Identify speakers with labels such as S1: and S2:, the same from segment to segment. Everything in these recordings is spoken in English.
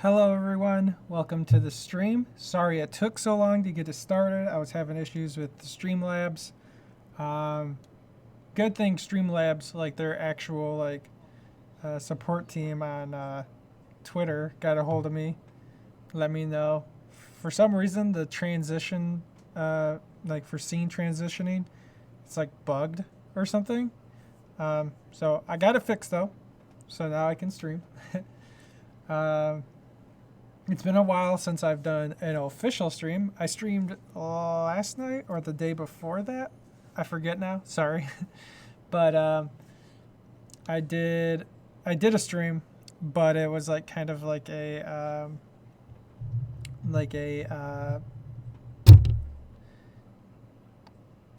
S1: Hello everyone, welcome to the stream. Sorry it took so long to get it started. I was having issues with the Streamlabs. Um, Good thing Streamlabs, like their actual support team on Twitter, got a hold of me, let me know. For some reason, the transition, for scene transitioning, it's like bugged or something. So I got it fixed though, so now I can stream. um, It's been a while since I've done an official stream. I streamed last night or the day before that. I forget now. Sorry, but I did I did a stream, but it was like kind of like a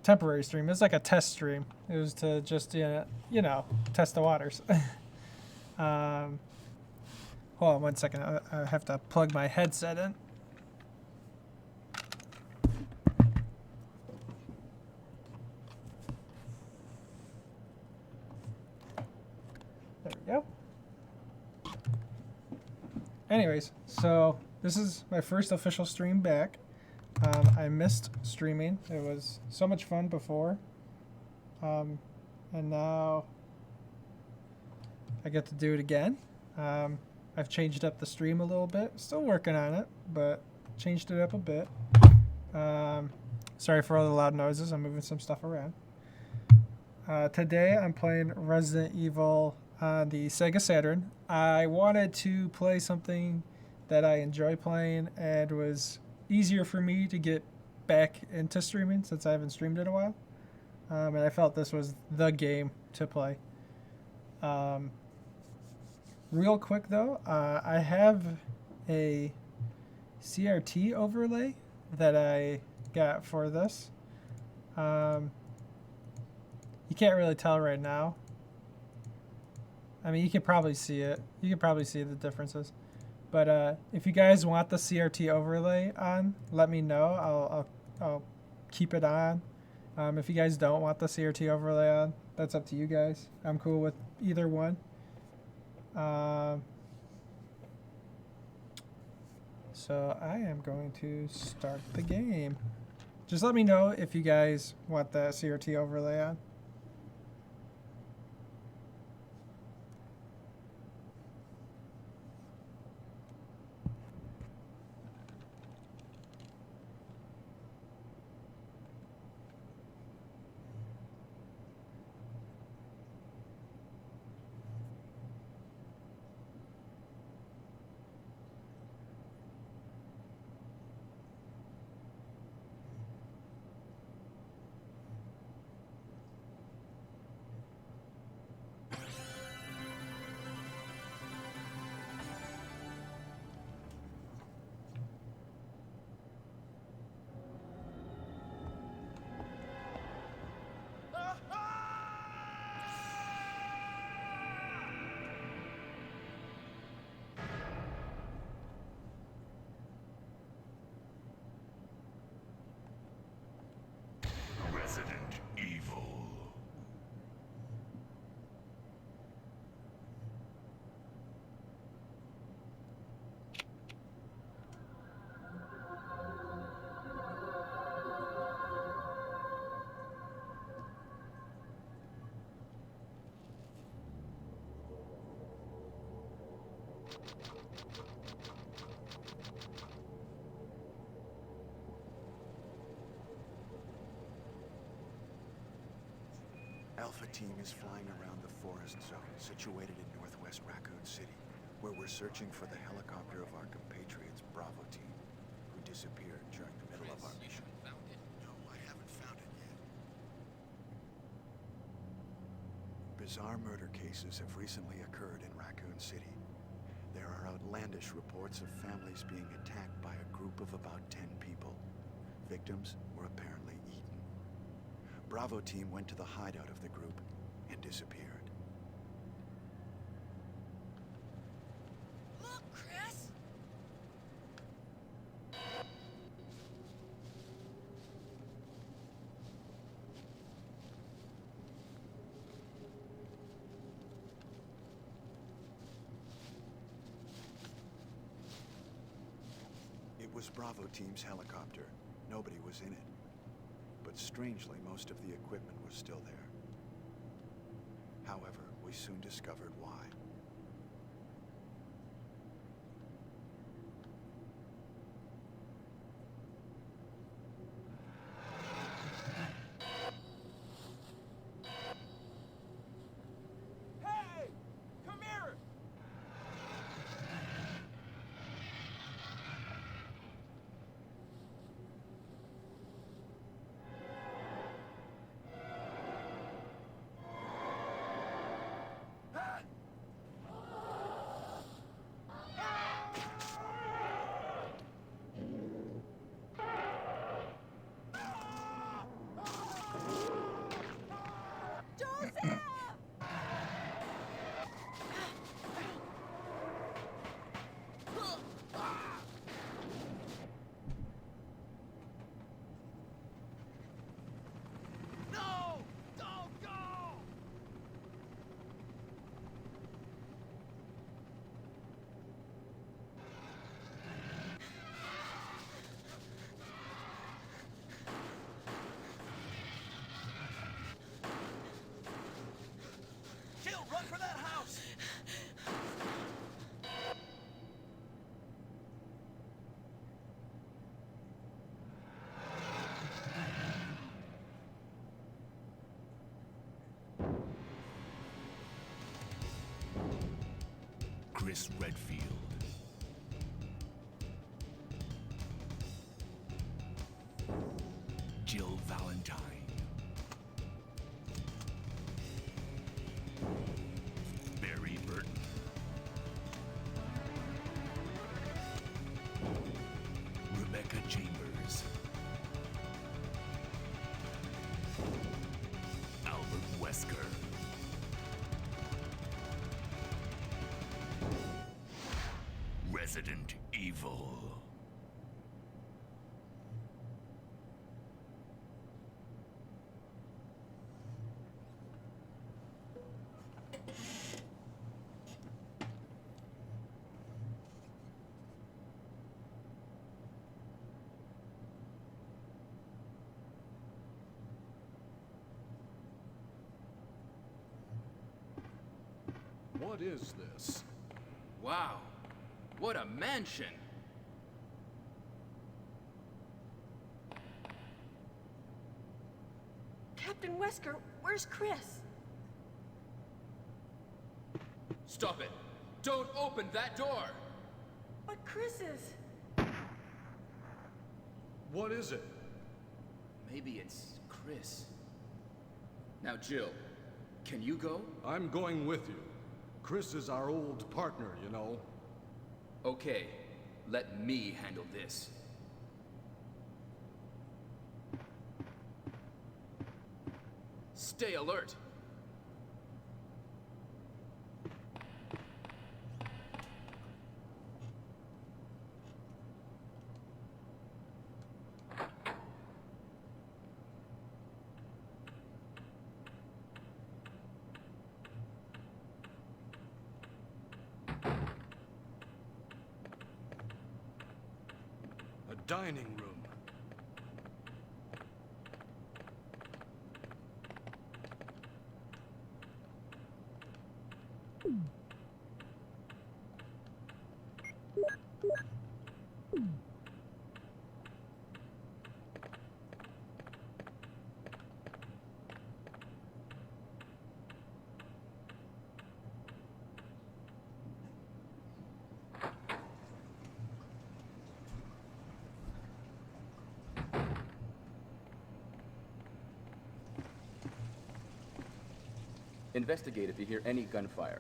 S1: temporary stream. It was like a test stream. It was to just test the waters. um, Hold on one second. I have to plug my headset in. There we go. Anyways, so this is my first official stream back. I missed streaming. It was so much fun before. And now I get to do it again. I've changed up the stream a little bit. Still working on it, but changed it up a bit. Sorry for all the loud noises. I'm moving some stuff around. Today I'm playing Resident Evil on the Sega Saturn. I wanted to play something that I enjoy playing and was easier for me to get back into streaming since I haven't streamed in a while. And I felt this was the game to play. Real quick though, I have a CRT overlay that I got for this. You can't really tell right now. I mean, you can probably see it. You can probably see the differences. But if you guys want the CRT overlay on, let me know. I'll keep it on. If you guys don't want the CRT overlay on, that's up to you guys. I'm cool with either one. So I am going to start the game. Just let me know if you guys want the CRT overlay on.
S2: Resident Evil.
S3: Alpha Team is flying around the forest zone situated in northwest Raccoon City, where we're searching for the helicopter of our compatriots Bravo Team, who disappeared during the middle of our mission. No, I haven't found it yet. Bizarre murder cases have recently occurred in Raccoon City. There are outlandish reports of families being attacked by a group of about 10 people. Victims were apparently eaten. Bravo Team went to the hideout of the group and disappeared.
S4: Look, Chris!
S3: was Bravo Team's helicopter. Nobody was in it. But strangely, most of the equipment was still there. However, we soon discovered why.
S4: Hey! Come here! No! Don't go! Jill, run for that house!
S2: Chris Redfield. Jill Valentine. Barry Burton. Rebecca Chambers. Albert Wesker. Resident Evil.
S5: What is this?
S4: Wow, what a mansion!
S6: Captain Wesker, where's Chris?
S4: Stop it! Don't open that door!
S6: But Chris is...
S5: What is it?
S4: Maybe it's Chris. Now, Jill, can you go?
S5: I'm going with you. Chris is our old partner, you know.
S4: Okay, let me handle this. Stay alert!
S5: A dining room.
S4: Investigate if you hear any gunfire.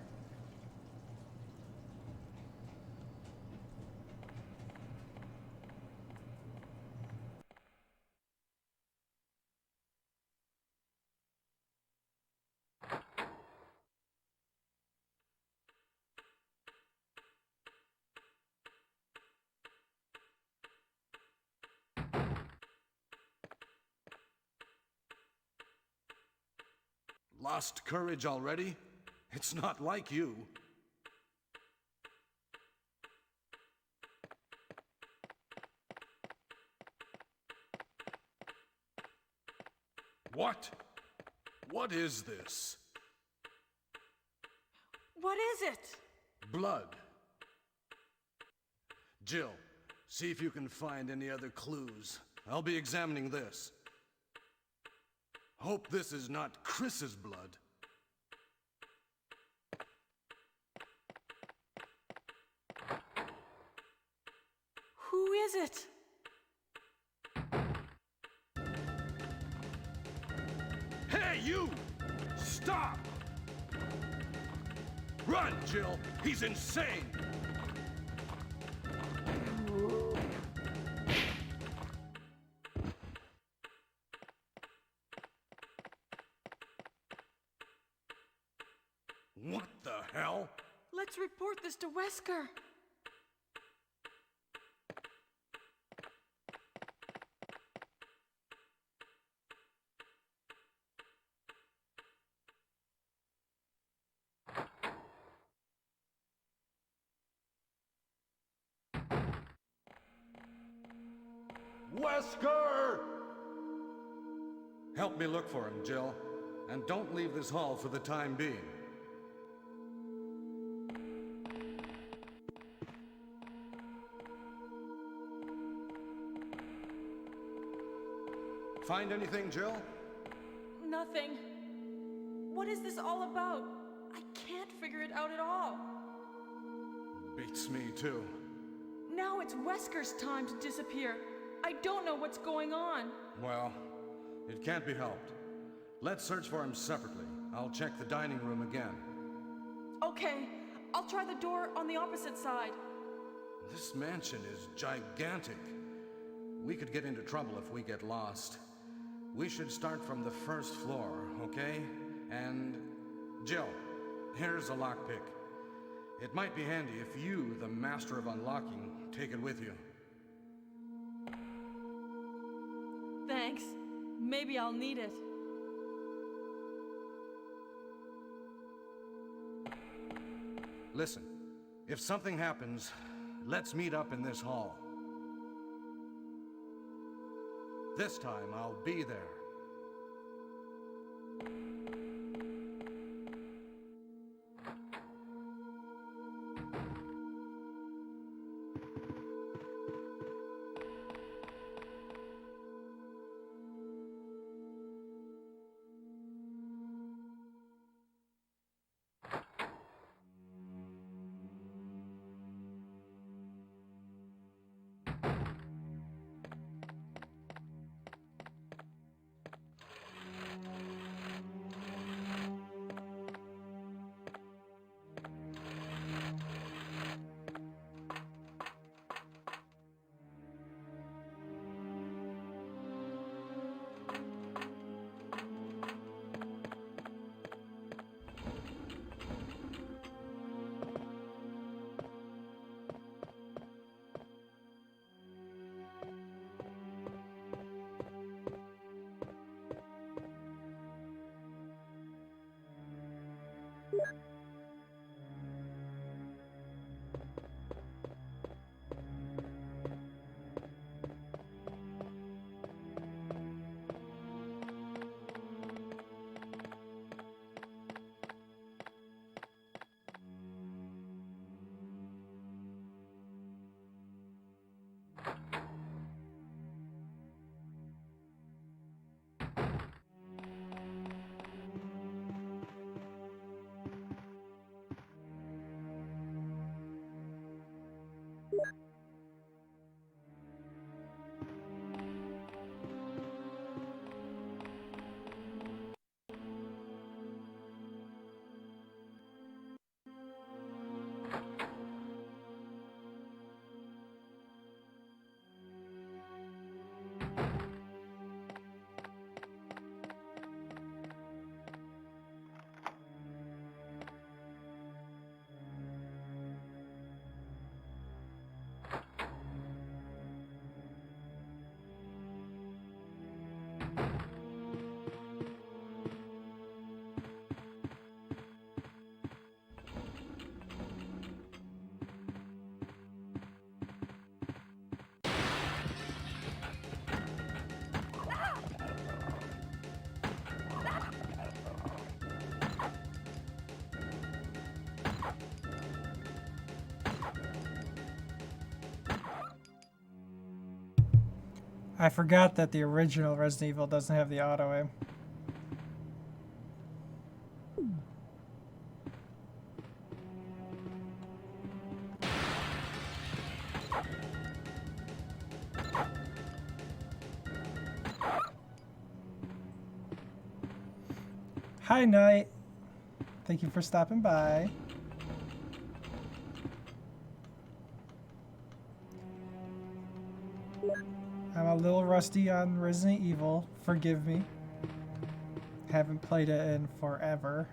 S5: Lost courage already? It's not like you. What? What is this?
S6: What is it?
S5: Blood. Jill, see if you can find any other clues. I'll be examining this. Hope this is not Chris's blood.
S6: Who is it?
S5: Hey, you! Stop! Run, Jill! He's insane! What the hell?
S6: Let's report this to Wesker.
S5: Wesker! Help me look for him, Jill. And don't leave this hall for the time being. Find anything, Jill?
S6: Nothing. What is this all about? I can't figure it out at all.
S5: Beats me, too.
S6: Now it's Wesker's time to disappear. I don't know what's going on.
S5: Well, it can't be helped. Let's search for him separately. I'll check the dining room again.
S6: Okay, I'll try the door on the opposite side.
S5: This mansion is gigantic. We could get into trouble if we get lost. We should start from the first floor, okay? And Jill, here's a lockpick. It might be handy if you, the master of unlocking, take it with you.
S6: Thanks. Maybe I'll need it.
S5: Listen, if something happens, let's meet up in this hall. This time, I'll be there.
S1: I forgot that the original Resident Evil doesn't have the auto aim. Hi, Knight. Thank you for stopping by. I'm a little rusty on Resident Evil. Forgive me. Haven't played it in forever.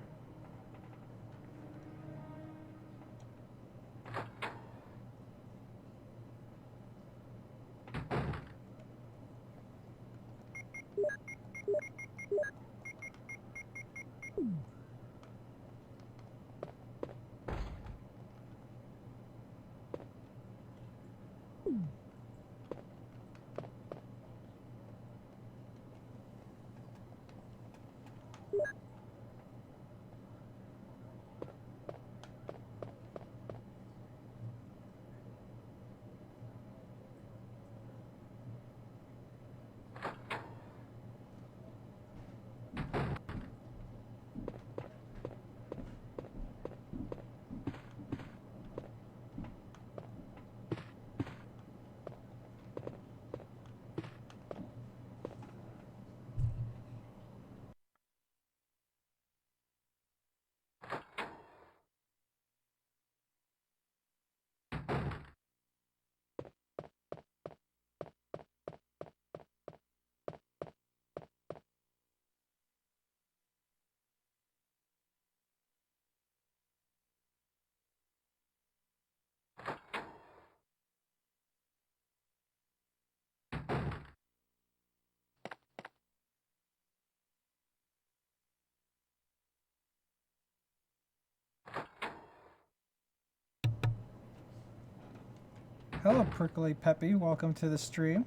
S1: Hello, Prickly Peppy. Welcome to the stream.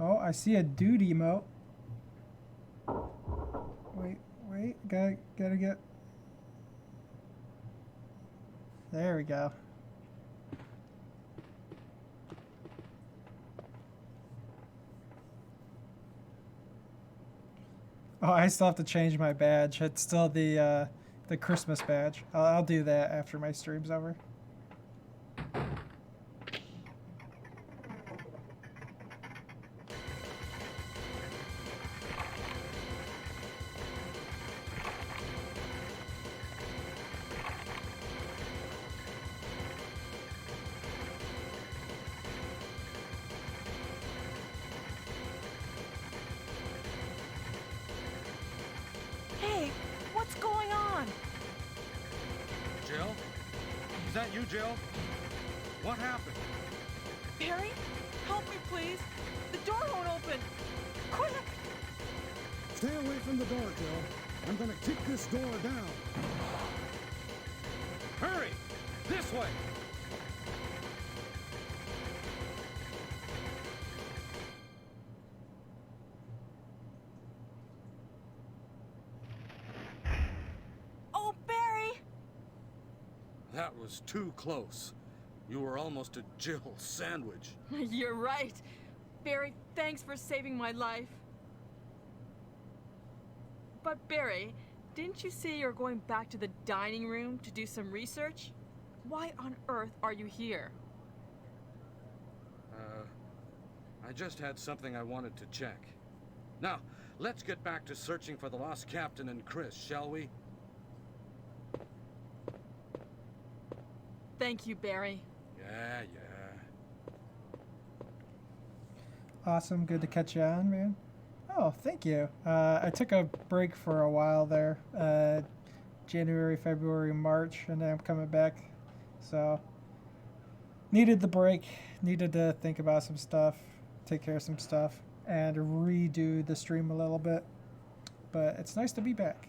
S1: Oh, I see a dude emote. Wait, gotta get. There we go. Oh, I still have to change my badge. It's still the Christmas badge. I'll do that after my stream's over.
S6: Hey, what's going on?
S5: Jill? Is that you, Jill? What happened?
S6: Barry, help me, please. The door won't open. Quick!
S7: Stay away from the door, Jill. I'm gonna kick this door down.
S5: Hurry! This way!
S6: Oh, Barry!
S5: That was too close. You were almost a Jill sandwich.
S6: You're right. Barry, thanks for saving my life. But Barry, didn't you say you're going back to the dining room to do some research? Why on earth are you here?
S5: I just had something I wanted to check. Now, let's get back to searching for the lost captain and Chris, shall we?
S6: Thank you, Barry.
S5: Yeah.
S1: Awesome, good to catch you on, man. Oh, thank you. I took a break for a while there, January, February, March, and then I'm coming back. So, needed the break, needed to think about some stuff, take care of some stuff, and redo the stream a little bit. But it's nice to be back.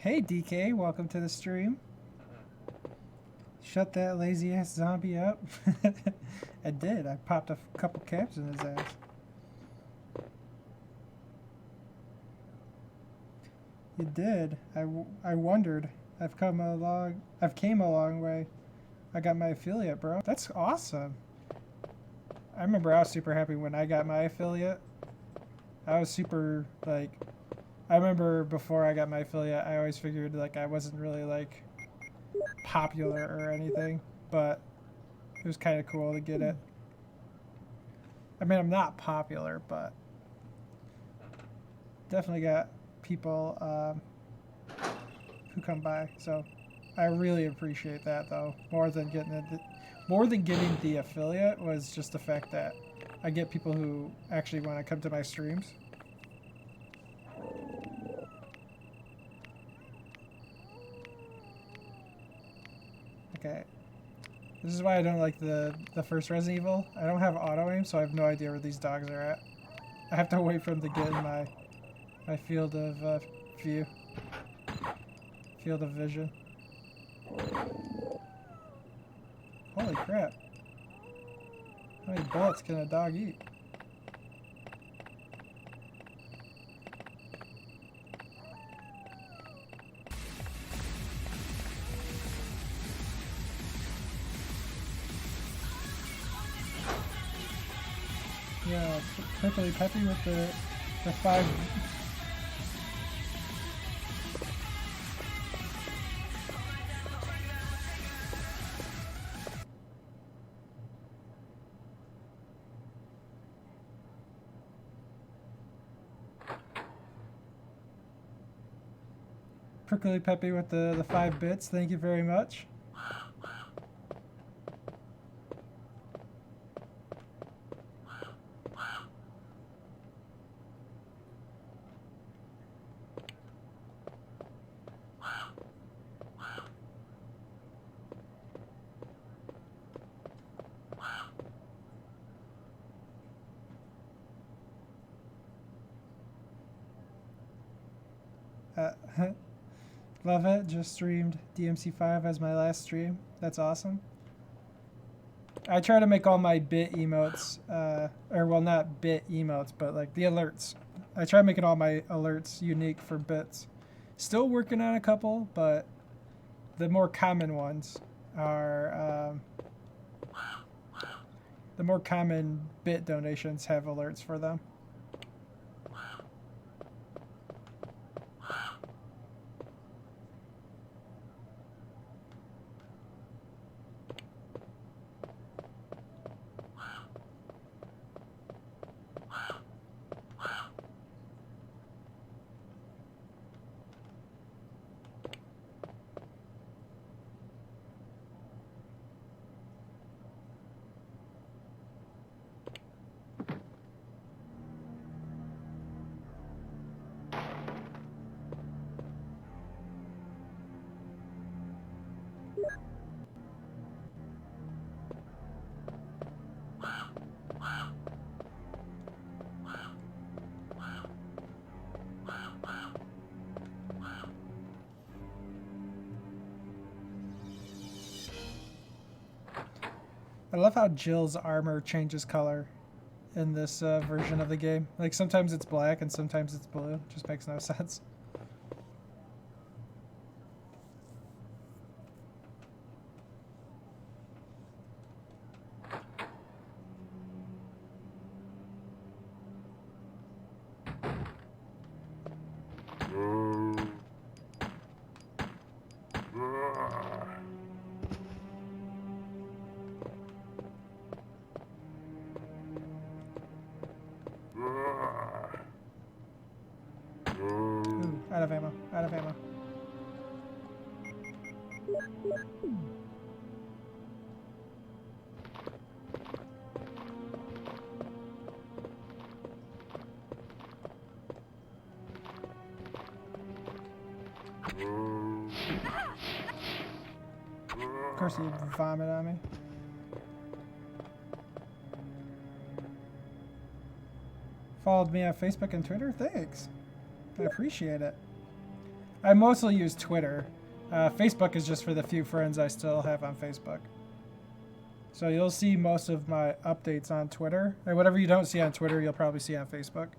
S1: Hey DK, welcome to the stream. Shut that lazy ass zombie up. I did. I popped a couple caps in his ass. You did. I wondered. I've came a long way. I got my affiliate, bro. That's awesome. I remember I was super happy when I got my affiliate. I was super, like, I remember before I got my affiliate, I always figured, like, I wasn't really, like, popular or anything, but it was kind of cool to get it. I mean, I'm not popular, but definitely got people who come by, so I really appreciate that, though. More than getting the affiliate was just the fact that I get people who actually want to come to my streams. Okay. This is why I don't like the first Resident Evil. I don't have auto aim, so I have no idea where these dogs are at. I have to wait for them to get in my field of view. Field of vision. Holy crap. How many bullets can a dog eat? Yeah, Prickly Peppy with the 5. Prickly Peppy with the 5 bits, thank you very much. Love it. Just streamed DMC5 as my last stream. That's awesome. I try to make all my bit emotes, or well, not bit emotes, but like the alerts. I try making all my alerts unique for bits. Still working on a couple, but the more common ones are, the more common bit donations have alerts for them. I love how Jill's armor changes color in this version of the game. Like sometimes it's black and sometimes it's blue. Just makes no sense. Ooh, out of ammo, out of ammo. Of course he'd vomit on me. Followed me on Facebook and Twitter? Thanks. I appreciate it. I mostly use Twitter. Facebook is just for the few friends I still have on Facebook. So you'll see most of my updates on Twitter. Or whatever you don't see on Twitter, you'll probably see on Facebook.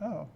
S1: Oh.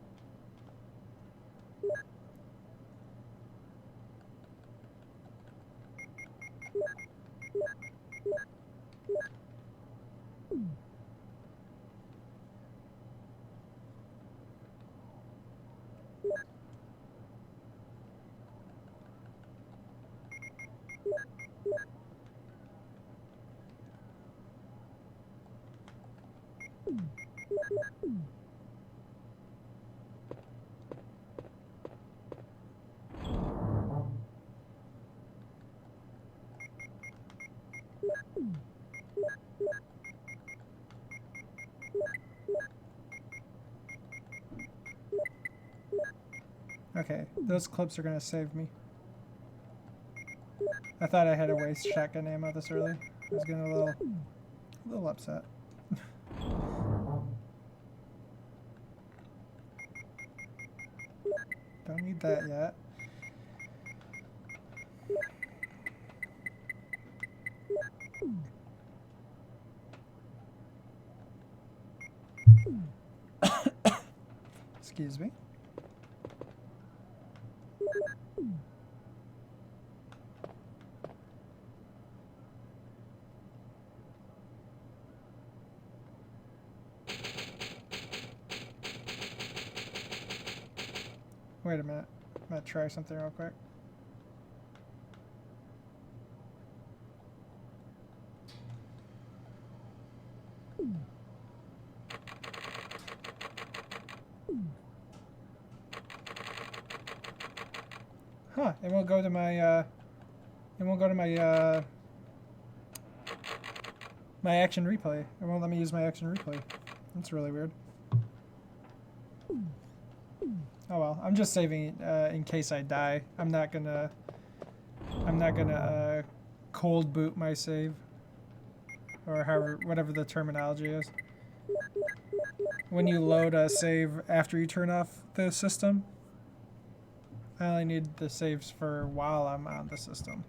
S1: Okay, those clips are gonna save me. I thought I had a waste shotgun ammo this early. I was getting a little upset. Don't need that yet. Excuse me. Wait a minute. I'm gonna try something real quick. Huh, it won't go to my, my action replay. It won't let me use my action replay. That's really weird. Oh well, I'm just saving it in case I die. I'm not gonna cold boot my save. Or however, whatever the terminology is. When you load a save after you turn off the system. I only need the saves for while I'm on the system.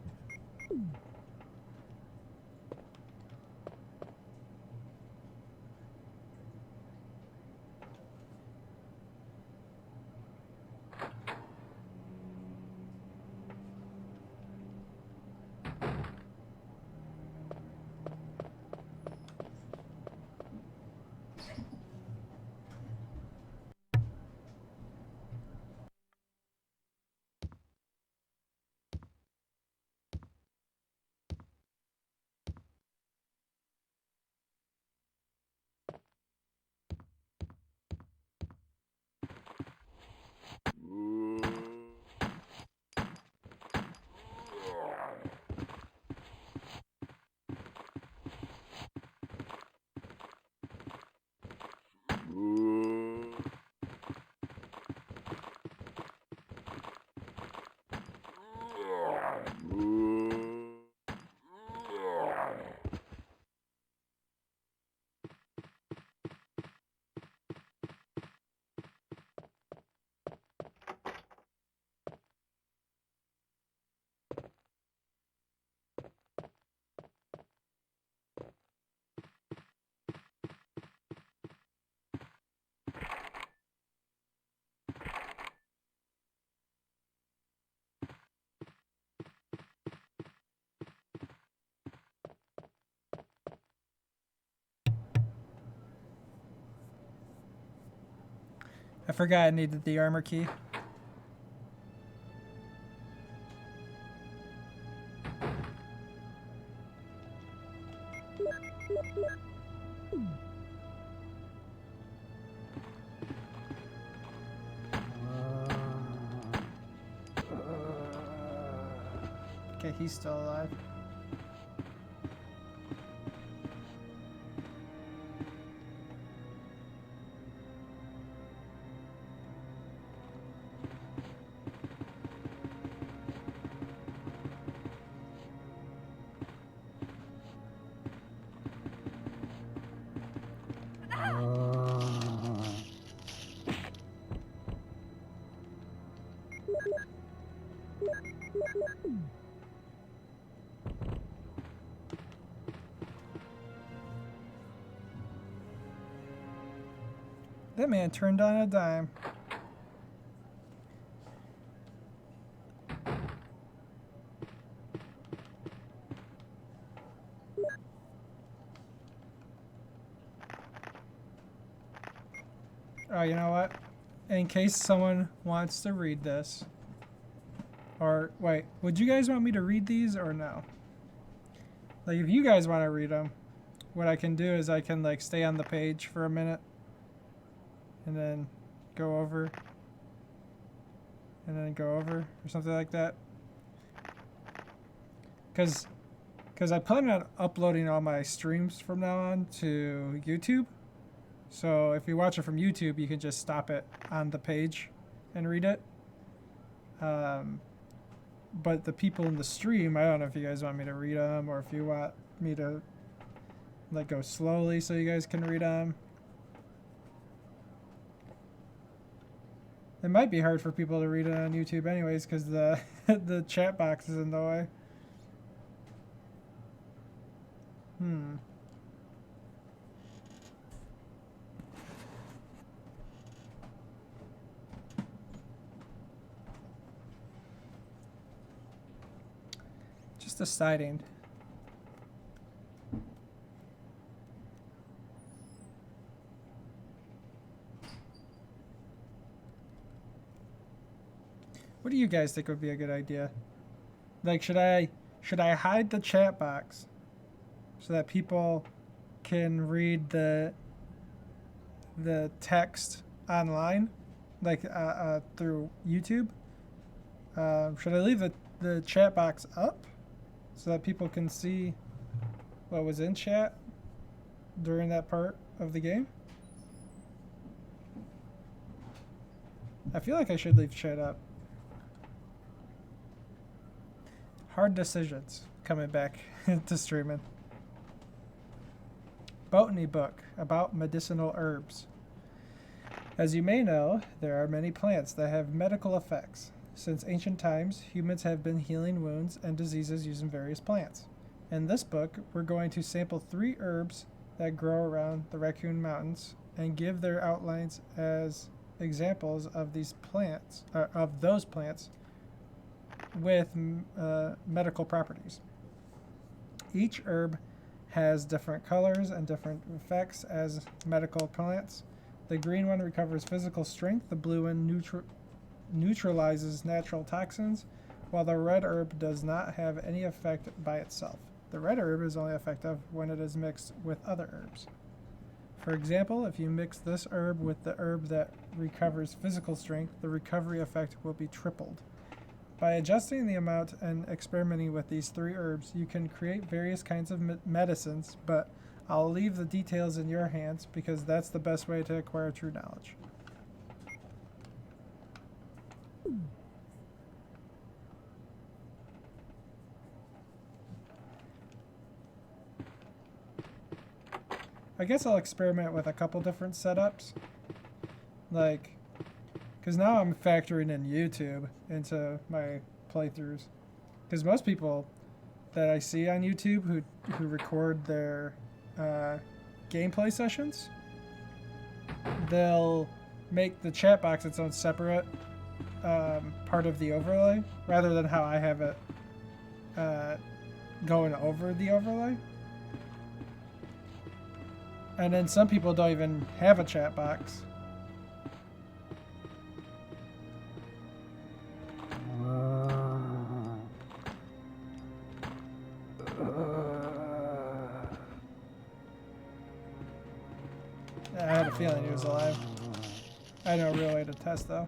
S1: I forgot I needed the armor key. Okay, he's still alive. That man turned on a dime. Oh, you know what? In case someone wants to read this. Or, wait, would you guys want me to read these or no? Like, if you guys want to read them, what I can do is I can, like, stay on the page for a minute. And then go over. And then go over, or something like that. Because I plan on uploading all my streams from now on to YouTube. So if you watch it from YouTube, you can just stop it on the page and read it. But the people in the stream, I don't know if you guys want me to read them or if you want me to like go slowly so you guys can read them. It might be hard for people to read it on YouTube anyways because the the chat box is in the way. Just deciding. What do you guys think would be a good idea? Like, should I hide the chat box so that people can read the text online, like through YouTube? Should I leave the chat box up so that people can see what was in chat during that part of the game? I feel like I should leave chat up. Hard decisions coming back to streaming. Botany book about medicinal herbs. As you may know, there are many plants that have medical effects. Since ancient times, humans have been healing wounds and diseases using various plants. In this book, we're going to sample 3 herbs that grow around the Raccoon Mountains and give their outlines as examples of these plants, of those plants with medical properties. Each herb has different colors and different effects as medical plants. The green one recovers physical strength, the blue one neutralizes natural toxins, while the red herb does not have any effect by itself. The red herb is only effective when it is mixed with other herbs. For example, if you mix this herb with the herb that recovers physical strength, the recovery effect will be tripled. By adjusting the amount and experimenting with these 3 herbs, you can create various kinds of medicines, but I'll leave the details in your hands because that's the best way to acquire true knowledge. I guess I'll experiment with a couple different setups. Like, because now I'm factoring in YouTube into my playthroughs. Because most people that I see on YouTube who record their gameplay sessions, they'll make the chat box its own separate part of the overlay, rather than how I have it going over the overlay. And then some people don't even have a chat box. I had a feeling he was alive. I had no real way to test though.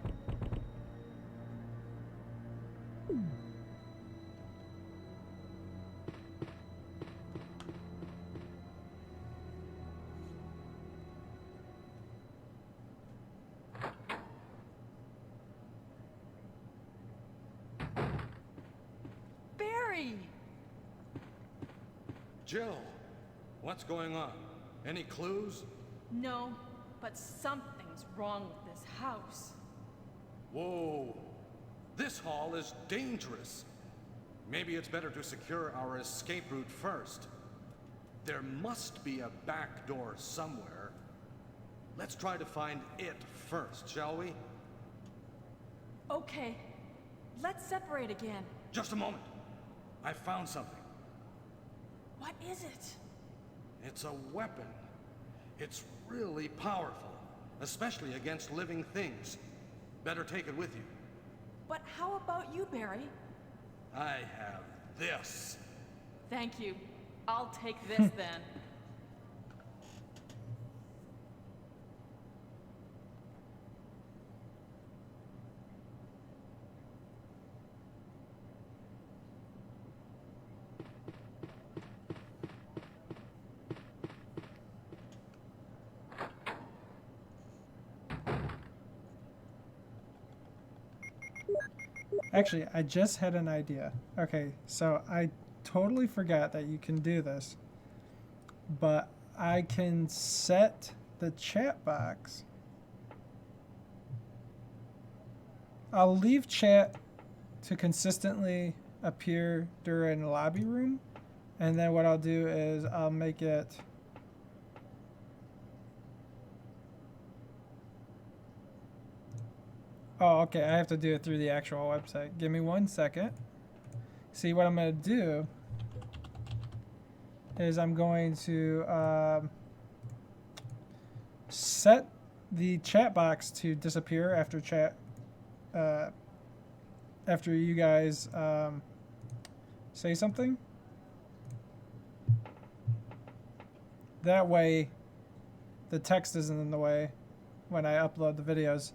S6: Barry!
S5: Jill, what's going on? Any clues?
S6: No, but something's wrong with this house.
S5: Whoa, this hall is dangerous. Maybe it's better to secure our escape route first. There must be a back door somewhere. Let's try to find it first, shall we?
S6: Okay, let's separate again.
S5: Just a moment. I found something.
S6: What is it?
S5: It's a weapon. It's really powerful, especially against living things. Better take it with you.
S6: But how about you, Barry?
S5: I have this.
S6: Thank you. I'll take this then.
S1: Actually, I just had an idea. Okay, so I totally forgot that you can do this, but I can set the chat box. I'll leave chat to consistently appear during lobby room, and then what I'll do is I'll make it oh, okay, I have to do it through the actual website. Give me 1 second. See, what I'm going to do is I'm going to set the chat box to disappear after chat, after you guys say something. That way, the text isn't in the way when I upload the videos,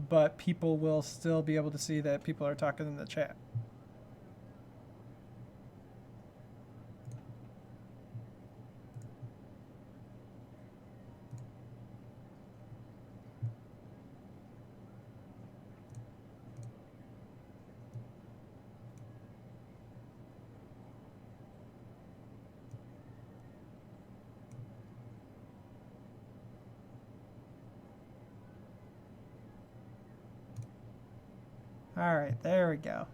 S1: but people will still be able to see that people are talking in the chat. All right, there we go.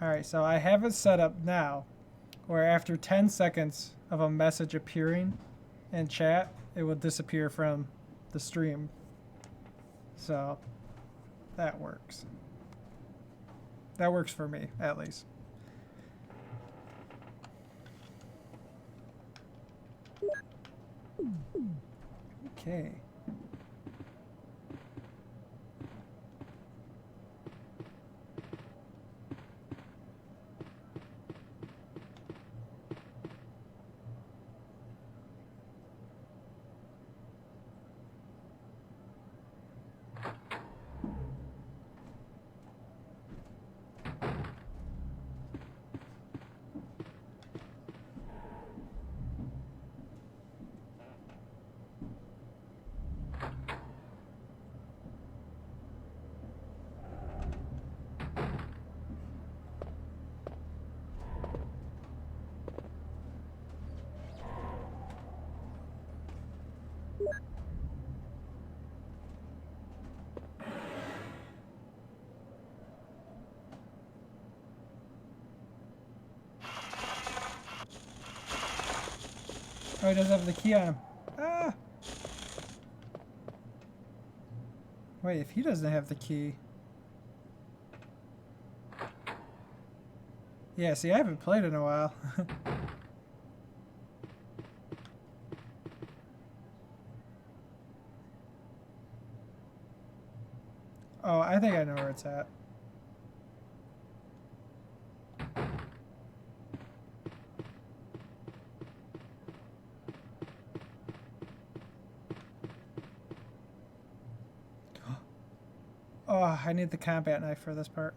S1: All right, so I have it set up now where after 10 seconds of a message appearing in chat, it will disappear from the stream. So that works. That works for me, at least. Okay. Oh, he doesn't have the key on him. Ah! Wait, if he doesn't have the key... Yeah, see, I haven't played in a while. Oh, I think I know where it's at. Oh, I need the combat knife for this part.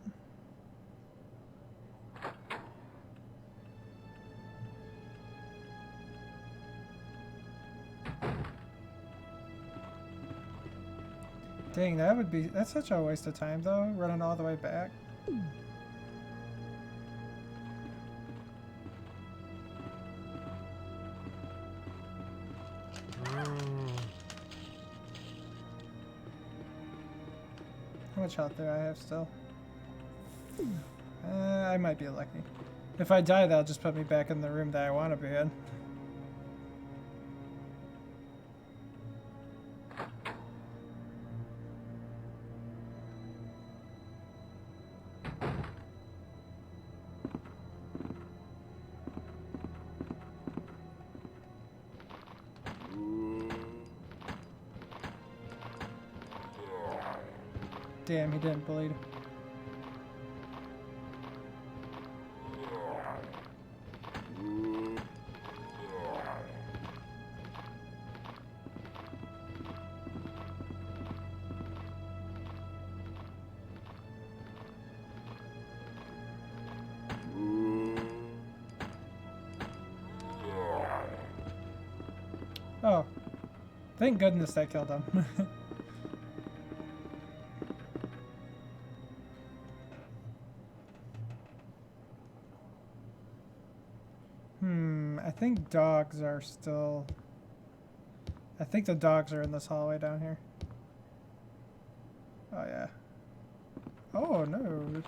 S1: Dang, that's such a waste of time though, running all the way back. How much health do I have still? I might be lucky. If I die, that'll just put me back in the room that I want to be in. Damn, he didn't bleed. Oh, thank goodness that killed him. I think dogs are still... I think the dogs are in this hallway down here. Oh, yeah. Oh, no.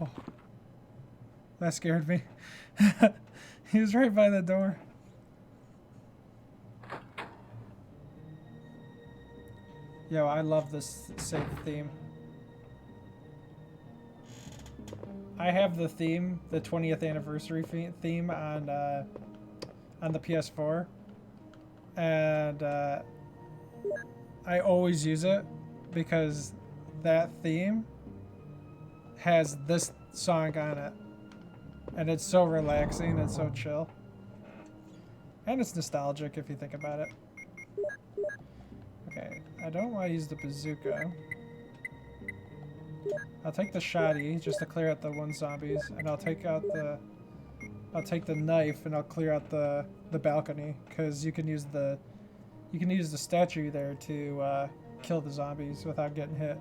S1: Oh. That scared me. He was right by the door. Yo, I love this save theme. I have the theme, the 20th anniversary theme on the PS4, and I always use it because that theme has this song on it, and it's so relaxing and so chill, and it's nostalgic if you think about it. Okay, I don't want to use the bazooka. I'll take the shotty just to clear out the one zombies, and I'll take the knife and I'll clear out the balcony, because you can use the statue there to kill the zombies without getting hit.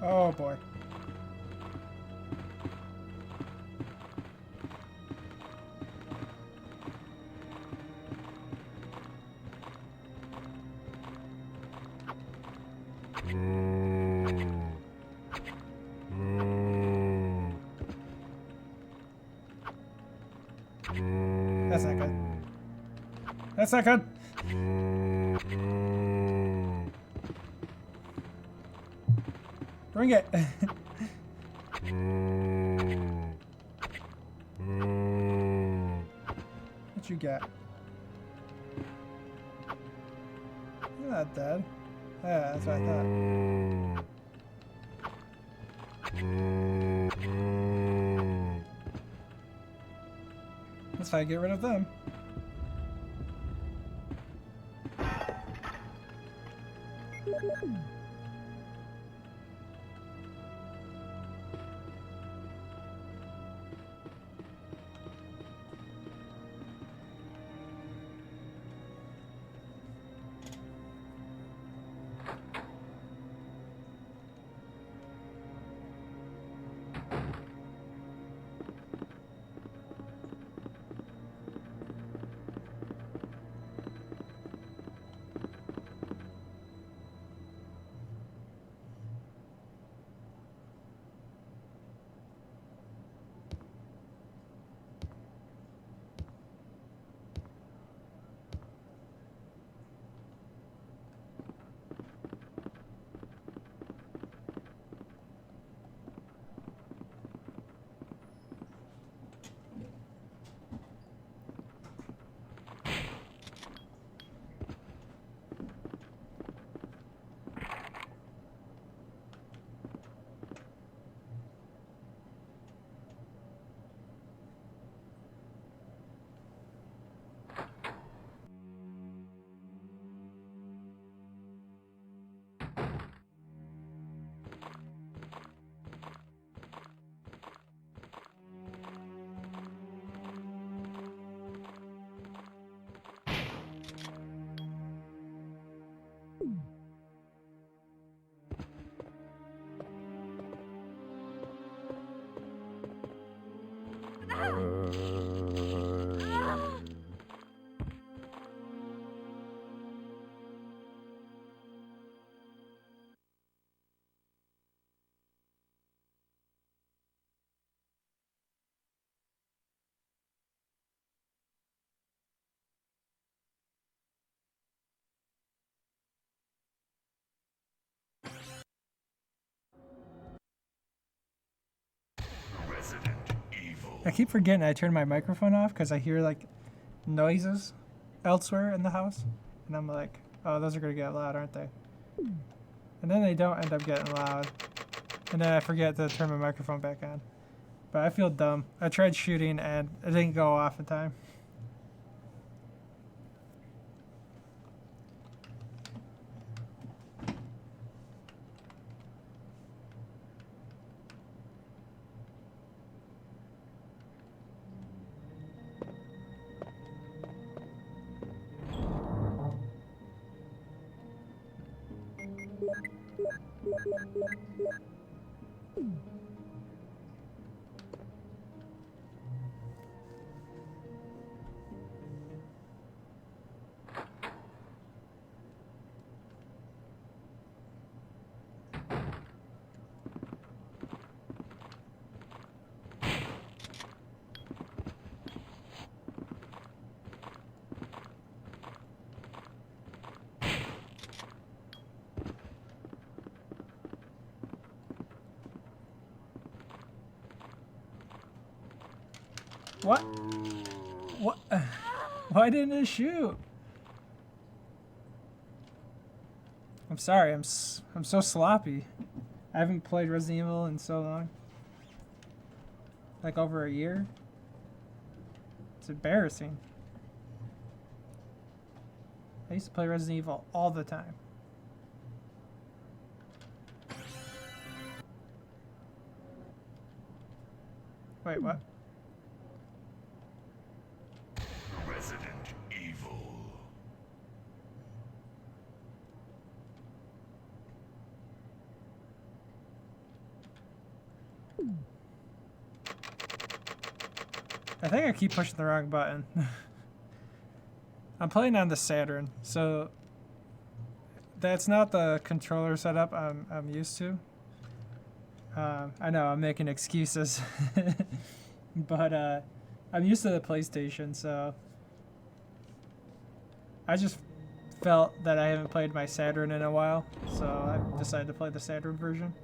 S1: Oh boy. That's not good. That's not good. Bring it. What you got? You're not dead. Yeah, that's what I thought. That's how I get rid of them.
S2: Resident Evil.
S1: I keep forgetting I turned my microphone off because I hear like noises elsewhere in the house. And I'm like, oh, those are going to get loud, aren't they? And then they don't end up getting loud. And then I forget to turn my microphone back on. But I feel dumb. I tried shooting and it didn't go off in time. What? What? Why didn't it shoot? I'm sorry. I'm so sloppy. I haven't played Resident Evil in so long. Like over a year. It's embarrassing. I used to play Resident Evil all the time. Wait, what?
S2: Resident Evil.
S1: I think I keep pushing the wrong button. I'm playing on the Saturn, so that's not the controller setup I'm used to. I know I'm making excuses, but I'm used to the PlayStation, so I just felt that I haven't played my Saturn in a while, so I decided to play the Saturn version.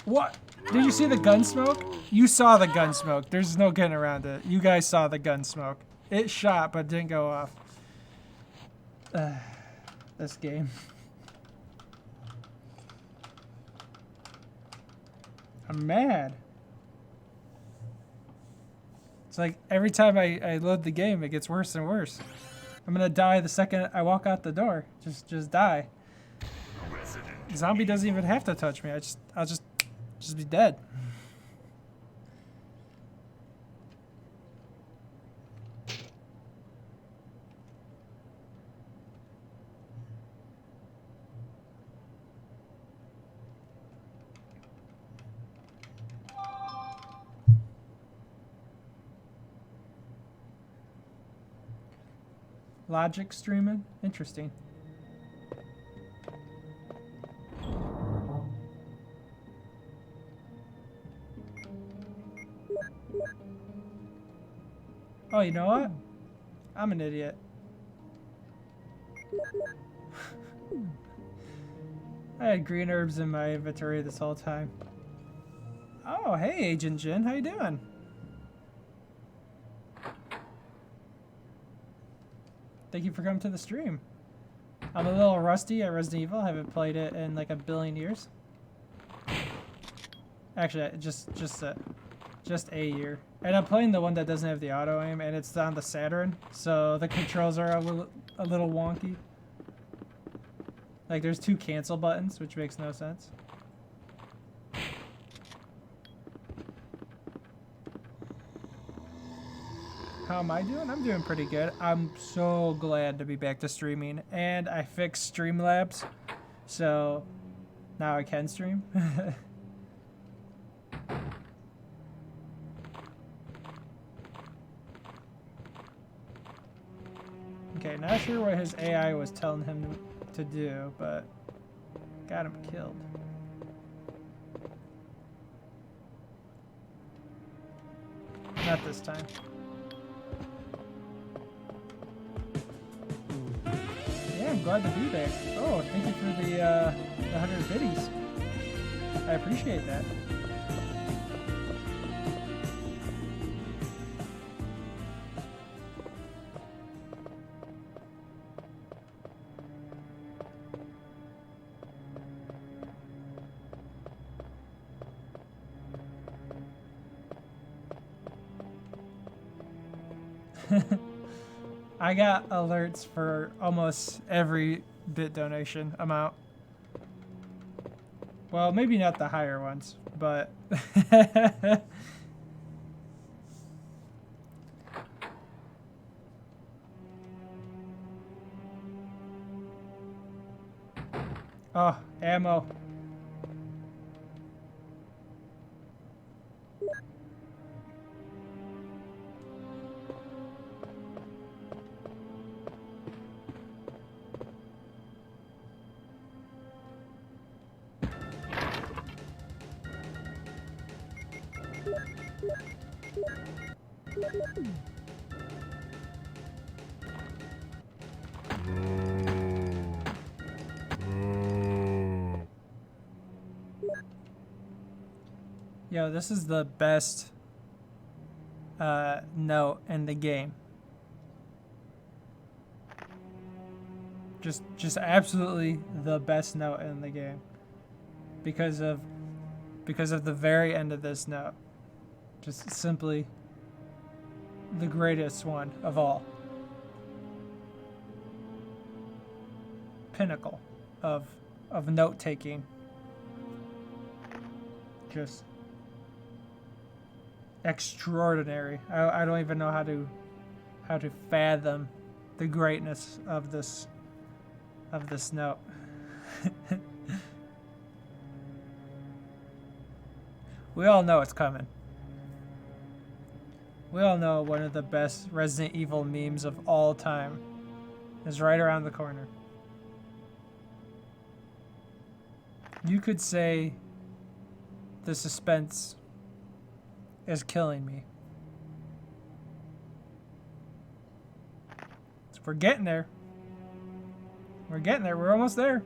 S1: What? Did you see the gun smoke? You saw the gun smoke. There's no getting around it. You guys saw the gun smoke. It shot, but didn't go off. This game. I'm mad. It's like every time I load the game, it gets worse and worse. I'm gonna die the second I walk out the door. Just die. The zombie doesn't even have to touch me. I'll just be dead. Logic streaming? Interesting. Oh, you know what? I'm an idiot. I had green herbs in my inventory this whole time. Oh, hey, Agent Jin. How you doing? Thank you for coming to the stream. I'm a little rusty at Resident Evil. I haven't played it in like a billion years. Actually, just a year. And I'm playing the one that doesn't have the auto aim, and it's on the Saturn, so the controls are a little wonky. Like there's 2 cancel buttons, which makes no sense. How am I doing? I'm doing pretty good. I'm so glad to be back to streaming, and I fixed Streamlabs, so now I can stream. Okay, not sure what his AI was telling him to do, but got him killed. Not this time. Yeah, I'm glad to be back. Oh, thank you for the 100 biddies. I appreciate that. I got alerts for almost every bit donation amount. Well, maybe not the higher ones, but oh, ammo. Yo, this is the best note in the game. Just absolutely the best note in the game. Because of the very end of this note. Just simply the greatest one of all. Pinnacle of note taking. Just extraordinary. I don't even know how to fathom the greatness of this note. We all know it's coming. We all know one of the best Resident Evil memes of all time is right around the corner. You could say the suspense is killing me. So we're getting there. We're getting there. We're almost there.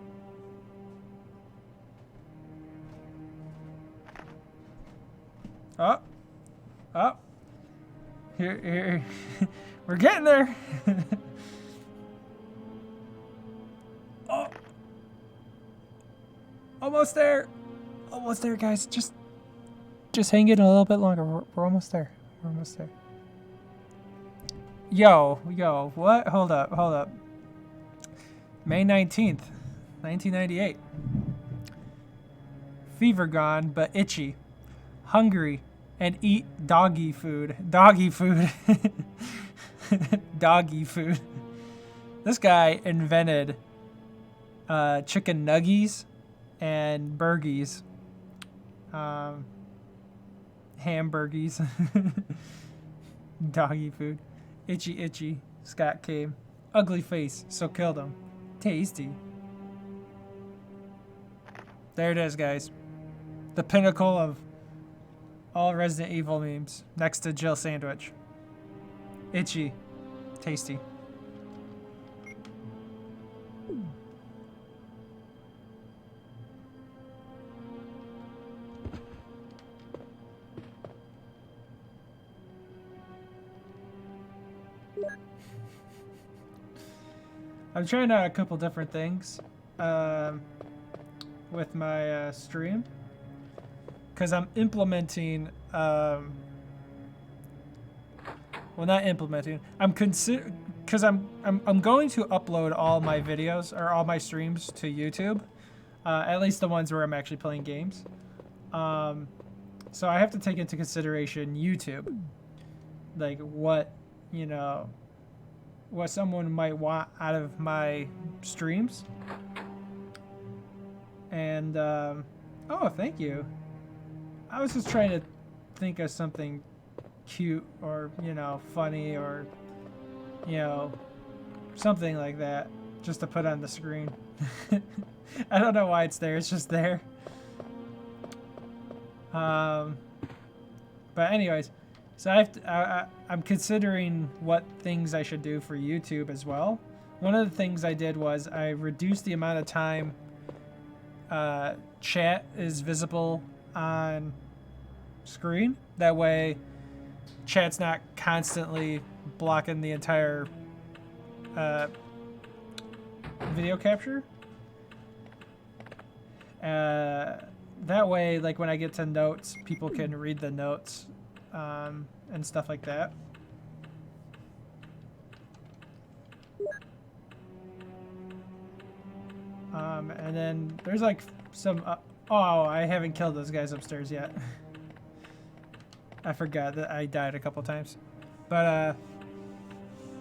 S1: Oh. Oh. Here. We're getting there. Oh. Almost there. Almost there, guys. Just hang in a little bit longer. We're almost there. We're almost there. Yo, what? Hold up. May 19th, 1998. Fever gone, but itchy. Hungry and eat doggy food. Doggy food. Doggy food. This guy invented chicken nuggies and burgies. Hamburgies. Doggy food. Itchy. Scott came. Ugly face, so killed him. Tasty. There it is, guys. The pinnacle of all Resident Evil memes, next to Jill Sandwich. Itchy. Tasty. I'm trying out a couple different things with my stream, because I'm implementing. Well, not implementing. I'm because I'm going to upload all my videos or all my streams to YouTube, at least the ones where I'm actually playing games. So I have to take into consideration YouTube, like what what someone might want out of my streams. And oh, thank you. I was just trying to think of something cute or funny or something like that just to put on the screen. I don't know why it's there, it's just there. But anyways, so I'm considering what things I should do for YouTube as well. One of the things I did was I reduced the amount of time chat is visible on screen. That way chat's not constantly blocking the entire video capture. That way, like when I get to notes, people can read the notes and stuff like that. And then there's like some... oh, I haven't killed those guys upstairs yet. I forgot that I died a couple times. But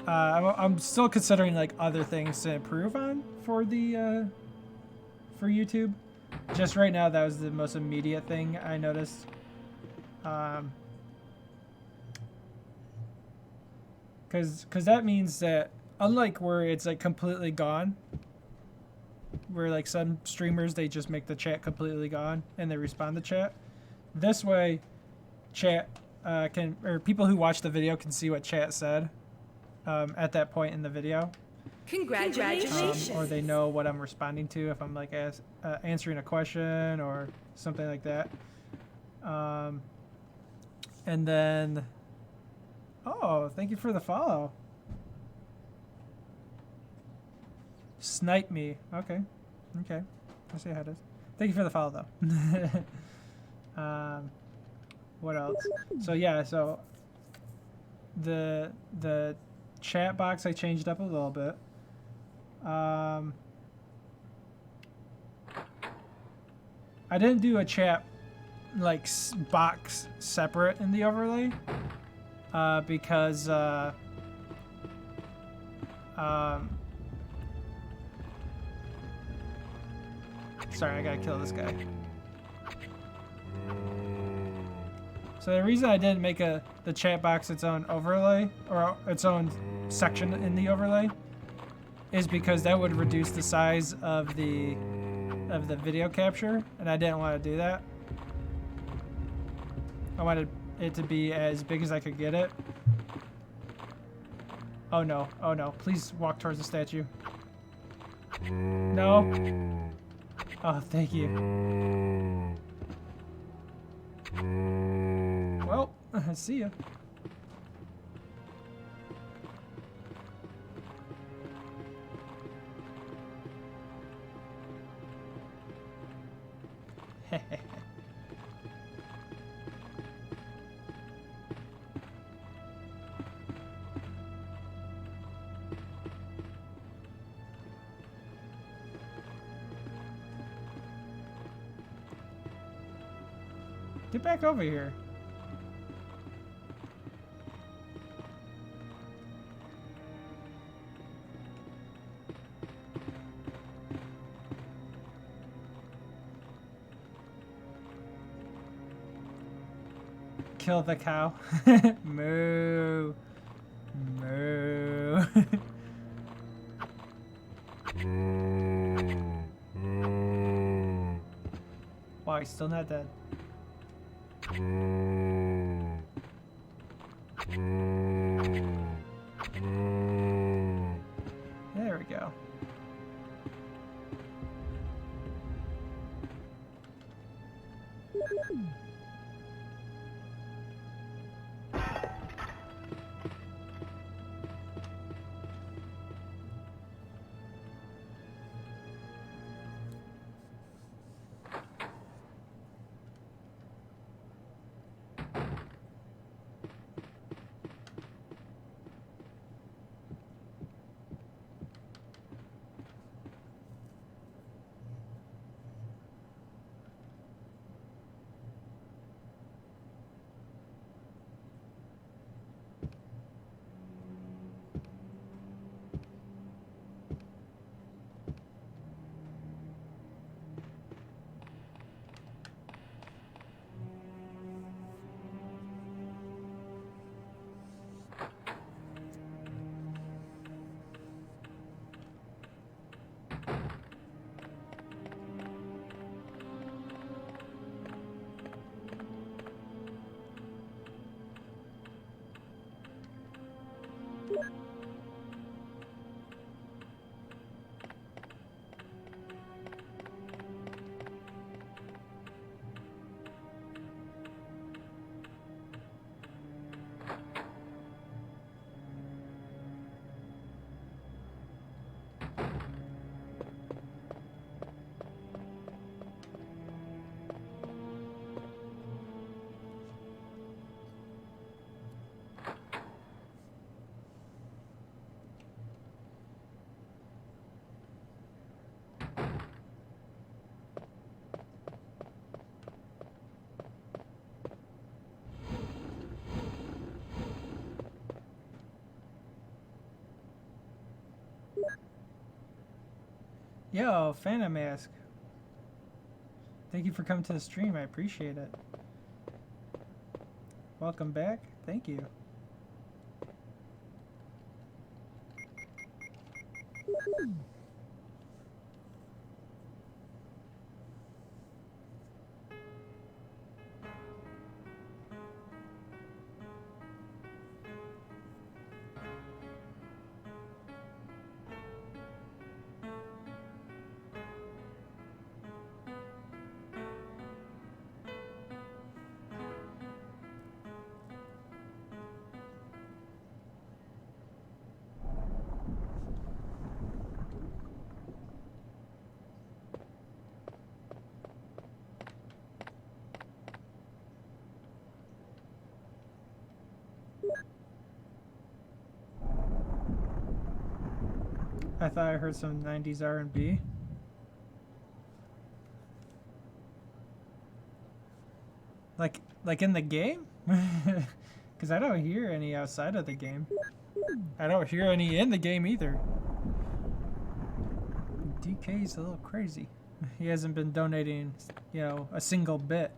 S1: I'm still considering like other things to improve on for the for YouTube. Just right now, that was the most immediate thing I noticed. Because that means that unlike where it's like completely gone, where like some streamers, they just make the chat completely gone and they respond to chat. This way, chat or people who watch the video can see what chat said at that point in the video.
S8: Congratulations.
S1: Or they know what I'm responding to if I'm like answering a question or something like that. And then, oh, thank you for the follow. Snipe me. Okay. I see how it is. Thank you for the follow, though. What else? So yeah, so the chat box I changed up a little bit. I didn't do a chat like box separate in the overlay because sorry, I gotta kill this guy. So the reason I didn't make the chat box its own overlay or its own section in the overlay is because that would reduce the size of the video capture, and I didn't want to do that. I wanted it to be as big as I could get it. Oh no, please walk towards the statue. No. Oh, thank you. I see you. Get back over here. Kill the cow. Moo. Moo. Wow, he's still not dead. There we go. Yo, Phantom Mask. Thank you for coming to the stream. I appreciate it. Welcome back. Thank you. I thought I heard some 90s R&B. Like in the game? Because I don't hear any outside of the game. I don't hear any in the game either. DK's a little crazy. He hasn't been donating, you know, a single bit.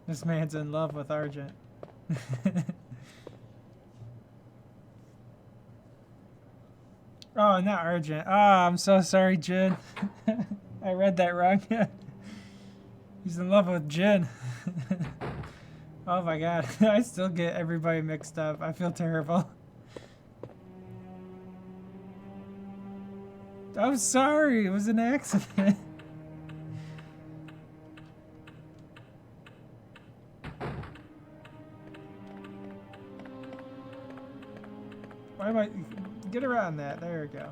S1: This man's in love with Argent. Oh, not Argent. Ah, I'm so sorry, Jin. I read that wrong. He's in love with Jin. Oh my god. I still get everybody mixed up. I feel terrible. I'm sorry. It was an accident. Why am I... Get around that. There we go.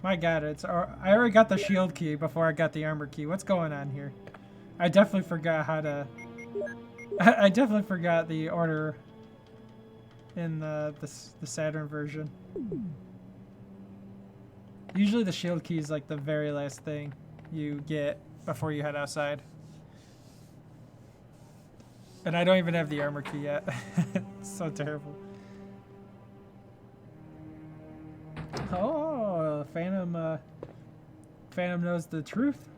S1: My god, I already got the shield key before I got the armor key. What's going on here? I definitely forgot how to... I definitely forgot the order in the Saturn version. Usually the shield key is like the very last thing you get before you head outside. And I don't even have the armor key yet. It's so terrible. Oh, Phantom knows the truth.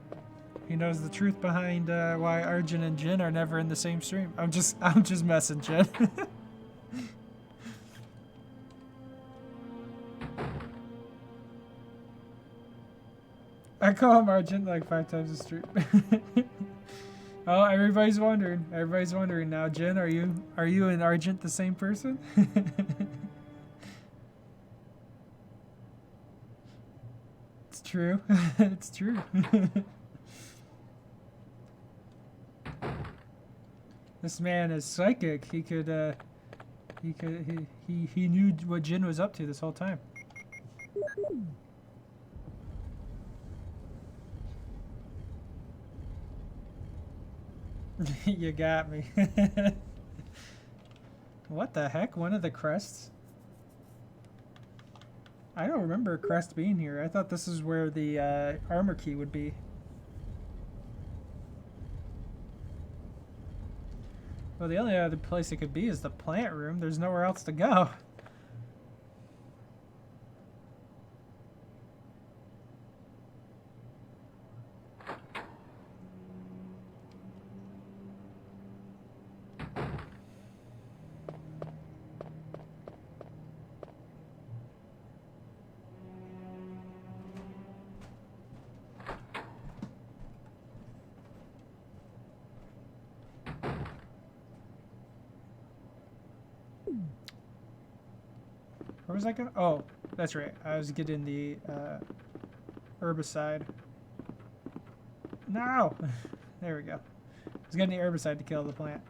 S1: He knows the truth behind why Arjun and Jin are never in the same stream. I'm just messing, Jin. I call him Arjun like 5 times a stream. Oh, everybody's wondering. Everybody's wondering now, Jin. Are you and Arjun the same person? It's true. It's true. This man is psychic. He knew what Jin was up to this whole time. You got me. What the heck? One of the crests? I don't remember a crest being here. I thought this is where the armor key would be. Well, the only other place it could be is the plant room. There's nowhere else to go. Where was I going? Oh, that's right. I was getting the herbicide. No! There we go. I was getting the herbicide to kill the plant.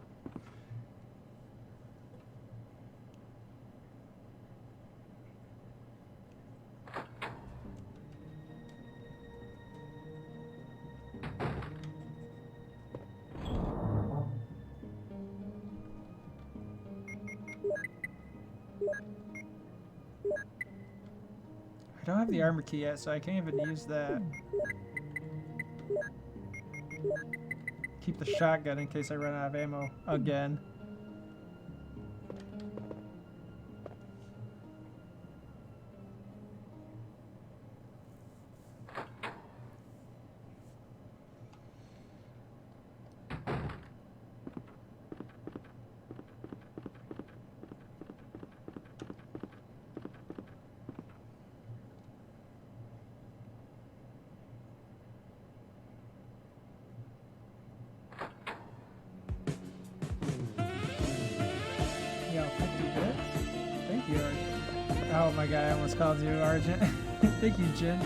S1: I don't have the armor key yet, so I can't even use that. Keep the shotgun in case I run out of ammo again. Oh my god, I almost called you Argent. Thank you, Jin.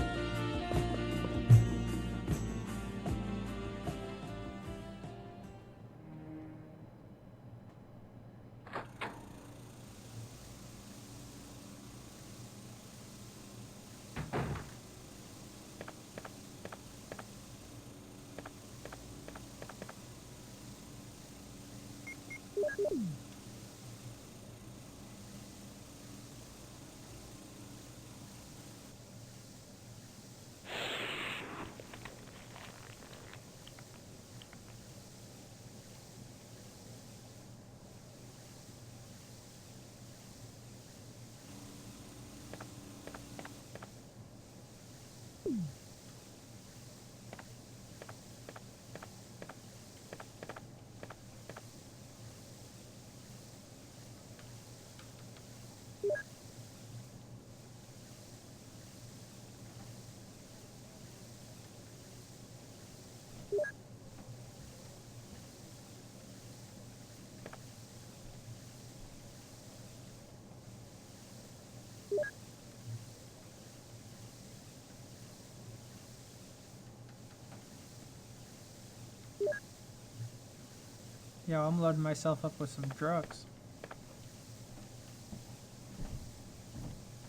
S1: Yo, I'm loading myself up with some drugs.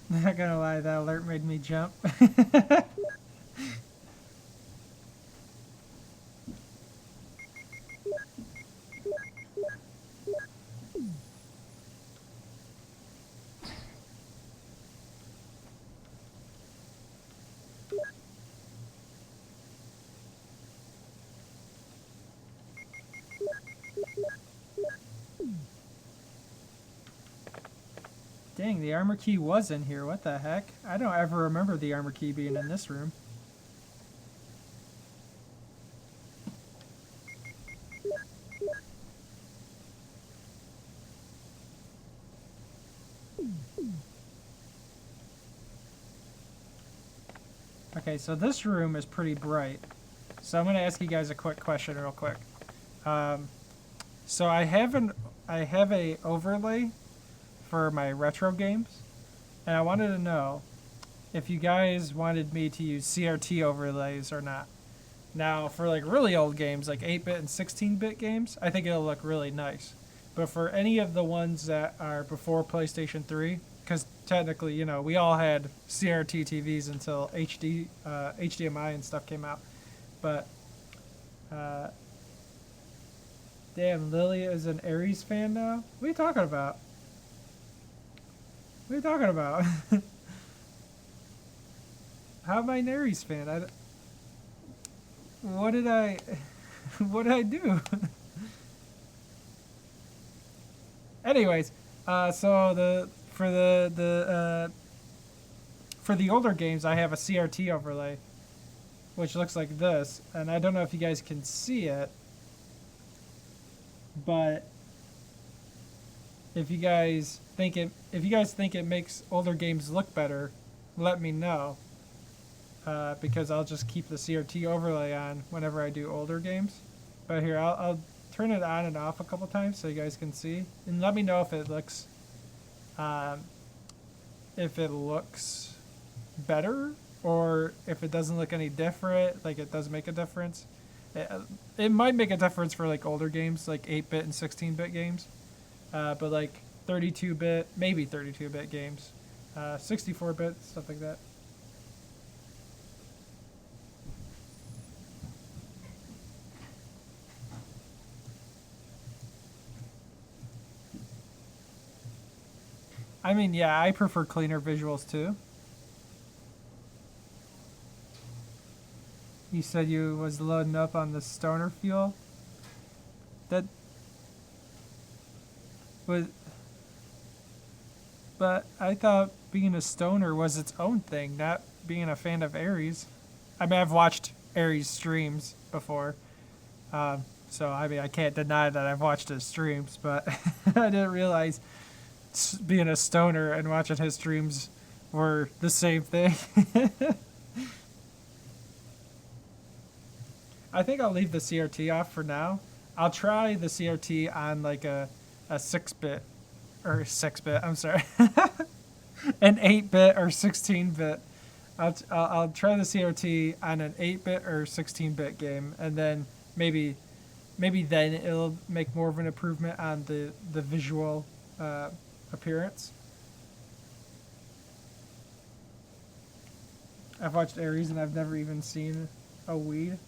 S1: Not gonna lie, that alert made me jump. Dang, the armor key was in here. What the heck? I don't ever remember the armor key being in this room. Okay, so this room is pretty bright. So I'm going to ask you guys a quick question real quick. So I have a overlay for my retro games, and I wanted to know if you guys wanted me to use CRT overlays or not. Now, for like really old games, like 8-bit and 16-bit games, I think it'll look really nice. But for any of the ones that are before PlayStation 3, because technically, you know, we all had CRT TVs until HDMI and stuff came out. But, damn, Lily is an Aries fan now? What are you talking about? What are you talking about? How am I an Aries fan? What did I do? Anyways, so for the older games, I have a CRT overlay, which looks like this, and I don't know if you guys can see it, but if you guys think it makes older games look better, let me know, because I'll just keep the CRT overlay on whenever I do older games. But here, I'll turn it on and off a couple times so you guys can see, and let me know if it looks better, or if it doesn't look any different. Like, it does make a difference. It might make a difference for like older games, like 8-bit and 16-bit games, but like 32-bit, maybe 32-bit games, 64-bit, stuff like that. I mean, yeah, I prefer cleaner visuals too. You said you was loading up on the stoner fuel? That was... But I thought being a stoner was its own thing, not being a fan of Aries. I mean, I've watched Aries streams before. So, I mean, I can't deny that I've watched his streams, but I didn't realize being a stoner and watching his streams were the same thing. I think I'll leave the CRT off for now. I'll try the CRT on like a 6-bit, or 6-bit, I'm sorry, an 8-bit or 16-bit. I'll try the CRT on an 8-bit or 16-bit game, and then maybe then it'll make more of an improvement on the visual appearance. I've watched Aries and I've never even seen a weed.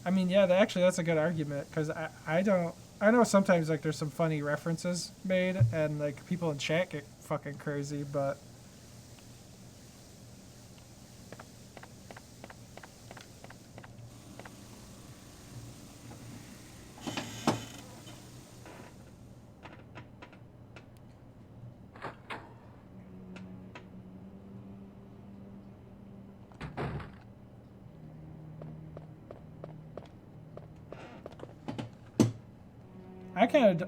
S1: I mean, yeah, that's a good argument, because I know sometimes like there's some funny references made and like people in chat get fucking crazy, but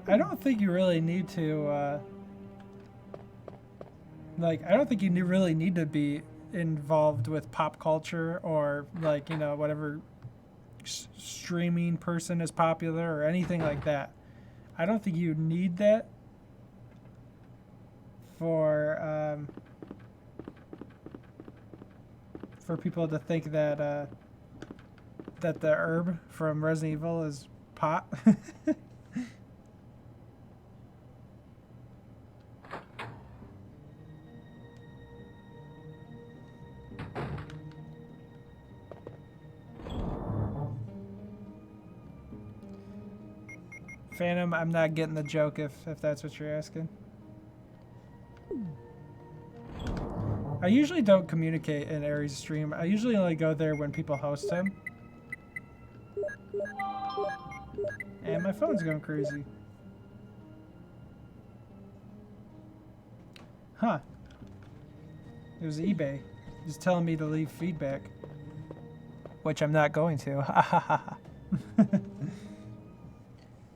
S1: I don't think you really need to, I don't think you really need to be involved with pop culture or, like, you know, whatever streaming person is popular or anything like that. I don't think you need that for people to think that that the herb from Resident Evil is pot. Phantom, I'm not getting the joke if that's what you're asking. I usually don't communicate in Aries' stream. I usually only go there when people host him. And my phone's going crazy. Huh. It was eBay. Just telling me to leave feedback. Which I'm not going to. Ha ha ha.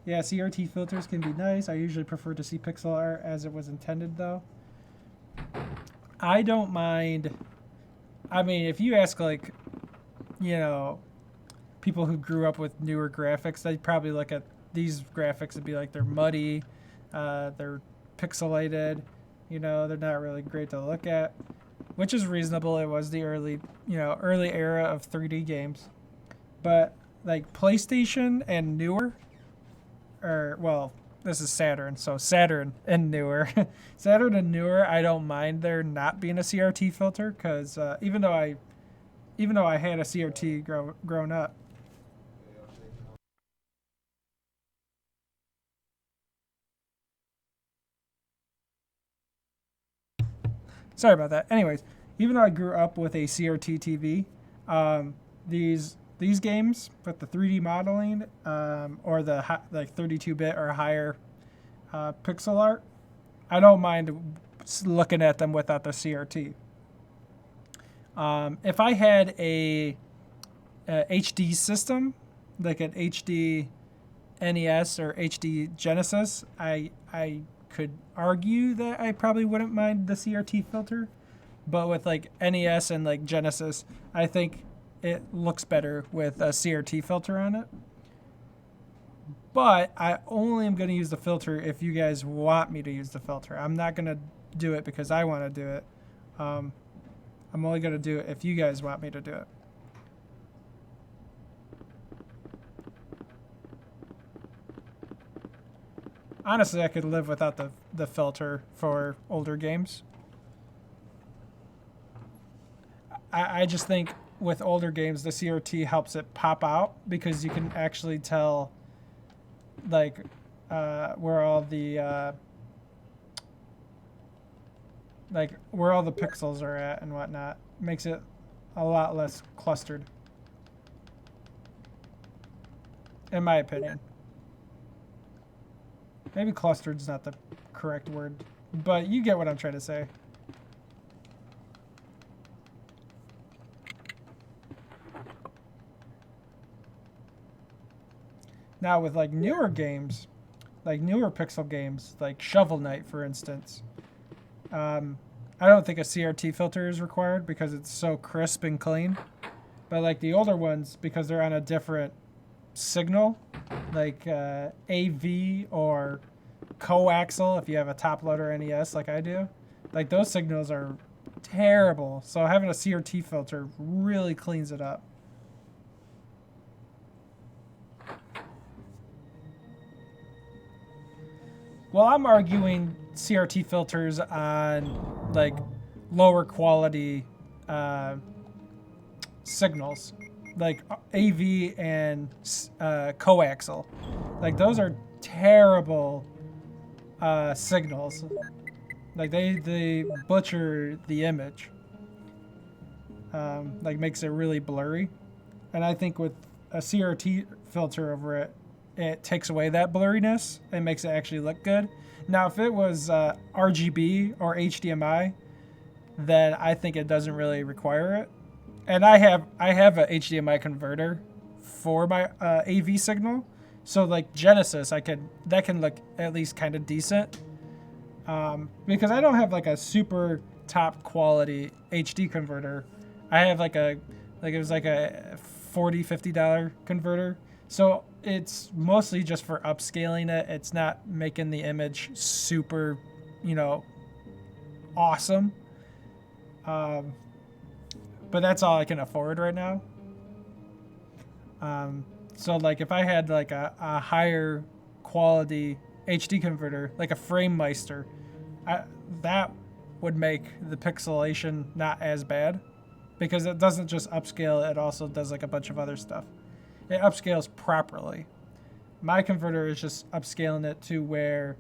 S1: Yeah, CRT filters can be nice. I usually prefer to see pixel art as it was intended, though. I don't mind. I mean, if you ask, like, you know, people who grew up with newer graphics, they'd probably look at these graphics and be like, they're muddy, they're pixelated, you know, they're not really great to look at, which is reasonable. It was the early era of 3D games. But, like, PlayStation and newer, or, well, this is Saturn, so Saturn and newer. Saturn and newer, I don't mind there not being a CRT filter, because even though I had a CRT grown up. Sorry about that. Anyways, even though I grew up with a CRT TV, these games with the 3D modeling or the like 32-bit or higher pixel art, I don't mind looking at them without the CRT. If I had a HD system, like an HD NES or HD Genesis, I could argue that I probably wouldn't mind the CRT filter. But with like NES and like Genesis, I think it looks better with a CRT filter on it. But I only am going to use the filter if you guys want me to use the filter. I'm not going to do it because I want to do it. I'm only going to do it if you guys want me to do it. Honestly, I could live without the filter for older games. I just think with older games, the CRT helps it pop out because you can actually tell, like, where all the pixels are at and whatnot. Makes it a lot less clustered, in my opinion. Maybe clustered's not the correct word, but you get what I'm trying to say. Now with like newer games, like newer pixel games, like Shovel Knight, for instance, I don't think a CRT filter is required because it's so crisp and clean. But like the older ones, because they're on a different signal, like AV or coaxial, if you have a top loader NES like I do, like those signals are terrible. So having a CRT filter really cleans it up. Well, I'm arguing CRT filters on like lower quality signals, like AV and coaxial. Like those are terrible signals. Like they butcher the image. Like makes it really blurry. And I think with a CRT filter over it, it takes away that blurriness and makes it actually look good. Now, if it was RGB or HDMI, then I think it doesn't really require it. And I have a HDMI converter for my AV signal, so like Genesis, that can look at least kind of decent. Because I don't have like a super top quality HD converter. I have it was like a $40-$50 converter. So it's mostly just for upscaling it. It's not making the image super, awesome. But that's all I can afford right now. So like if I had like a higher quality HD converter, like a FrameMeister, that would make the pixelation not as bad because it doesn't just upscale, it also does like a bunch of other stuff. It upscales properly. My converter is just upscaling it to where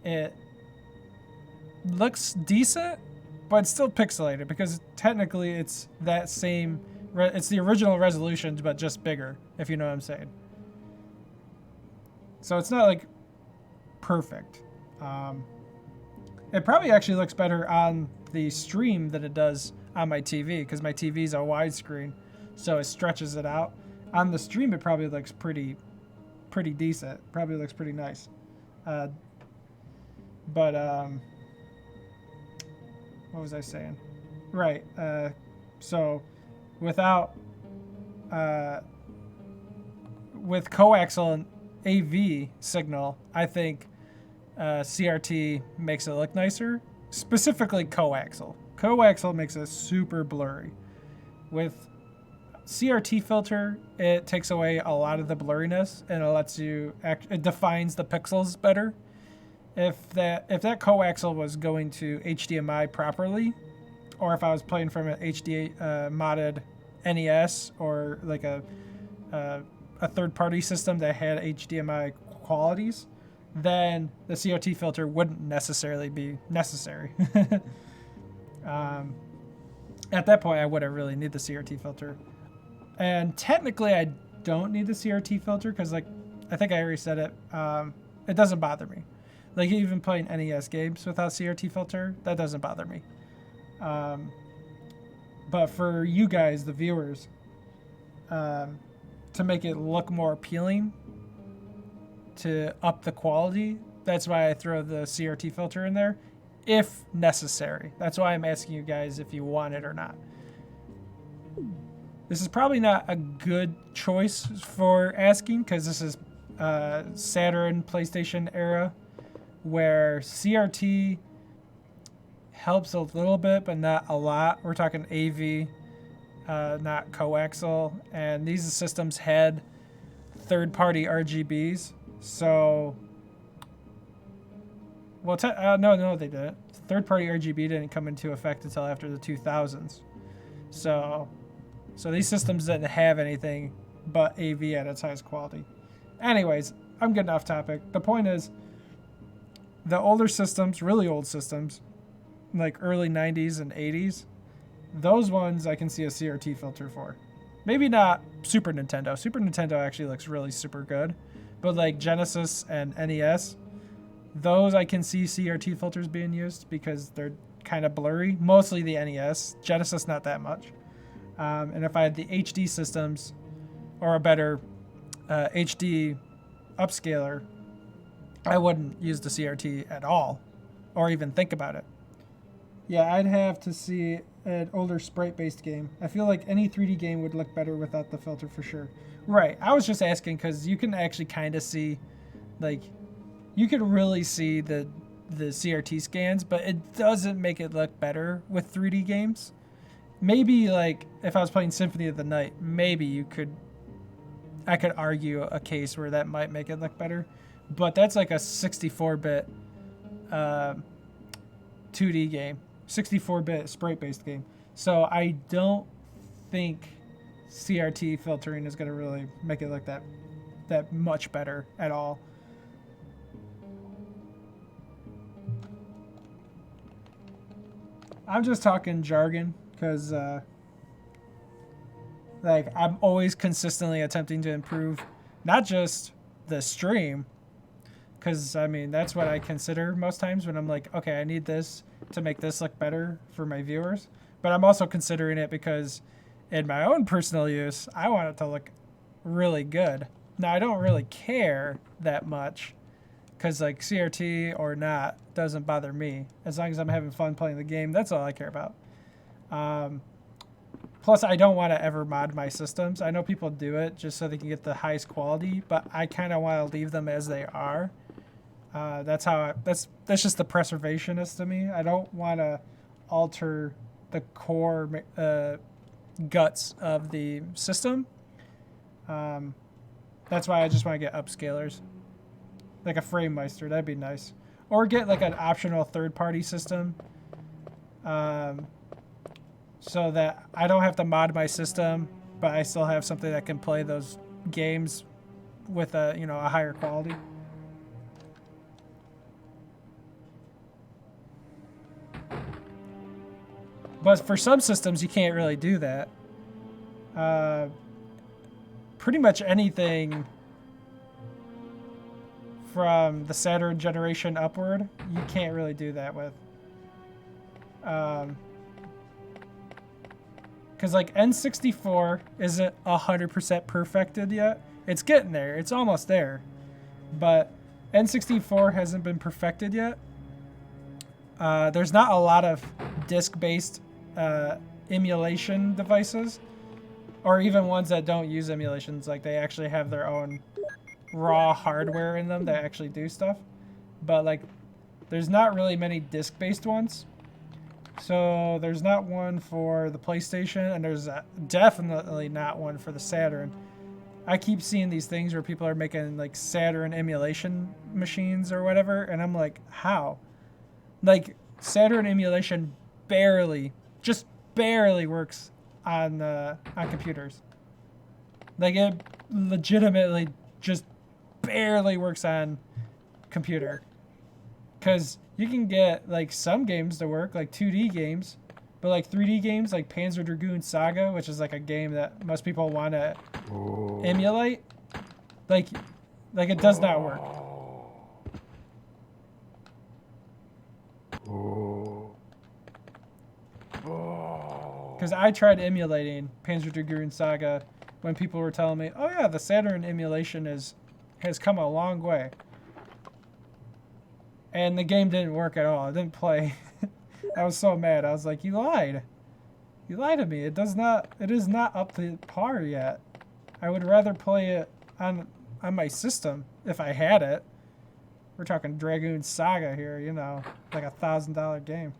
S1: it looks decent, but it's still pixelated because technically it's that same, it's the original resolution, but just bigger, if you know what I'm saying. So it's not like perfect. It probably actually looks better on the stream than it does on my TV because my TV's a widescreen, so it stretches it out. On the stream, it probably looks pretty decent. Probably looks pretty nice. But what was I saying? Right. So without with coaxial and AV signal, I think CRT makes it look nicer. Specifically coaxial. Coaxial makes it super blurry. With CRT filter, it takes away a lot of the blurriness and it lets you it defines the pixels better. If that coaxial was going to HDMI properly, or if I was playing from an HD modded NES or like a third-party system that had HDMI qualities, then the CRT filter wouldn't necessarily be necessary. At that point, I wouldn't really need the CRT filter. And technically, I don't need the CRT filter because, like, I think I already said it. It doesn't bother me. Like, even playing NES games without CRT filter, that doesn't bother me. But for you guys, the viewers, to make it look more appealing, to up the quality, that's why I throw the CRT filter in there, if necessary. That's why I'm asking you guys if you want it or not. This is probably not a good choice for asking because this is Saturn, PlayStation era, where CRT helps a little bit, but not a lot. We're talking AV, not coaxial. And these systems had third-party RGBs. So, well, no, they didn't. Third-party RGB didn't come into effect until after the 2000s. So these systems didn't have anything but AV at its highest quality. Anyways, I'm getting off topic. The point is, the older systems, really old systems, like early 90s and 80s, those ones I can see a CRT filter for. Maybe not Super Nintendo. Super Nintendo actually looks really super good. But like Genesis and NES, those I can see CRT filters being used because they're kind of blurry. Mostly the NES. Genesis, not that much. And if I had the HD systems or a better HD upscaler, I wouldn't use the CRT at all or even think about it. Yeah, I'd have to see an older sprite-based game. I feel like any 3D game would look better without the filter for sure. Right, I was just asking because you can actually kind of see, like, you can really see the CRT scans, but it doesn't make it look better with 3D games. Maybe, like, if I was playing Symphony of the Night, maybe I could argue a case where that might make it look better. But that's like a 64-bit 2D game, 64-bit sprite-based game. So I don't think CRT filtering is going to really make it look that much better at all. I'm just talking jargon because like I'm always consistently attempting to improve not just the stream, because I mean that's what I consider most times when I'm like, okay, I need this to make this look better for my viewers, but I'm also considering it because in my own personal use I want it to look really good. Now I don't really care that much because like CRT or not doesn't bother me. As long as I'm having fun playing the game, that's all I care about. Plus, I don't want to ever mod my systems. I know people do it just so they can get the highest quality, but I kind of want to leave them as they are. That's just the preservationist to me. I don't want to alter the core guts of the system. That's why I just want to get upscalers. Like a FrameMeister, that'd be nice. Or get like an optional third-party system. So that I don't have to mod my system, but I still have something that can play those games with a, you know, a higher quality. But for some systems, you can't really do that. Pretty much anything from the Saturn generation upward, you can't really do that with. Because like N64 isn't 100% perfected yet. It's getting there. It's almost there. But N64 hasn't been perfected yet. There's not a lot of disk-based emulation devices, or even ones that don't use emulations. Like they actually have their own raw hardware in them that actually do stuff. But like, there's not really many disk-based ones. So there's not one for the PlayStation, and there's definitely not one for the Saturn. I keep seeing these things where people are making like Saturn emulation machines or whatever, and I'm like, how? Like Saturn emulation just barely works on computers. Like it legitimately just barely works on computer. Because you can get like some games to work, like 2D games, but like 3D games like Panzer Dragoon Saga, which is like a game that most people want to emulate, like it does not work. Because I tried emulating Panzer Dragoon Saga when people were telling me, oh yeah, the Saturn emulation has come a long way. And the game didn't work at all. It didn't play. I was so mad. I was like, you lied. You lied to me. It is not up to par yet. I would rather play it on my system if I had it. We're talking Dragoon Saga here, you know, like $1,000 game.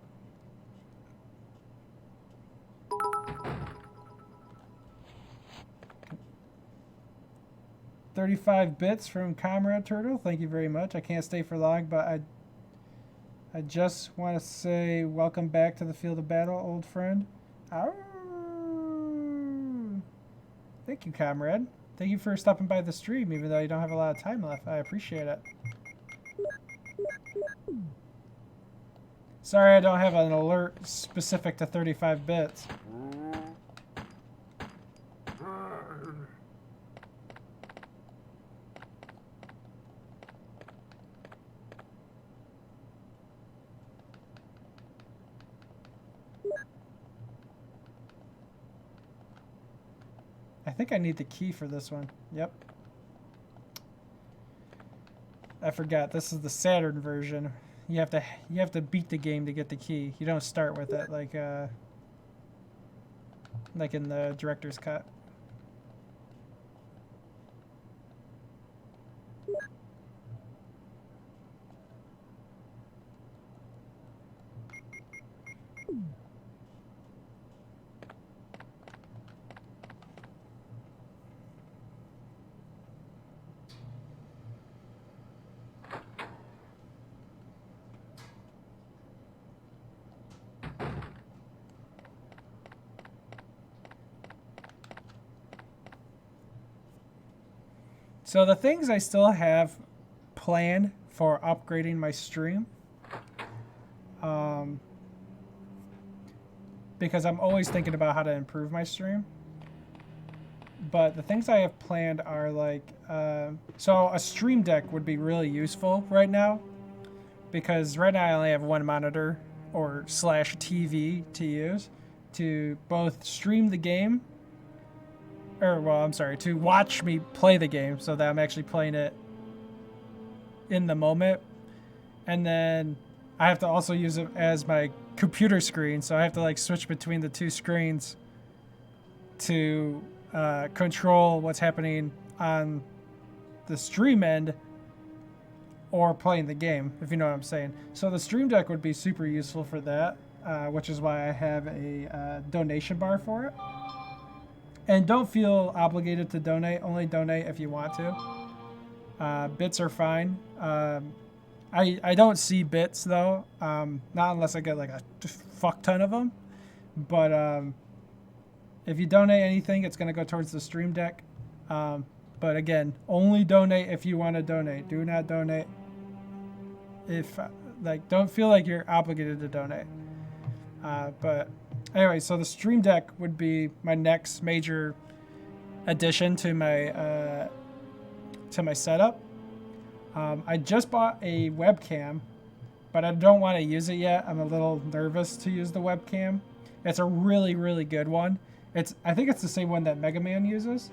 S1: $35 bits from Comrade Turtle. Thank you very much. I can't stay for long, but I just want to say welcome back to the field of battle, old friend. Ow. Thank you, Comrade. Thank you for stopping by the stream, even though you don't have a lot of time left. I appreciate it. Sorry I don't have an alert specific to 35 bits. I think I need the key for this one. Yep. I forgot. This is the Saturn version. You have to beat the game to get the key. You don't start with it like in the director's cut. So the things I still have planned for upgrading my stream, because I'm always thinking about how to improve my stream. But the things I have planned are like, so a stream deck would be really useful right now, because right now I only have one monitor or /TV to use to both stream the game, or well, I'm sorry, to watch me play the game so that I'm actually playing it in the moment. And then I have to also use it as my computer screen, so I have to like switch between the two screens to control what's happening on the stream end or playing the game, if you know what I'm saying. So the stream deck would be super useful for that, which is why I have a donation bar for it. And don't feel obligated to donate. Only donate if you want to. Bits are fine. I don't see bits though. Not unless I get like a fuck ton of them. But if you donate anything, it's going to go towards the stream deck. But again, only donate if you want to donate. Do not donate if like don't feel like you're obligated to donate. But anyway, so the stream deck would be my next major addition to my setup. I just bought a webcam, but I don't want to use it yet. I'm a little nervous to use the webcam. It's a really, really good one. I think it's the same one that Mega Man uses.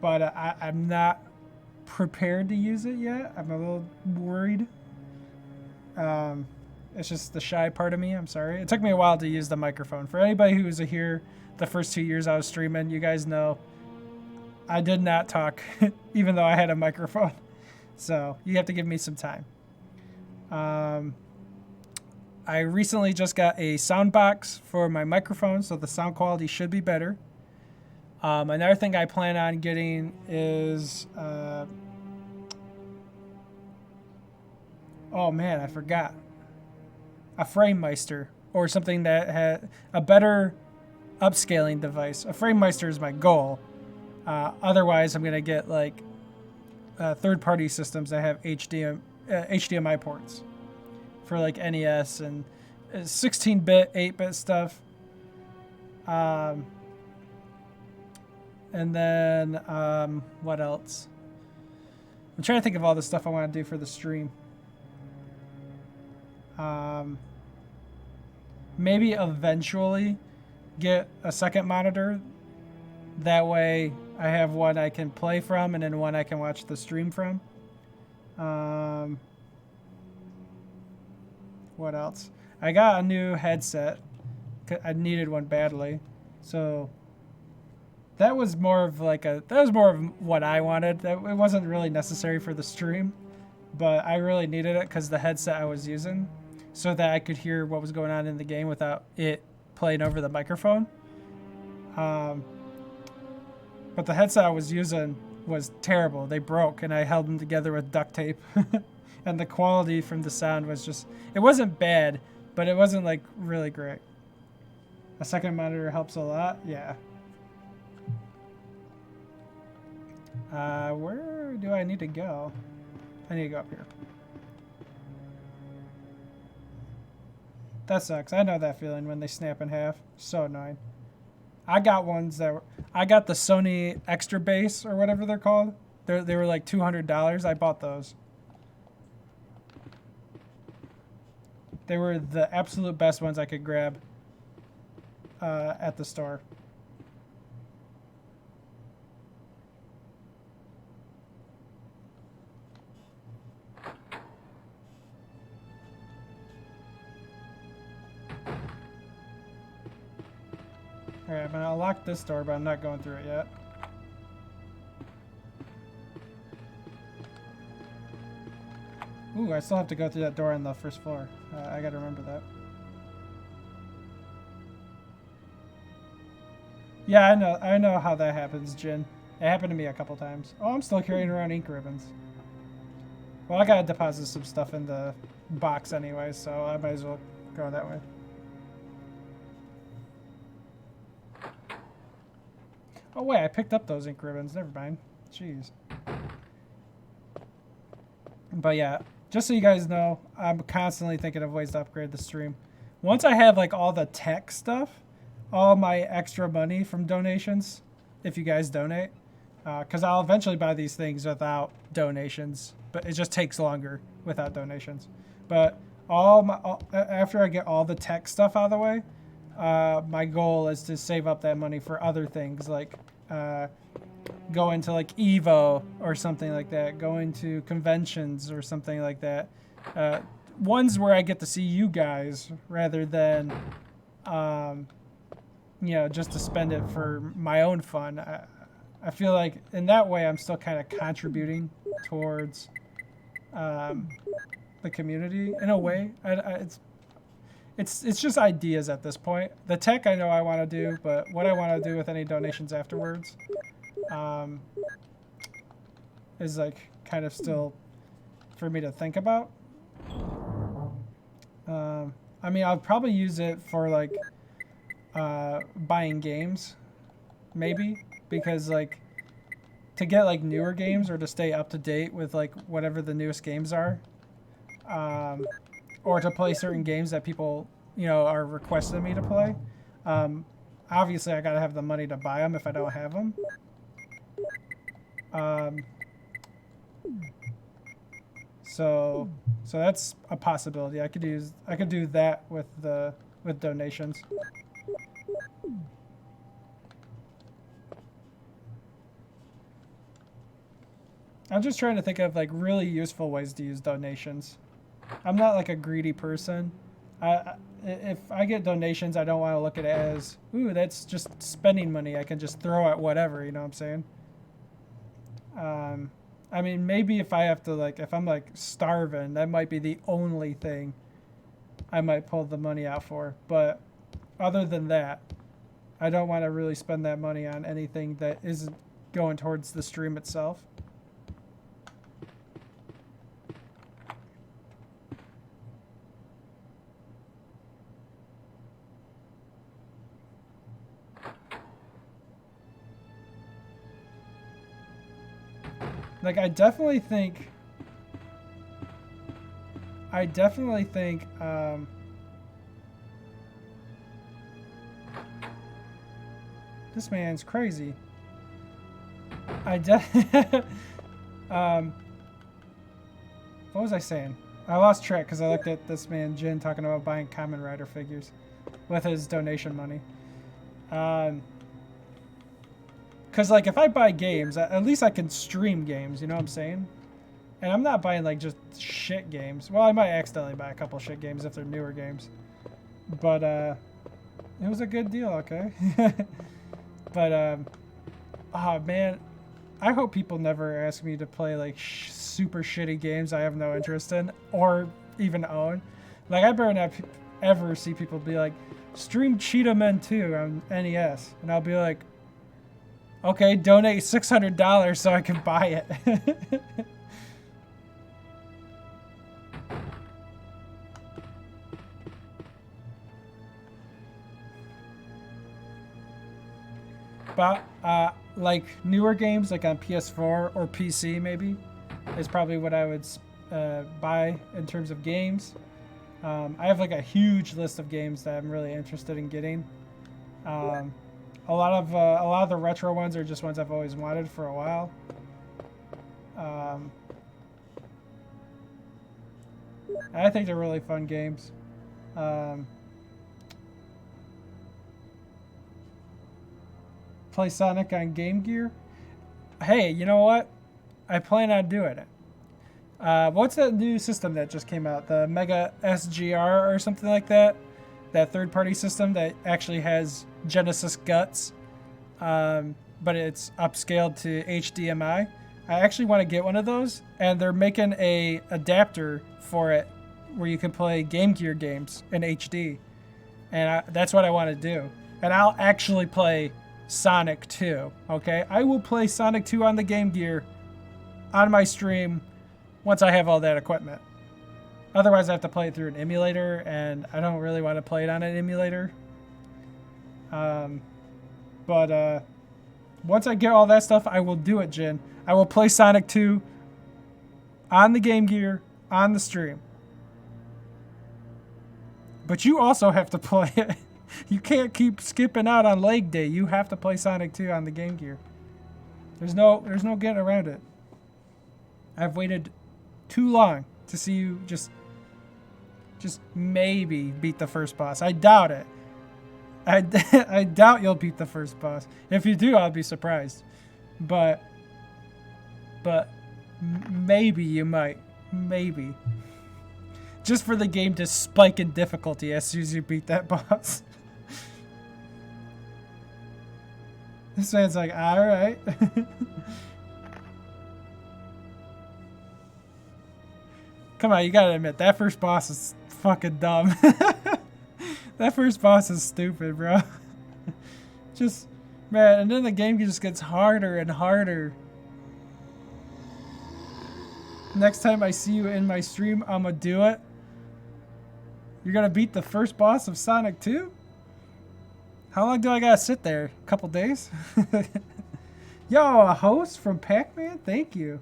S1: But I'm not prepared to use it yet. I'm a little worried. It's just the shy part of me. I'm sorry. It took me a while to use the microphone. For anybody who was here the first 2 years I was streaming, you guys know I did not talk, even though I had a microphone. So you have to give me some time. I recently just got a sound box for my microphone, so the sound quality should be better. Another thing I plan on getting is... oh man, I forgot. A FrameMeister, or something that had a better upscaling device. A FrameMeister is my goal. Otherwise, I'm going to get like third-party systems that have HDMI ports for like NES and 16-bit, 8-bit stuff. And then what else? I'm trying to think of all the stuff I want to do for the stream. Maybe eventually get a second monitor. That way I have one I can play from and then one I can watch the stream from. What else? I got a new headset. I needed one badly. So that was more of what I wanted. It wasn't really necessary for the stream, but I really needed it because the headset I was using, so that I could hear what was going on in the game without it playing over the microphone. But the headset I was using was terrible. They broke, and I held them together with duct tape. And the quality from the sound was just... it wasn't bad, but it wasn't, like, really great. A second monitor helps a lot? Yeah. Where do I need to go? I need to go up here. That sucks. I know that feeling when they snap in half. So annoying. I got ones that were... I got the Sony Extra Bass, or whatever they're called. They were like $200. I bought those. They were the absolute best ones I could grab at the store. Alright, I'm gonna unlock this door, but I'm not going through it yet. Ooh, I still have to go through that door on the first floor. I gotta remember that. Yeah, I know how that happens, Jin. It happened to me a couple times. Oh, I'm still carrying around ink ribbons. Well, I gotta deposit some stuff in the box anyway, so I might as well go that way. Oh wait, I picked up those ink ribbons. Never mind. Jeez. But yeah, just so you guys know, I'm constantly thinking of ways to upgrade the stream. Once I have like all the tech stuff, all my extra money from donations, if you guys donate, because I'll eventually buy these things without donations, but it just takes longer without donations. But after I get all the tech stuff out of the way, my goal is to save up that money for other things, like go into like Evo or something like that, go into conventions or something like that. Ones where I get to see you guys rather than, you know, just to spend it for my own fun. I feel like in that way I'm still kind of contributing towards the community in a way. it's just ideas at this point. The tech I know I want to do, but what I want to do with any donations afterwards is like kind of still for me to think about. I mean, I'll probably use it for like buying games, maybe, because like to get like newer games or to stay up to date with like whatever the newest games are, or to play certain games that people, you know, are requesting me to play. Obviously, I gotta have the money to buy them if I don't have them. So that's a possibility. I could do that with donations. I'm just trying to think of like really useful ways to use donations. I'm not like a greedy person. If I get donations, I don't want to look at it as, ooh, that's just spending money I can just throw at whatever, you know what I'm saying? I mean, maybe if I have to like, if I'm like starving, that might be the only thing I might pull the money out for. But other than that, I don't want to really spend that money on anything that isn't going towards the stream itself. Like, I definitely think this man's crazy. What was I saying? I lost track because I looked at this man Jin talking about buying Kamen Rider figures with his donation money. Because, like, if I buy games, at least I can stream games, you know what I'm saying? And I'm not buying, like, just shit games. Well, I might accidentally buy a couple shit games if they're newer games. But, it was a good deal, okay? But, oh, man. I hope people never ask me to play, like, super shitty games I have no interest in or even own. Like, I better not ever see people be like, stream Cheetah Men 2 on NES. And I'll be like, okay, donate $600 so I can buy it. But, like, newer games, like on PS4 or PC maybe, is probably what I would buy in terms of games. I have, like, a huge list of games that I'm really interested in getting. A lot of the retro ones are just ones I've always wanted for a while. I think they're really fun games. Play Sonic on Game Gear. Hey, you know what? I plan on doing it. What's that new system that just came out? The Mega SGR or something like that? That third-party system that actually has Genesis guts, but it's upscaled to HDMI. I actually want to get one of those, and they're making a adapter for it where you can play Game Gear games in HD, and that's what I want to do. And I'll actually play Sonic 2, okay? I will play Sonic 2 on the Game Gear on my stream once I have all that equipment. Otherwise, I have to play it through an emulator, and I don't really want to play it on an emulator. But once I get all that stuff, I will do it, Jin. I will play Sonic 2 on the Game Gear, on the stream. But you also have to play it. You can't keep skipping out on leg day. You have to play Sonic 2 on the Game Gear. There's no getting around it. I've waited too long to see you just maybe beat the first boss. I doubt it. I doubt you'll beat the first boss. If you do, I'll be surprised. But maybe you might. Maybe. Just for the game to spike in difficulty as soon as you beat that boss. This man's like, alright. Come on, you gotta admit, that first boss is fucking dumb. That first boss is stupid, bro. Just, man, and then the game just gets harder and harder. Next time I see you in my stream, I'm gonna do it. You're gonna beat the first boss of Sonic 2? How long do I gotta sit there? A couple days? Yo, a host from Pac-Man? Thank you.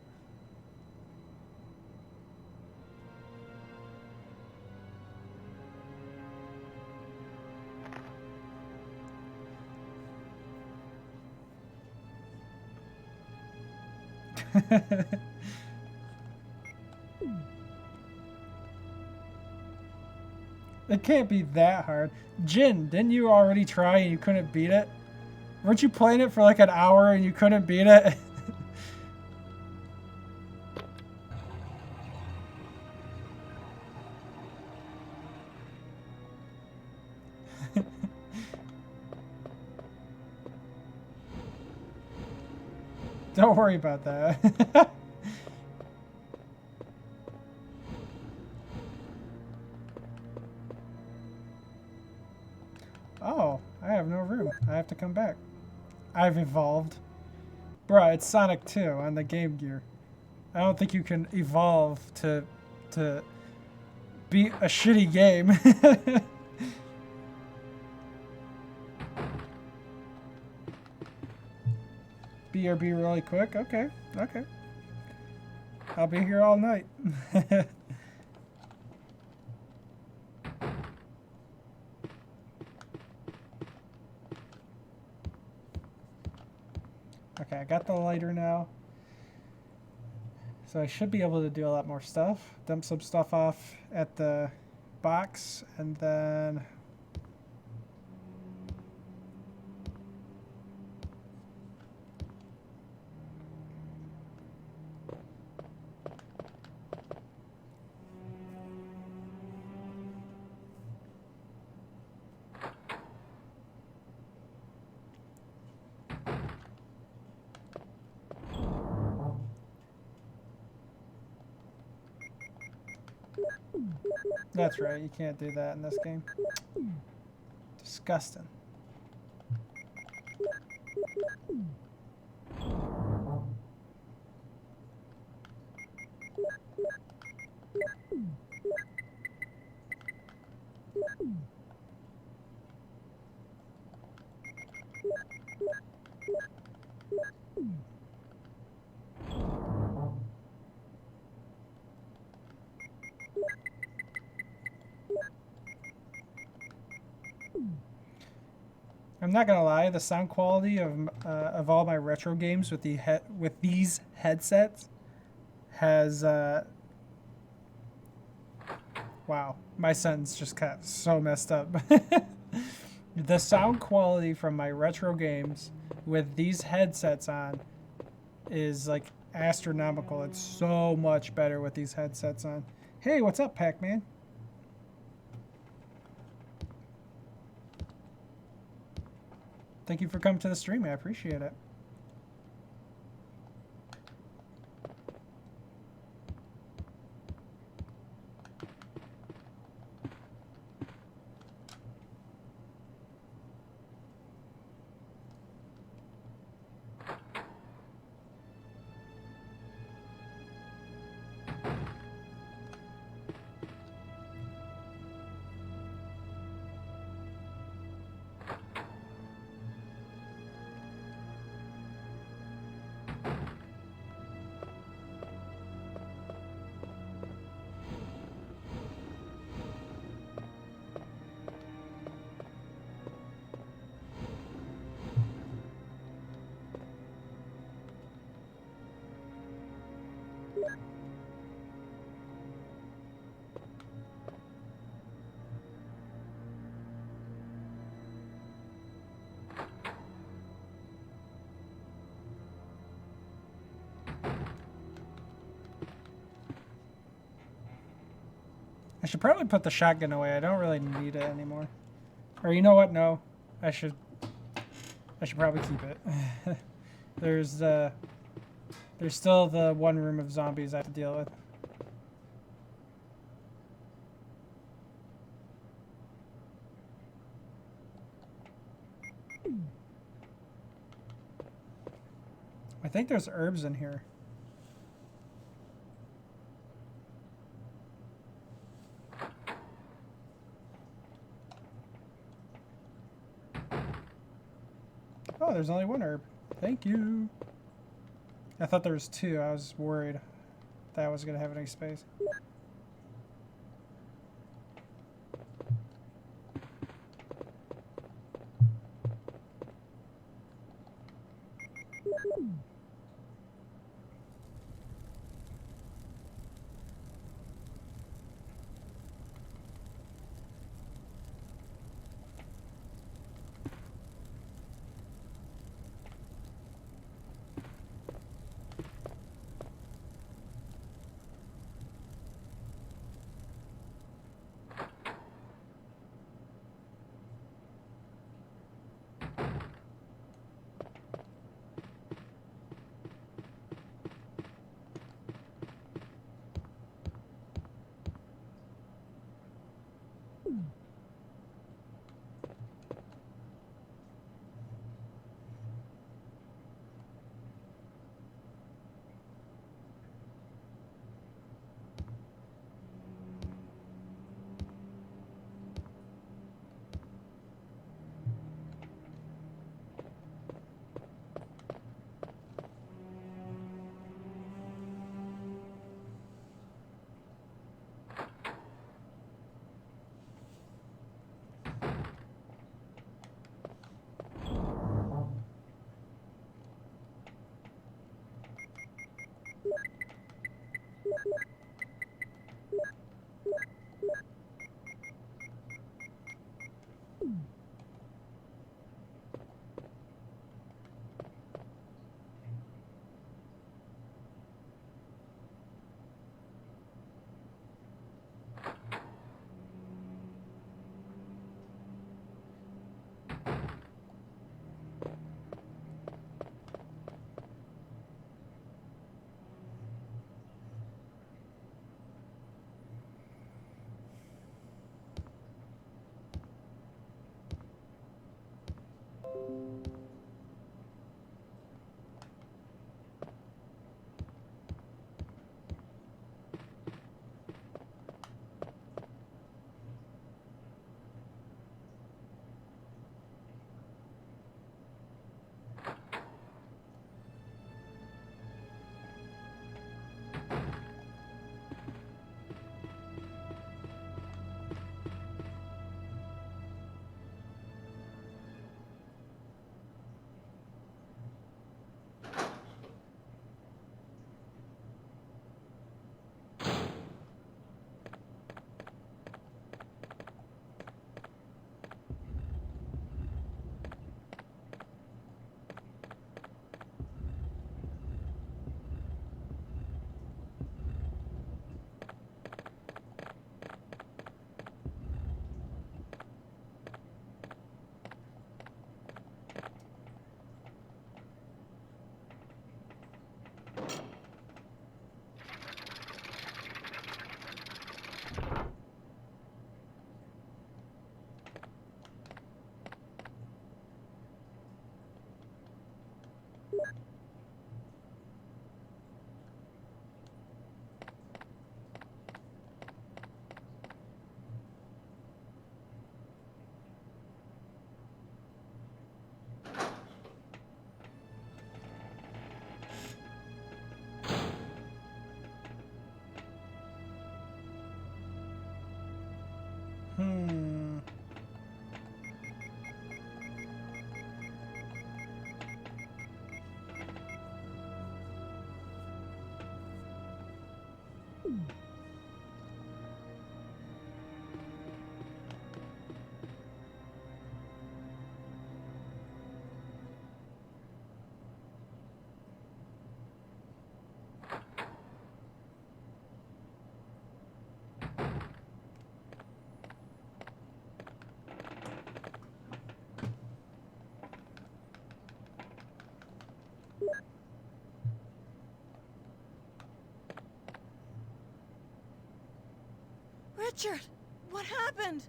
S1: It can't be that hard. Jin, didn't you already try and you couldn't beat it? Weren't you playing it for like an hour and you couldn't beat it? Don't worry about that. Oh, I have no room. I have to come back. I've evolved. Bruh, it's Sonic 2 on the Game Gear. I don't think you can evolve to beat a shitty game. BRB really quick? Okay, okay. I'll be here all night. Okay, I got the lighter now. So I should be able to do a lot more stuff. Dump some stuff off at the box, and then... That's right, you can't do that in this game. Disgusting. I'm not gonna lie, the sound quality of all my retro games with these headsets has wow, my sentence just got so messed up. The sound quality from my retro games with these headsets on is like astronomical. It's so much better with these headsets on. Hey, what's up, Pac-Man? Thank you for coming to the stream. I appreciate it. I should probably put the shotgun away. I don't really need it anymore. Or you know what? No, I should probably keep it. There's still the one room of zombies I have to deal with. think there's herbs in here. Oh, there's only one herb. Thank you. I thought there was two. I was worried that I was going to have any space.
S6: Richard, what happened?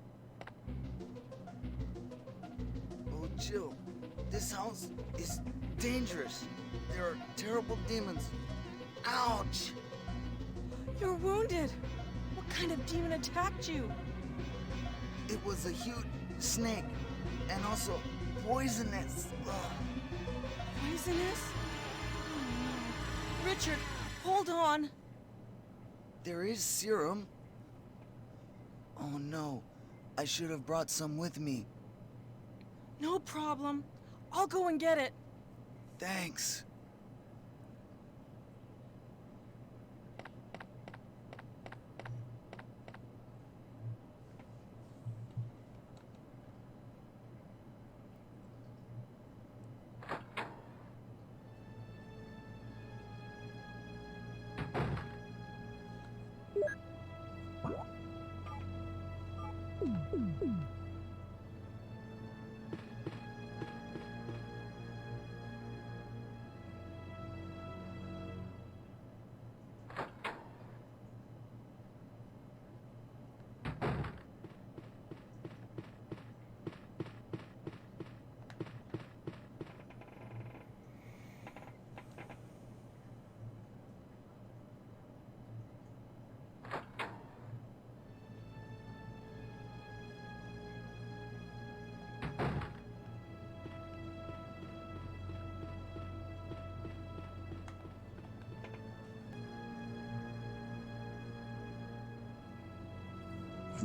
S9: Oh, Jill, this house is dangerous. There are terrible demons. Ouch!
S6: You're wounded. What kind of demon attacked you?
S9: It was a huge snake, and also poisonous. Ugh.
S6: Poisonous? Oh, no. Richard, hold on.
S9: There is serum. Oh no, I should have brought some with me.
S6: No problem. I'll go and get it.
S9: Thanks.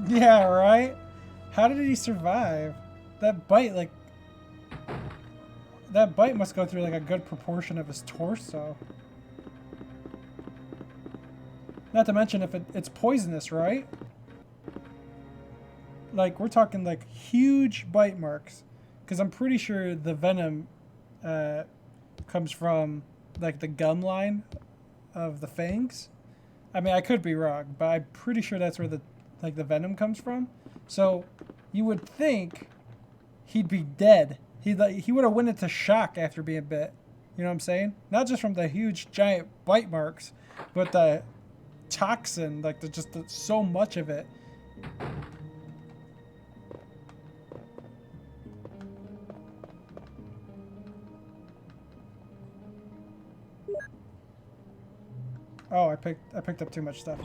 S1: Yeah, right? How did he survive? That bite, like... That bite must go through, like, a good proportion of his torso. Not to mention if it's poisonous, right? Like, we're talking, like, huge bite marks. Because I'm pretty sure the venom comes from, like, the gum line of the fangs. I mean, I could be wrong, but I'm pretty sure that's where the venom comes from. So you would think he'd be dead. He would have went into shock after being bit. You know what I'm saying? Not just from the huge giant bite marks, but the toxin, like so much of it. Oh, I picked up too much stuff.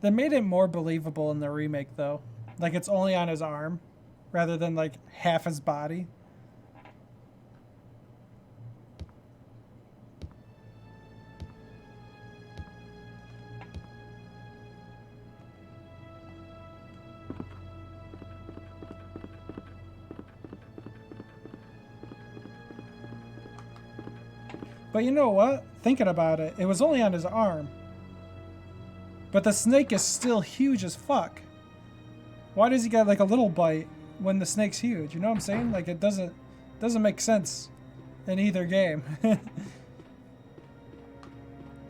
S1: They made it more believable in the remake, though. Like, it's only on his arm, rather than, like, half his body. But you know what? Thinking about it, it was only on his arm. But the snake is still huge as fuck. Why does he get like a little bite when the snake's huge? You know what I'm saying? Like it doesn't make sense in either game.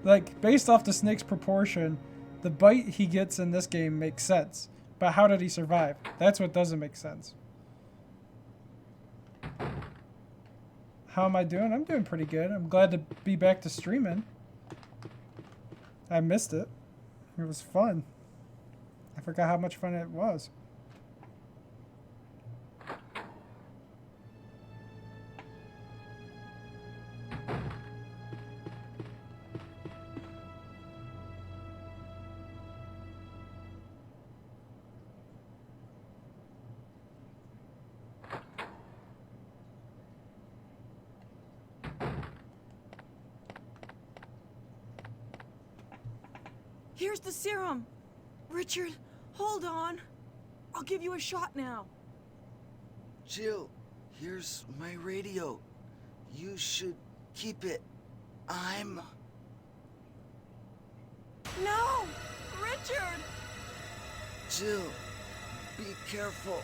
S1: Like based off the snake's proportion, the bite he gets in this game makes sense. But how did he survive? That's what doesn't make sense. How am I doing? I'm doing pretty good. I'm glad to be back to streaming. I missed it. It was fun. I forgot how much fun it was.
S6: Here's the serum. Richard, hold on. I'll give you a shot now.
S9: Jill, here's my radio. You should keep it. I'm...
S6: No! Richard!
S9: Jill, be careful.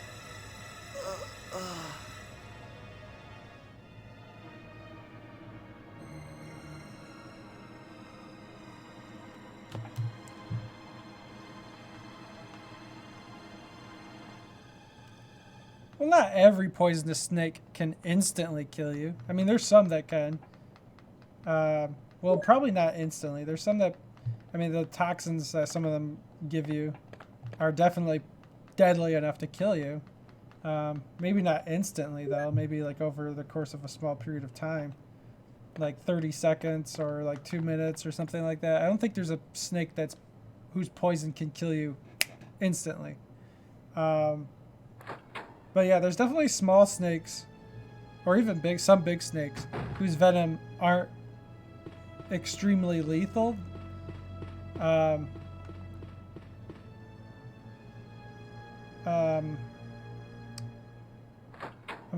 S1: Well, not every poisonous snake can instantly kill you. I mean, there's some that can. Well, probably not instantly. There's some that, I mean, the toxins that some of them give you are definitely deadly enough to kill you. Maybe not instantly, though. Maybe like over the course of a small period of time. Like 30 seconds or like 2 minutes or something like that. I don't think there's a snake whose poison can kill you instantly. But yeah, there's definitely small snakes, or even some big snakes, whose venom aren't extremely lethal. I'm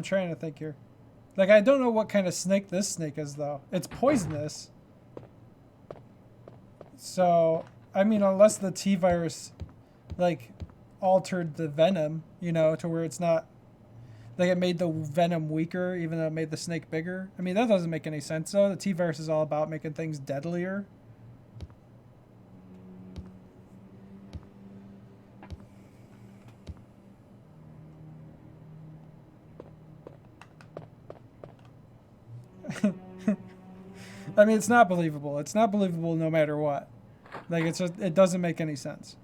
S1: trying to think here. Like, I don't know what kind of snake this snake is, though. It's poisonous. So, I mean, unless the T-virus, like, altered the venom, you know, to where it's not, like, it made the venom weaker, even though it made the snake bigger. I mean, that doesn't make any sense, though. The T-virus is all about making things deadlier. I mean, it's not believable. It's not believable no matter what. Like, it's just, it doesn't make any sense.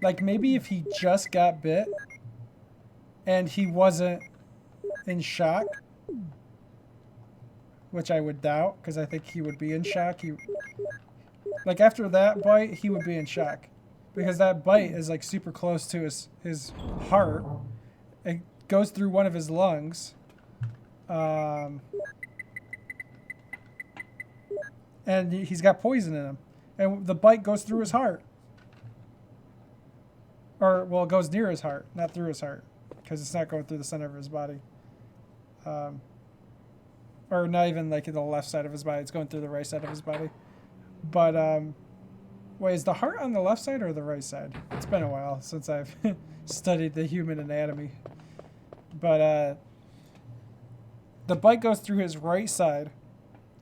S1: Like, maybe if he just got bit and he wasn't in shock, which I would doubt, because I think he would be in shock. Like, after that bite, he would be in shock. Because that bite is, like, super close to his heart. It goes through one of his lungs. And he's got poison in him. And the bite goes through his heart. Or, well, it goes near his heart, not through his heart. Because it's not going through the center of his body. Or not even, like, in the left side of his body. It's going through the right side of his body. But, wait, is the heart on the left side or the right side? It's been a while since I've studied the human anatomy. But the bite goes through his right side.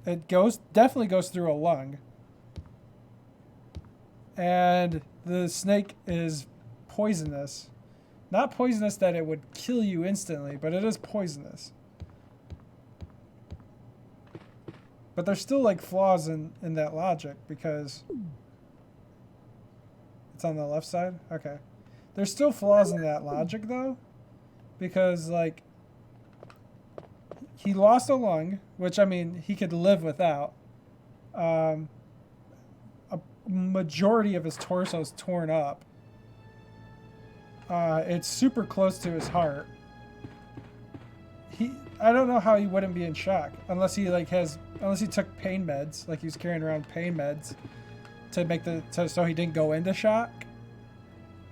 S1: It definitely goes through a lung. And the snake is poisonous. Not poisonous that it would kill you instantly, but it is poisonous. But there's still, like, flaws in that logic, because it's on the left side? Okay. There's still flaws in that logic, though, because, like, he lost a lung, which, I mean, he could live without. A majority of his torso is torn up. It's super close to his heart. I don't know how he wouldn't be in shock unless he took pain meds, like he was carrying around pain meds so he didn't go into shock.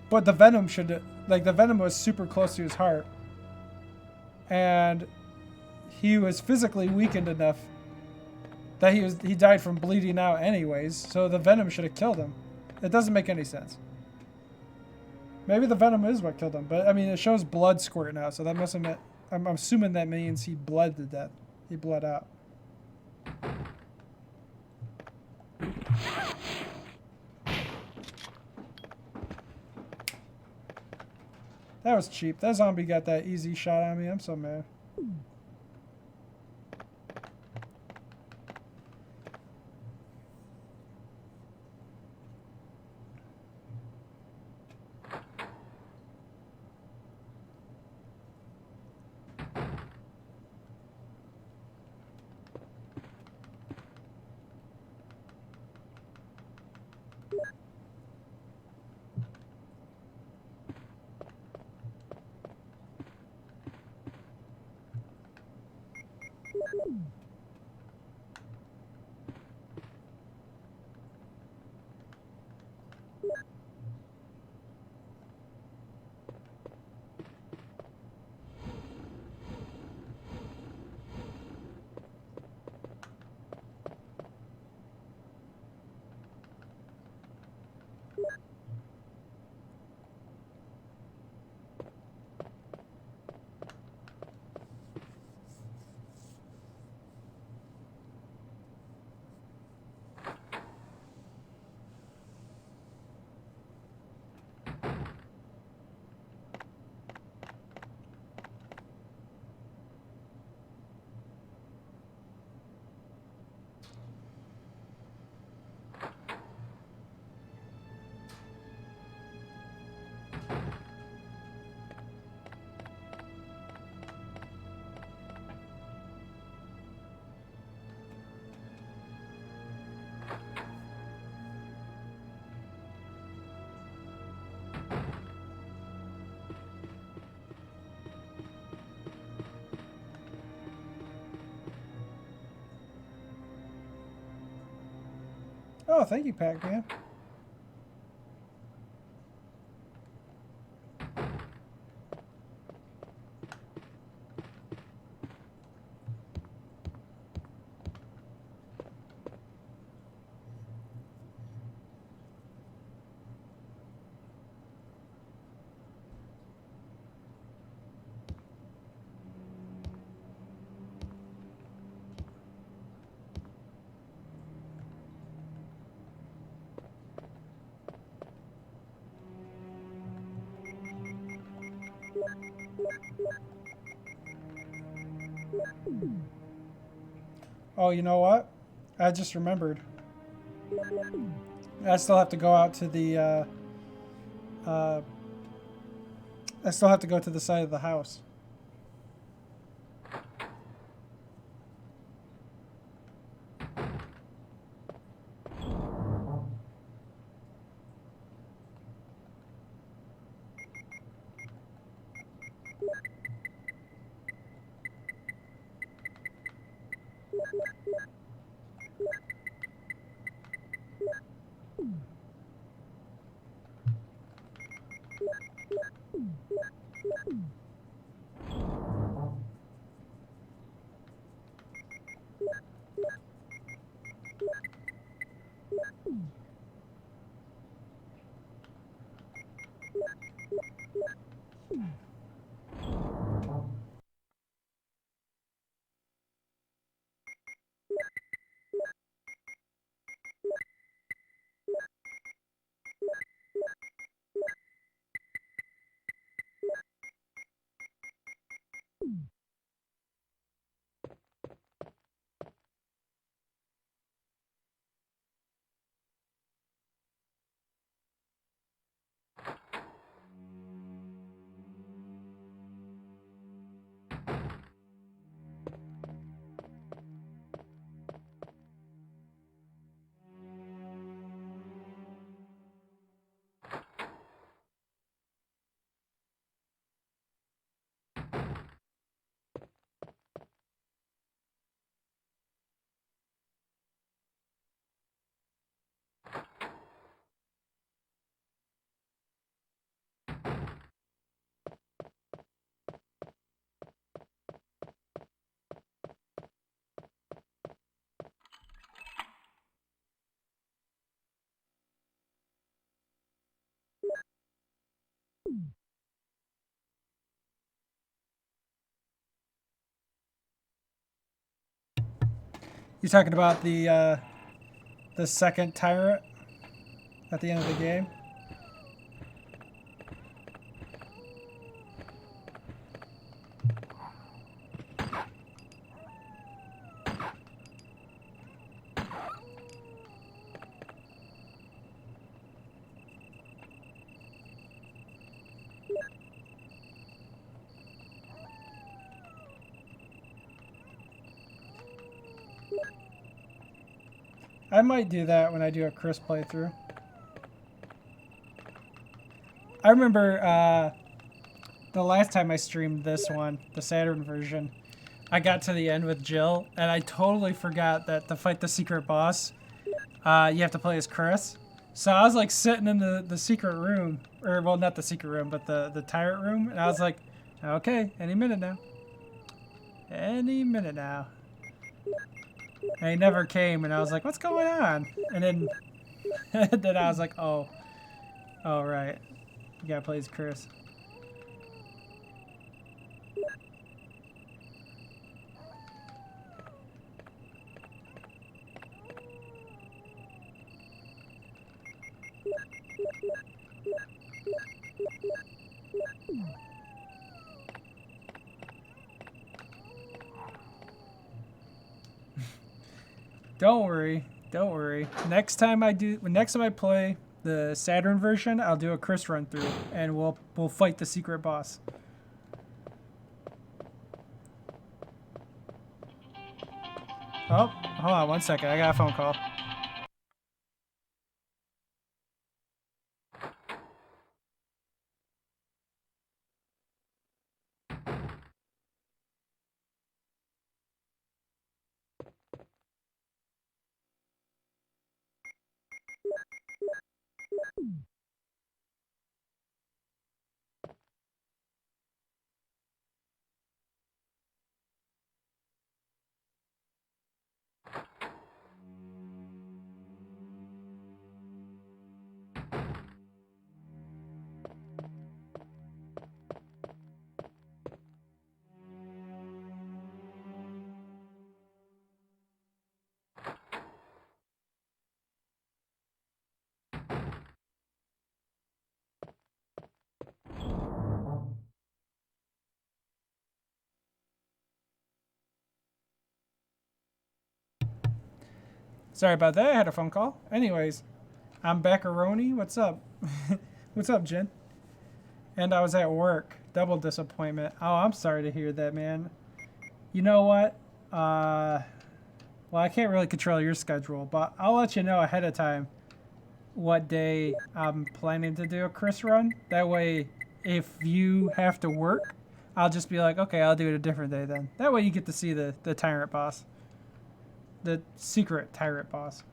S1: But the venom the venom was super close to his heart, and he was physically weakened enough that he died from bleeding out anyways. So the venom should have killed him. It doesn't make any sense. Maybe the venom is what killed him, but I mean, it shows blood squirting out, so that must have meant. I'm assuming that means he bled to death. He bled out. That was cheap. That zombie got that easy shot on me. I'm so mad. Oh, thank you, Pac-Man. Oh, you know what? I just remembered. I still have to go out to the, uh, I still have to go to the side of the house. You talking about the second tyrant at the end of the game? I might do that when I do a Chris playthrough. I remember the last time I streamed this one, the Saturn version, I got to the end with Jill, and I totally forgot that to fight the secret boss, you have to play as Chris. So I was like sitting in the secret room, or well, not the secret room, but the tyrant room, and I was like, okay, any minute now. Any minute now. And he never came, and I was like, what's going on? And then, then I was like, oh, right. You gotta play as Chris. Don't worry, don't worry. Next time I play the Saturn version, I'll do a Chris run through, and we'll fight the secret boss. Oh, hold on one second. I got a phone call. Sorry about that. I had a phone call. Anyways, I'm Baccaroni. What's up? What's up, Jen? And I was at work. Double disappointment. Oh, I'm sorry to hear that, man. You know what? Well, I can't really control your schedule, but I'll let you know ahead of time what day I'm planning to do a Chris run. That way, if you have to work, I'll just be like, okay, I'll do it a different day then. That way you get to see the tyrant boss. The secret tyrant boss.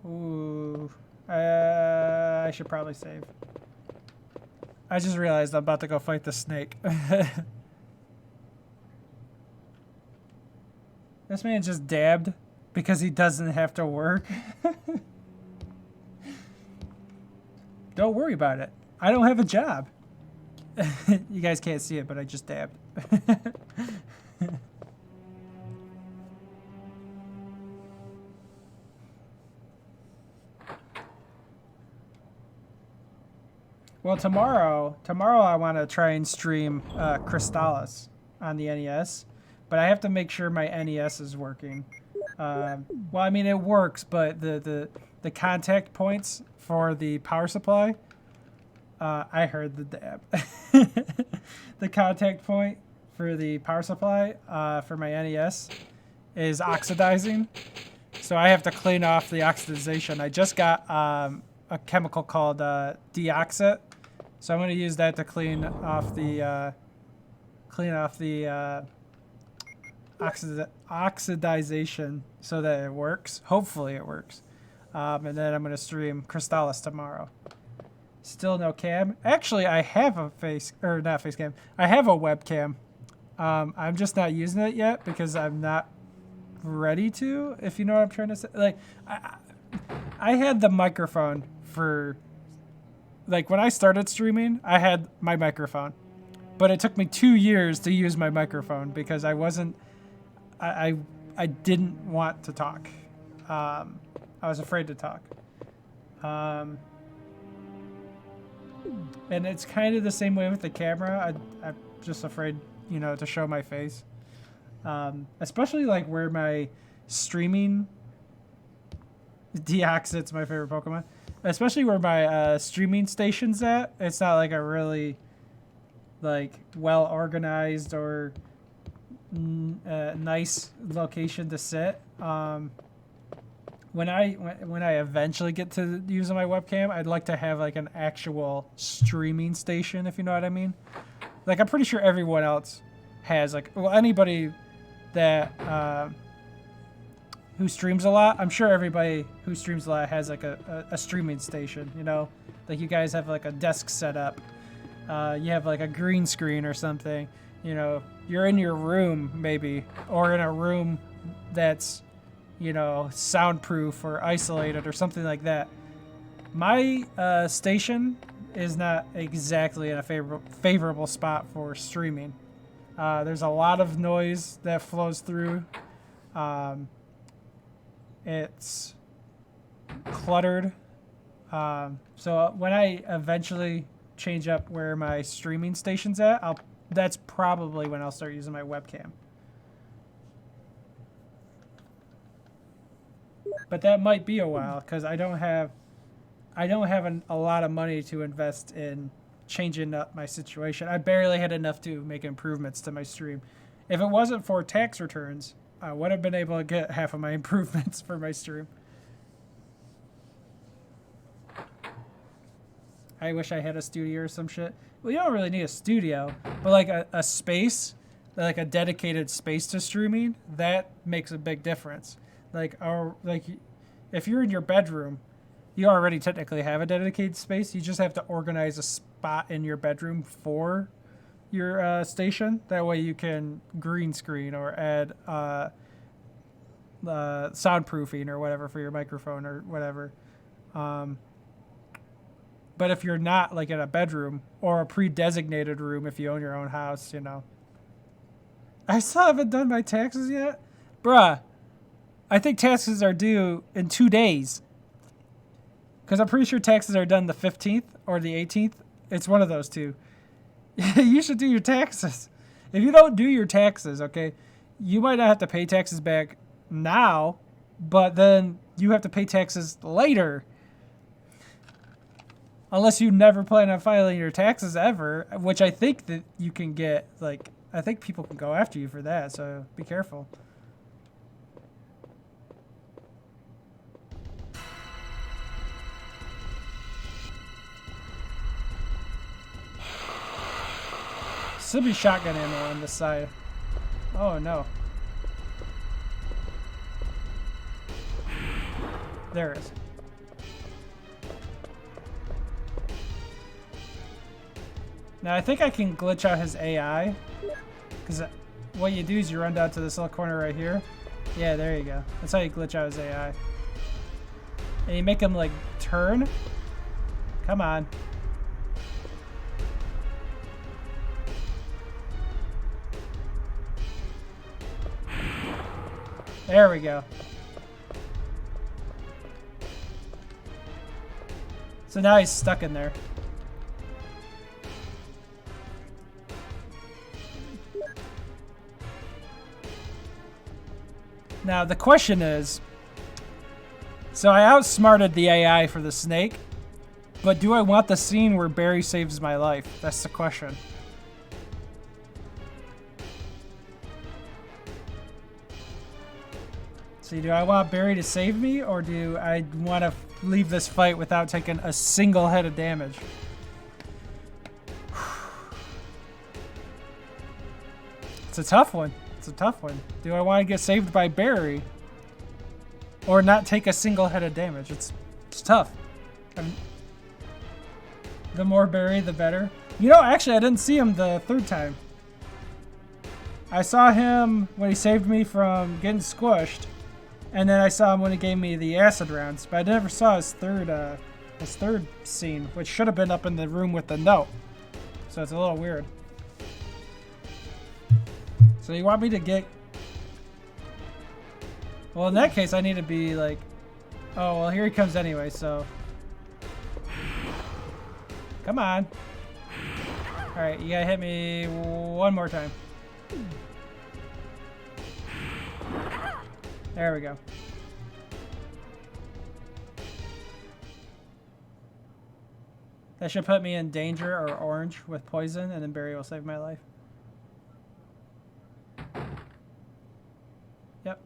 S1: Ooh, I should probably save. I just realized I'm about to go fight the snake. This man just dabbed because he doesn't have to work. Don't worry about it. I don't have a job. You guys can't see it, but I just dabbed. Well, tomorrow I want to try and stream Crystallis on the NES, but I have to make sure my NES is working. Well, I mean, it works, but the contact points for the power supply, I heard the dab. The contact point for the power supply for my NES is oxidizing, so I have to clean off the oxidization. I just got a chemical called deoxit. So I'm going to use that to clean off the oxidization so that it works. Hopefully it works. And then I'm going to stream Crystallis tomorrow. Still no cam. Actually, I have a not face cam. I have a webcam. I'm just not using it yet because I'm not ready to, if you know what I'm trying to say. Like, I had the microphone for, like, when I started streaming, I had my microphone, but it took me 2 years to use my microphone because I didn't want to talk. I was afraid to talk. And it's kind of the same way with the camera. I'm just afraid, you know, to show my face. Especially like where my streaming, Deoxit's my favorite Pokemon. Especially where my streaming station's at. It's not like a really like well organized or nice location to sit. When I eventually get to using my webcam, I'd like to have like an actual streaming station, if you know what I mean. Like, I'm pretty sure everyone else has, like, well, anybody that who streams a lot, I'm sure everybody who streams a lot has like a streaming station, you know, like you guys have like a desk set up, you have like a green screen or something, you know, you're in your room maybe, or in a room that's, you know, soundproof or isolated or something like that. My station is not exactly in a favorable spot for streaming. There's a lot of noise that flows through. It's cluttered. So when I eventually change up where my streaming station's at, that's probably when I'll start using my webcam. But that might be a while because I don't have a lot of money to invest in changing up my situation. I barely had enough to make improvements to my stream. If it wasn't for tax returns, I would have been able to get half of my improvements for my stream. I wish I had a studio or some shit. Well, you don't really need a studio, but like a space, like a dedicated space to streaming, that makes a big difference. Like, if you're in your bedroom, you already technically have a dedicated space. You just have to organize a spot in your bedroom for your station. That way you can green screen or add soundproofing or whatever for your microphone or whatever. But if you're not like in a bedroom or a pre-designated room, if you own your own house, you know. I still haven't done my taxes yet. Bruh, I think taxes are due in 2 days. Because I'm pretty sure taxes are done the 15th or the 18th. It's one of those two. You should do your taxes. If you don't do your taxes, okay, you might not have to pay taxes back now, but then you have to pay taxes later. Unless you never plan on filing your taxes ever, which I think that you can get, like, I think people can go after you for that, so be careful. Still be shotgun ammo on this side. Oh no. There it is. Now I think I can glitch out his AI. Because what you do is you run down to this little corner right here. Yeah, there you go. That's how you glitch out his AI. And you make him like turn. Come on. There we go. So now he's stuck in there. Now the question is, so I outsmarted the AI for the snake, but do I want the scene where Barry saves my life? That's the question. See, do I want Barry to save me, or do I want to leave this fight without taking a single head of damage? It's a tough one. It's a tough one. Do I want to get saved by Barry, or not take a single head of damage? It's tough. The more Barry, the better. You know, actually, I didn't see him the third time. I saw him when he saved me from getting squished. And then I saw him when he gave me the acid rounds, but I never saw his third scene, which should have been up in the room with the note. So it's a little weird. So you want me to get... Well, in that case, I need to be like... Oh, well, here he comes anyway, so... Come on. Alright, you gotta hit me one more time. There we go. That should put me in danger or orange with poison, and then Barry will save my life. Yep.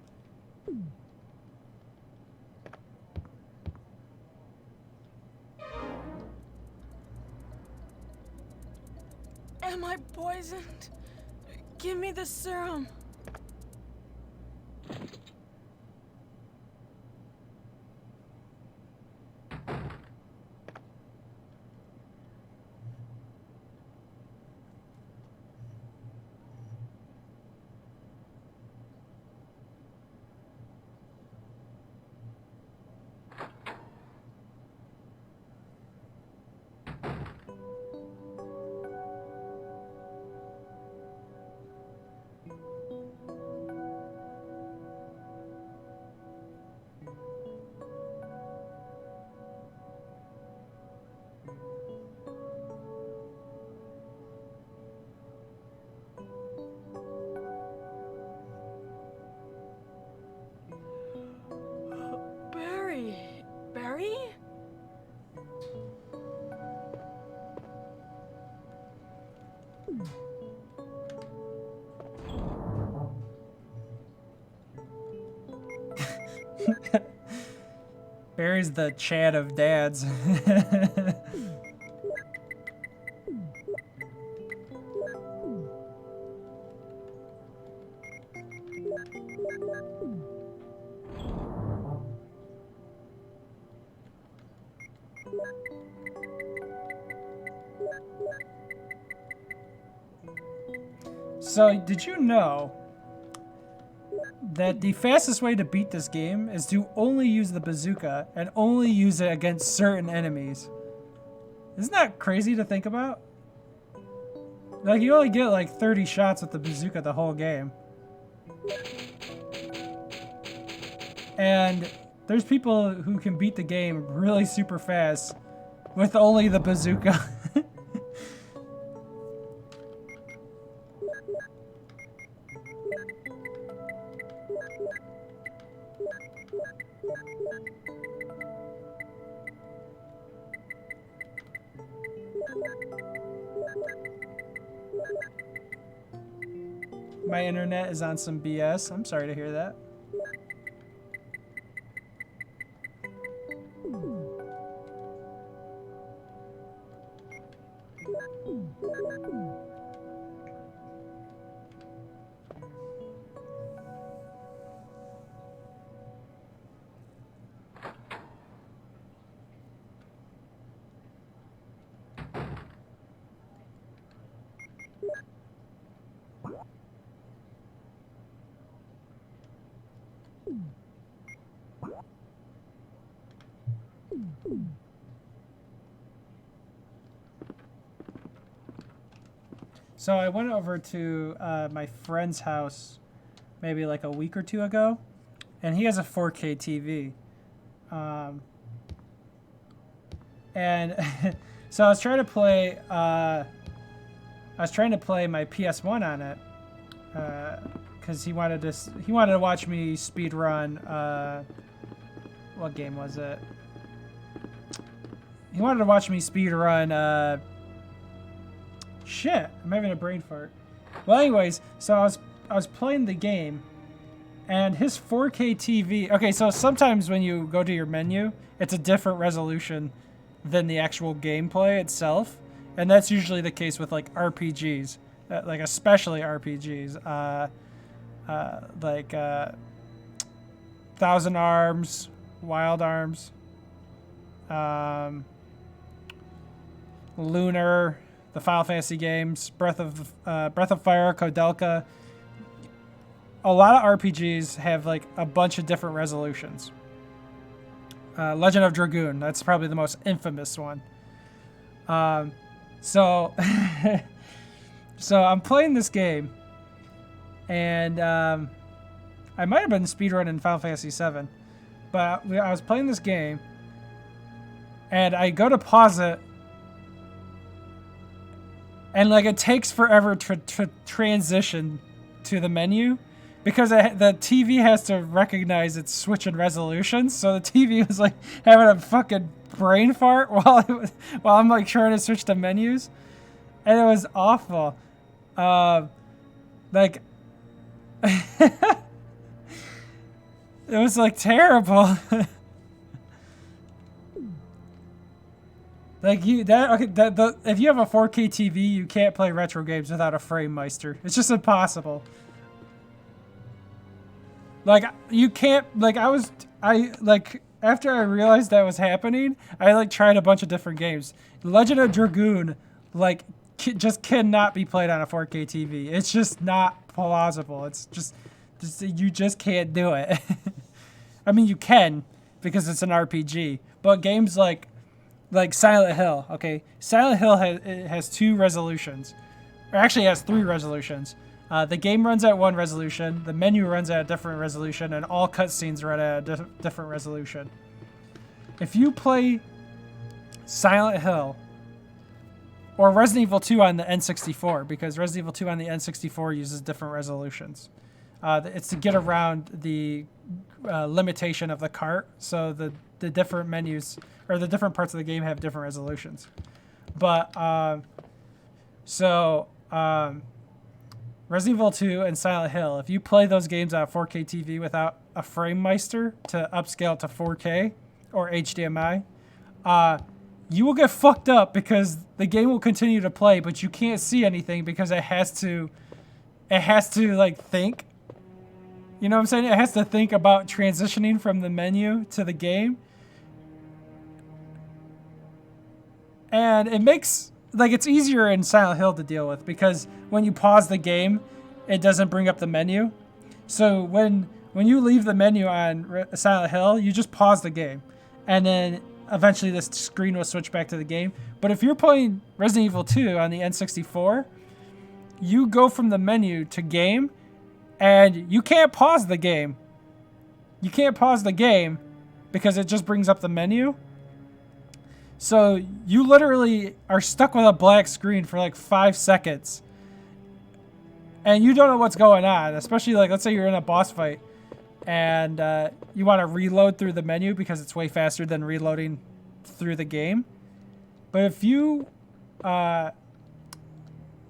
S6: Am I poisoned? Give me the serum. Barry?
S1: Barry's the Chad of dads. So, did you know that the fastest way to beat this game is to only use the bazooka and only use it against certain enemies? Isn't that crazy to think about? Like, you only get like 30 shots with the bazooka the whole game. And there's people who can beat the game really super fast with only the bazooka. My internet is on some BS. I'm sorry to hear that. So I went over to my friend's house maybe like a week or two ago, and he has a 4K TV. And so I was trying to play my PS1 on it because he wanted to watch me speed run. What game was it? He wanted to watch me speed run. Shit, I'm having a brain fart. Well, anyways, so I was playing the game, and his 4K TV. Okay, so sometimes when you go to your menu, it's a different resolution than the actual gameplay itself, and that's usually the case with like RPGs, like especially RPGs, like Thousand Arms, Wild Arms, Lunar, the Final Fantasy games, Breath of Fire, Kodelka. A lot of RPGs have like a bunch of different resolutions. Legend of Dragoon, that's probably the most infamous one. So I'm playing this game, and I might have been speedrunning Final Fantasy VII, but I was playing this game, and I go to pause it, and like it takes forever to transition to the menu, because the TV has to recognize it's switching resolutions. So the TV was like having a fucking brain fart while I'm like trying to switch to menus, and it was awful. Like it was like terrible. Like if you have a 4K TV, you can't play retro games without a frame meister. It's just impossible. Like you can't, after I realized that was happening, I like tried a bunch of different games. Legend of Dragoon, like just cannot be played on a 4K TV. It's just not plausible. It's just you just can't do it. I mean, you can because it's an RPG, but games like Silent Hill, okay? Silent Hill has two resolutions. Or actually it has three resolutions. The game runs at one resolution, the menu runs at a different resolution, and all cutscenes run at a different resolution. If you play Silent Hill or Resident Evil 2 on the N64, because Resident Evil 2 on the N64 uses different resolutions. It's to get around the limitation of the cart, so the different menus or the different parts of the game have different resolutions. But Resident Evil 2 and Silent Hill, if you play those games on a 4K TV without a frame meister to upscale it to 4K or HDMI, you will get fucked up because the game will continue to play, but you can't see anything because it has to like think. You know what I'm saying? It has to think about transitioning from the menu to the game. And it makes, like, it's easier in Silent Hill to deal with because when you pause the game, it doesn't bring up the menu. So when you leave the menu on Silent Hill, you just pause the game, and then eventually this screen will switch back to the game. But if you're playing Resident Evil 2 on the N64, you go from the menu to game, and you can't pause the game. You can't pause the game because it just brings up the menu. So you literally are stuck with a black screen for like 5 seconds. And you don't know what's going on, especially like, let's say you're in a boss fight and you want to reload through the menu because it's way faster than reloading through the game. But if you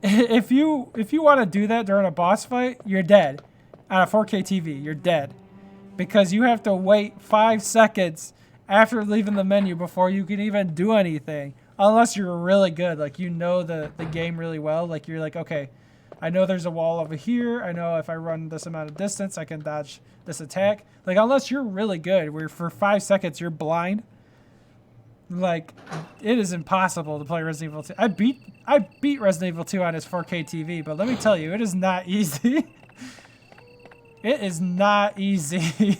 S1: if you want to do that during a boss fight, you're dead. On a 4K TV, you're dead. Because you have to wait 5 seconds after leaving the menu before you can even do anything. Unless you're really good, like you know the game really well. Like you're like, okay, I know there's a wall over here. I know if I run this amount of distance, I can dodge this attack. Like unless you're really good, where for 5 seconds you're blind, like it is impossible to play Resident Evil 2. I beat Resident Evil 2 on his 4K TV, but let me tell you, it is not easy. It is not easy.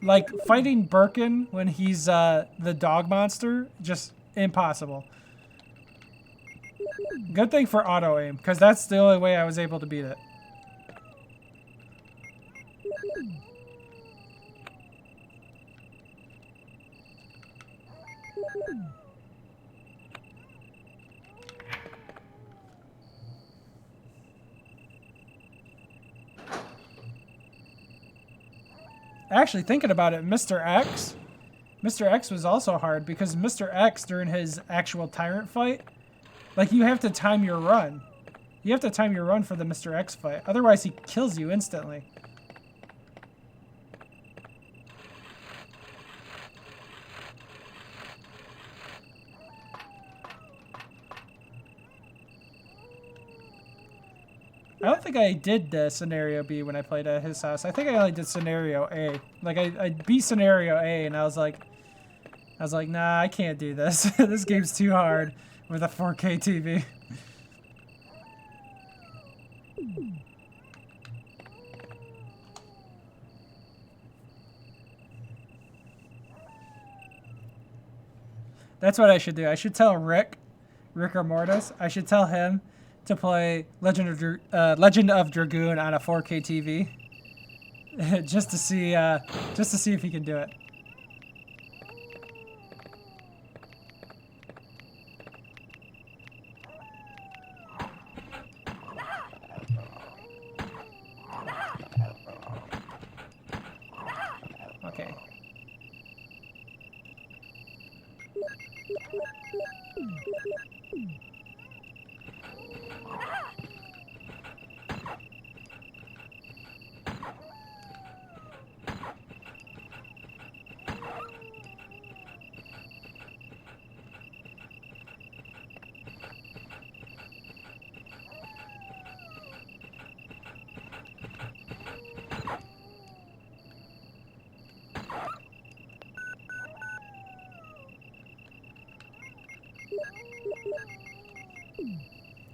S1: Like fighting Birkin when he's the dog monster, just impossible. Good thing for auto aim, because that's the only way I was able to beat it. Actually, thinking about it, Mr. X was also hard because Mr. X, during his actual tyrant fight, like you have to time your run. You have to time your run for the Mr. X fight. Otherwise, he kills you instantly. I don't think I did Scenario B when I played at his house. I think I only did Scenario A. Like, I beat Scenario A, and I was like, nah, I can't do this. This game's too hard with a 4K TV. That's what I should do. I should tell Rick or Mortis, I should tell him to play Legend of Dragoon on a 4K TV, just to see if he can do it. Okay.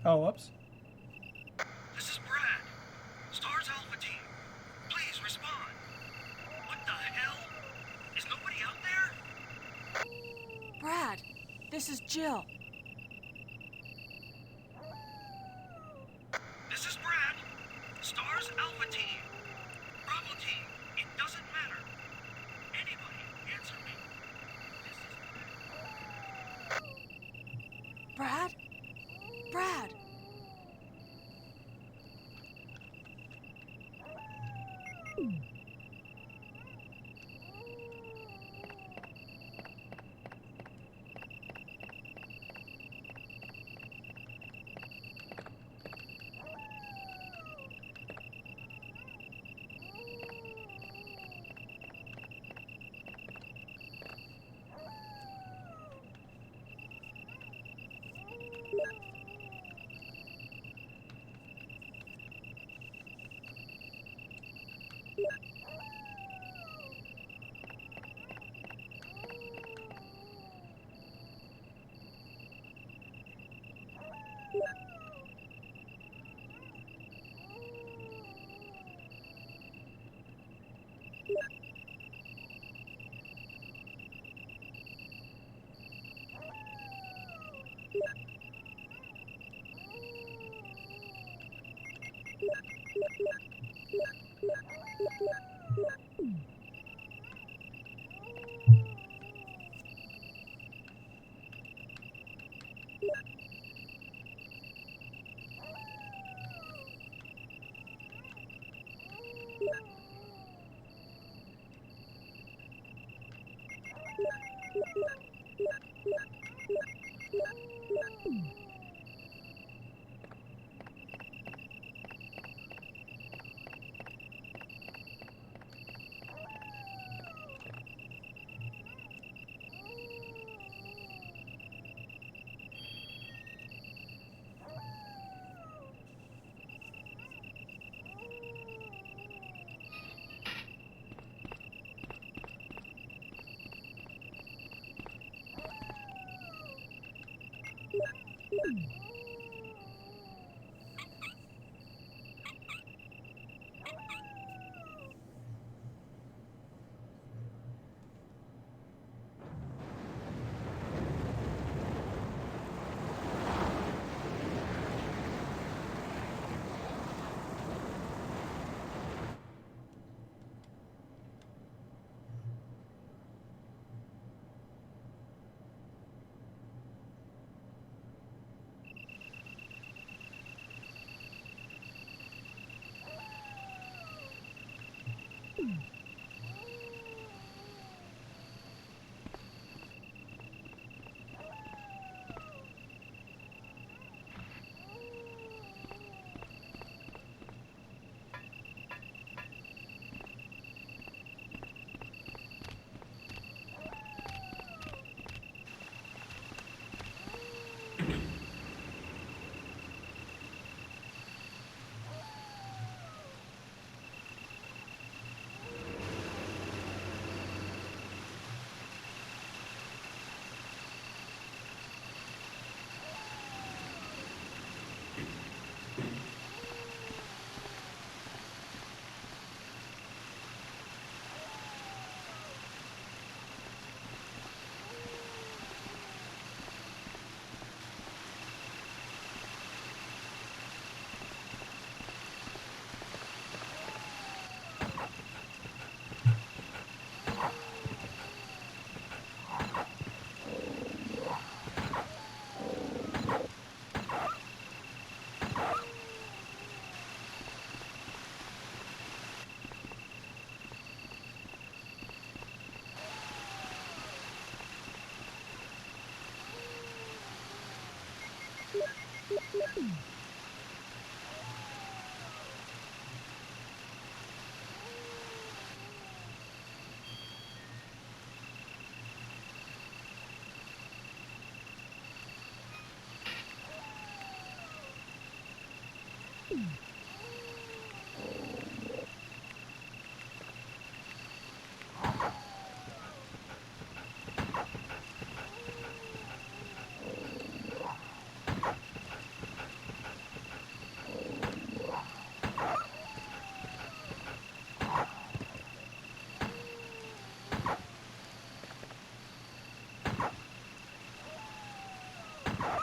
S1: Oh, whoops.
S10: This is Brad. Stars Alpha Team. Please respond. What the hell? Is nobody out there?
S6: Brad, this is Jill.
S10: This is Brad. Stars Alpha Team. Bravo Team. It doesn't matter. Anybody, answer me. This is
S6: Brad? Brad!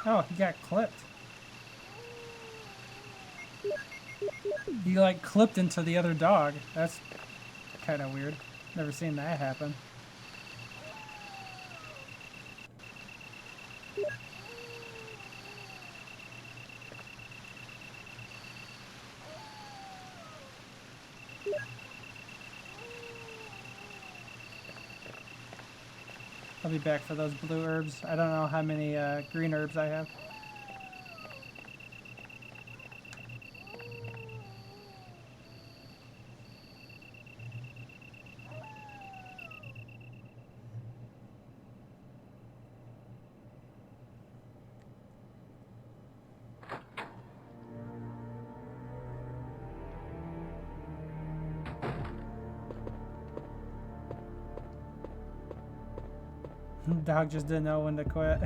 S1: Oh, he got clipped. He like clipped into the other dog. That's kind of weird. Never seen that happen. I'll be back for those blue herbs. I don't know how many green herbs I have. Dog just didn't know when to quit.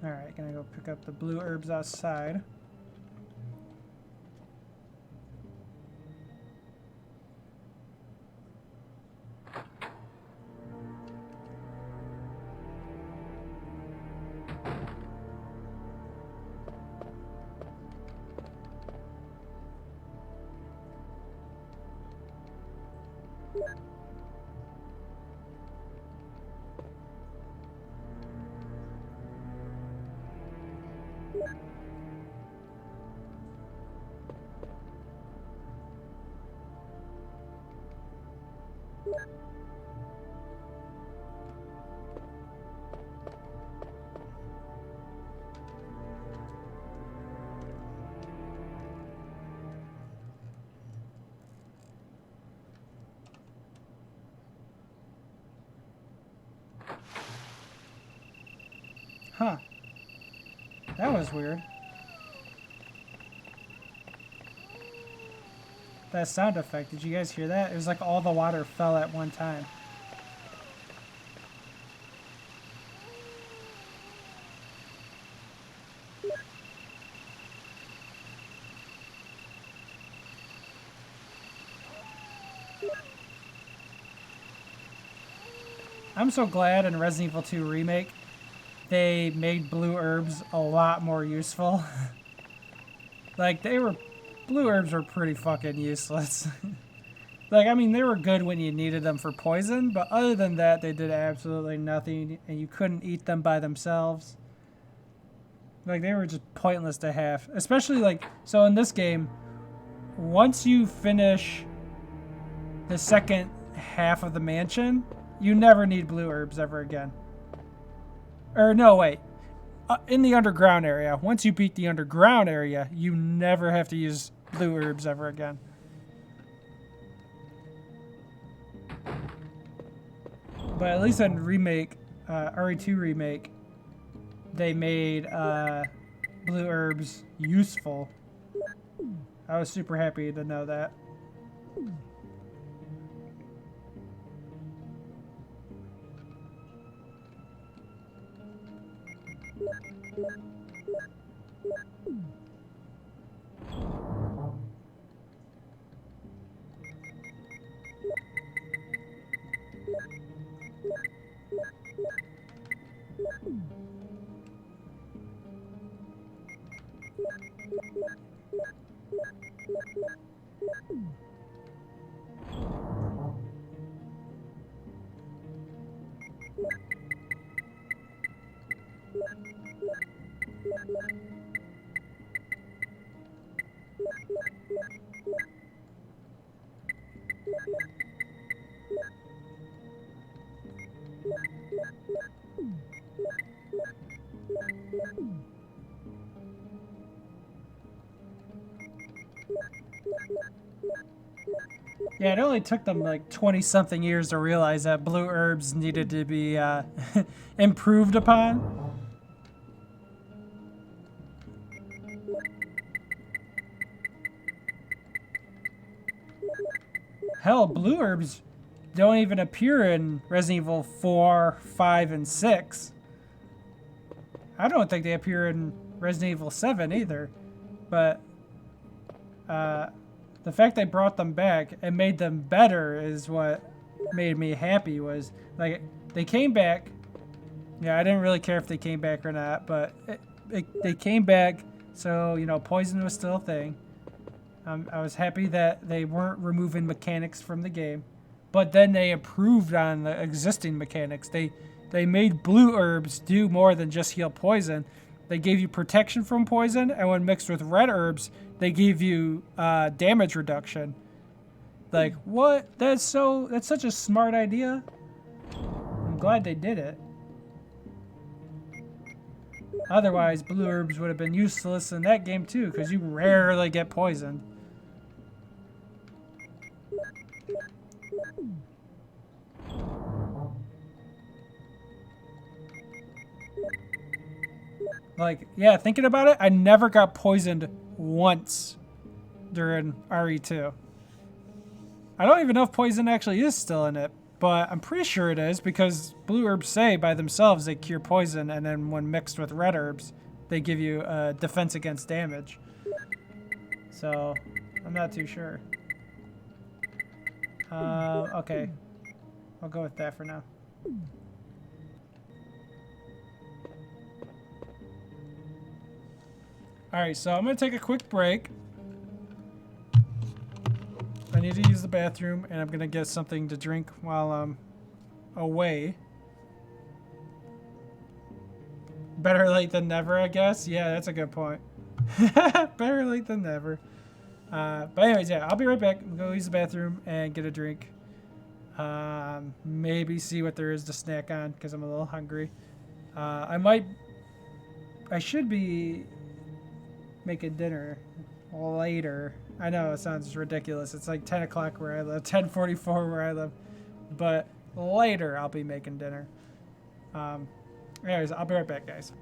S1: Alright, gonna go pick up the blue herbs outside. Huh. That was weird. That sound effect, did you guys hear that? It was like all the water fell at one time. I'm so glad in Resident Evil 2 Remake they made blue herbs a lot more useful. Like, blue herbs were pretty fucking useless. Like, I mean, they were good when you needed them for poison, but other than that, they did absolutely nothing, and you couldn't eat them by themselves. Like, they were just pointless to have. Especially, like, so in this game, once you finish the second half of the mansion, you never need blue herbs ever again. Or, no, wait. In the underground area, once you beat the underground area, you never have to use blue herbs ever again. But at least in Remake, RE2 Remake, they made blue herbs useful. I was super happy to know that. Yeah, it only took them like 20-something years to realize that blue herbs needed to be improved upon. Hell, blue herbs don't even appear in Resident Evil 4, 5, and 6. I don't think they appear in Resident Evil 7 either. But the fact they brought them back and made them better is what made me happy. Was like they came back. Yeah, I didn't really care if they came back or not, but they came back, so you know, poison was still a thing. I was happy that they weren't removing mechanics from the game, but then they improved on the existing mechanics. They made blue herbs do more than just heal poison. They gave you protection from poison, and when mixed with red herbs, they give you damage reduction. Like, what? That's such a smart idea. I'm glad they did it. Otherwise, blue herbs would have been useless in that game too, because you rarely get poisoned. Like, yeah, thinking about it, I never got poisoned once during RE2. I don't even know if poison actually is still in it, but I'm pretty sure it is because blue herbs say by themselves they cure poison, and then when mixed with red herbs, they give you defense against damage. So, I'm not too sure. Okay. I'll go with that for now. Alright, so I'm going to take a quick break. I need to use the bathroom, and I'm going to get something to drink while I'm away. Better late than never, I guess. Yeah, that's a good point. Better late than never. But anyways, yeah, I'll be right back. I'm going to use the bathroom and get a drink. Maybe see what there is to snack on, because I'm a little hungry. I should be making dinner later. I know it sounds ridiculous. It's like 10 o'clock where I live, 10:44 where I live. But later I'll be making dinner. Anyways, I'll be right back, guys.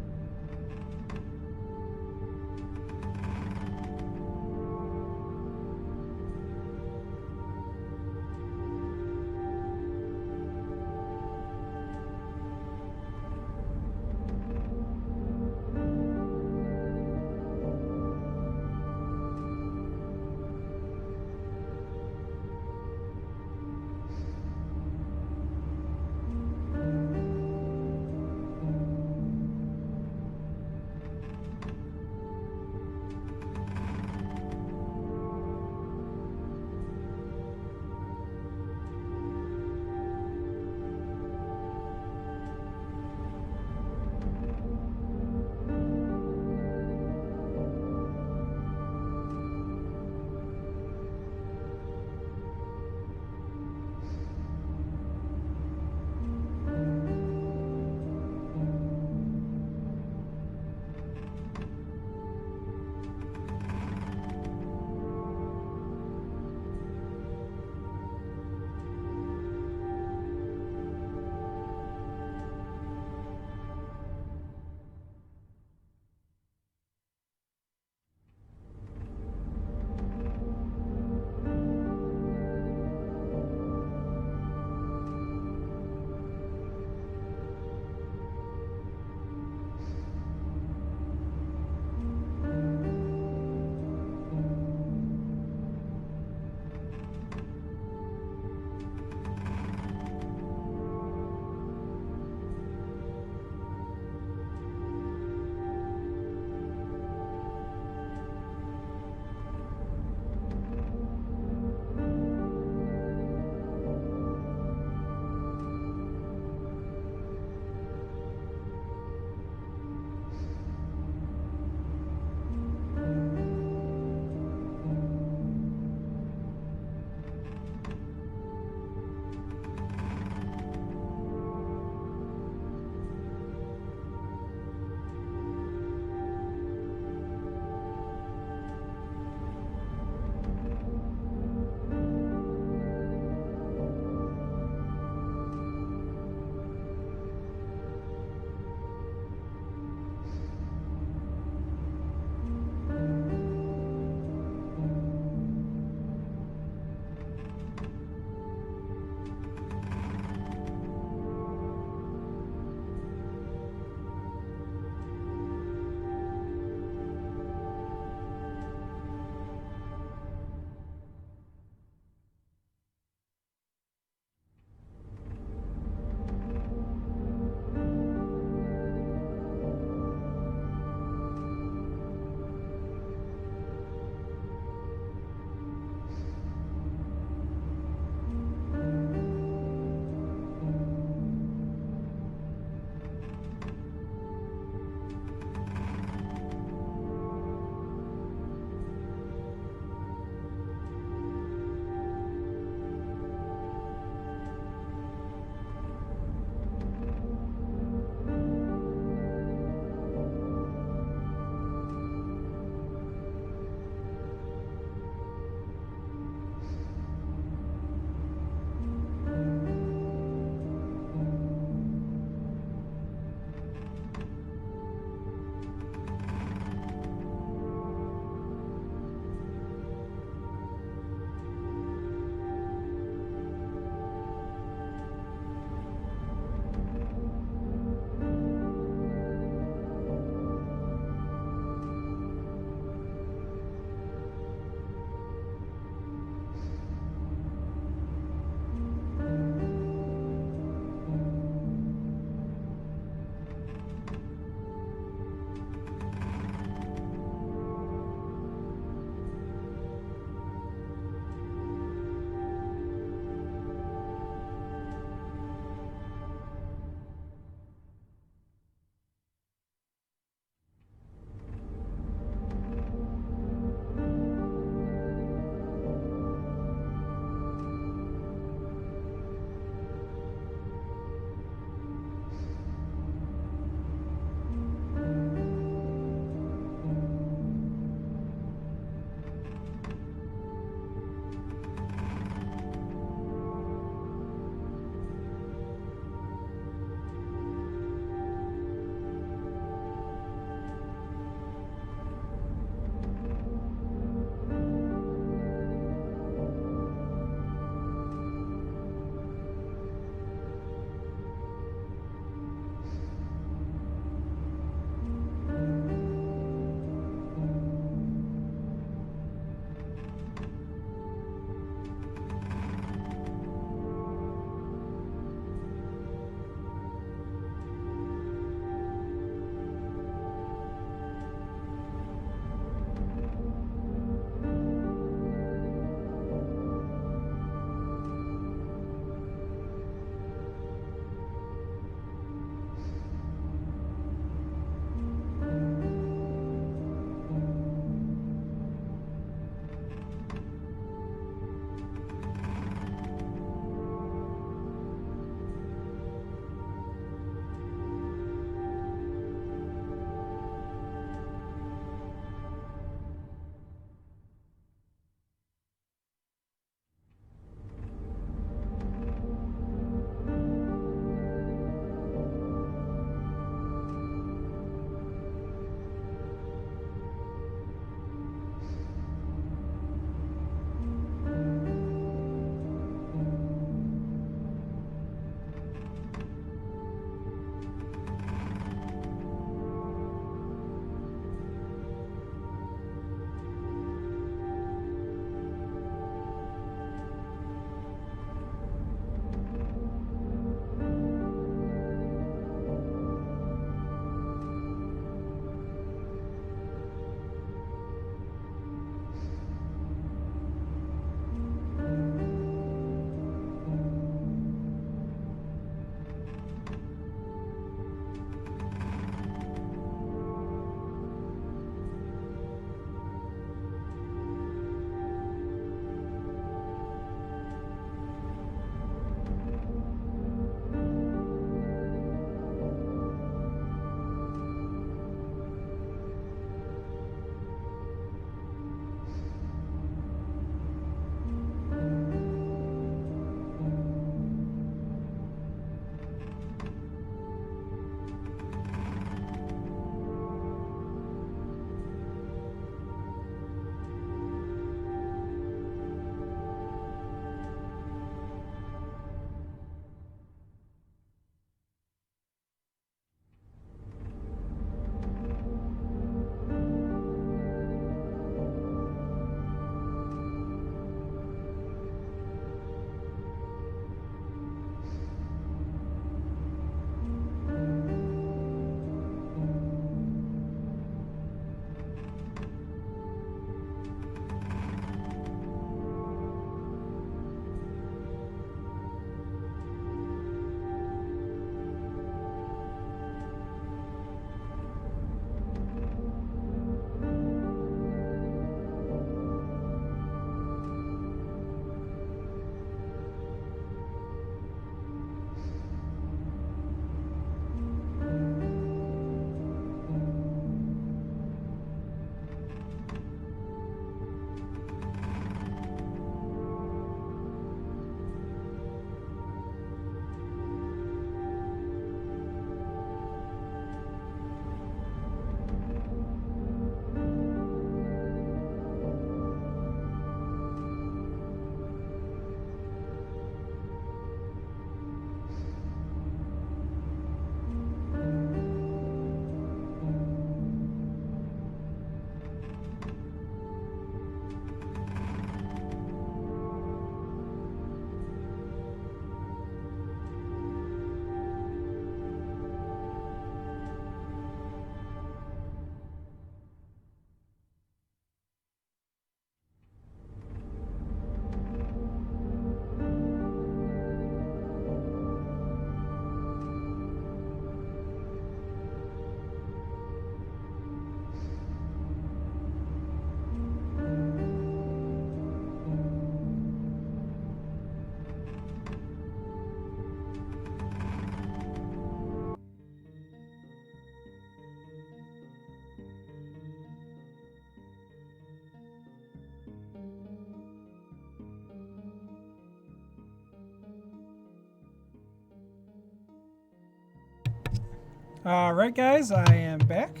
S1: Alright guys, I am back.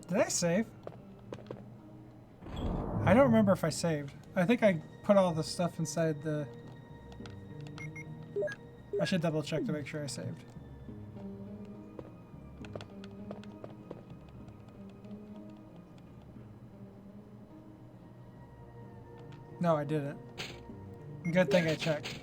S1: Did I save? I don't remember if I saved. I think I put all the stuff inside the... I should double check to make sure I saved. No, I didn't. Good thing I checked.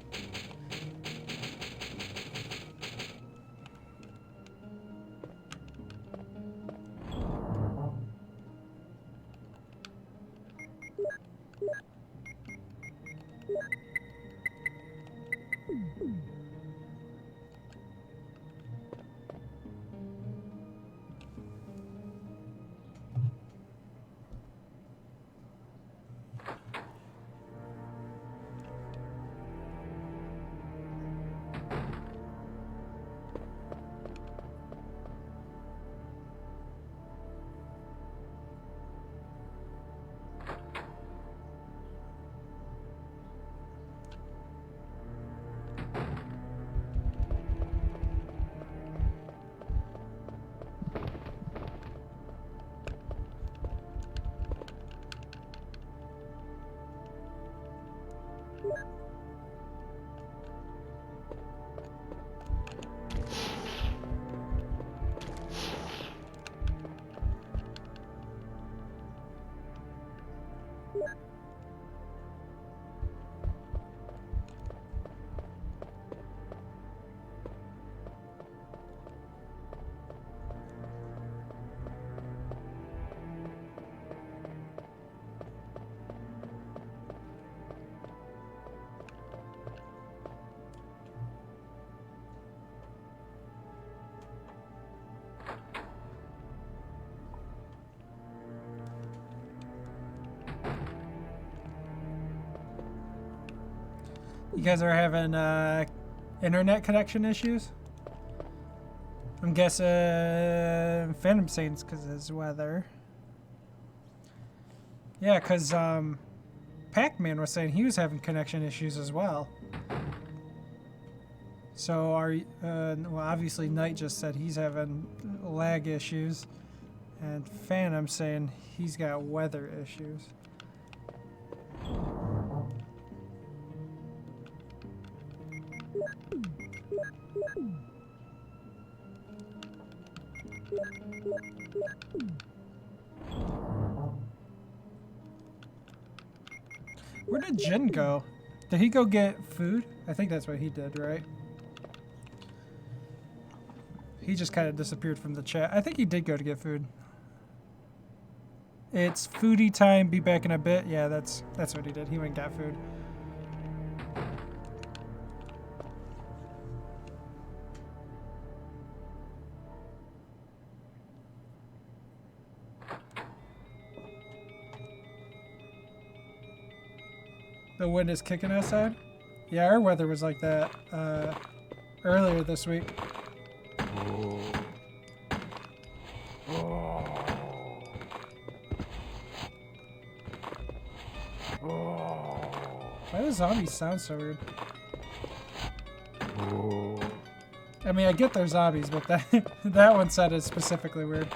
S1: You guys are having internet connection issues? I'm guessing Phantom Saints because of his weather. Yeah, because Pac-Man was saying he was having connection issues as well. So well, obviously Knight just said he's having lag issues, and Phantom saying he's got weather issues. Where did Jin go? Did he go get food? I think that's what he did, right? He just kind of disappeared from the chat. I think he did go to get food. It's foodie time. Be back in a bit. Yeah, that's what he did. He went and got food. The wind is kicking outside? Yeah, our weather was like that earlier this week. Why do zombies sound so weird? I mean, I get they're zombies, but that one sounded specifically weird.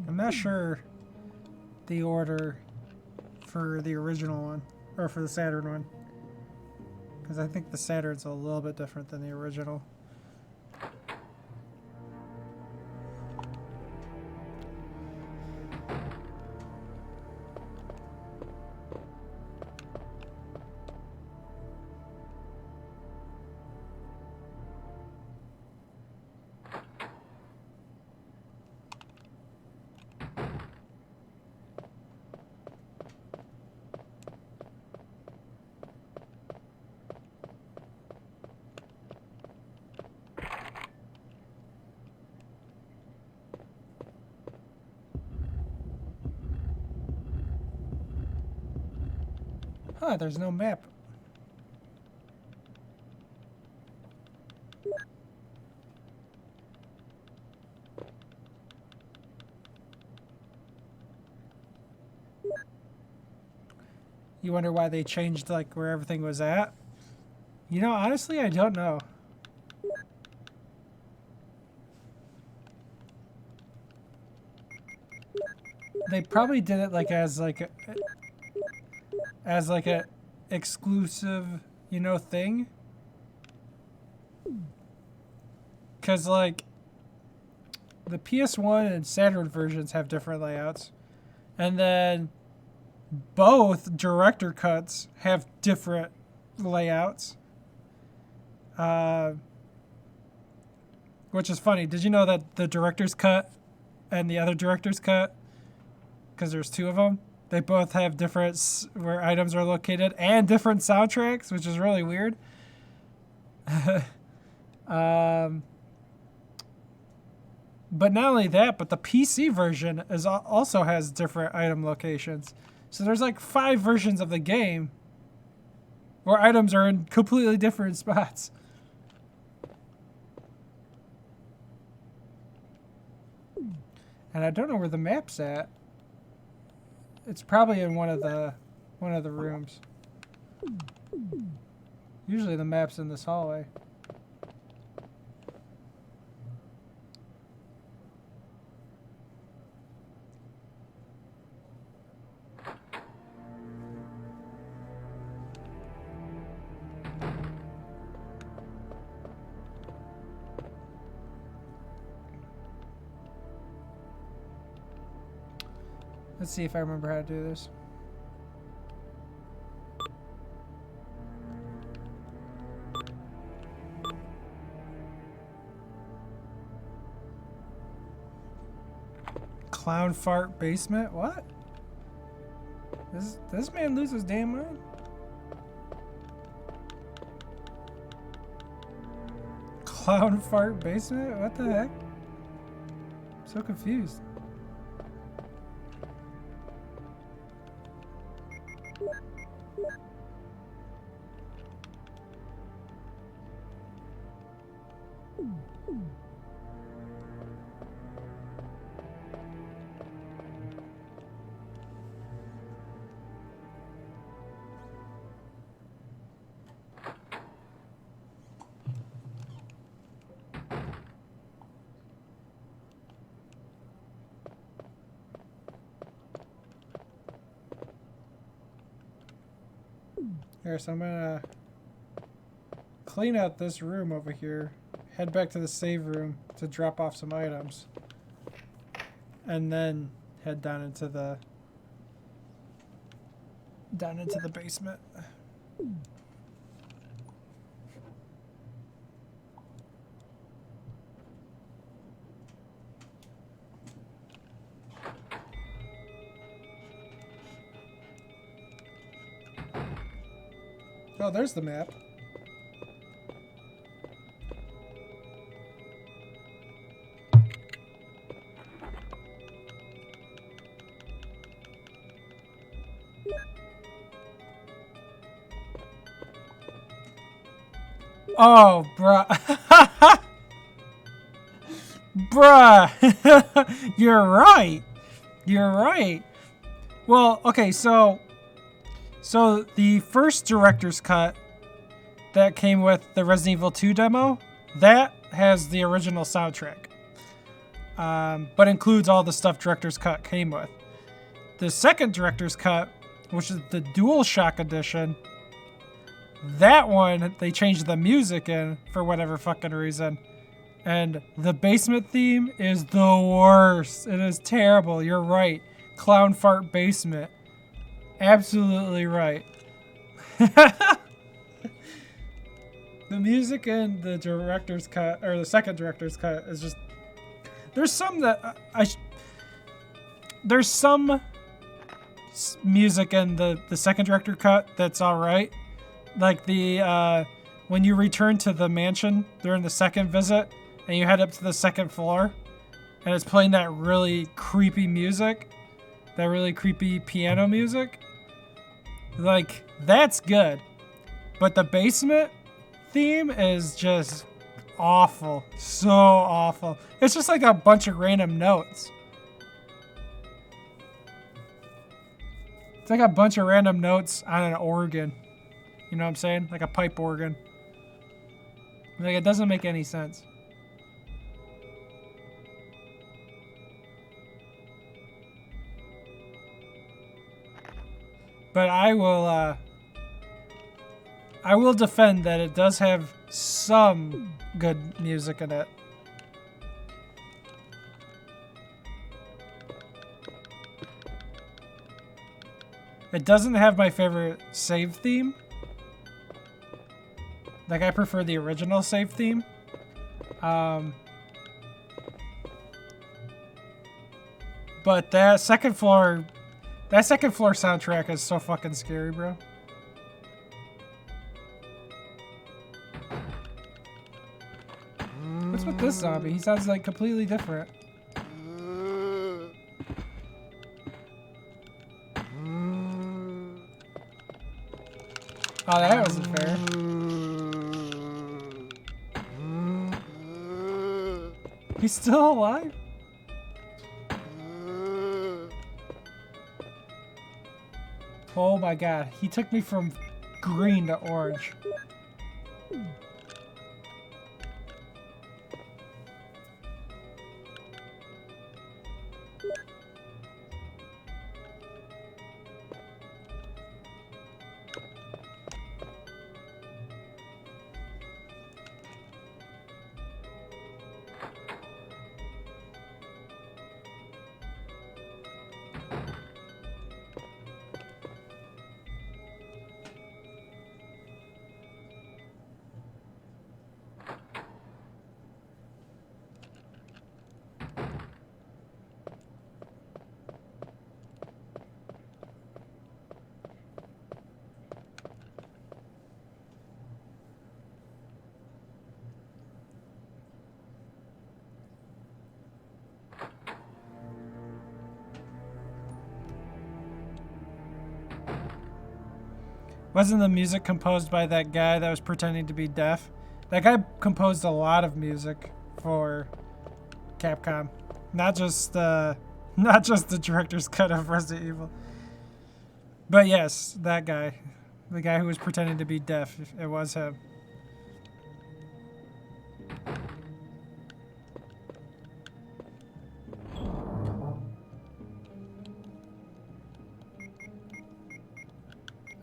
S1: I'm not sure the order for the original one, or for the Saturn one, because I think the Saturn's a little bit different than the original. Huh, there's no map. You wonder why they changed like where everything was at? You know, honestly, I don't know. They probably did it like as like a exclusive, you know, thing. Cause like the PS1 and Saturn versions have different layouts, and then both director cuts have different layouts. Which is funny. Did you know that the director's cut and the other director's cut, because there's two of them, they both have different where items are located and different soundtracks, which is really weird. But not only that, but the PC version also has different item locations. So there's like 5 versions of the game where items are in completely different spots. And I don't know where the map's at. It's probably in one of the rooms. Usually the map's in this hallway. Let's see if I remember how to do this. Clown fart basement? What? This man loses his damn mind? Clown fart basement? What the heck? So confused. Here, so I'm gonna clean out this room over here, head back to the save room to drop off some items, and then head down into the basement. Oh, there's the map. Oh, bruh. Bruh. You're right. You're right. Well, okay, so the first director's cut that came with the Resident Evil 2 demo, that has the original soundtrack. But includes all the stuff director's cut came with. The second director's cut, which is the DualShock edition, that one, they changed the music in for whatever fucking reason. And the basement theme is the worst. It is terrible. You're right. Clown fart basement. Absolutely right. The music in the director's cut, or the second director's cut, is just... There's some that there's some music in the second director cut that's alright. Like the, when you return to the mansion during the second visit, and you head up to the second floor, and it's playing that really creepy music, that really creepy piano music. Like, that's good. But the basement theme is just awful. So awful. It's just like a bunch of random notes. It's like a bunch of random notes on an organ. You know what I'm saying? Like a pipe organ. Like, it doesn't make any sense. But I will defend that it does have some good music in it. It doesn't have my favorite save theme. Like, I prefer the original save theme. But that second floor soundtrack is so fucking scary, bro. What's with this zombie? He sounds like completely different. Oh, that wasn't fair. He's still alive? Oh my god, he took me from green to orange. Wasn't the music composed by that guy that was pretending to be deaf? That guy composed a lot of music for Capcom. Not just the director's cut of Resident Evil. But yes, that guy. The guy who was pretending to be deaf. It was him.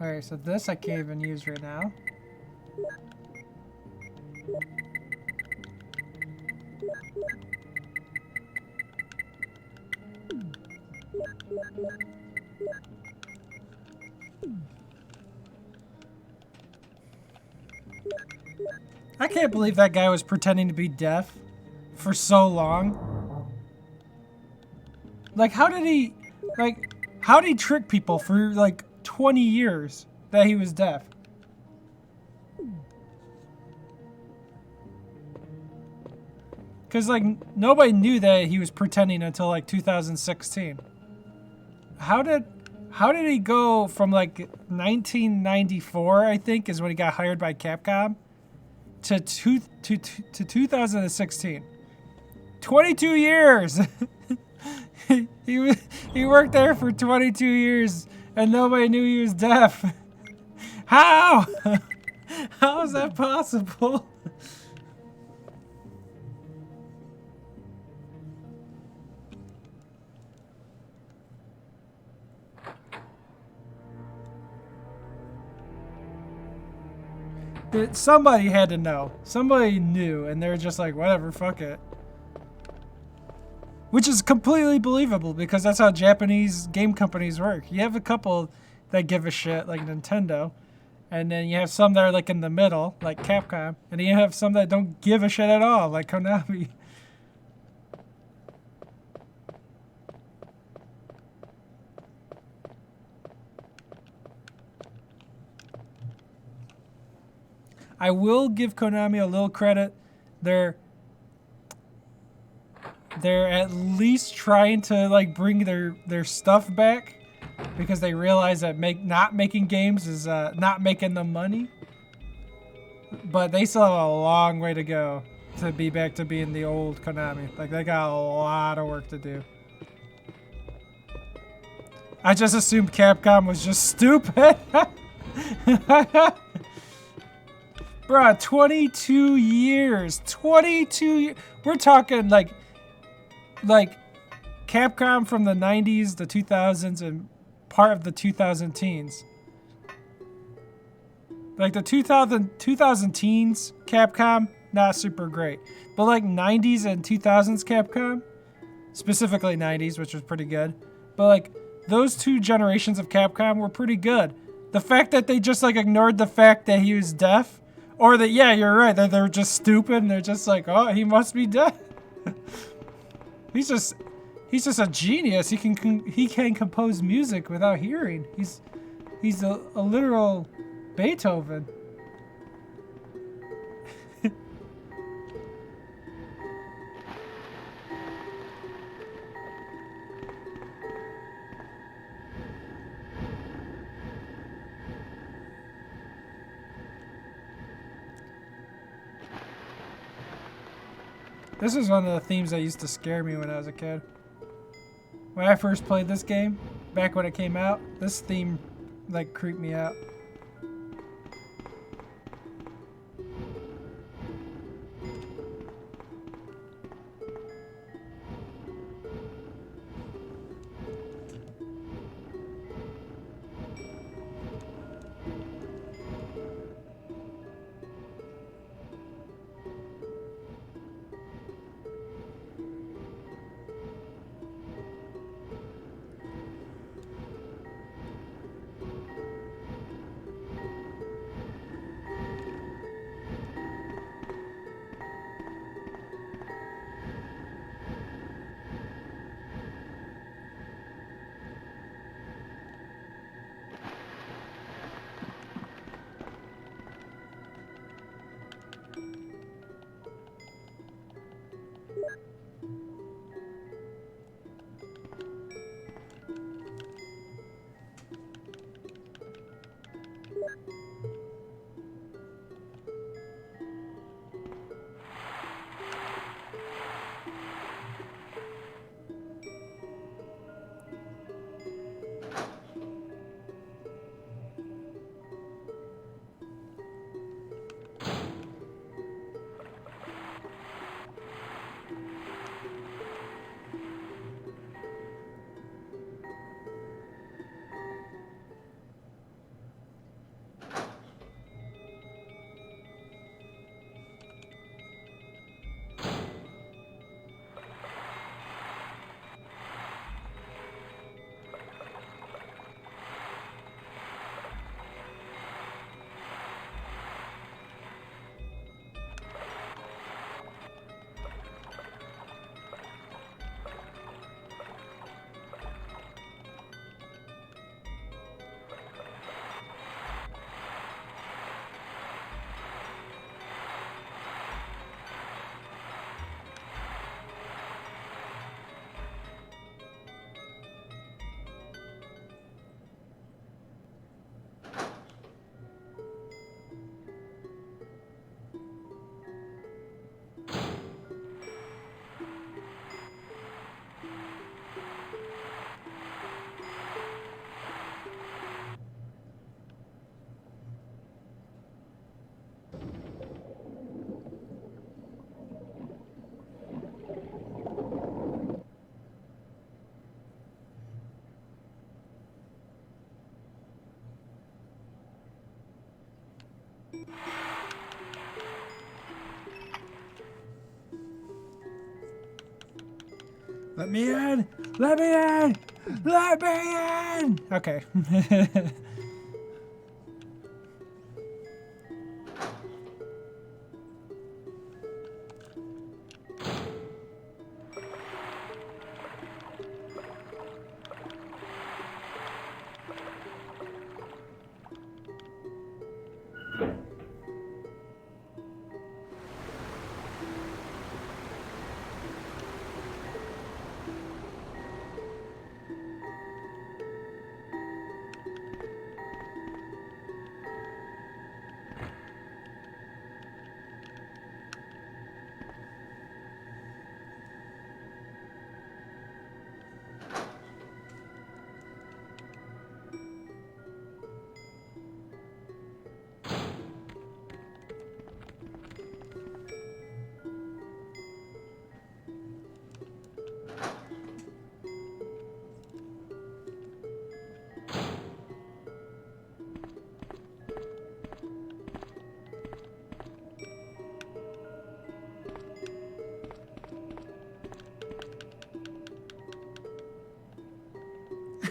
S1: Alright, so this I can't even use right now. I can't believe that guy was pretending to be deaf for so long. Like, how did he trick people for like 20 years that he was deaf? Because like nobody knew that he was pretending until like 2016. How did he go from like 1994, I think, is when he got hired by Capcom, to 2016? 22 years. he worked there for 22 years and nobody knew he was deaf. How? How is that possible? Somebody had to know. Somebody knew, and they're just like, whatever, fuck it. Which is completely believable, because that's how Japanese game companies work. You have a couple that give a shit, like Nintendo, and then you have some that are like in the middle, like Capcom, and then you have some that don't give a shit at all, like Konami. I will give Konami a little credit. They're at least trying to like bring their stuff back, because they realize that not making games is not making them money. But they still have a long way to go to be back to being the old Konami. Like, they got a lot of work to do. I just assumed Capcom was just stupid. Bruh, 22 years. 22 years. We're talking like Capcom from the 90s, the 2000s, and part of the 2000 teens. Like the 2000 teens Capcom, not super great. But like 90s and 2000s Capcom, specifically 90s, which was pretty good. But like those two generations of Capcom were pretty good. The fact that they just like ignored the fact that he was deaf, or that, yeah, you're right, that they're just stupid and they're just like, oh, he must be deaf. He's just a genius. He can compose music without hearing. He's a literal Beethoven. This is one of the themes that used to scare me when I was a kid. When I first played this game, back when it came out, this theme like creeped me out. Let me in! Let me in! Let me in! Okay.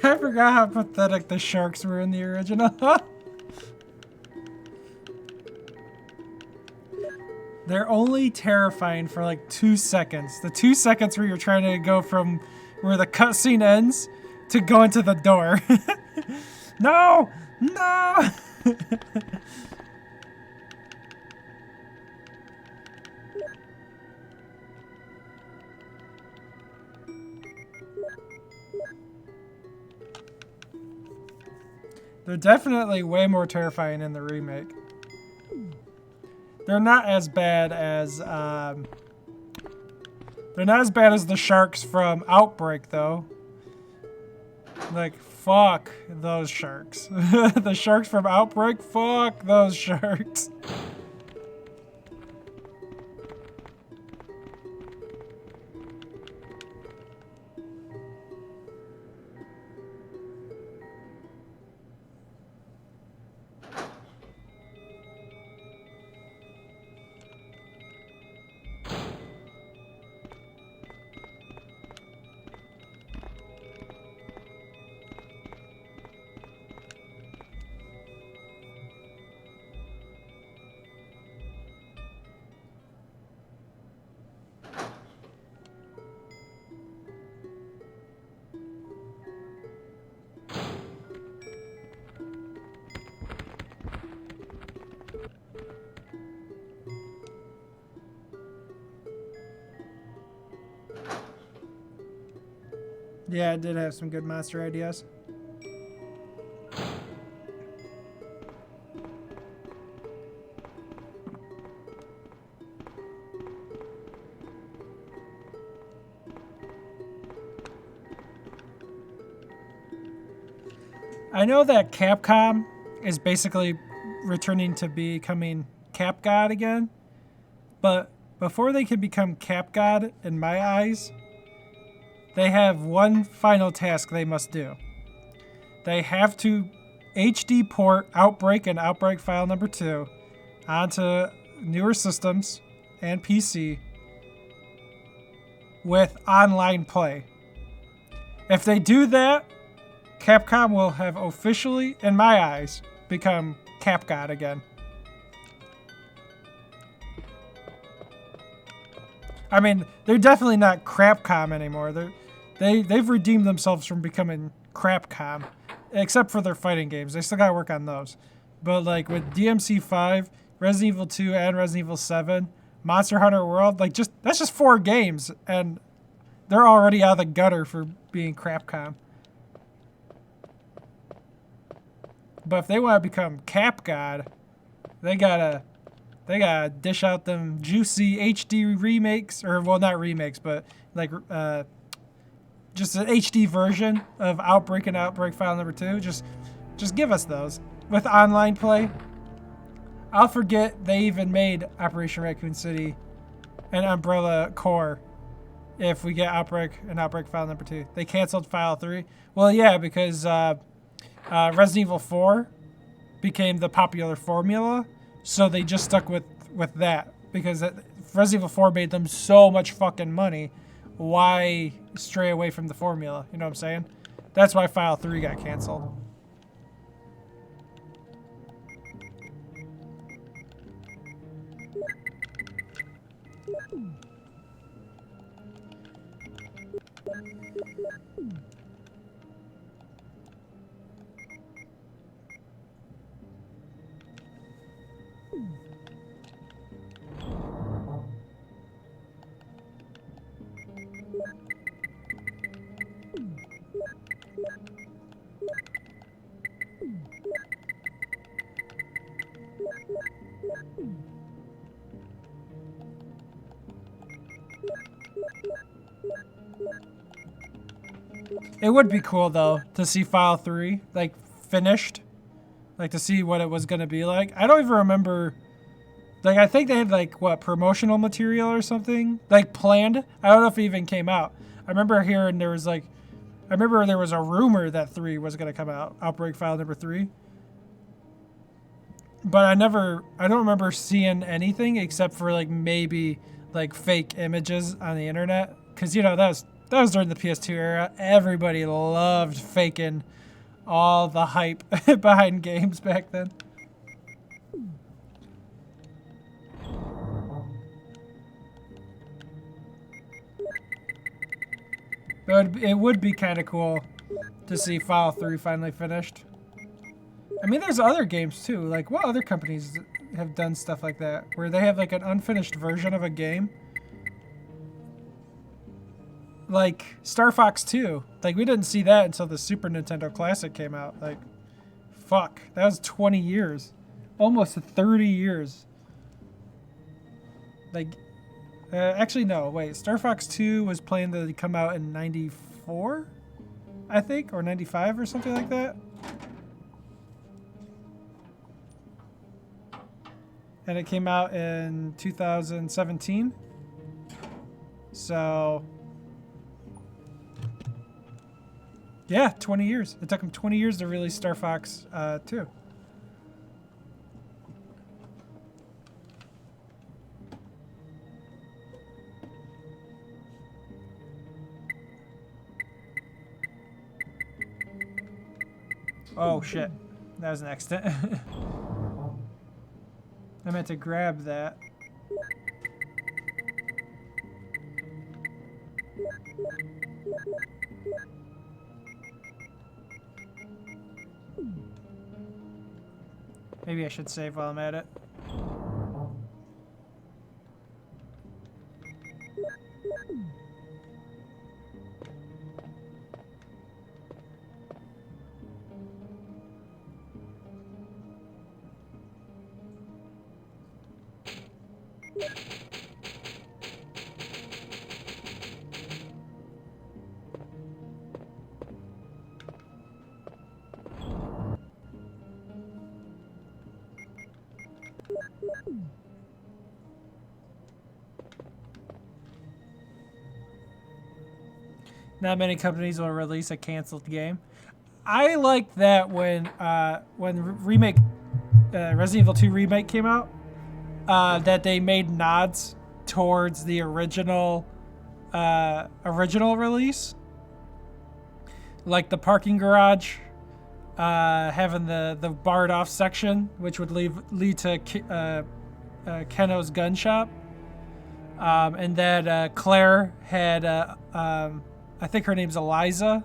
S1: I forgot how pathetic the sharks were in the original. They're only terrifying for like 2 seconds. The 2 seconds where you're trying to go from where the cutscene ends to go into the door. No! No! They're definitely way more terrifying in the remake. They're not as bad as the sharks from Outbreak, though. Like, fuck those sharks. The sharks from Outbreak, fuck those sharks. Yeah, it did have some good monster ideas. I know that Capcom is basically returning to becoming Cap God again, but before they can become Cap God, in my eyes, they have one final task they must do. They have to HD port Outbreak and Outbreak File Number 2 onto newer systems and PC with online play. If they do that, Capcom will have officially, in my eyes, become Cap God again. I mean, they're definitely not Crapcom anymore. They've redeemed themselves from becoming Crapcom, except for their fighting games. They still gotta work on those. But like with DMC5, Resident Evil 2, and Resident Evil 7, Monster Hunter World, like that's just 4 games, and they're already out of the gutter for being Crapcom. But if they want to become Cap God, they gotta dish out them juicy HD remakes, or well, not remakes, but like just an HD version of Outbreak and Outbreak File Number 2. Just give us those with online play. I'll forget they even made Operation Raccoon City and Umbrella Corps if we get Outbreak and Outbreak File Number 2. They canceled File 3. Well, yeah, because Resident Evil 4 became the popular formula, so they just stuck with that because Resident Evil 4 made them so much fucking money why stray away from the formula? You know what I'm saying? That's why File 3 got canceled. It would be cool though to see File 3 like finished, like to see what it was gonna be like. I don't even remember. Like I think they had like what promotional material or something like planned. I don't know if it even came out. I remember hearing there was like, I remember there was a rumor that 3 was gonna come out, Outbreak File number 3. But I don't remember seeing anything except for like maybe like fake images on the internet. Cause you know that was during the PS2 era. Everybody loved faking all the hype behind games back then. But it would be kind of cool to see File 3 finally finished. I mean, there's other games too. Like, what other companies have done stuff like that? Where they have like an unfinished version of a game? Like, Star Fox 2. Like, we didn't see that until the Super Nintendo Classic came out. Like, fuck. That was 20 years. Almost 30 years. Like, actually, no. Wait. Star Fox 2 was planned to come out in 94? I think? Or 95 or something like that? And it came out in 2017. So... yeah, 20 years. It took them 20 years to release Star Fox 2. Oh, shit. That was an accident. I meant to grab that. Maybe I should save while I'm at it. Not many companies will release a canceled game. I liked that when remake Resident Evil 2 remake came out, that they made nods towards the original release, like the parking garage having the barred off section, which would lead to Keno's gun shop, and that Claire had I think her name's Eliza,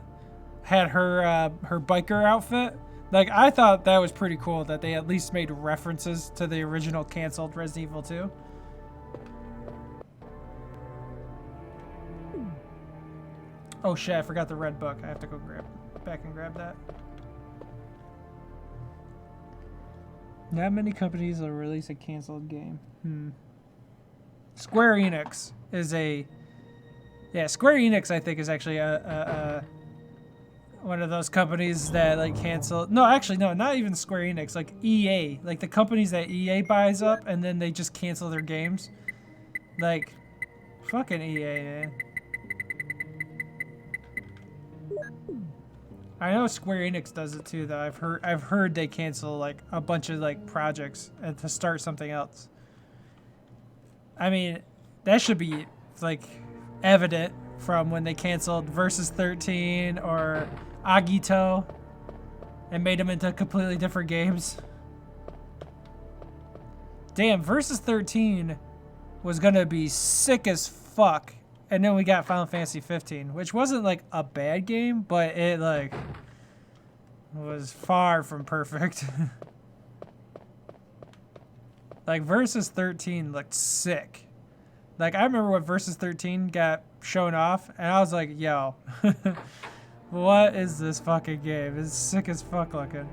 S1: had her biker outfit. Like, I thought that was pretty cool that they at least made references to the original canceled Resident Evil 2. Oh shit, I forgot the red book. I have to go back and grab that. Not many companies will release a canceled game. Square Enix is Square Enix, I think, is actually one of those companies that like cancel. No, actually, no, not even Square Enix. Like EA, like the companies that EA buys up and then they just cancel their games. Like, fucking EA, man. I know Square Enix does it too, though. I've heard they cancel like a bunch of like projects and to start something else. I mean, that should be like evident from when they canceled Versus 13 or Agito and made them into completely different games. Damn, Versus 13 was gonna be sick as fuck. And then we got Final Fantasy 15, which wasn't like a bad game, but it like was far from perfect. Like Versus 13 looked sick. Like I remember when Versus 13 got shown off and I was like, yo, what is this fucking game? It's sick as fuck looking.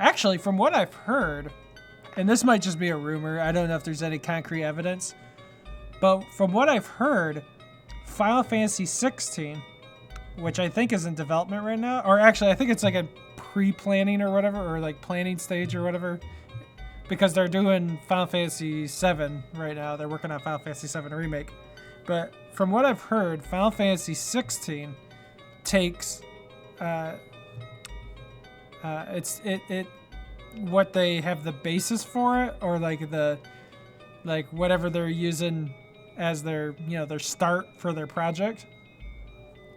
S1: Actually, from what I've heard, and this might just be a rumor, I don't know if there's any concrete evidence, but from what I've heard, Final Fantasy 16, which I think is in development right now, or actually I think it's like a pre-planning or whatever, or like planning stage or whatever, because they're doing Final Fantasy 7 right now. They're working on Final Fantasy 7 Remake. But from what I've heard, Final Fantasy 16 takes what they have the basis for it, or like whatever they're using as their their start for their project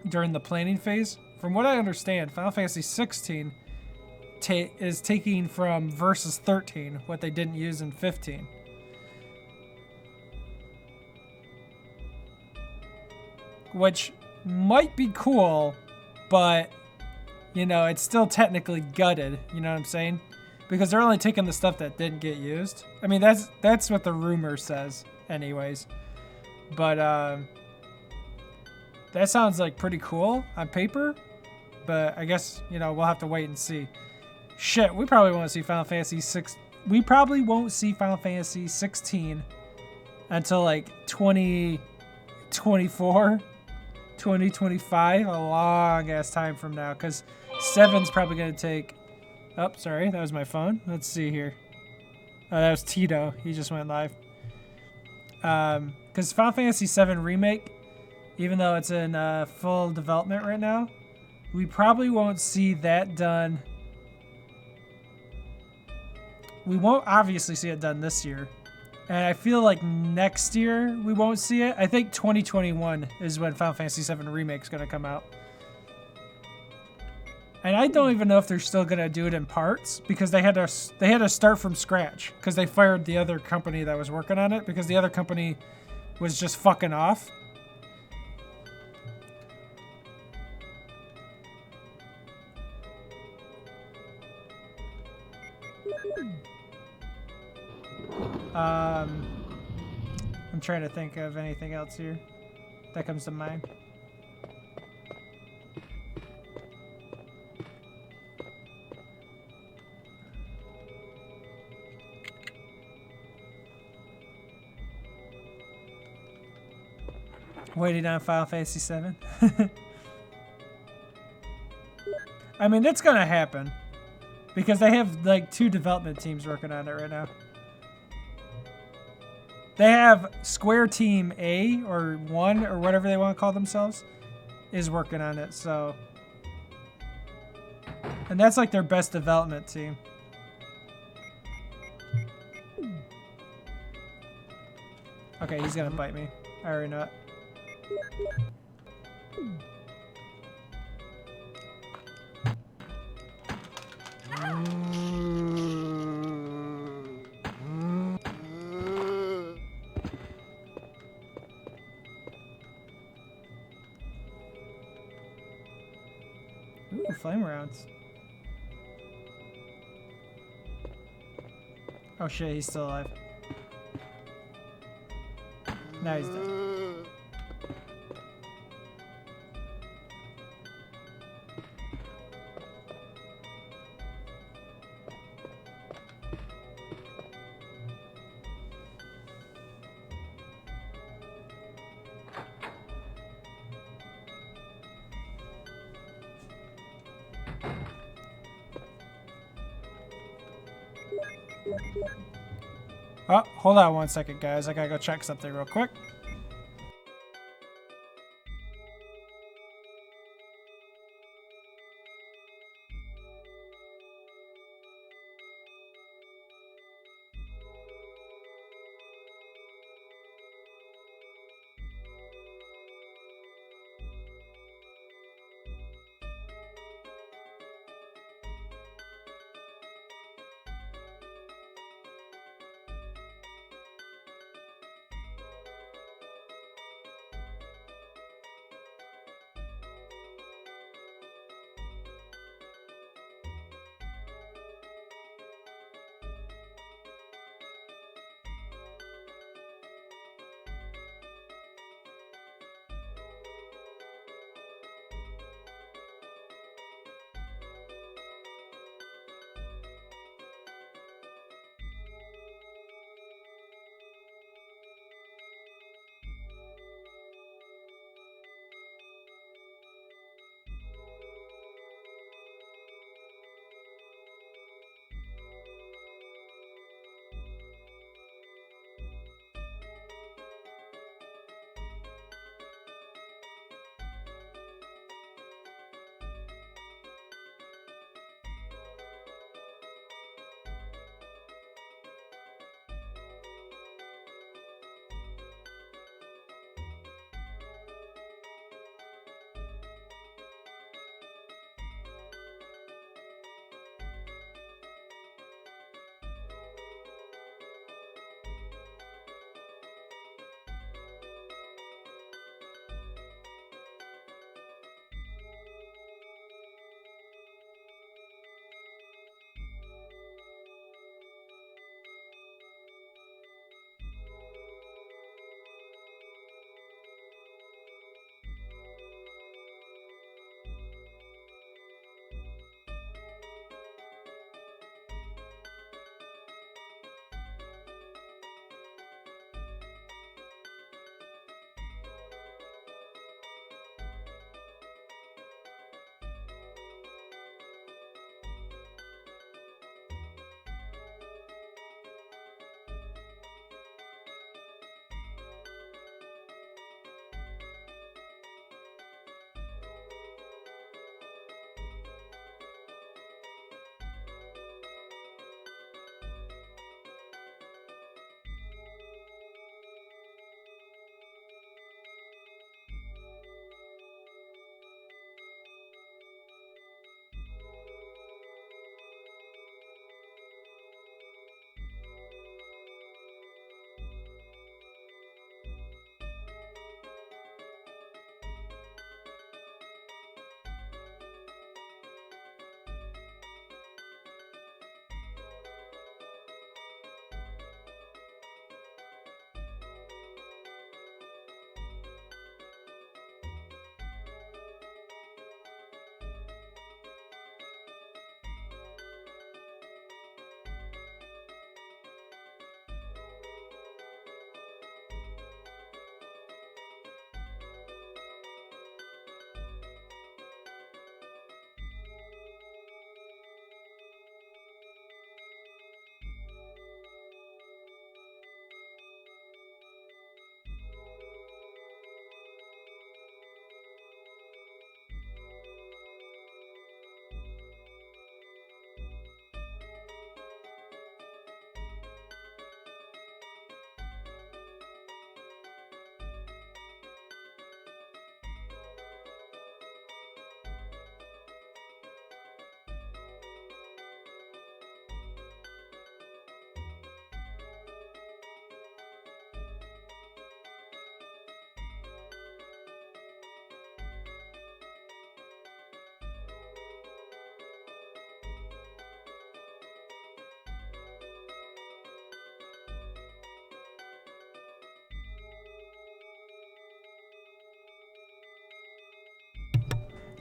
S1: during the planning phase. From what I understand, Final Fantasy 16 is taking from Versus 13 what they didn't use in 15. Which might be cool, but it's still technically gutted, you know what I'm saying? Because they're only taking the stuff that didn't get used. I mean, that's what the rumor says anyways. But that sounds like pretty cool on paper, but I guess, we'll have to wait and see. Shit, we probably won't see Final Fantasy 6. We probably won't see Final Fantasy 16 until like 2024, 2025, a long ass time from now, because 7's probably going to take... Oh, sorry, that was my phone. Let's see here. Oh, that was Tito. He just went live. Because Final Fantasy 7 Remake, even though it's in full development right now, we probably won't see that done. We won't obviously see it done this year. And I feel like next year we won't see it. I think 2021 is when Final Fantasy 7 Remake is going to come out. And I don't even know if they're still going to do it in parts, because they had to start from scratch, because they fired the other company that was working on it, because the other company was just fucking off. I'm trying to think of anything else here that comes to mind. Waiting on Final Fantasy 7. I mean, it's gonna happen, because they have like 2 development teams working on it right now. They have Square Team A, or 1, or whatever they want to call themselves, is working on it, so... And that's like their best development team. Okay, he's gonna bite me. I already know it. Ooh, flame rounds. Oh shit, he's still alive. Now he's dead. Oh, hold on 1 second, guys. I gotta go check something real quick.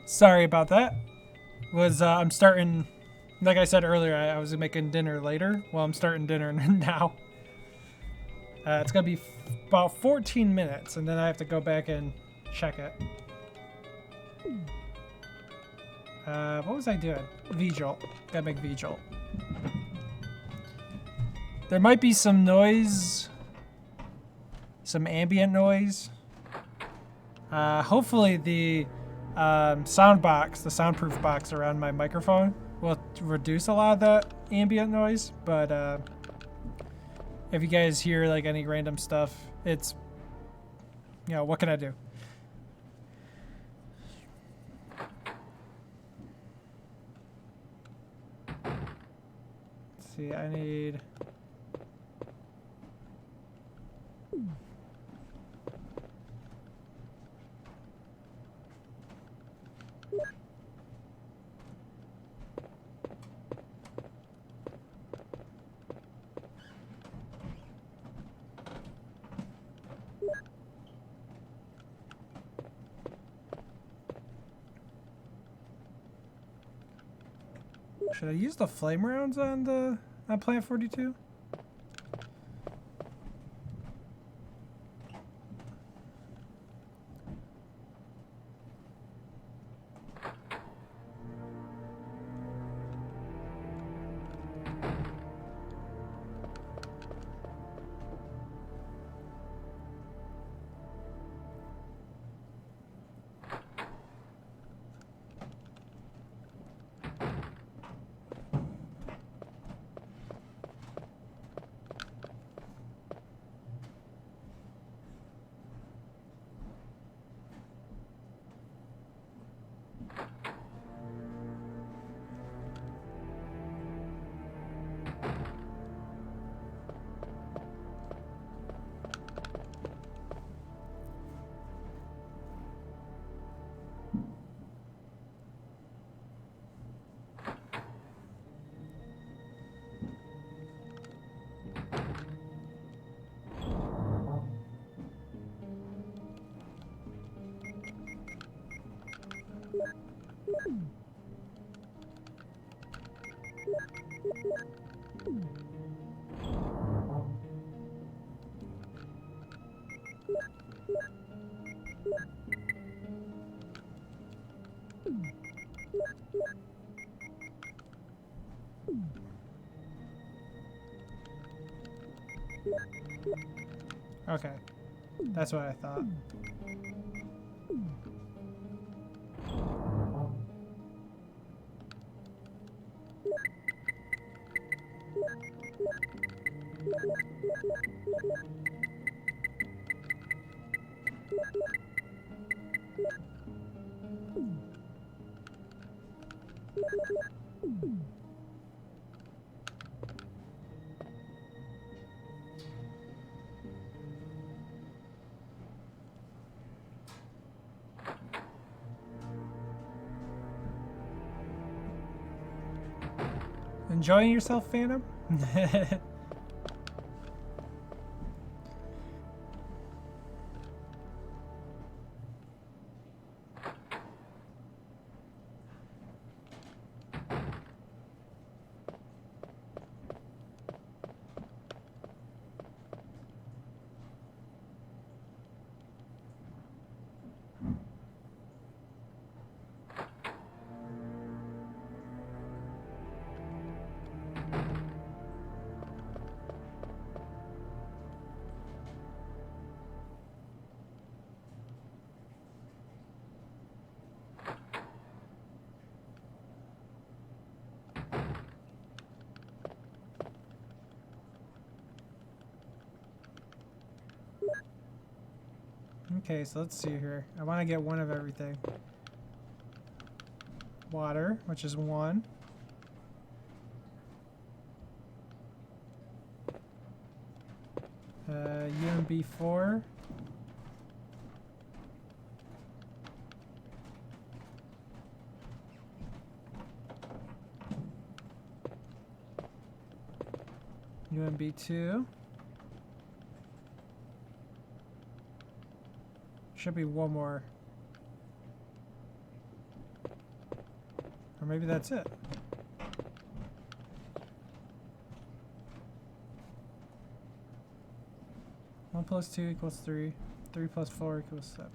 S1: Sorry about that. I'm starting, like I said earlier, I was making dinner later. Well, I'm starting dinner now. It's gonna be about 14 minutes, and then I have to go back and check it. What was I doing? Vigil. Gotta make Vigil. There might be some noise, some ambient noise. Hopefully the sound box, the soundproof box around my microphone will reduce a lot of that ambient noise, but if you guys hear like any random stuff, it's, you know, what can I do? Let's see, I need... Should I use the flame rounds on Plant 42? Okay, that's what I thought. Enjoying yourself, Phantom? Okay, so let's see here. I want to get one of everything. Water, which is 1. UMB 4. UMB 2. Should be one more. Or maybe that's it. One plus 2 equals 3. 3 plus 4 equals 7.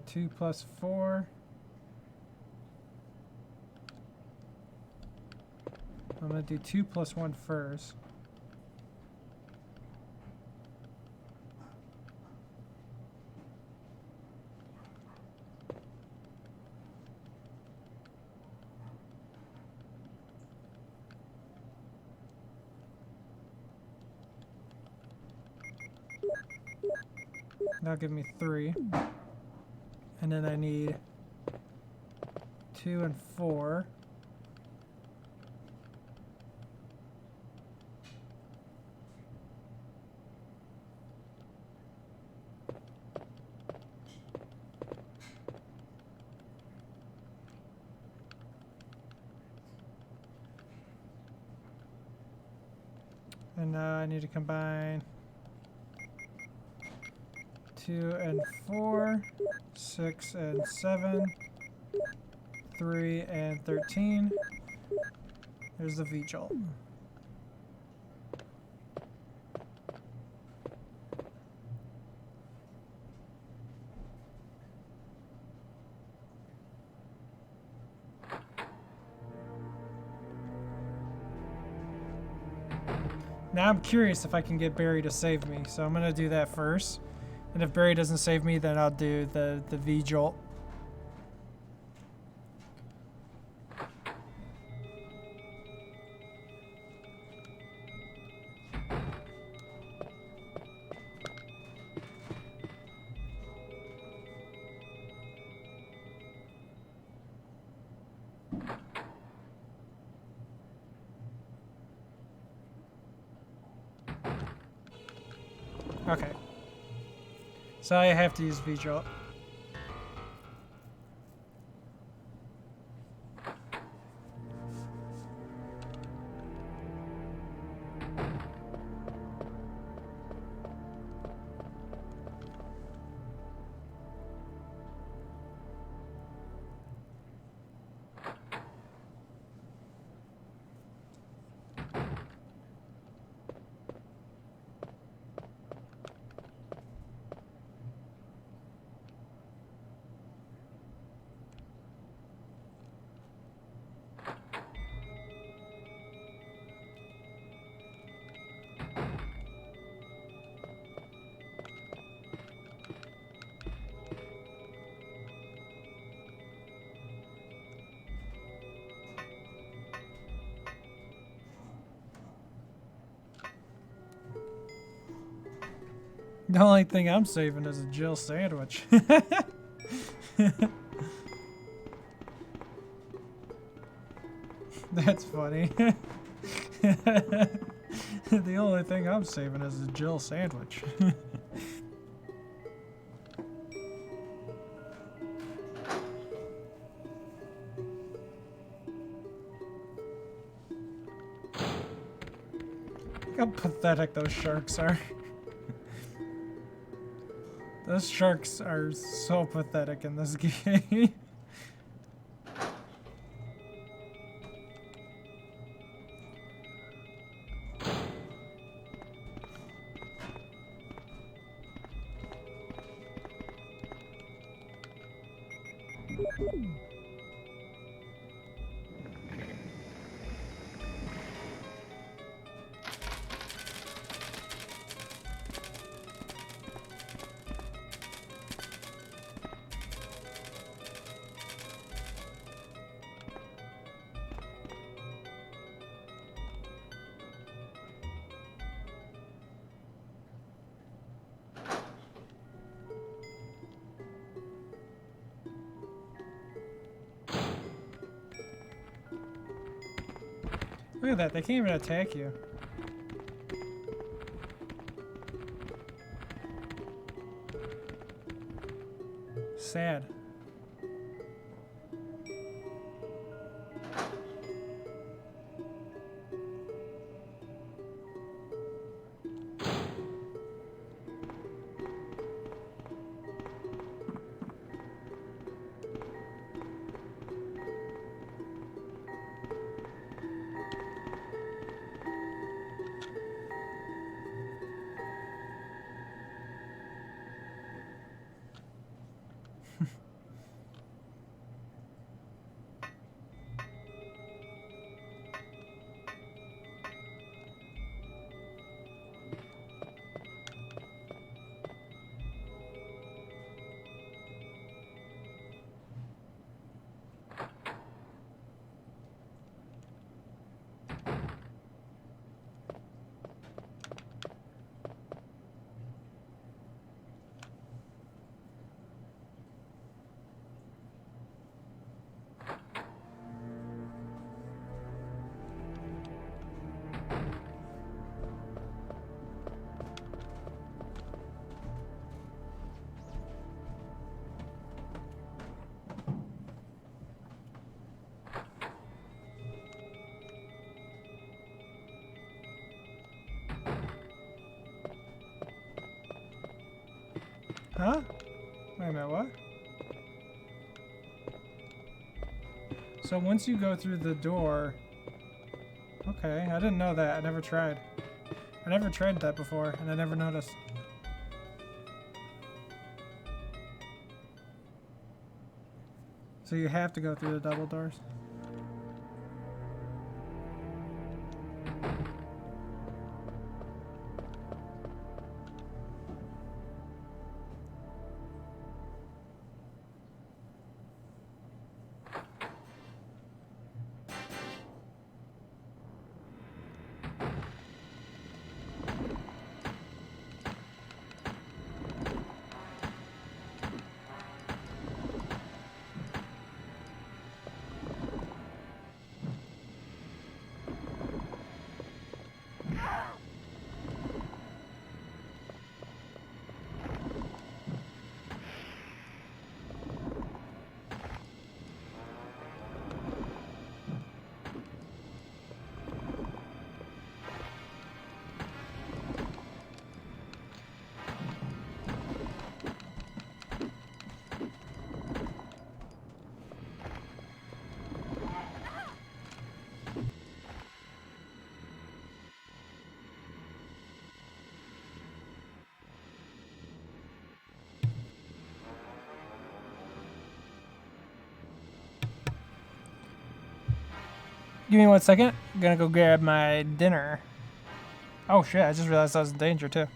S1: 2 plus 4. I'm going to do 2 plus 1 first. That'll give me 3. And then I need 2 and 4. And now I need to combine 2 and 4, 6 and 7, 3 and 13. There's the V-jolt. Now I'm curious if I can get Barry to save me, so I'm gonna do that first. And if Barry doesn't save me, then I'll do the V-jolt. Okay. So I have to use V-jolt. The only thing I'm saving is a Jill sandwich. That's funny. The only thing I'm saving is a Jill sandwich. Look how pathetic those sharks are. Those sharks are so pathetic in this game. Look at that, they can't even attack you. Sad. Huh? Wait a minute, what? So once you go through the door... Okay, I didn't know that. I never tried. I never tried that before, and I never noticed. So you have to go through the double doors? Give me 1 second. I'm gonna go grab my dinner. Oh shit, I just realized I was in danger too.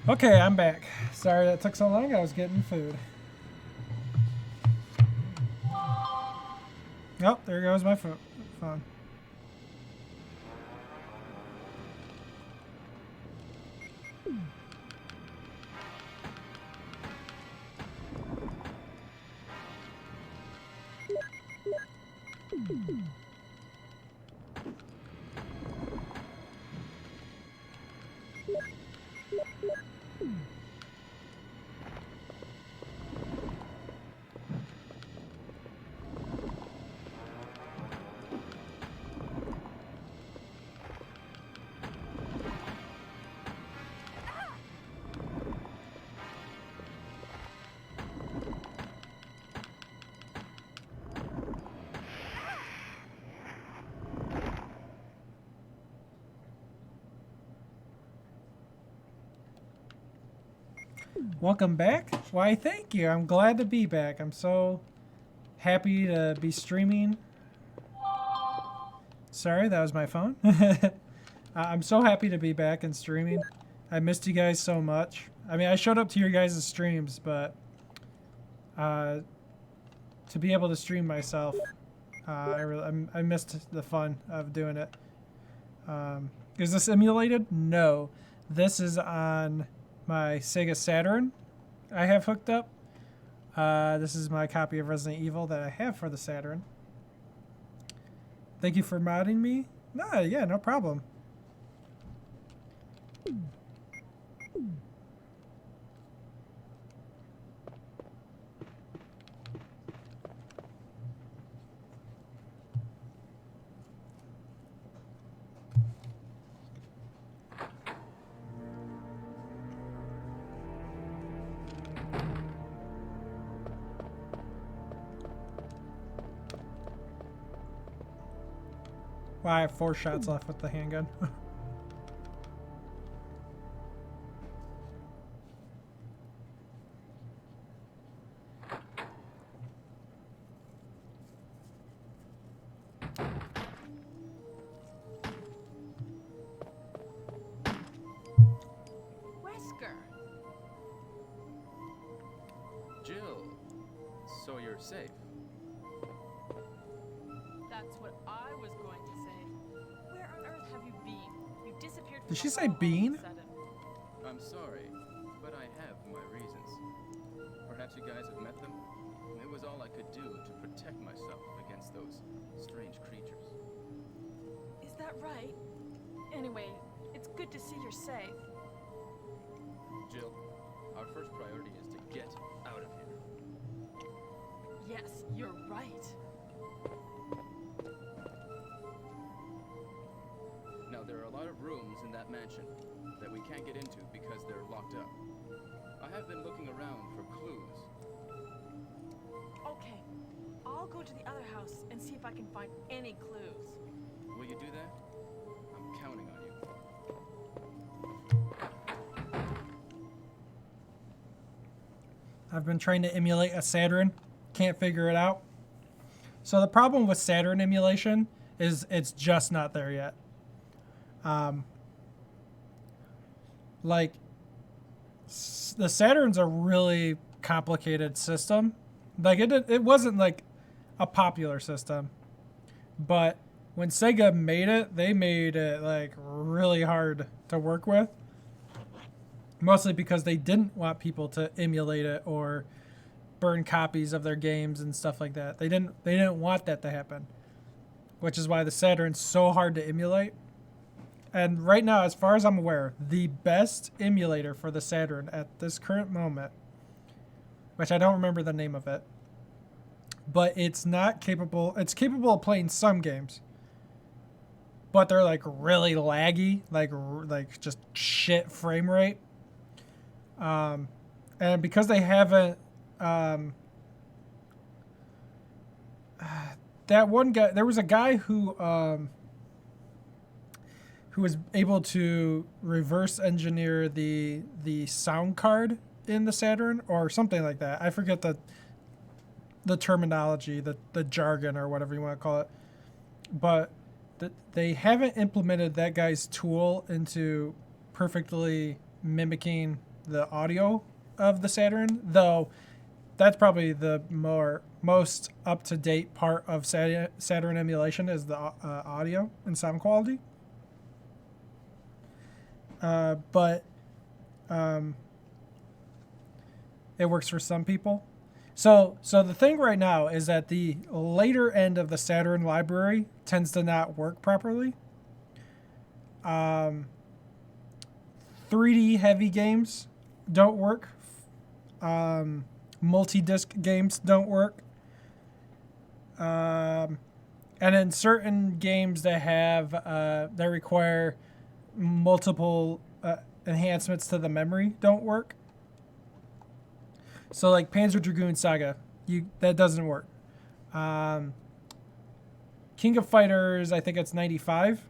S1: Okay, I'm back. Sorry that took so long. I was getting food. Oh, there goes my phone. Welcome back. Why, thank you. I'm glad to be back. I'm so happy to be streaming. Sorry, that was my phone. I'm so happy to be back and streaming. I missed you guys so much. I mean, I showed up to your guys' streams, but to be able to stream myself, I missed the fun of doing it. Is this emulated? No. This is on my Sega Saturn I have hooked up. This is my copy of Resident Evil that I have for the Saturn. Thank you for modding me. No, yeah, no problem. Well, I have 4 shots left with the handgun.
S6: Wesker.
S4: Jill, so you're safe.
S6: That's what I was going to say. Where on earth have you been? You disappeared from
S1: Did she
S6: the
S1: say
S6: hall all of a
S1: bean?
S6: sudden.
S4: I'm sorry, but I have my reasons. Perhaps you guys have met them? It was all I could do to protect myself against those strange creatures.
S6: Is that right? Anyway, it's good to see you're safe.
S4: Jill, our first priority is to get out of here.
S6: Yes, you're right.
S4: Now, there are a lot of rooms in that mansion that we can't get into because they're locked up. I have been looking around for clues.
S6: Okay, I'll go to the other house and see if I can find any clues.
S4: Will you do that? I'm counting on you.
S1: I've been trying to emulate a Saturn. Can't figure it out. So the problem with Saturn emulation is it's just not there yet. The Saturn's a really complicated system. Like it wasn't like a popular system, but when Sega made it, they made it like really hard to work with. Mostly because they didn't want people to emulate it or burn copies of their games and stuff like that. They didn't want that to happen, which is why the Saturn's so hard to emulate. And right now, as far as I'm aware, the best emulator for the Saturn at this current moment, which I don't remember the name of it, but it's not capable. It's capable of playing some games, but they're like really laggy, like just shit frame rate. And because they haven't, that one guy, there was a guy who was able to reverse engineer the sound card in the Saturn or something like that. I forget the terminology, the jargon or whatever you want to call it. But they haven't implemented that guy's tool into perfectly mimicking the audio of the Saturn, though that's probably the most up-to-date part of Saturn emulation is the audio and sound quality. But it works for some people. So the thing right now is that the later end of the Saturn library tends to not work properly. 3D heavy games don't work. Multi-disc games don't work. And in certain games that have that require multiple enhancements to the memory don't work. So like Panzer Dragoon Saga, that doesn't work. King of Fighters, I think it's 95.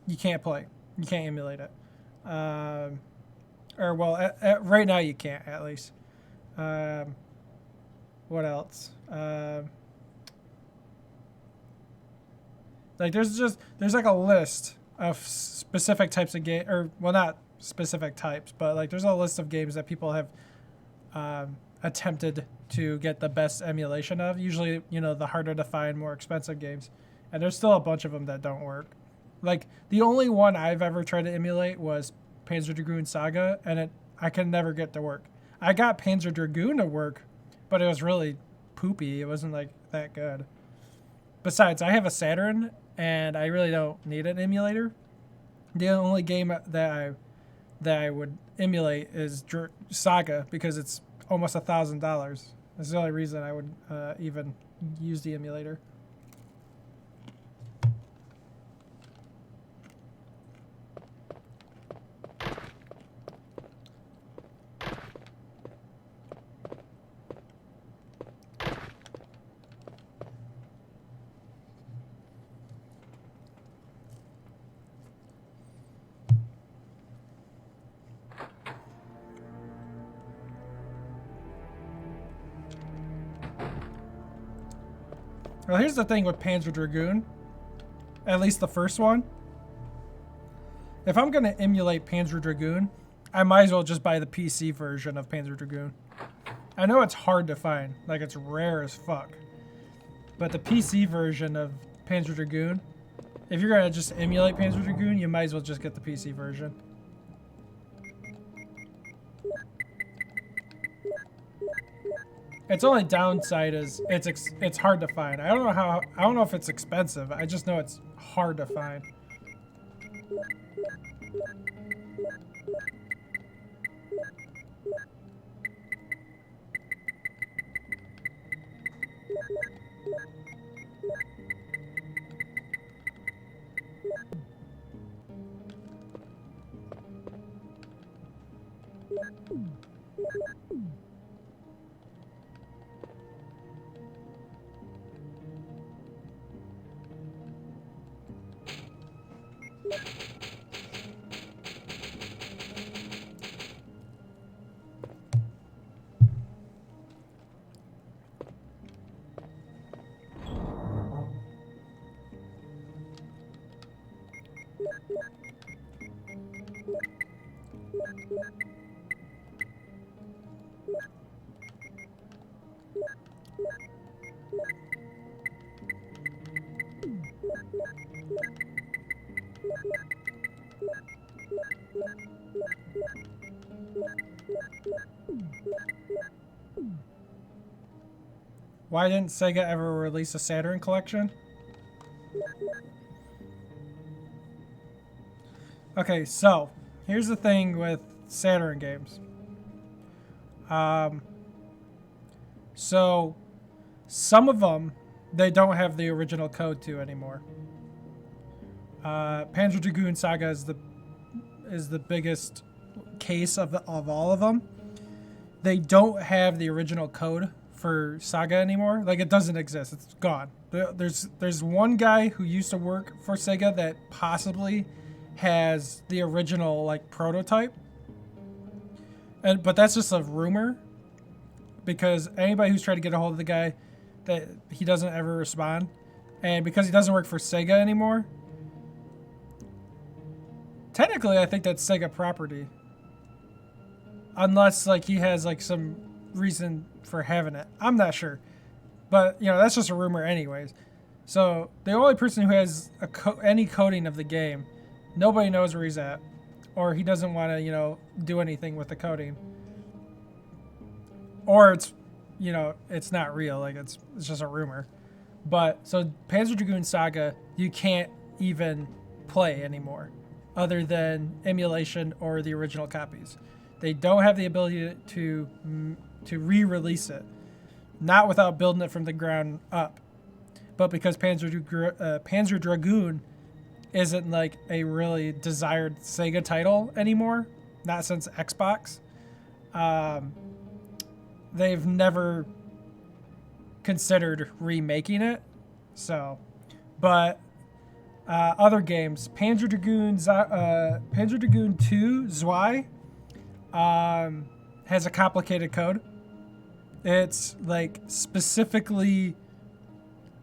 S1: You can't play. You can't emulate it. Right now you can't, at least. What else? Like there's like a list of specific types of game, or well, not specific types, but like there's a list of games that people have attempted to get the best emulation of. Usually, the harder to find, more expensive games, and there's still a bunch of them that don't work. Like the only one I've ever tried to emulate was Panzer Dragoon Saga, and I can never get to work. I got Panzer Dragoon to work, but it was really poopy. It wasn't like that good. Besides, I have a Saturn, and I really don't need an emulator. The only game that I would emulate is Saga, because it's almost $1,000. That's the only reason I would even use the emulator. Well, here's the thing with Panzer Dragoon, at least the first one. If I'm going to emulate Panzer Dragoon, I might as well just buy the PC version of Panzer Dragoon. I know it's hard to find, like it's rare as fuck. But the PC version of Panzer Dragoon, if you're going to just emulate Panzer Dragoon, you might as well just get the PC version. Its only downside is it's hard to find. I don't know if it's expensive. I just know it's hard to find. Why didn't Sega ever release a Saturn collection? Okay, so here's the thing with Saturn games. So some of them they don't have the original code to anymore. Panzer Dragoon Saga is the biggest case of all of them. They don't have the original code for Saga anymore. Like, it doesn't exist. It's gone. There's one guy who used to work for Sega that possibly has the original like prototype, but that's just a rumor, because anybody who's tried to get a hold of the guy, that he doesn't ever respond, and because he doesn't work for Sega anymore, technically I think that's Sega property. unless like he has like some reason for having it. I'm not sure, but that's just a rumor anyways. So the only person who has any coding of the game, nobody knows where he's at, or he doesn't want to do anything with the coding, or it's not real, like it's just a rumor. But so Panzer Dragoon Saga, you can't even play anymore, other than emulation or the original copies. They don't have the ability to re-release it, not without building it from the ground up, but because Panzer Dragoon isn't like a really desired Sega title anymore, not since Xbox. They've never considered remaking it. So, but other games, Panzer Dragoon 2 Zwei has a complicated code. It's like specifically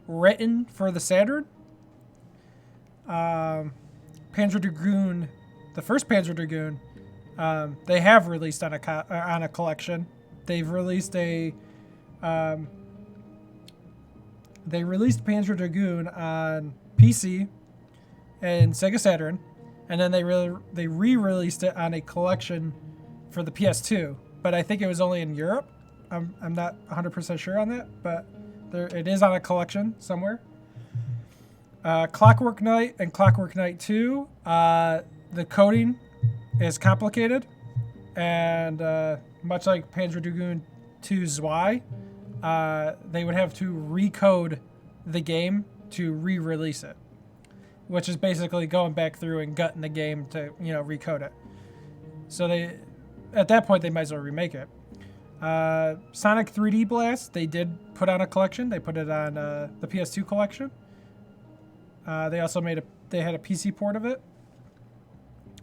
S1: written for the Saturn. Panzer Dragoon, the first Panzer Dragoon, they have released on a collection. They've released they released Panzer Dragoon on PC and Sega Saturn, and then they re-released it on a collection for the PS2. But I think it was only in Europe. I'm not 100% sure on that, but it is on a collection somewhere. Clockwork Knight and Clockwork Knight 2, the coding is complicated, and much like Panzer Dragoon 2 Zwei, they would have to recode the game to re-release it, which is basically going back through and gutting the game to recode it. So at that point they might as well remake it. Sonic 3D Blast, they did put on a collection. They put it on the PS2 collection. They also they had a PC port of it.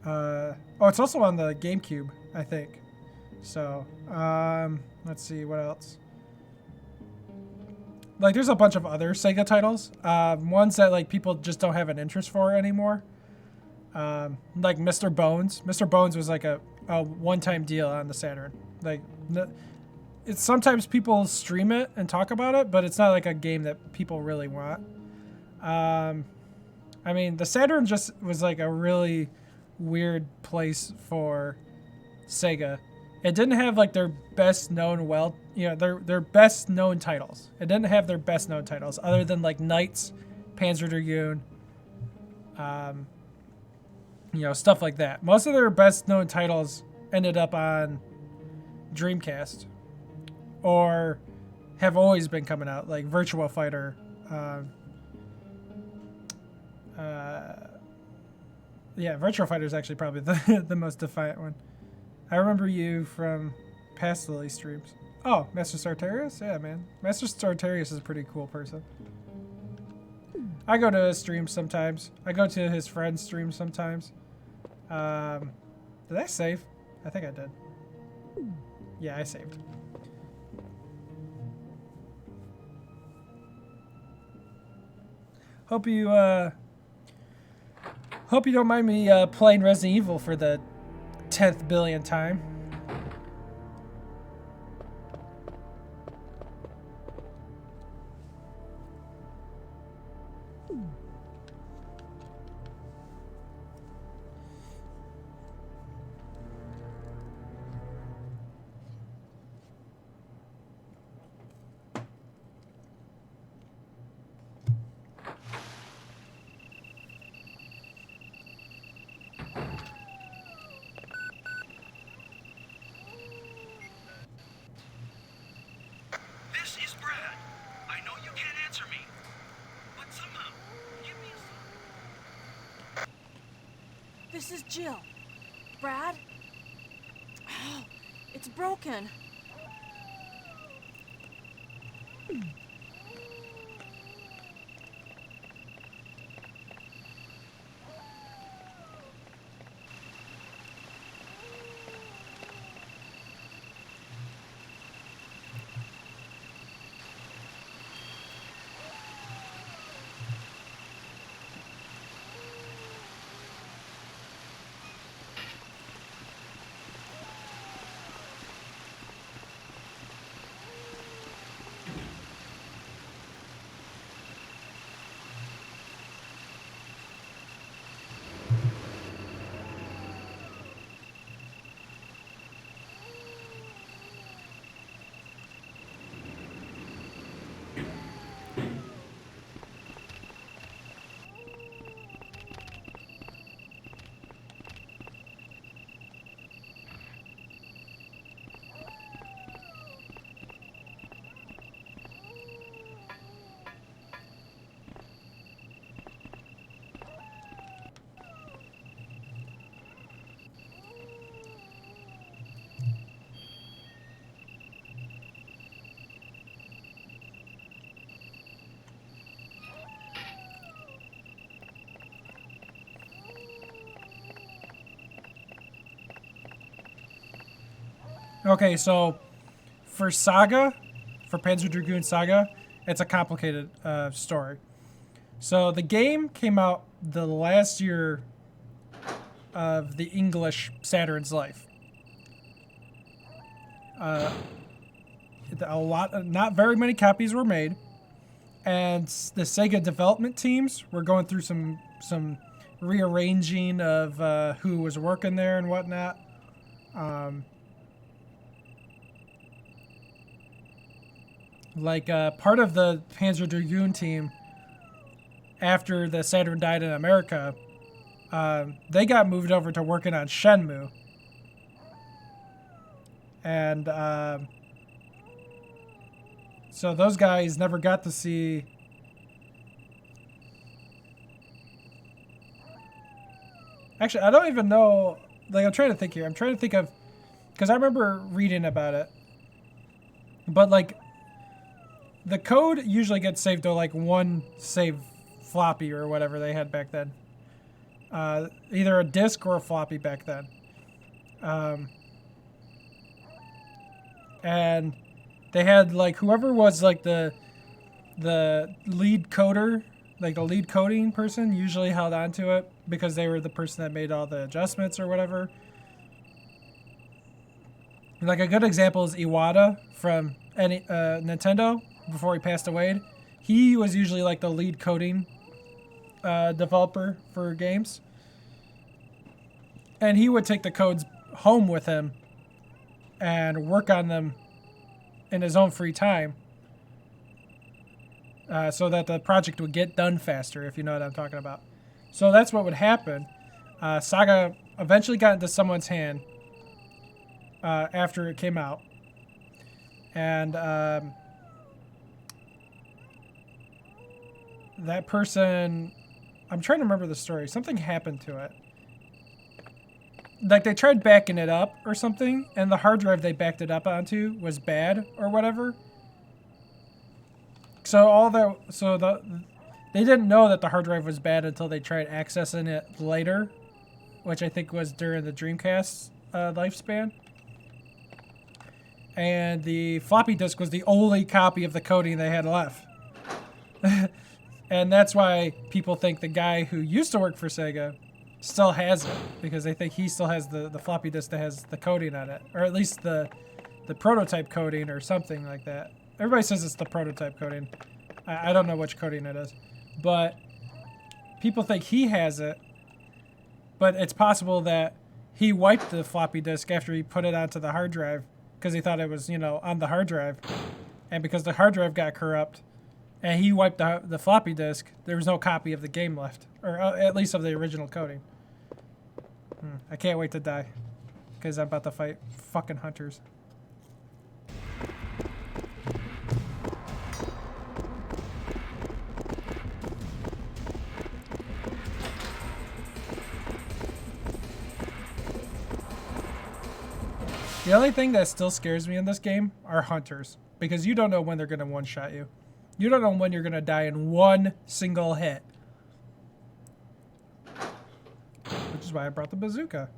S1: It's also on the GameCube, I think. So, let's see what else. Like, there's a bunch of other Sega titles. Ones that like people just don't have an interest for anymore. Like Mr. Bones. Mr. Bones was like a one-time deal on the Saturn. Like, it's sometimes people stream it and talk about it, but it's not like a game that people really want. I mean, the Saturn just was like a really weird place for Sega. It didn't have like their best known their best known titles. It didn't have their best known titles other than like Knights, Panzer Dragoon, stuff like that. Most of their best known titles ended up on Dreamcast or have always been coming out, like Virtua Fighter. Virtua Fighter is actually probably the most defiant one. I remember you from past Lily streams. Oh, Master Sartorius? Yeah, man. Master Sartorius is a pretty cool person. I go to his streams sometimes. I go to his friends' streams sometimes. Did I save? I think I did. Yeah, I saved. Hope you don't mind me playing Resident Evil for the 10th billionth time.
S10: This is Brad. I know you can't answer me, but somehow, give me a sign.
S6: This is Jill. Brad? Oh, it's broken.
S1: Okay, so for Saga, for Panzer Dragoon Saga, it's a complicated story. So the game came out the last year of the English Saturn's life. Not very many copies were made, and the Sega development teams were going through some rearranging of who was working there and whatnot. Part of the Panzer Dragoon team, after the Saturn died in America, they got moved over to working on Shenmue. And so those guys never got to see... Actually, I don't even know... Like, I'm trying to think here. I'm trying to think of... Because I remember reading about it. But, like, the code usually gets saved to, like, one save floppy or whatever they had back then. Either a disk or a floppy back then. And they had, like, whoever was, like, the lead coder, like the lead coding person, usually held on to it because they were the person that made all the adjustments or whatever. Like, a good example is Iwata from Nintendo before he passed away. He was usually, like, the lead coding developer for games. And he would take the codes home with him and work on them in his own free time, so that the project would get done faster, if you know what I'm talking about. So that's what would happen. Saga eventually got into someone's hand after it came out. And that person... I'm trying to remember the story. Something happened to it. Like, they tried backing it up or something, and the hard drive they backed it up onto was bad or whatever. They didn't know that the hard drive was bad until they tried accessing it later, which I think was during the Dreamcast lifespan. And the floppy disk was the only copy of the coding they had left. And that's why people think the guy who used to work for Sega still has it, because they think he still has the floppy disk that has the coding on it, or at least the prototype coding or something like that. Everybody says it's the prototype coding. I don't know which coding it is, but people think he has it, but it's possible that he wiped the floppy disk after he put it onto the hard drive because he thought it was, on the hard drive, and because the hard drive got corrupt and he wiped the floppy disk, there was no copy of the game left, or at least of the original coding. I can't wait to die, because I'm about to fight fucking hunters. The only thing that still scares me in this game are hunters, because you don't know when they're going to one-shot you. You don't know when you're going to die in one single hit. Which is why I brought the bazooka.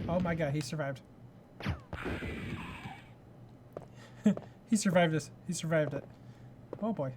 S1: Oh my god, he survived. He survived this. He survived it. Oh boy.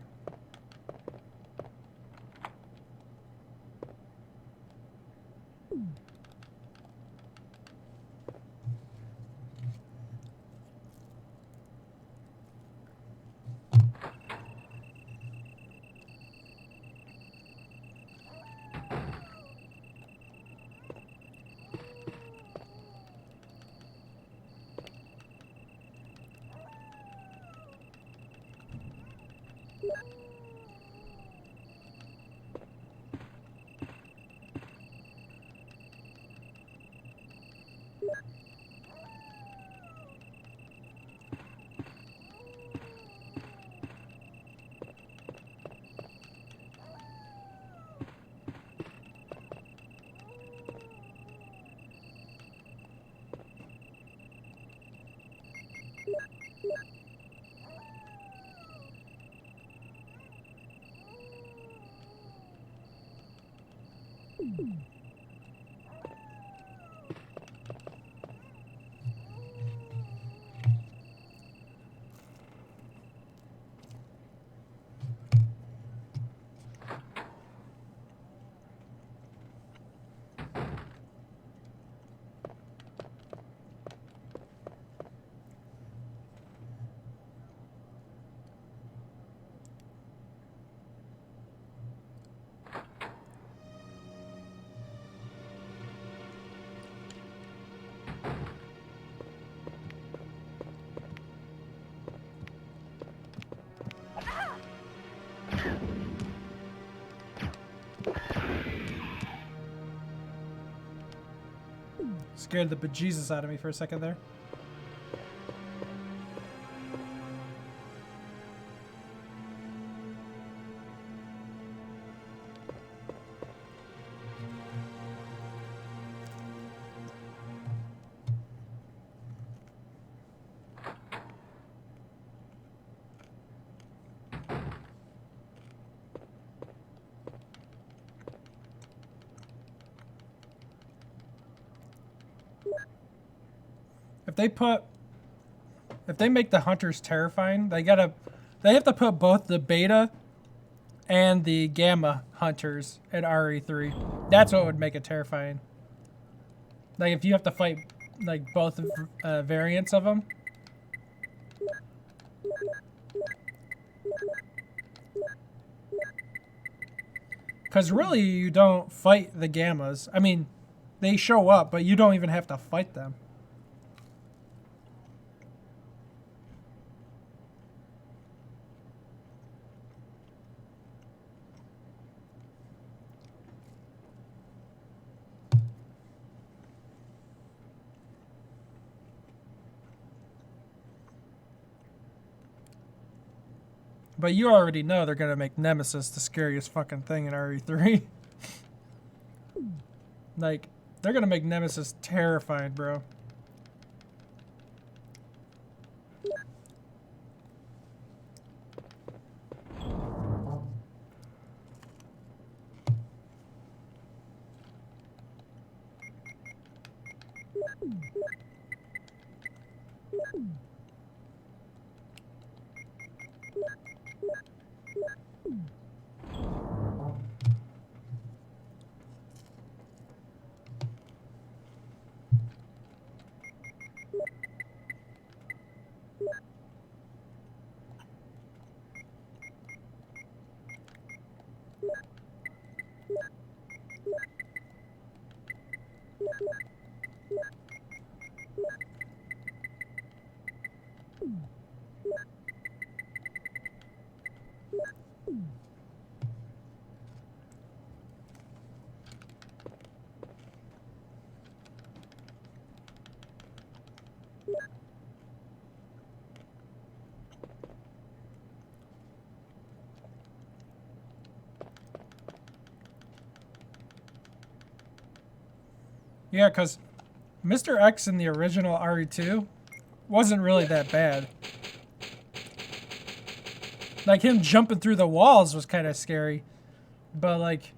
S1: Scared the bejesus out of me for a second there. If they make the hunters terrifying, they have to put both the beta and the gamma hunters at RE3. That's what would make it terrifying. Like if you have to fight like both variants of them. Because really you don't fight the gammas. I mean, they show up, but you don't even have to fight them. But you already know they're going to make Nemesis the scariest fucking thing in RE3. Like, they're going to make Nemesis terrifying, bro. Yeah, because Mr. X in the original RE2 wasn't really that bad. Like, him jumping through the walls was kind of scary. But, like,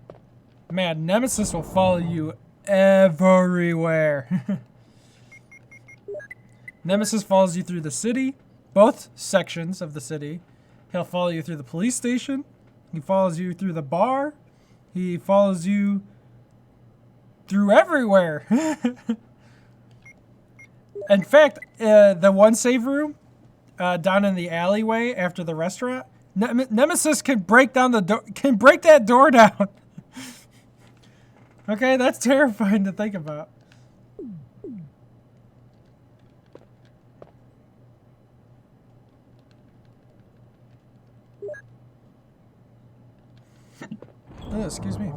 S1: man, Nemesis will follow you everywhere. Nemesis follows you through the city, both sections of the city. He'll follow you through the police station. He follows you through the bar. He follows you through everywhere. In fact, the one save room down in the alleyway after the restaurant, Nemesis can break down the door. Can break that door down. Okay, that's terrifying to think about. Oh, excuse me.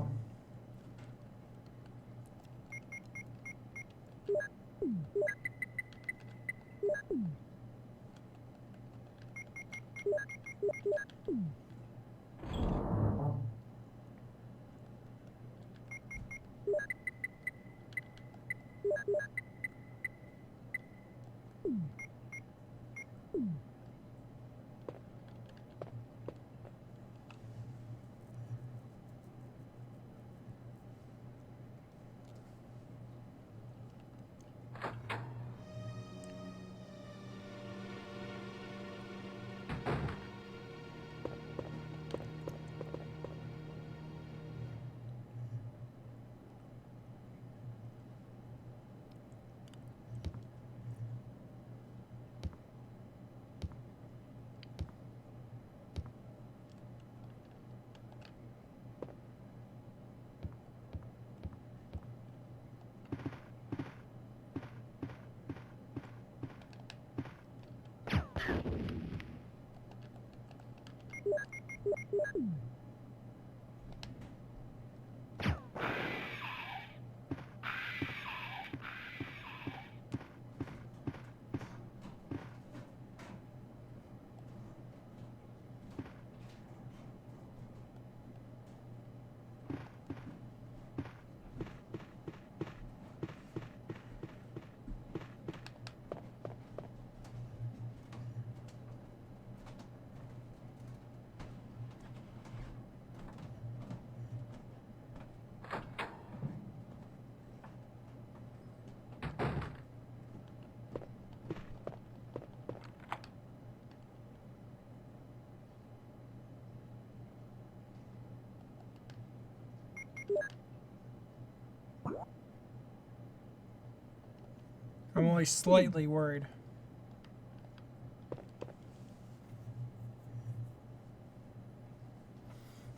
S1: I'm only slightly worried.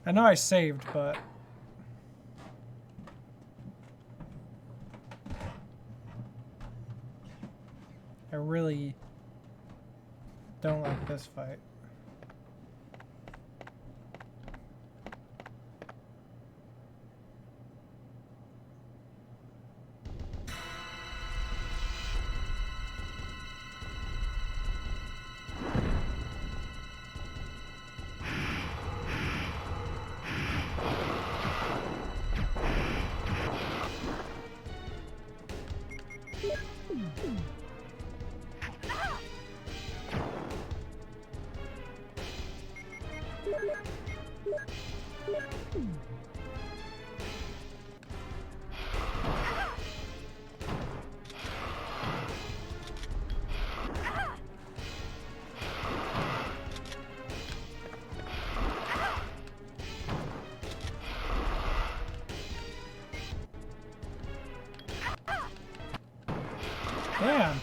S1: I know I saved, but I really don't like this fight. Damn.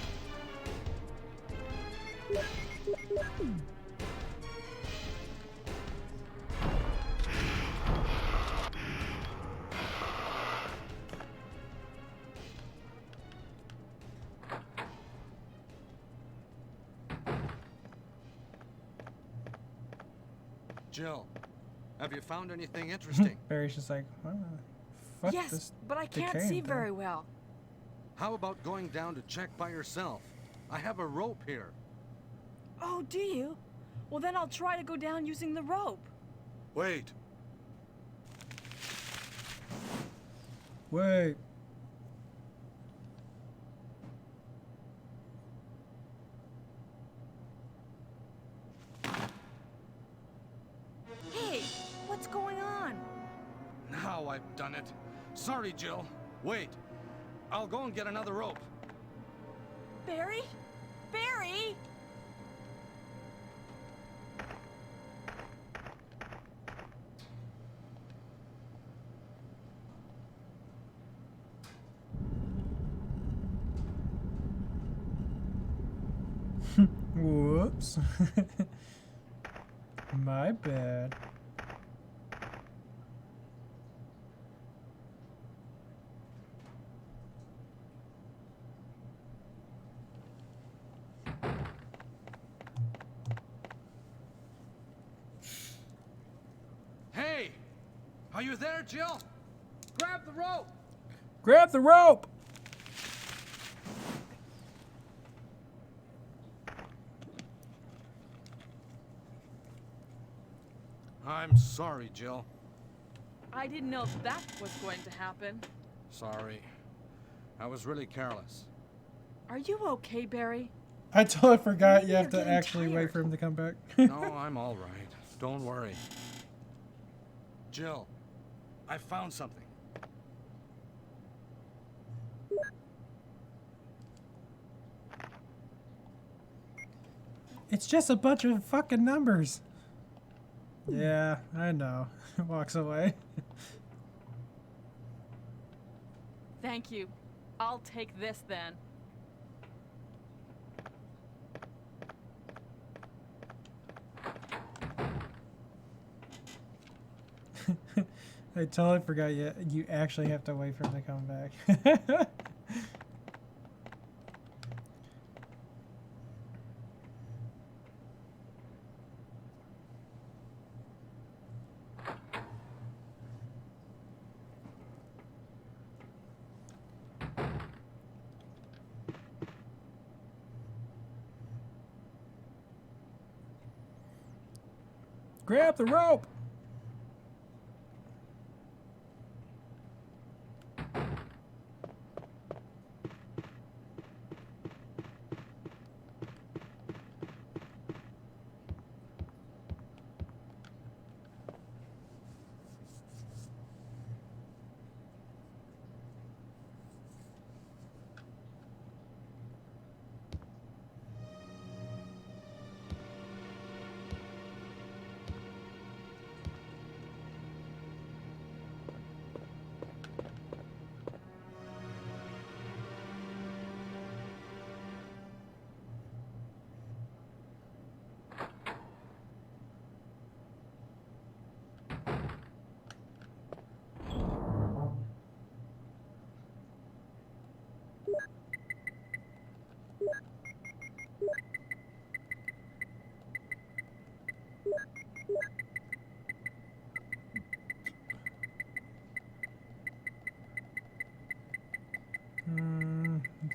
S5: Jill, have you found anything interesting?
S1: Barry's just like, fuck
S6: Yes,
S1: this
S6: but I can't
S1: decaying
S6: see
S1: thing.
S6: very well.
S5: How about going down to check by yourself? I have a rope here.
S6: Oh, do you? Well, then I'll try to go down using the rope.
S5: Wait.
S1: Wait.
S6: Hey, what's going on?
S5: Now I've done it. Sorry, Jill. Wait. I'll go and get another rope.
S6: Barry? Barry?
S1: Whoops. My bad.
S5: Hey! Are you there, Jill? Grab the rope!
S1: Grab the rope!
S5: I'm sorry, Jill.
S6: I didn't know that was going to happen.
S5: Sorry. I was really careless.
S6: Are you okay, Barry?
S1: I totally forgot
S6: Maybe
S1: you have
S6: you're
S1: to
S6: getting
S1: actually wait
S6: tired.
S1: for him to come back.
S5: No, I'm all right. Don't worry. Jill, I found something.
S1: It's just a bunch of fucking numbers. Yeah, I know. Walks away.
S6: Thank you. I'll take this then.
S1: I totally forgot you actually have to wait for him to come back. Grab the rope!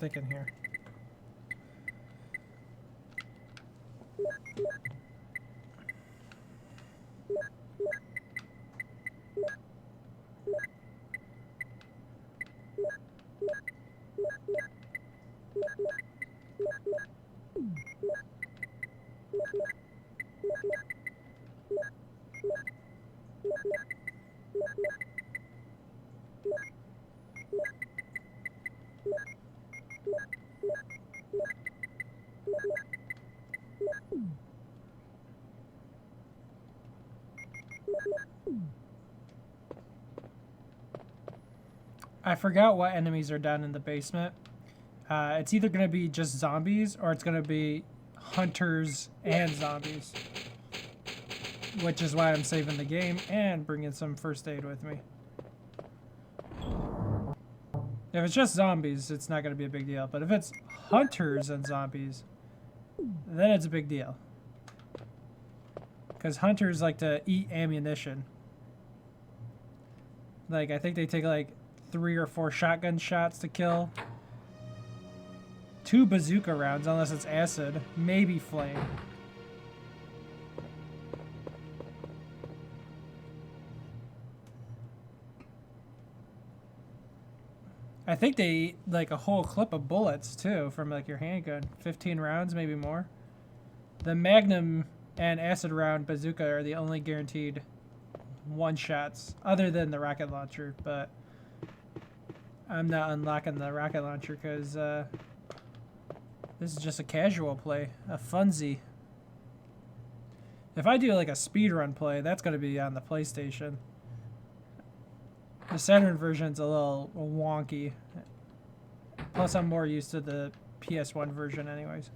S1: thinking here. I forgot what enemies are down in the basement. It's either going to be just zombies or it's going to be hunters and zombies. Which is why I'm saving the game and bringing some first aid with me. If it's just zombies, it's not going to be a big deal. But if it's hunters and zombies, then it's a big deal. Because hunters like to eat ammunition. Like, I think they take like 3 or 4 shotgun shots to kill. 2 bazooka rounds, unless it's acid. Maybe flame. I think they eat like a whole clip of bullets too from like your handgun. 15 rounds, maybe more. The Magnum and acid round bazooka are the only guaranteed one-shots, other than the rocket launcher, but I'm not unlocking the rocket launcher because this is just a casual play, a funzie. If I do like a speedrun play, that's going to be on the PlayStation. The Saturn version's a little wonky. Plus, I'm more used to the PS1 version anyways.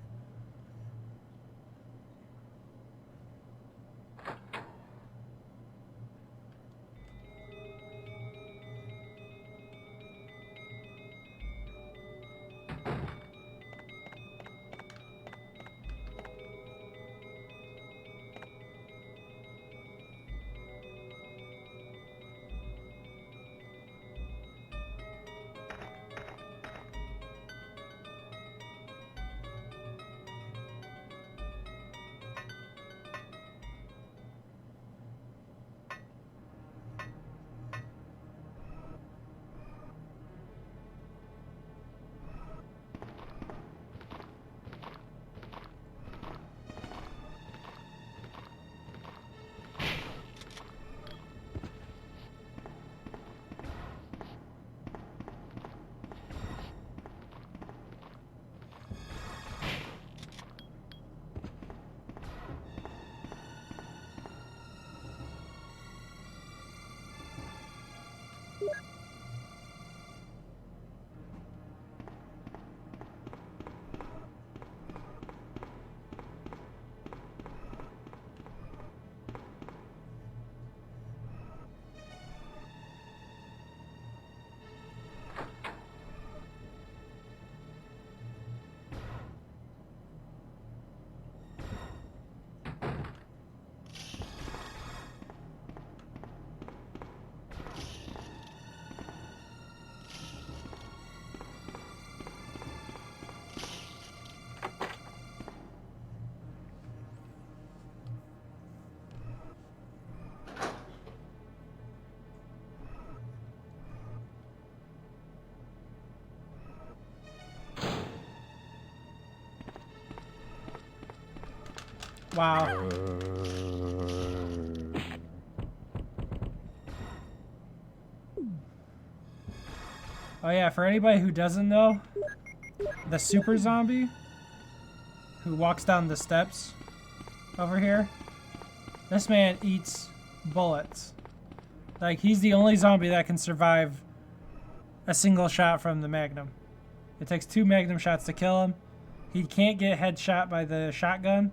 S1: Wow. Oh yeah, for anybody who doesn't know, the super zombie who walks down the steps over here, this man eats bullets. Like, he's the only zombie that can survive a single shot from the Magnum. It takes 2 Magnum shots to kill him. He can't get headshot by the shotgun.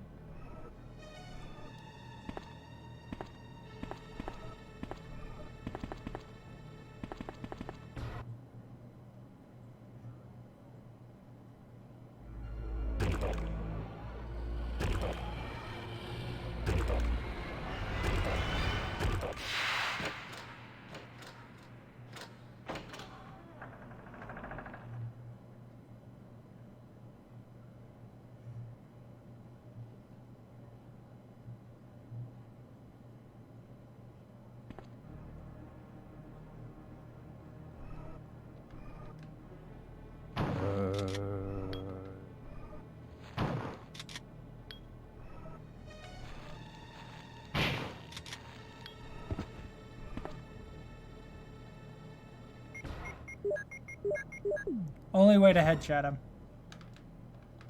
S1: only way to headshot him.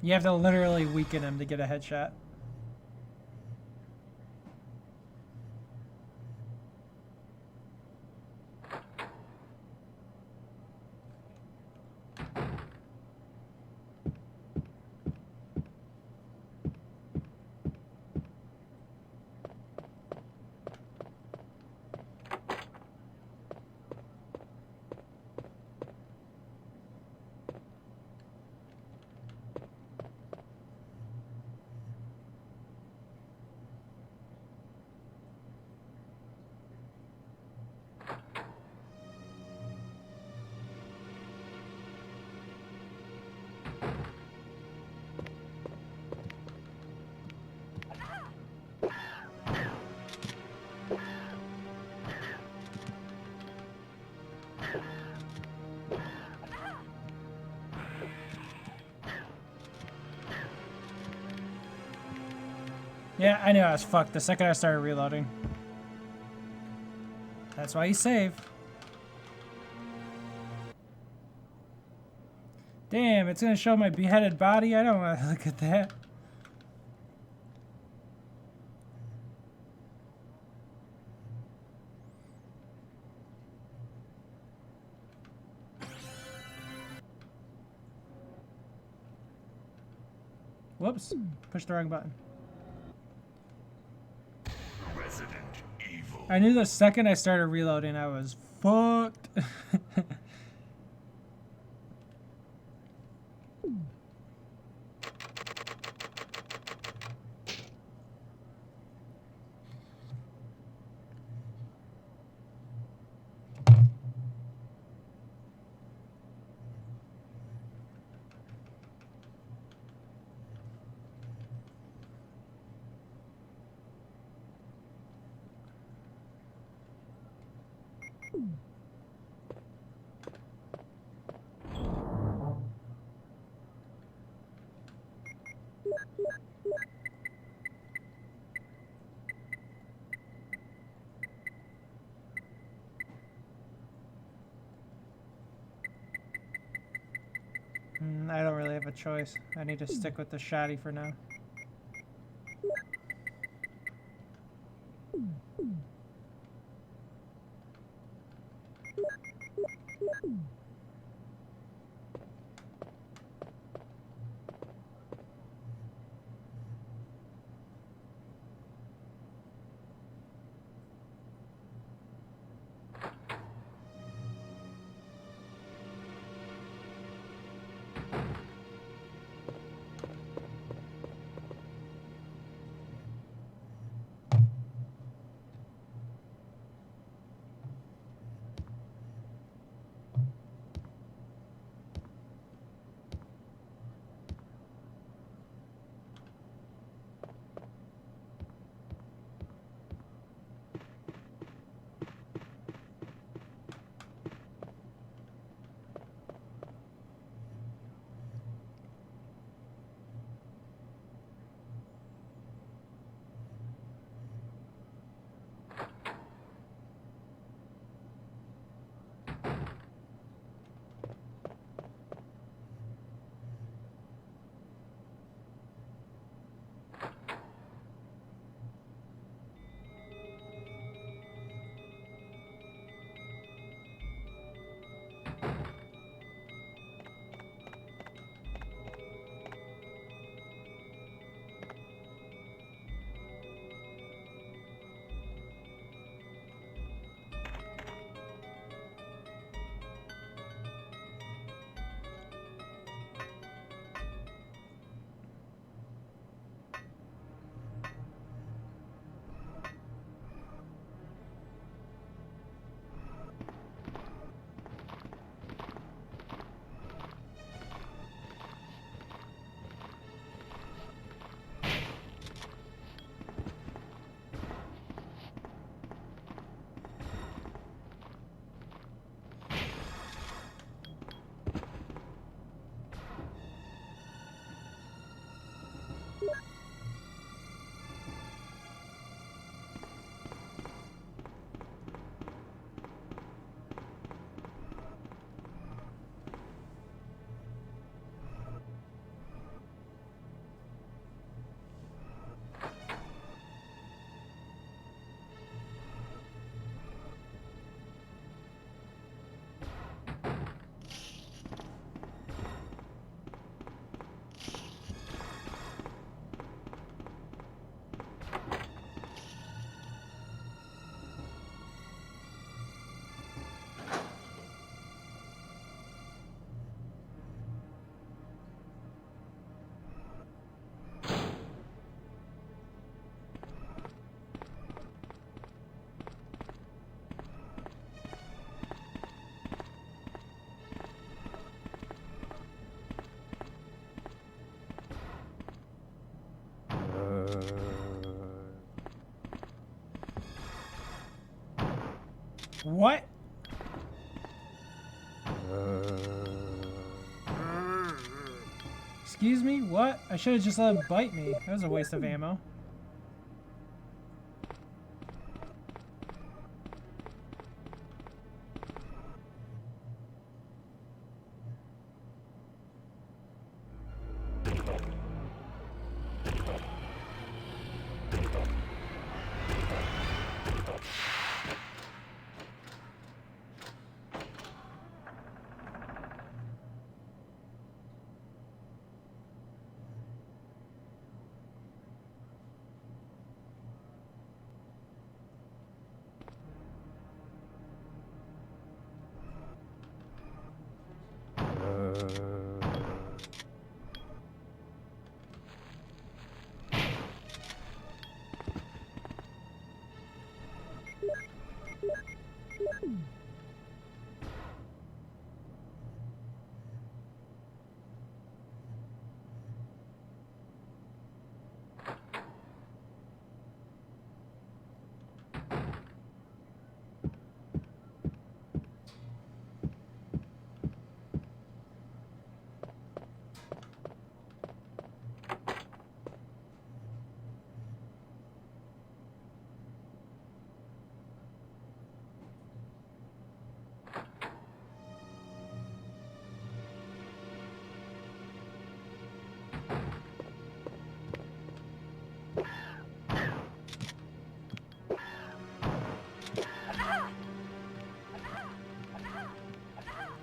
S1: You have to literally weaken him to get a headshot. Yeah, I knew I was fucked the second I started reloading. That's why you save. Damn, it's gonna show my beheaded body? I don't want to look at that. Whoops, pushed the wrong button.
S2: Resident Evil.
S1: I knew the second I started reloading, I was fucked. I don't really have a choice. I need to stick with the shotty for now. What? Excuse me? What? I should have just let him bite me. That was a waste of ammo.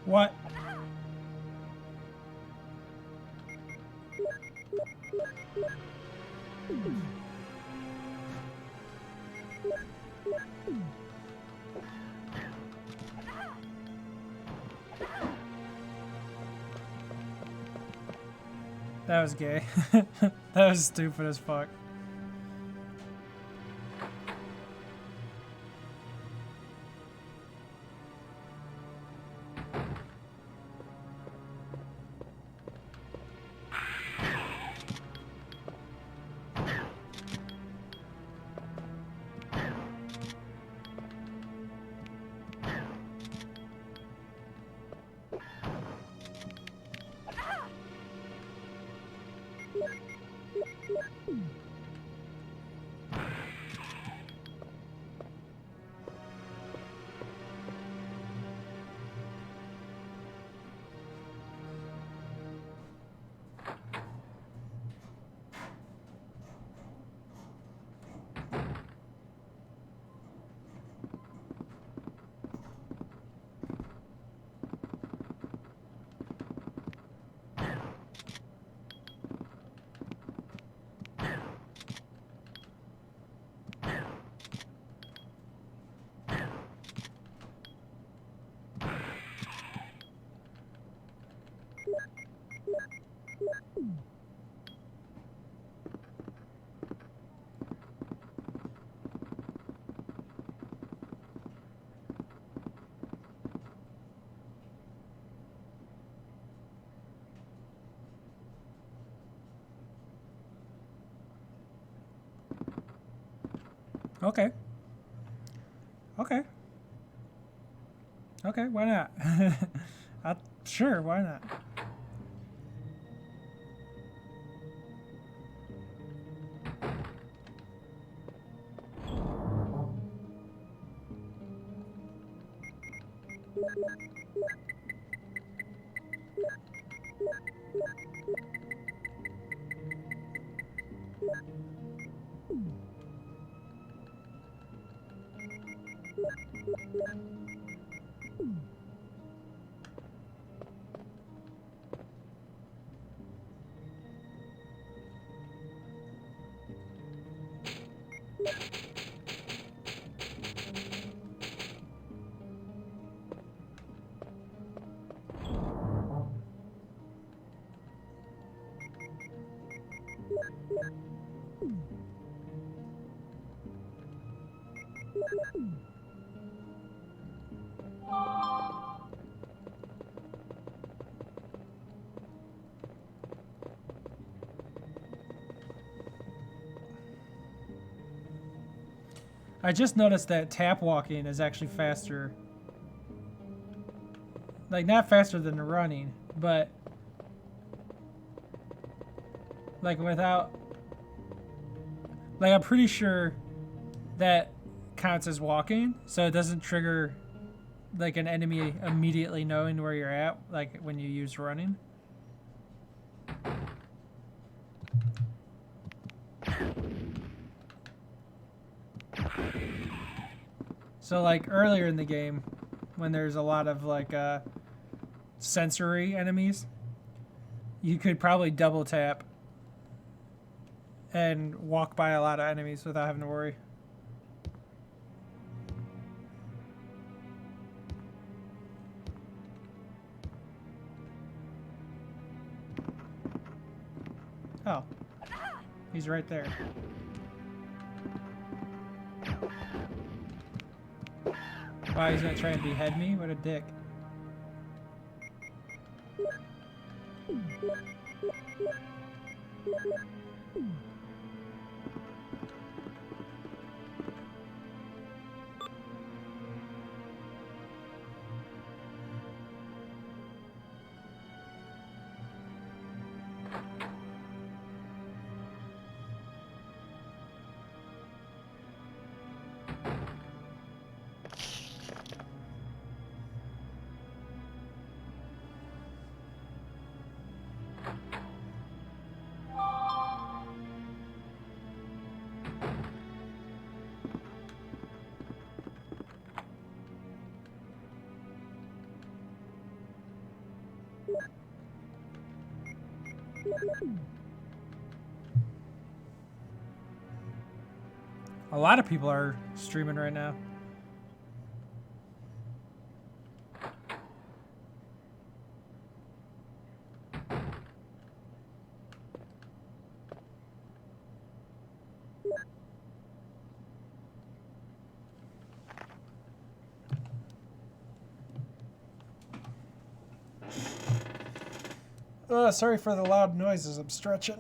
S1: What? That was gay. That was stupid as fuck. Okay. Okay. Okay, why not? Sure, why not? I just noticed that tap walking is actually faster. Like, not faster than running, but like without, like, I'm pretty sure that counts as walking, so it doesn't trigger like an enemy immediately knowing where you're at, like when you use running. So like earlier in the game, when there's a lot of like sensory enemies, you could probably double tap and walk by a lot of enemies without having to worry. Oh, he's right there. Wow, he's gonna try and behead me? What a dick. A lot of people are streaming right now. Sorry for the loud noises. I'm stretching.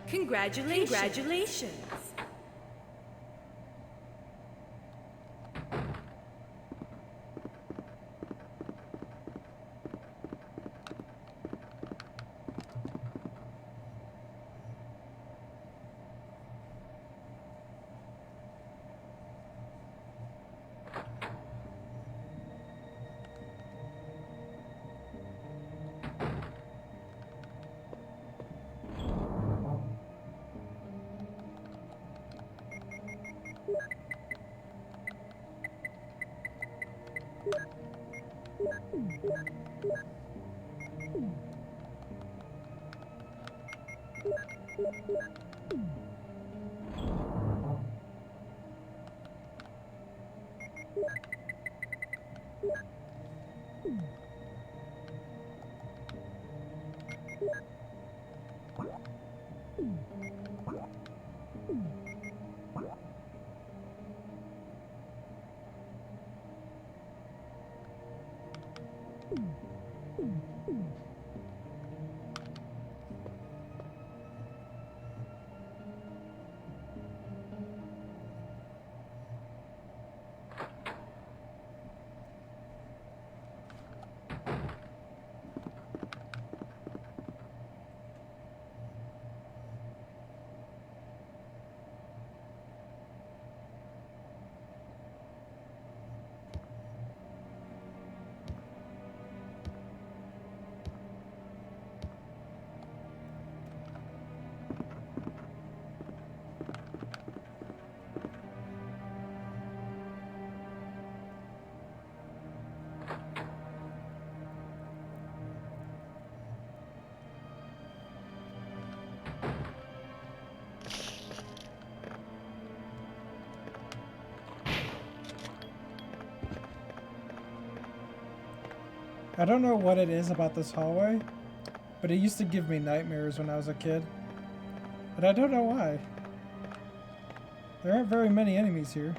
S8: Congratulations.
S1: I don't know what it is about this hallway, but it used to give me nightmares when I was a kid. But I don't know why. There aren't very many enemies here.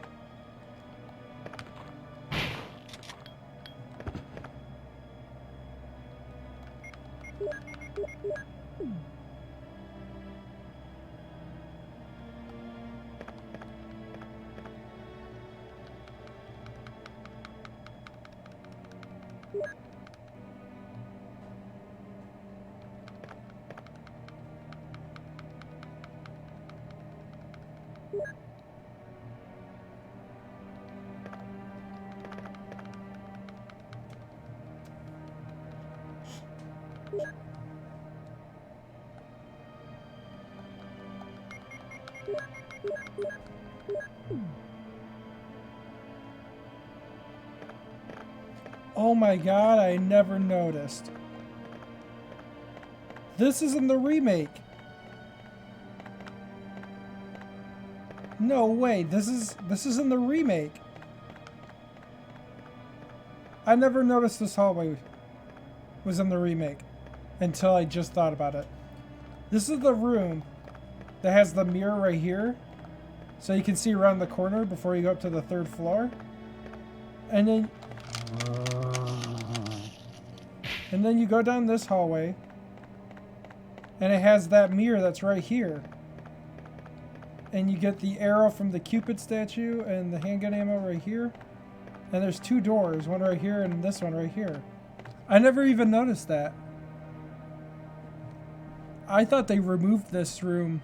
S1: Oh my god, I never noticed. This is in the remake. No way, this is in the remake. I never noticed this hallway was in the remake until I just thought about it. This is the room that has the mirror right here, so you can see around the corner before you go up to the 3rd floor. And then you go down this hallway, and it has that mirror that's right here. And you get the arrow from the Cupid statue and the handgun ammo right here. And there's 2 doors, one right here and this one right here. I never even noticed that. I thought they removed this room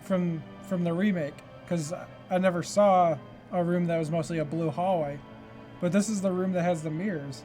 S1: from the remake, because I never saw a room that was mostly a blue hallway. But this is the room that has the mirrors.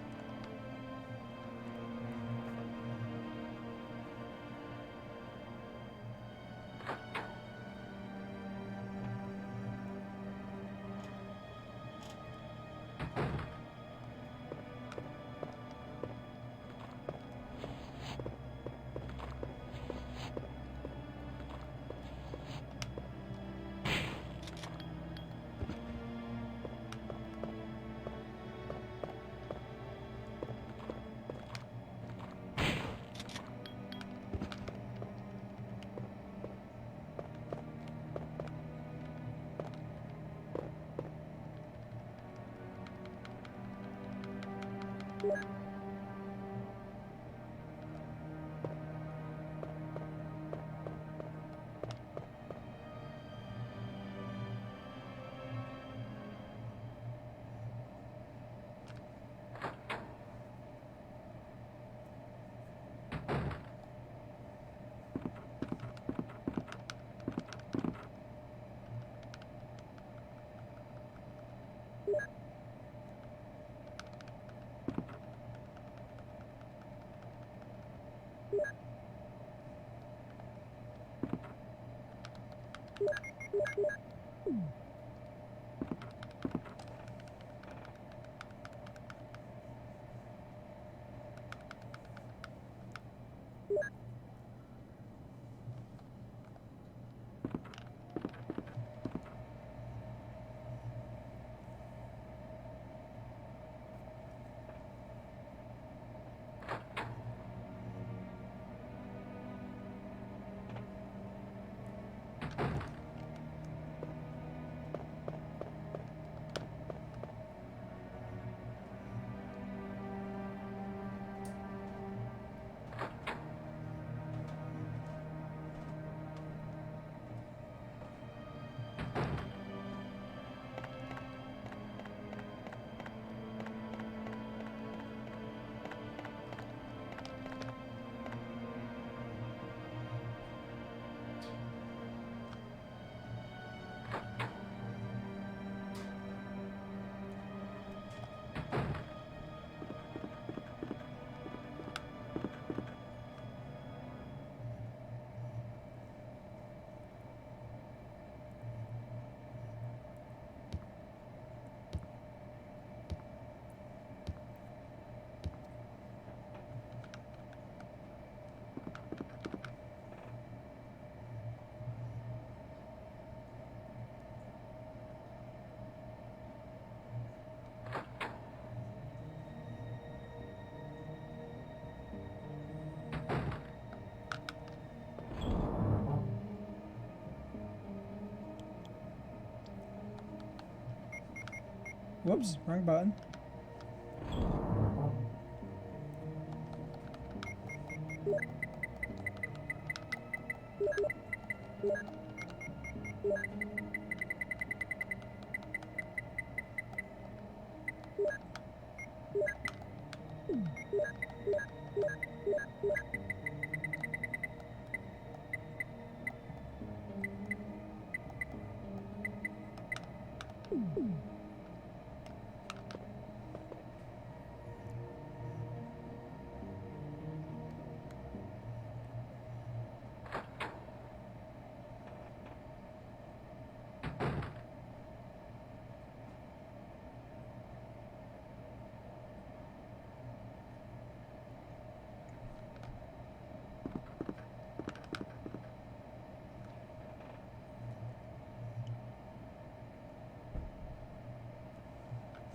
S1: Whoops, wrong button.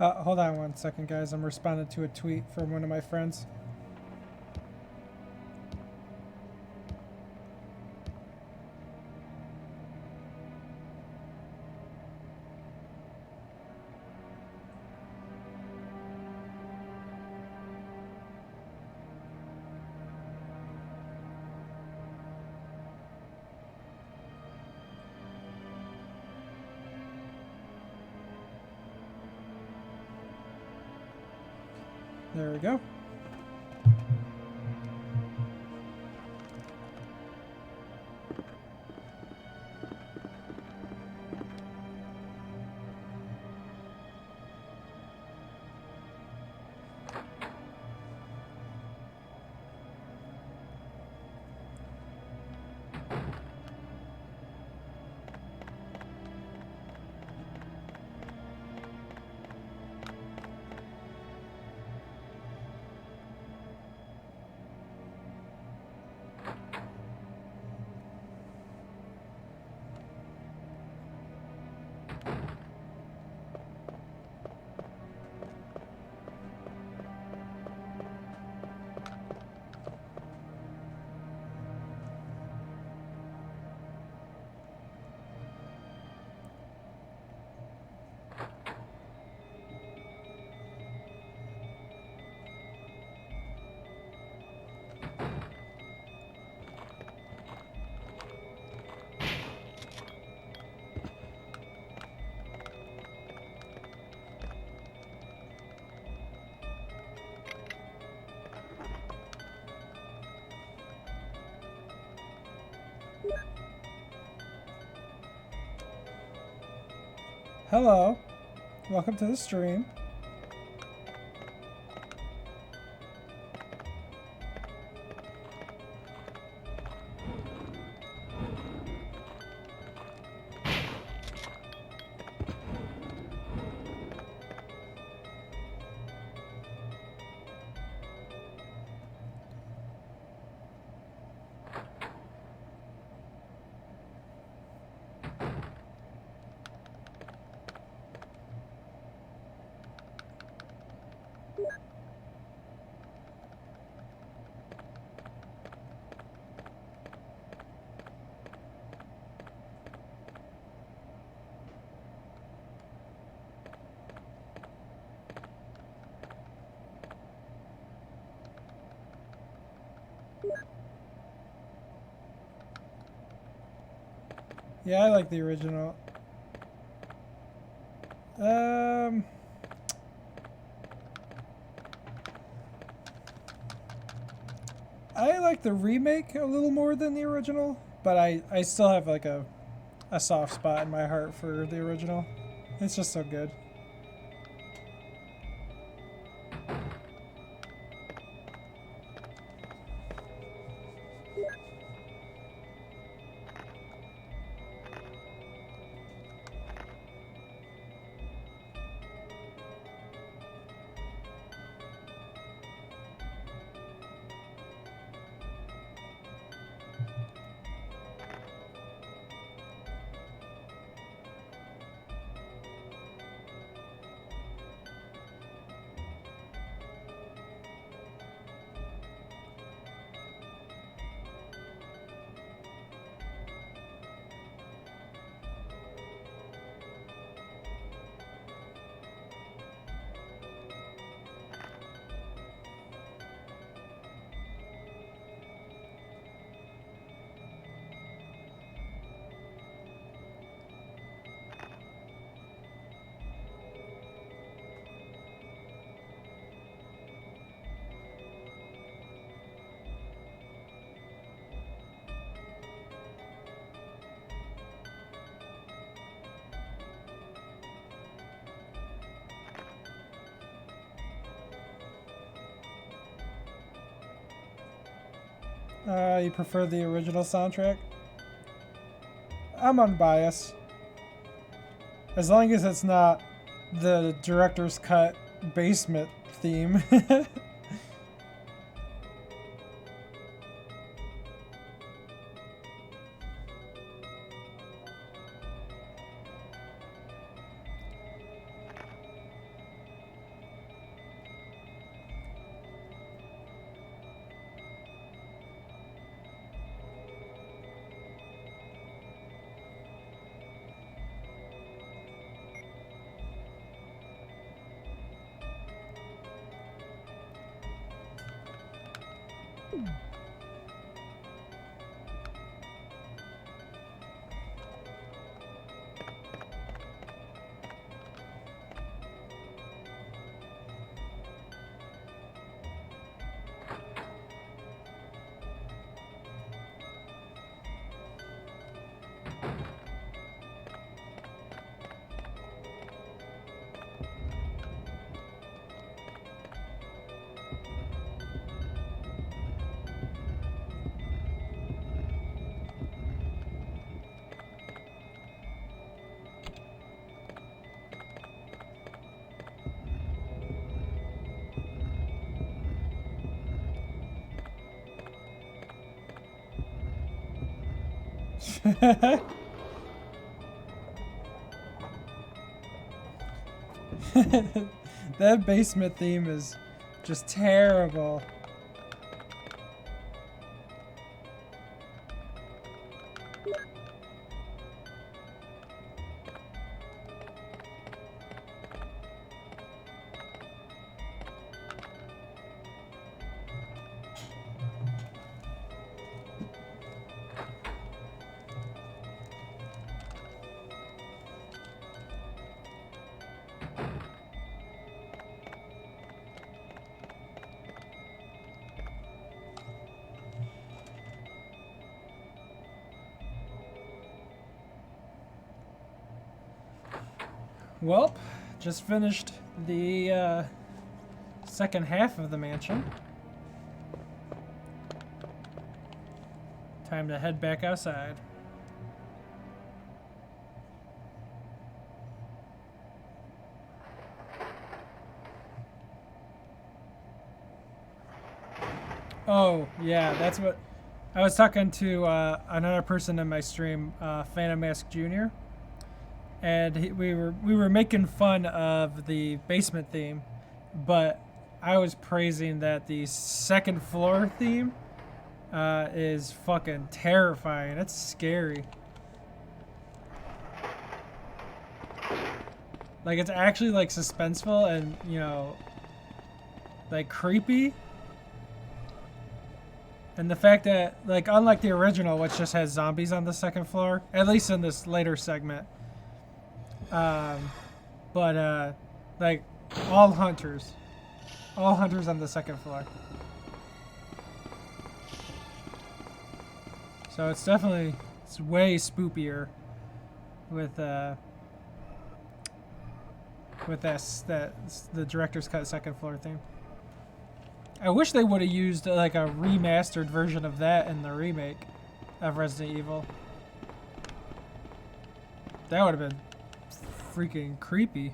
S1: Hold on one second, guys. I'm responding to a tweet from one of my friends. There we go. Hello. Welcome to the stream. Yeah, I like the original. I like the remake a little more than the original, but I still have like a soft spot in my heart for the original. It's just so good. You prefer the original soundtrack? I'm unbiased. As long as it's not the director's cut basement theme. That basement theme is just terrible. Welp, just finished the second half of the mansion. Time to head back outside. Oh, yeah, that's what... I was talking to another person in my stream, Phantom Mask Jr., and we were making fun of the basement theme, but I was praising that the second floor theme is fucking terrifying. It's scary. Like, it's actually, like, suspenseful and, you know, like, creepy. And the fact that, like, unlike the original, which just has zombies on the second floor, at least in this later segment, like, all hunters on the second floor. So it's definitely, it's way spookier with the director's cut second floor theme. I wish they would have used like a remastered version of that in the remake of Resident Evil. That would have been freaking creepy.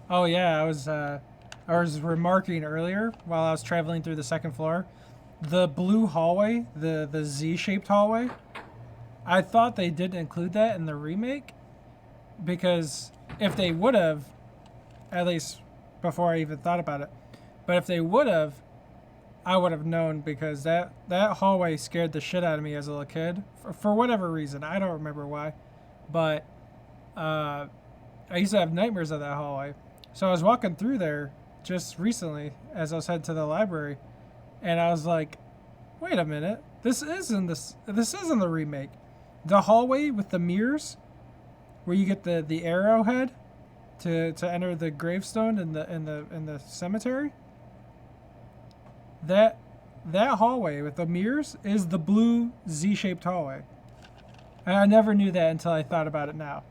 S1: Oh yeah, I was remarking earlier while I was traveling through the second floor, the blue hallway, the Z-shaped hallway. I thought they didn't include that in the remake, because if they would have, at least before I even thought about it, but if they would have, I would have known, because that hallway scared the shit out of me as a little kid for whatever reason. I don't remember why, but I used to have nightmares of that hallway. So I was walking through there just recently as I was heading to the library, and I was like, wait a minute, this is in the remake. The hallway with the mirrors, where you get the arrowhead to enter the gravestone in the cemetery. That hallway with the mirrors is the blue Z-shaped hallway. And I never knew that until I thought about it now.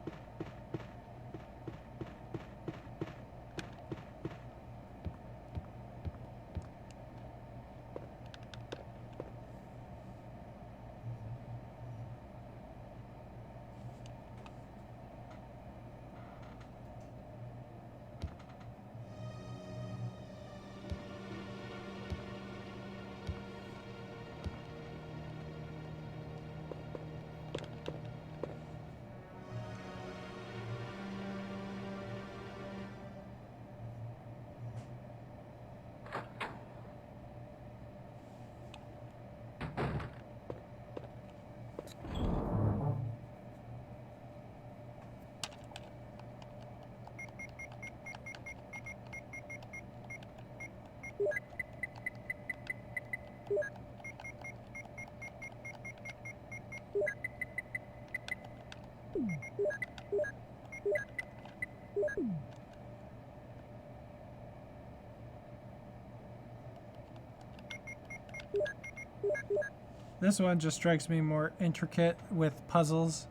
S1: This one just strikes me more intricate with puzzles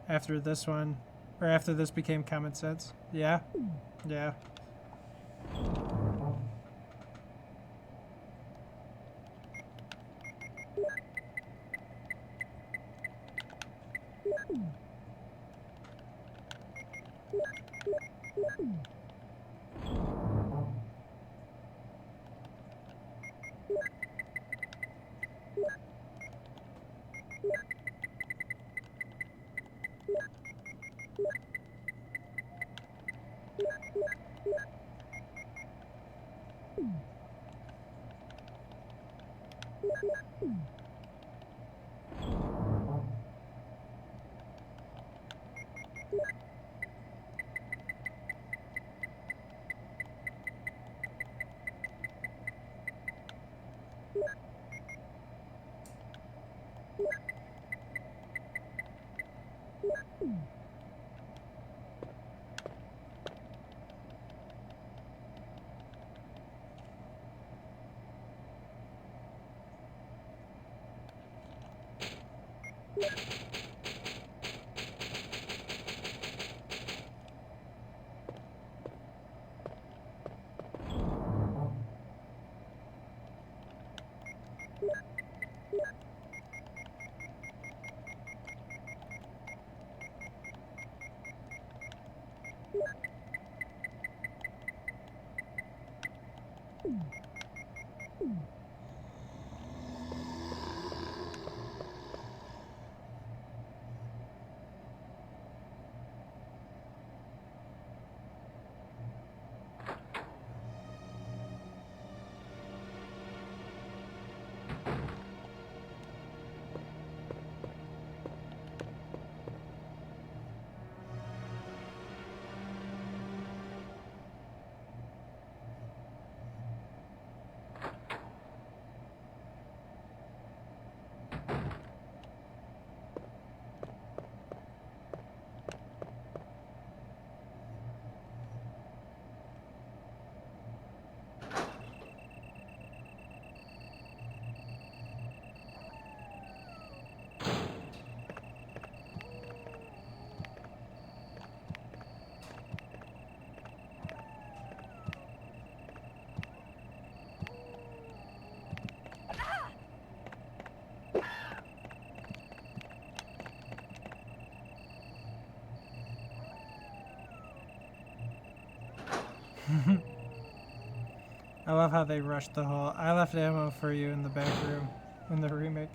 S1: after this one, or after this became common sense. Yeah? Yeah. I love how they rushed the whole. I left ammo for you in the back room in the remake.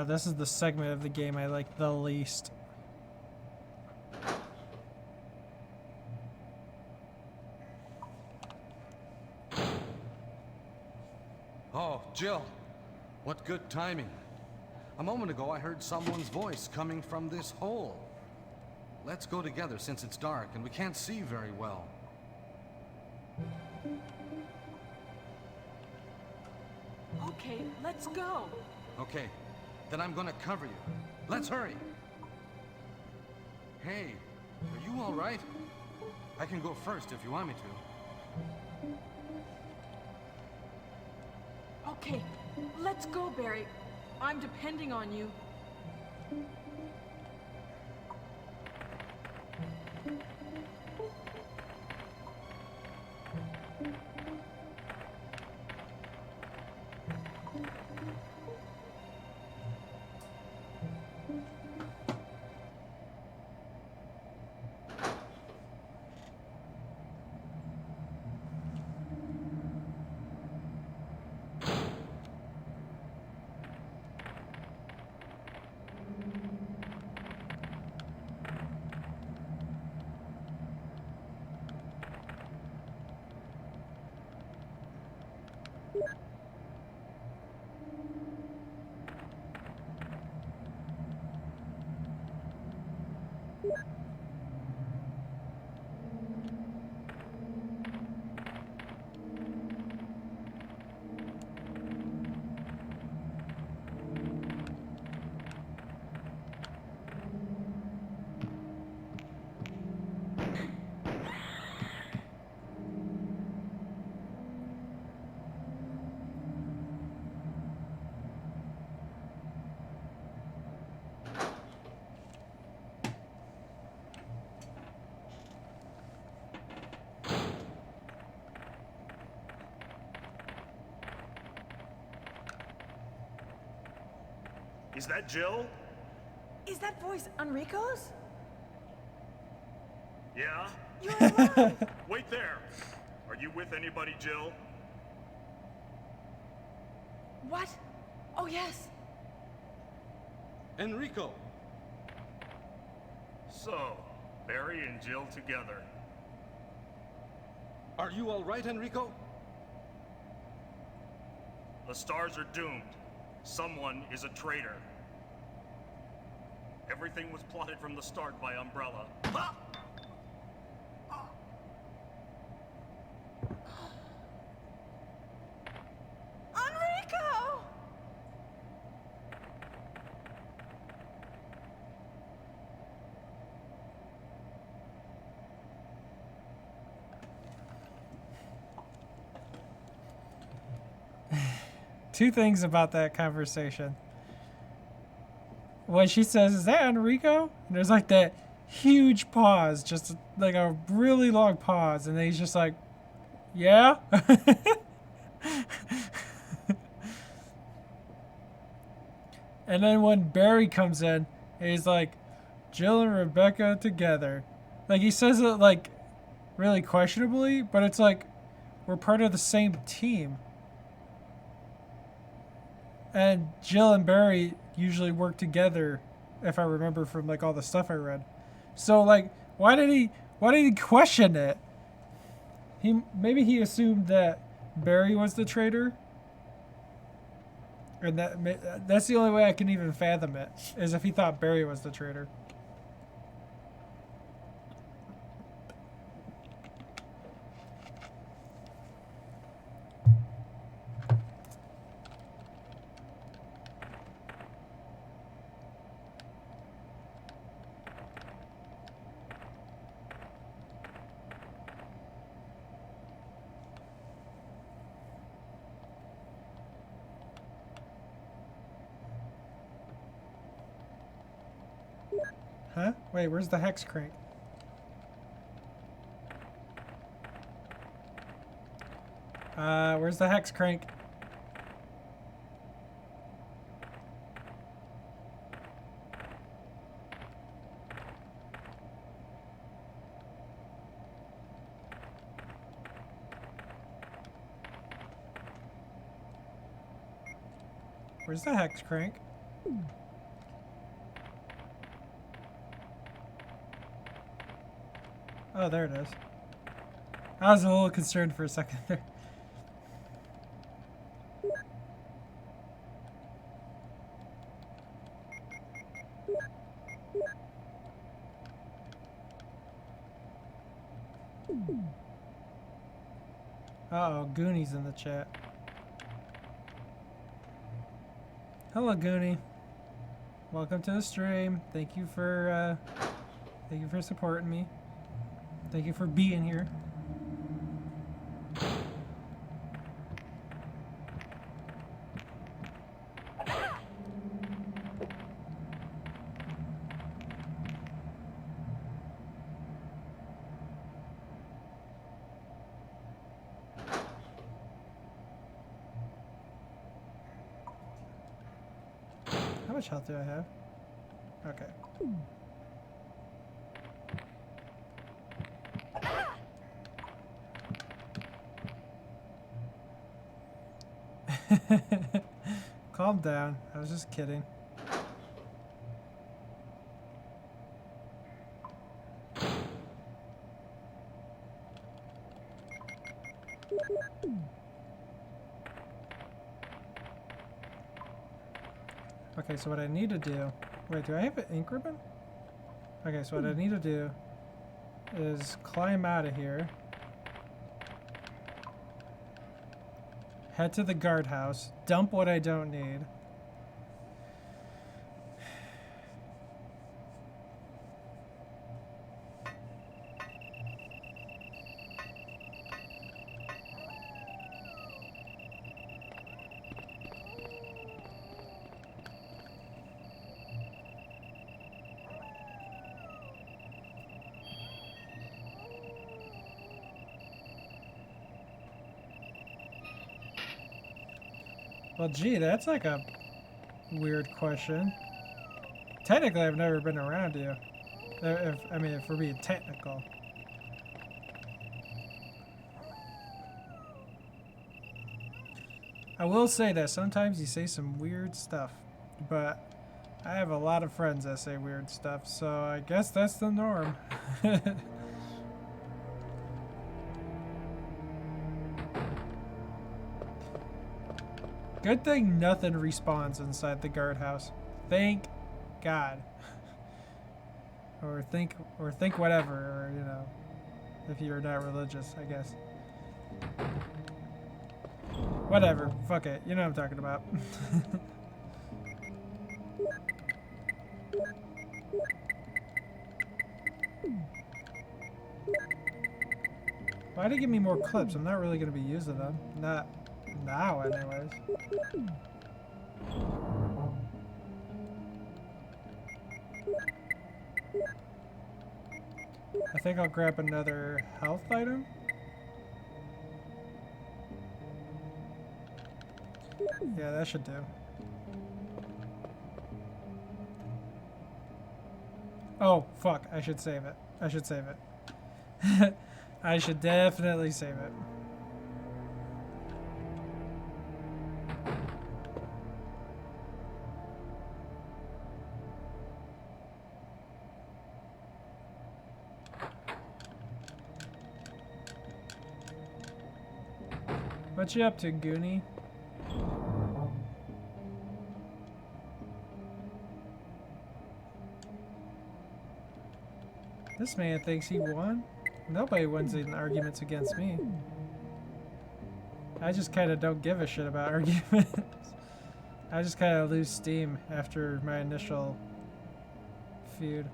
S1: This is the segment of the game I like the least.
S5: Oh, Jill. What good timing. A moment ago, I heard someone's voice coming from this hole. Let's go together since it's dark and we can't see very well.
S6: Okay, let's go.
S5: Okay, then I'm gonna cover you. Let's hurry. Hey, are you all right? I can go first if you want me to.
S6: Okay, let's go, Barry. I'm depending on you.
S10: Is that Jill?
S8: Is that voice Enrico's?
S10: Yeah?
S8: You're alive!
S10: Wait there. Are you with anybody, Jill?
S8: What? Oh, yes.
S5: Enrico!
S10: So, Barry and Jill together.
S5: Are you all right, Enrico?
S10: The stars are doomed. Someone is a traitor. Everything was plotted from the start by Umbrella. Ah!
S8: Enrico!
S1: Two things about that conversation. When she says, "Is that Enrico?" And there's like that huge pause, just like a really long pause, and then he's just like, "Yeah." And then when Barry comes in, he's like, "Jill and Rebecca together." Like he says it like really questionably, but it's like we're part of the same team. And Jill and Barry usually work together, if I remember from like all the stuff I read. So like, why did he question it? Maybe he assumed that Barry was the traitor, and that's the only way I can even fathom it, is if he thought Barry was the traitor. Huh? Wait, where's the hex crank? Where's the hex crank? Where's the hex crank? Oh, there it is. I was a little concerned for a second there. Uh-oh, Goonie's in the chat. Hello, Goonie. Welcome to the stream. Thank you for supporting me. Thank you for being here. How much health do I have? Okay. Calm down. I was just kidding. Okay, so what I need to do... Wait, do I have an ink ribbon? Okay, so what I need to do is climb out of here. Head to the guardhouse. Dump what I don't need. Well, gee, that's like a weird question. Technically, I've never been around you. If we're being technical. I will say that sometimes you say some weird stuff, but I have a lot of friends that say weird stuff, so I guess that's the norm. Good thing nothing respawns inside the guardhouse. Thank God. or think whatever, or you know, if you're not religious, I guess. Whatever. Fuck it. You know what I'm talking about. Why'd it give me more clips? I'm not really going to be using them. Not now, anyways. I think I'll grab another health item. Yeah, that should do. Oh, fuck. I should save it. I should save it. I should definitely save it. What you up to, Goonie? This man thinks he won? Nobody wins in arguments against me. I just kind of don't give a shit about arguments. I just kind of lose steam after my initial feud.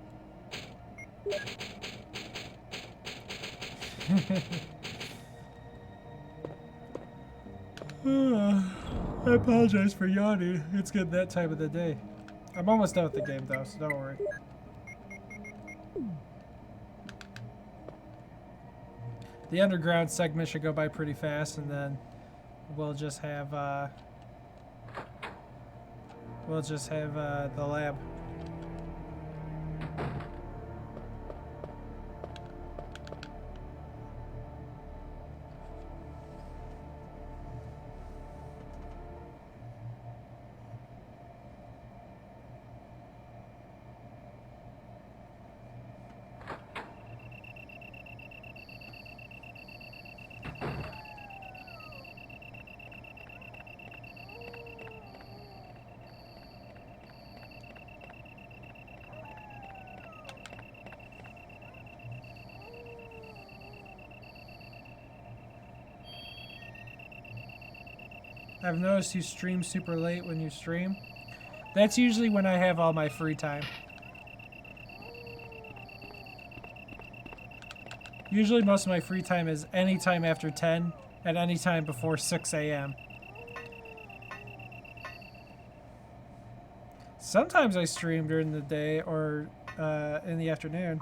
S1: I apologize for yawning. It's getting that time of the day. I'm almost done with the game though, so don't worry. The underground segment should go by pretty fast, and then we'll just have the lab. I've noticed you stream super late when you stream. That's usually when I have all my free time. Usually most of my free time is any time after 10 and any time before 6 a.m. Sometimes I stream during the day or in the afternoon.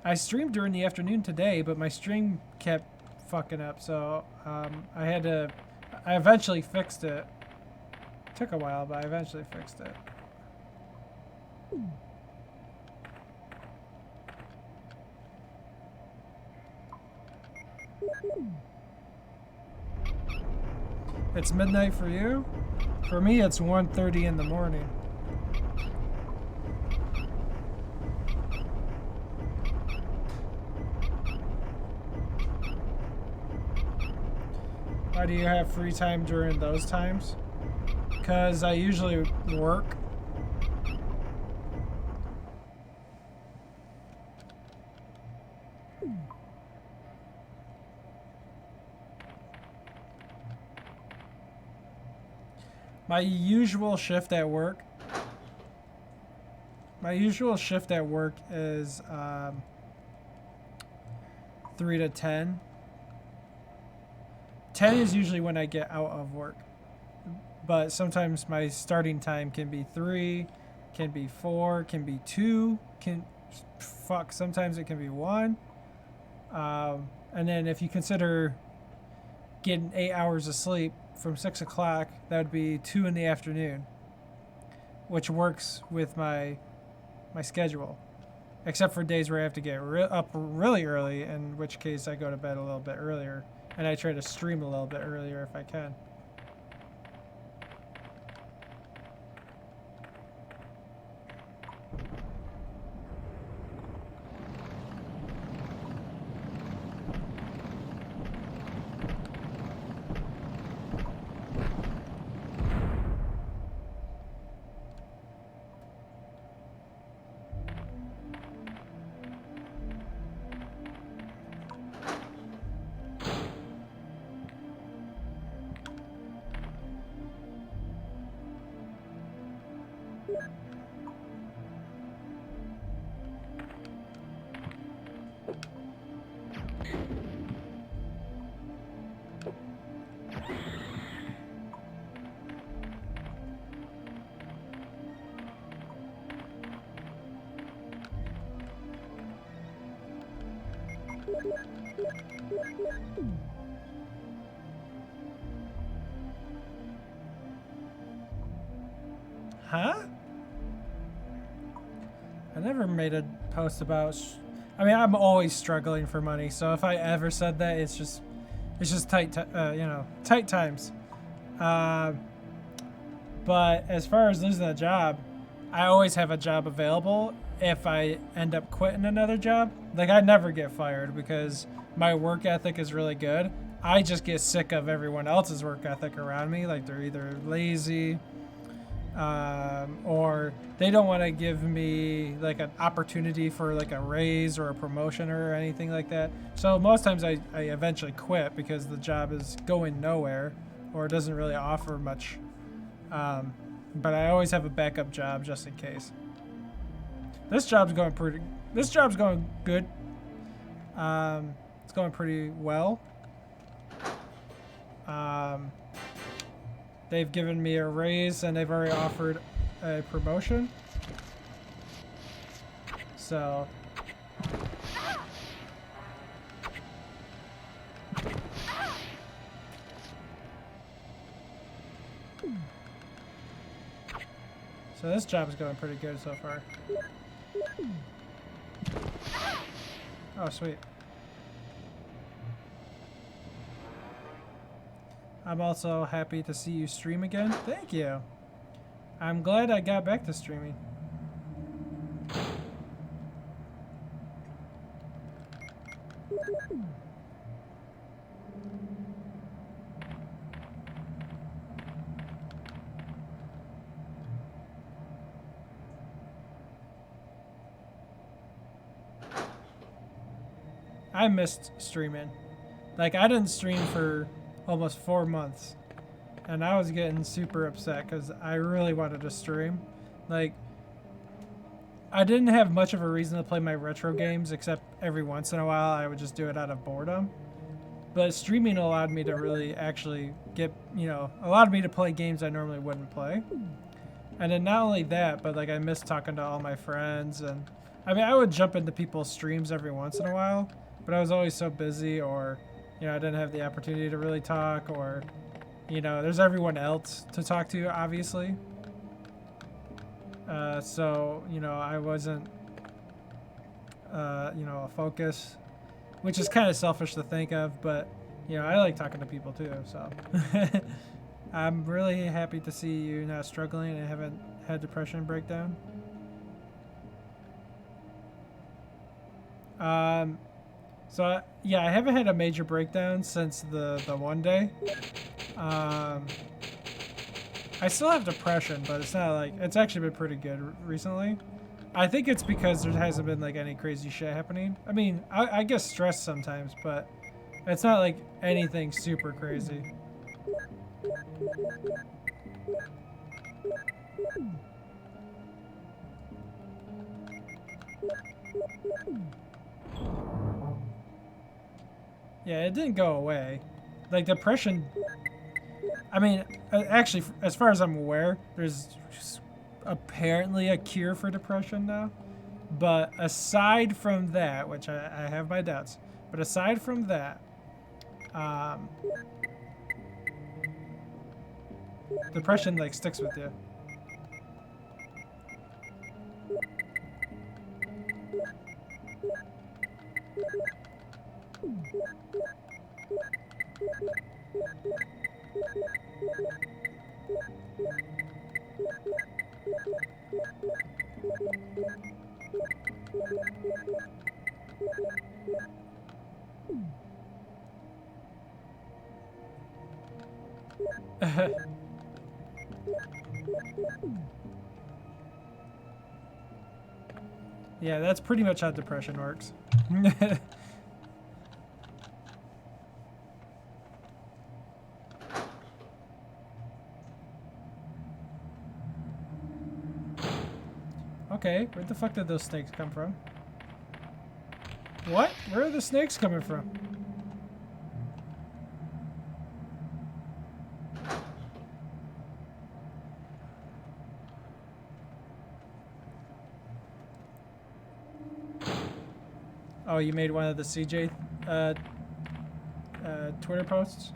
S1: I streamed during the afternoon today, but my stream kept fucking up, so I eventually fixed it. Took a while, but I eventually fixed it. It's midnight for you? For me, it's 1:30 in the morning. Why do you have free time during those times? Because I usually work. My usual shift at work is 3 to 10. 10 is usually when I get out of work. But sometimes my starting time can be 3, can be 4, can be 2, sometimes it can be 1. And then if you consider getting 8 hours of sleep from 6 o'clock, that would be 2 in the afternoon, which works with my schedule. Except for days where I have to get up really early, in which case I go to bed a little bit earlier. And I try to stream a little bit earlier if I can. Huh? I never made a post about. I mean, I'm always struggling for money, so if I ever said that, it's just tight times. But as far as losing a job, I always have a job available if I end up quitting another job. Like, I never get fired because my work ethic is really good. I just get sick of everyone else's work ethic around me. Like, they're either lazy, or they don't want to give me like an opportunity for like a raise or a promotion or anything like that. So most times I eventually quit because the job is going nowhere or it doesn't really offer much. But I always have a backup job just in case. This job's going good. It's going pretty well. They've given me a raise and they've already offered a promotion. So So this job's going pretty good so far. Oh, sweet. I'm also happy to see you stream again. Thank you. I'm glad I got back to streaming. I missed streaming. Like, I didn't stream for almost 4 months. And I was getting super upset because I really wanted to stream. Like, I didn't have much of a reason to play my retro games, except every once in a while I would just do it out of boredom. But streaming allowed me to really actually get, you know, allowed me to play games I normally wouldn't play. And then not only that, but like I missed talking to all my friends. And I mean, I would jump into people's streams every once in a while, but I was always so busy, or, you know, I didn't have the opportunity to really talk, or, you know, there's everyone else to talk to, obviously. So, you know, I wasn't, you know, a focus, which is kind of selfish to think of, but, you know, I like talking to people too, so. I'm really happy to see you not struggling and haven't had depression breakdown. So, yeah, I haven't had a major breakdown since the one day. I still have depression, but it's not like, it's actually been pretty good recently. I think it's because there hasn't been like any crazy shit happening. I mean, I get stressed sometimes, but it's not like anything super crazy. Yeah, it didn't go away. Like, depression, I mean, actually, as far as I'm aware, there's apparently a cure for depression now. But aside from that, which I have my doubts, but aside from that, depression, like, sticks with you. Yeah, that's pretty much how depression works. Okay, where the fuck did those snakes come from? What? Where are the snakes coming from? Oh, you made one of the CJ Twitter posts?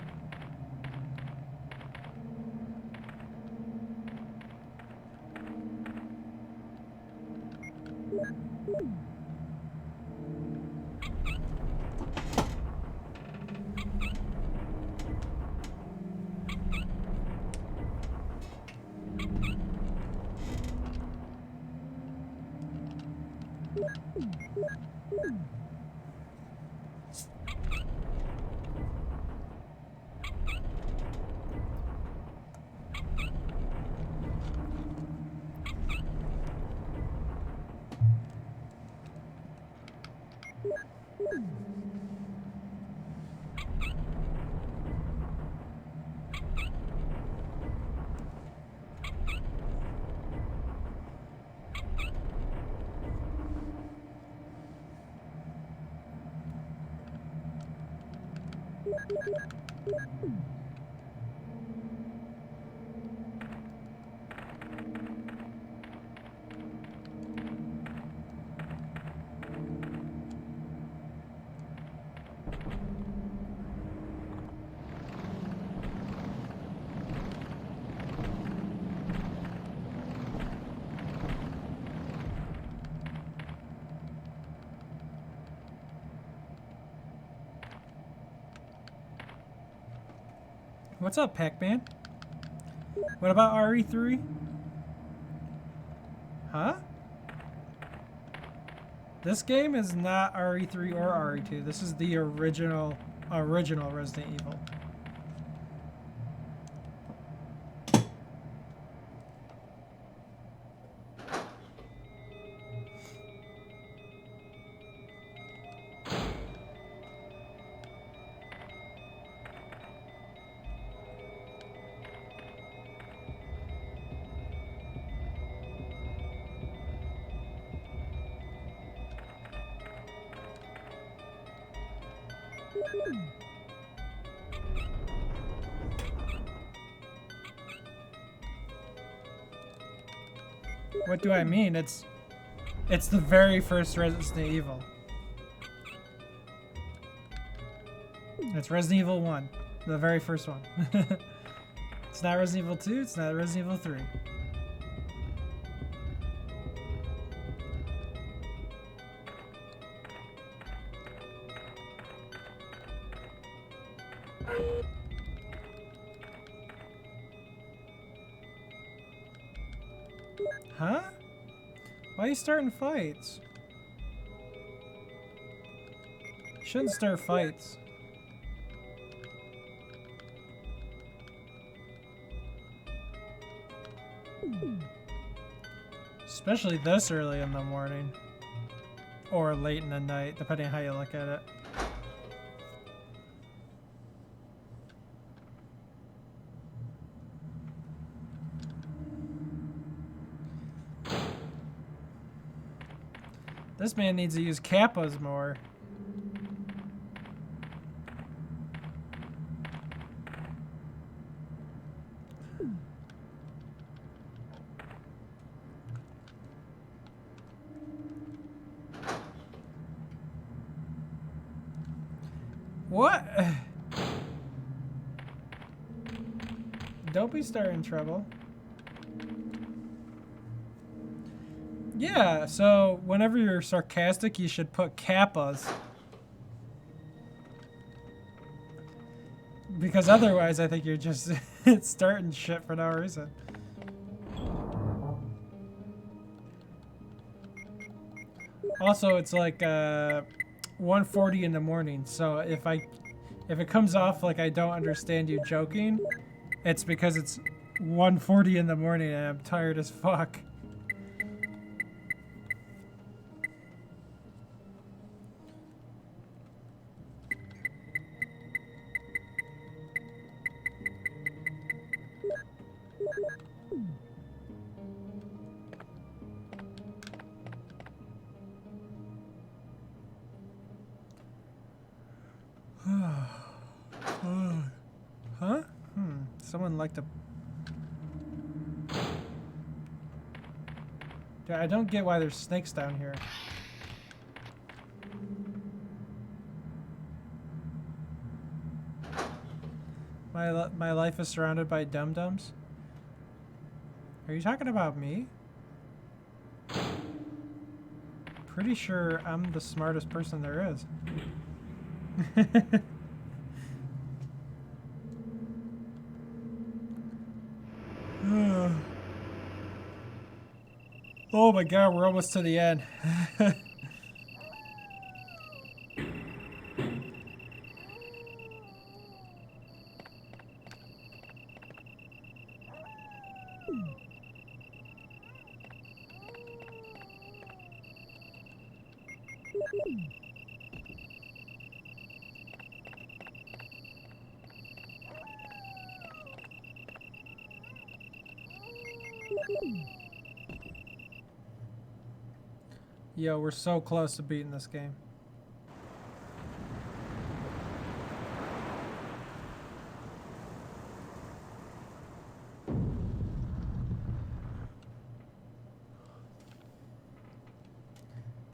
S1: What's up, Pac-Man? What about RE3? Huh? This game is not RE3 or RE2. This is the original Resident Evil. What do I mean? It's the very first Resident Evil. It's Resident Evil 1, the very first one. It's not Resident Evil 2, it's not Resident Evil 3. Huh? Why are you starting fights? You shouldn't start fights. Especially this early in the morning. Or late in the night, depending on how you look at it. This man needs to use kappas more. What? Don't be starting trouble. Yeah, so whenever you're sarcastic, you should put kappas. Because otherwise, I think you're just starting shit for no reason. Also, it's like 1:40 in the morning, so if it comes off like I don't understand you joking, it's because it's 1:40 in the morning and I'm tired as fuck. Huh? Someone like to... I don't get why there's snakes down here. My life is surrounded by dum-dums? Are you talking about me? Pretty sure I'm the smartest person there is. Oh my god, we're almost to the end. Yo, we're so close to beating this game.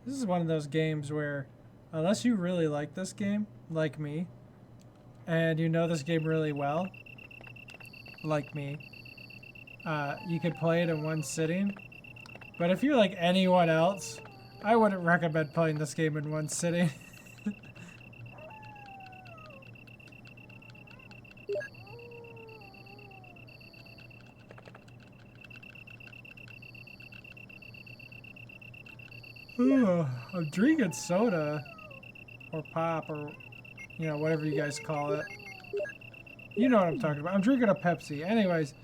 S1: This is one of those games where, unless you really like this game, like me, and you know this game really well, like me, you could play it in one sitting. But if you're like anyone else, I wouldn't recommend playing this game in one sitting. I'm drinking soda or pop or whatever you guys call it. You know what I'm talking about. I'm drinking a Pepsi. Anyways,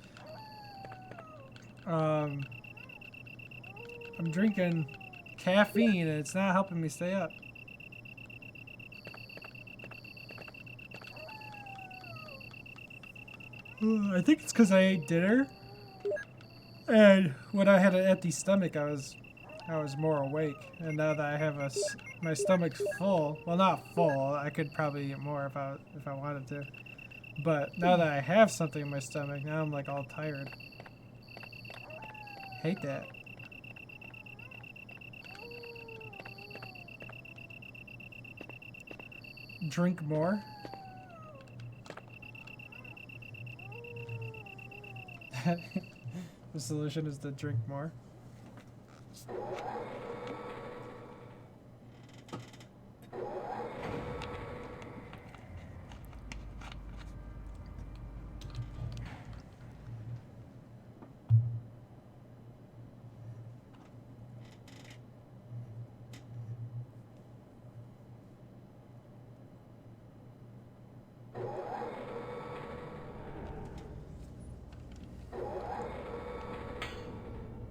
S1: I'm drinking caffeine and it's not helping me stay up. I think it's because I ate dinner, and when I had an empty stomach, I was more awake. And now that I have my stomach's full, well, not full. I could probably eat more if I wanted to. But now that I have something in my stomach, now I'm like all tired. Hate that. Drink more. The solution is to drink more.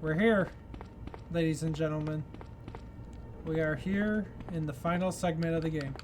S1: We're here, ladies and gentlemen. We are here in the final segment of the game.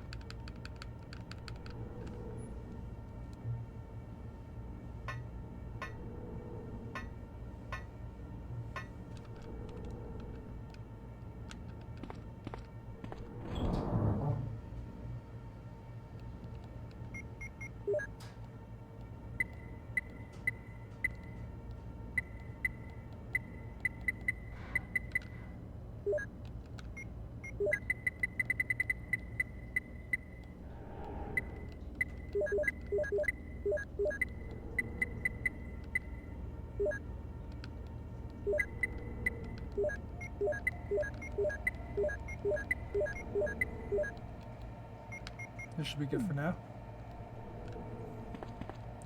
S1: This should be good for now.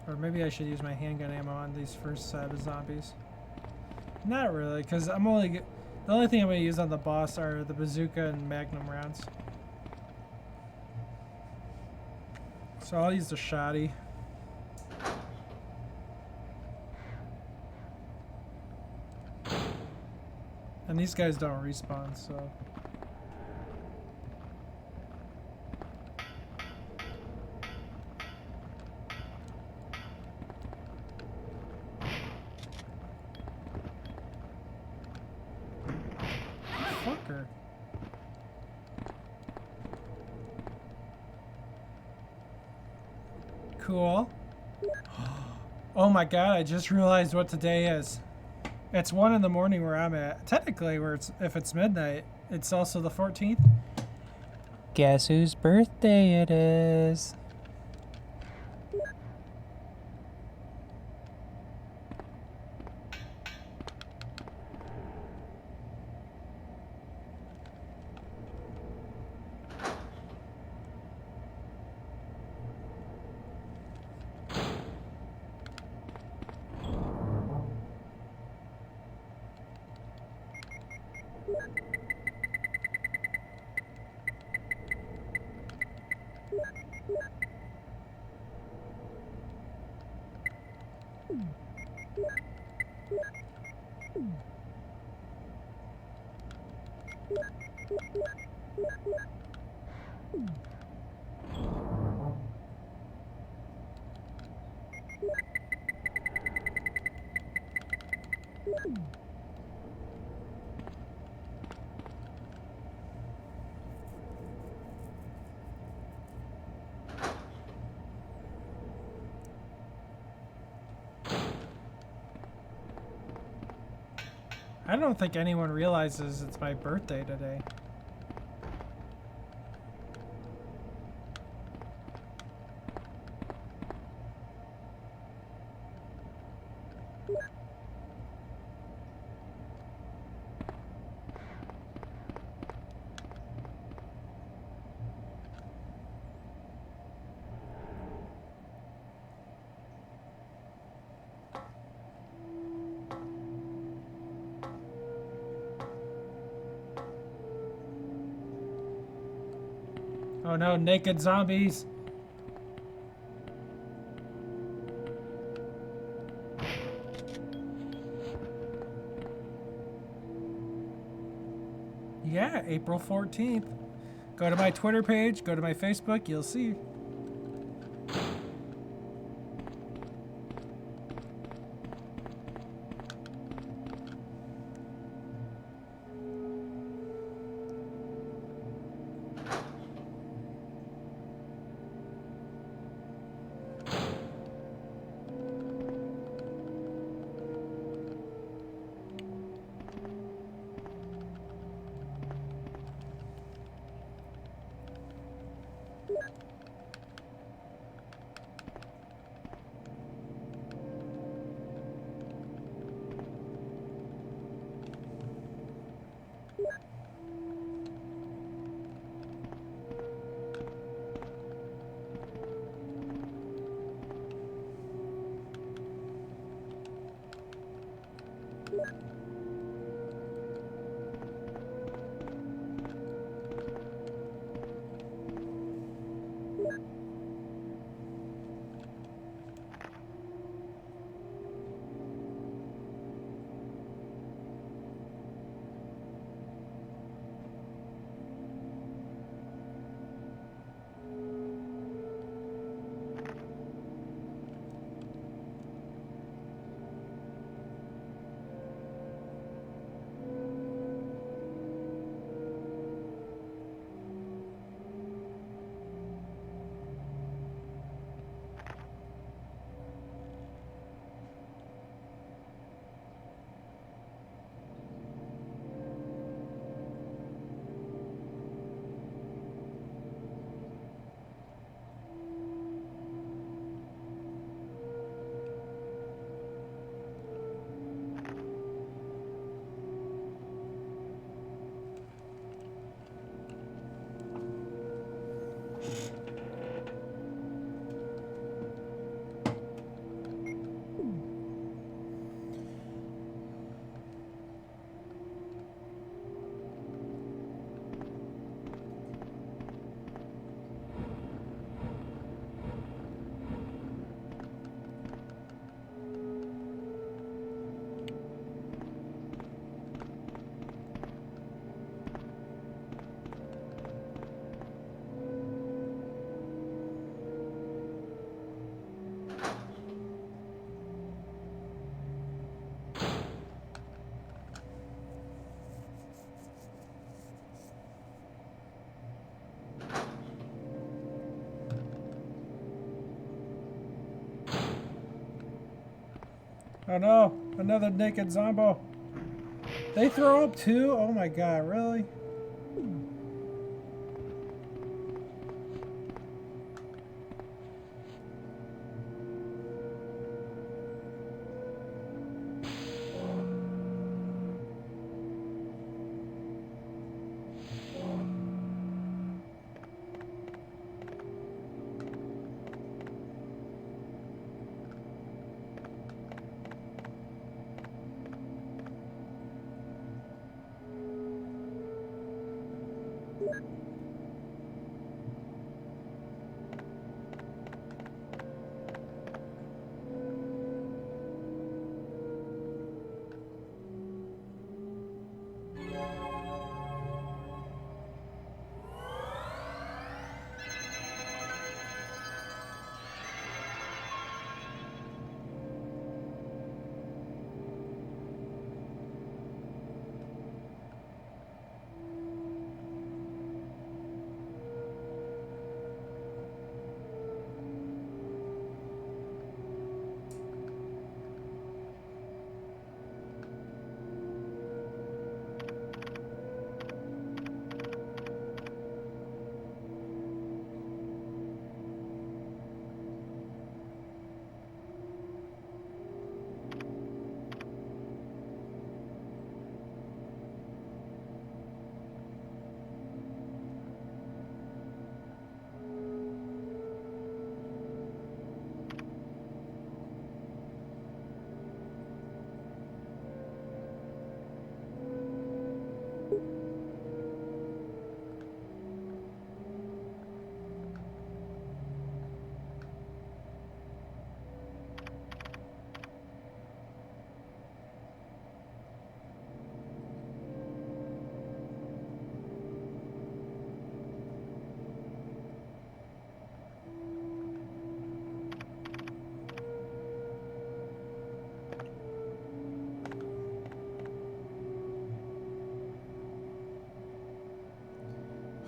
S1: Or maybe I should use my handgun ammo on these first set of zombies. Not really, because the only thing I'm going to use on the boss are the bazooka and magnum rounds. So I'll use the shotty. And these guys don't respawn, so... Fucker. Cool. Oh my god, I just realized what today is. It's 1 in the morning where I'm at. Technically, if it's midnight, it's also the 14th. Guess whose birthday it is? I don't think anyone realizes it's my birthday today. Oh no, naked zombies. Yeah, April 14th. Go to my Twitter page, go to my Facebook, you'll see. Oh no, another naked zombo. They throw up too? Oh my god, really?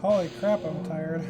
S1: Holy crap, I'm tired.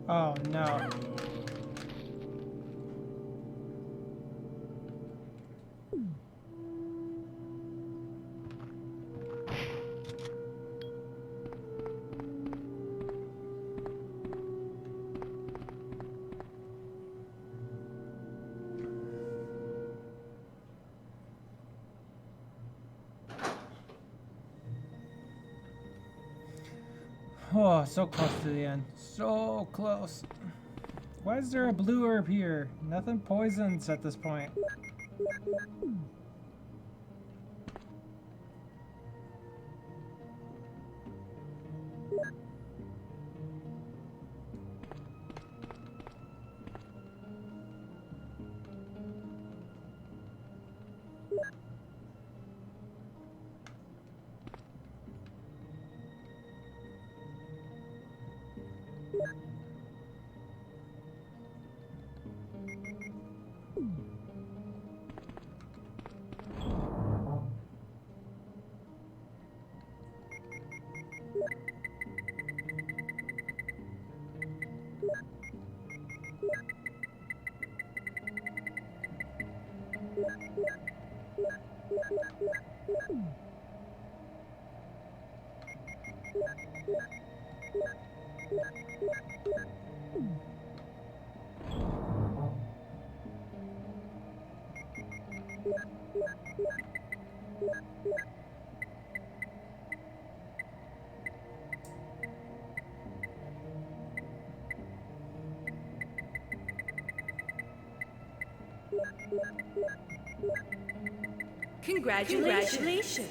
S1: Oh no. Oh, so close to the end. So close. Why is there a blue herb here? Nothing poisons at this point.
S8: Congratulations.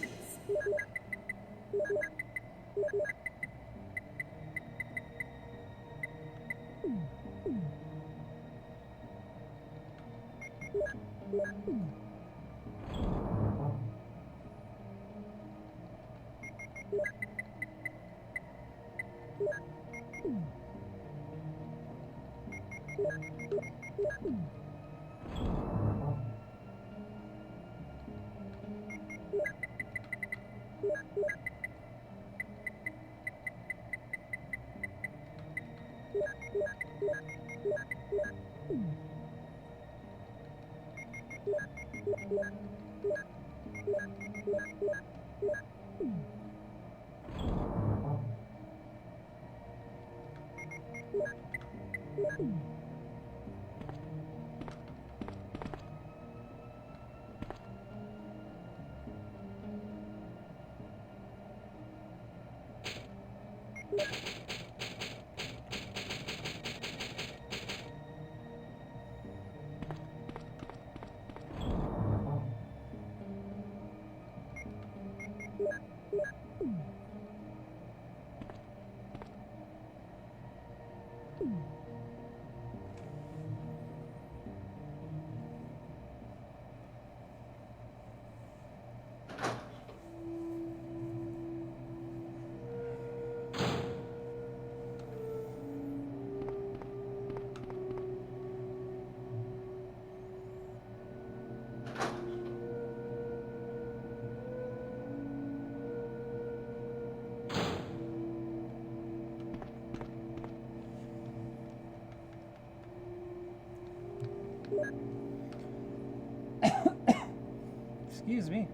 S1: Excuse me.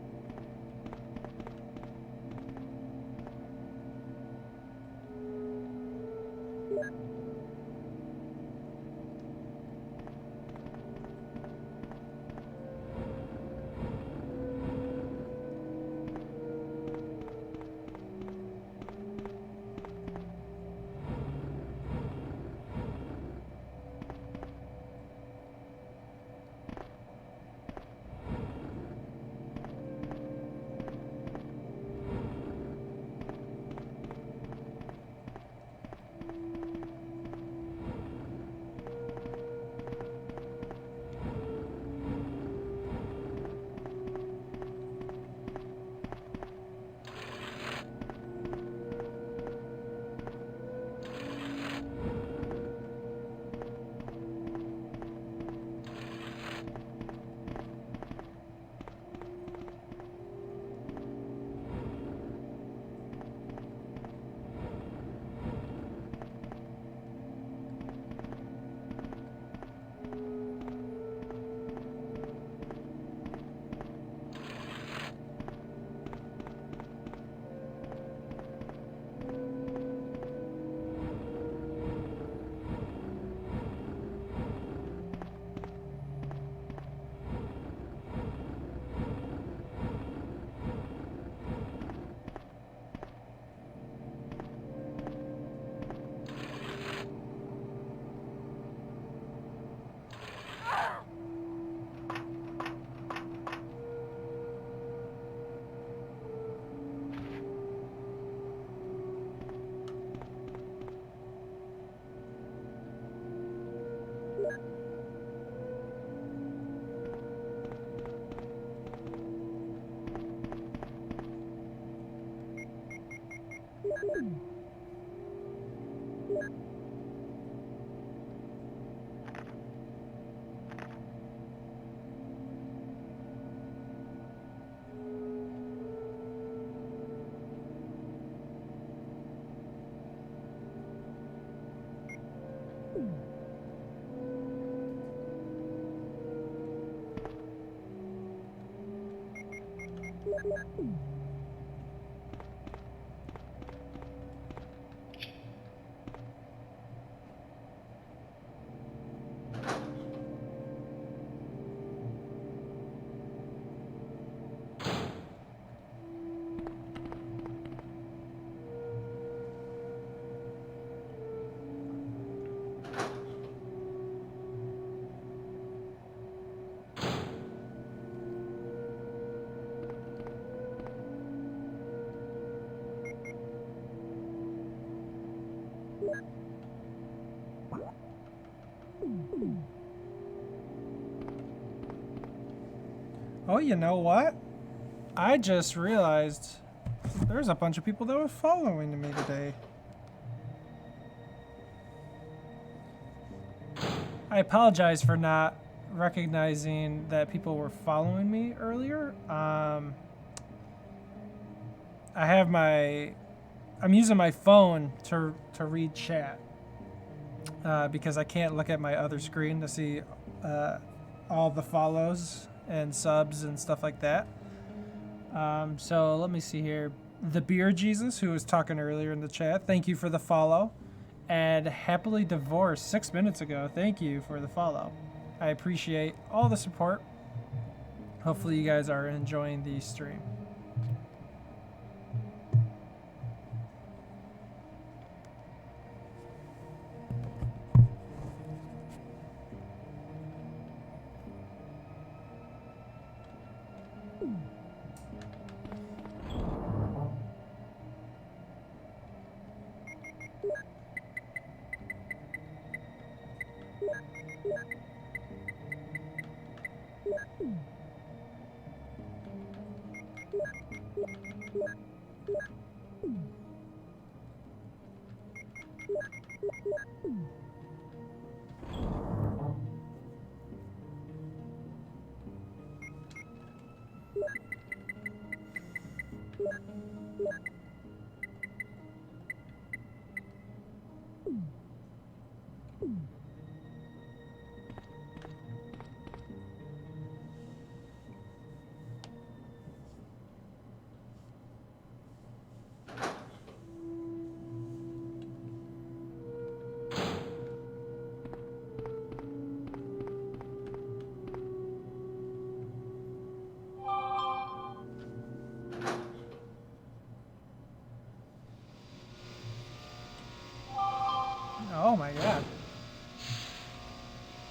S1: Oh, you know what? I just realized there's a bunch of people that were following me today. I apologize for not recognizing that people were following me earlier. I'm using my phone to read chat because I can't look at my other screen to see all the follows and subs and stuff like that. So let me see here. The Beer Jesus, who was talking earlier in the chat, thank you for the follow. And Happily Divorced 6 minutes ago, thank you for the follow. I appreciate all the support. Hopefully you guys are enjoying the stream.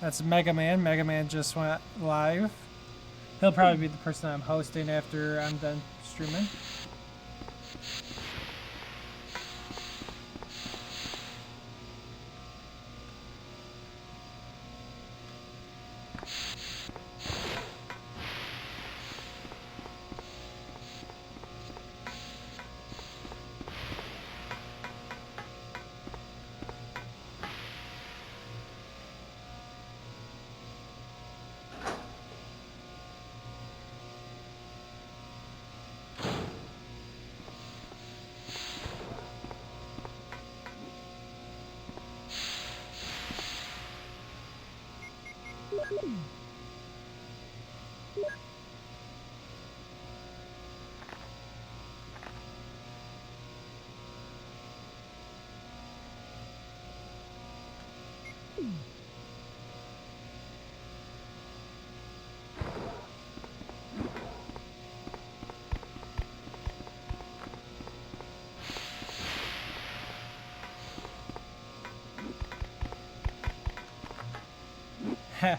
S1: That's Mega Man. Mega Man just went live. He'll probably be the person I'm hosting after I'm done streaming. Heh.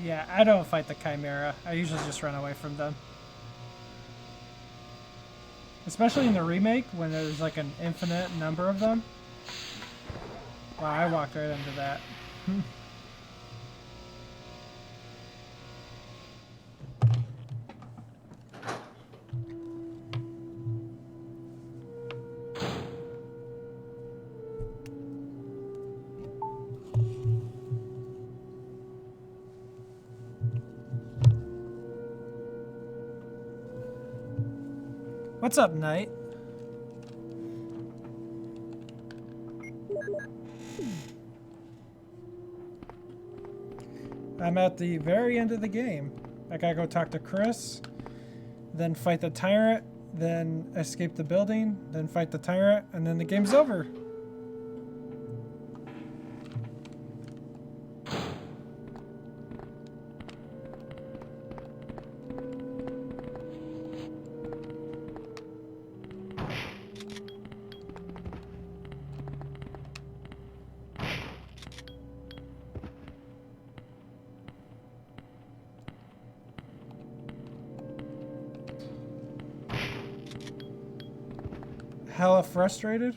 S1: Yeah, I don't fight the Chimera. I usually just run away from them. Especially in the remake, when there's like an infinite number of them. Wow, I walked right into that. What's up, Knight? I'm at the very end of the game. I gotta go talk to Chris, then fight the tyrant, then escape the building, then fight the tyrant, and then the game's over. Hella frustrated?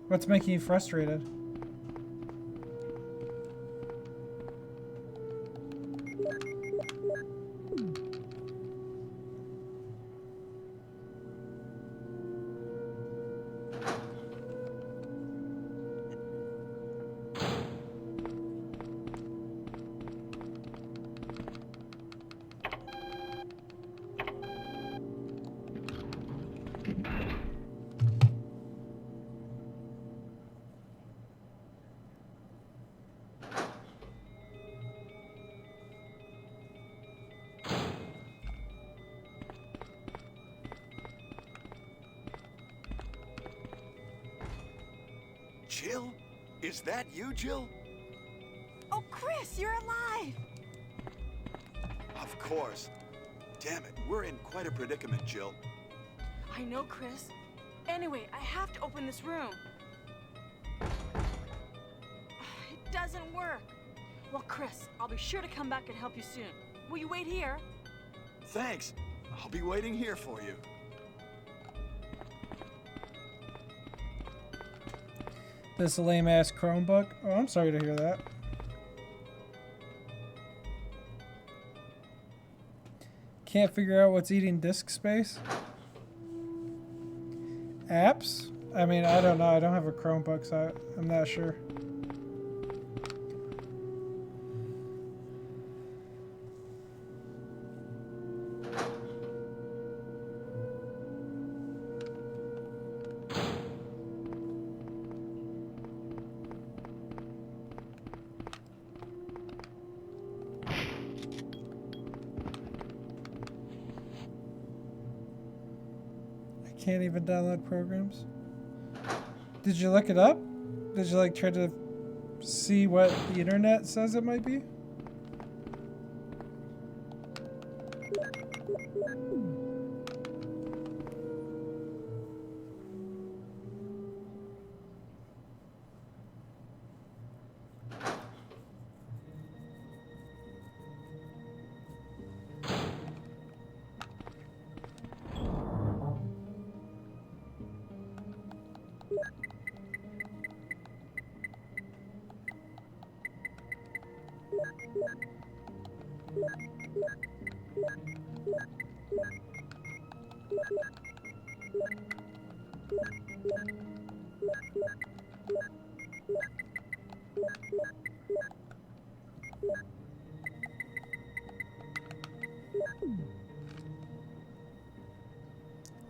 S1: What's making you frustrated?
S3: Jill? Is that you, Jill?
S8: Oh, Chris, you're alive!
S3: Of course. Damn it, we're in quite a predicament, Jill.
S6: I know, Chris. Anyway, I have to open this room. It doesn't work. Well, Chris, I'll be sure to come back and help you soon. Will you wait here?
S3: Thanks. I'll be waiting here for you.
S1: This lame-ass Chromebook? Oh, I'm sorry to hear that. can't figure out what's eating disk space. Apps? I mean, I don't know. I don't have a Chromebook, so I'm not sure. Can't even download programs. Did you look it up? Did you like try to see what the internet says it might be?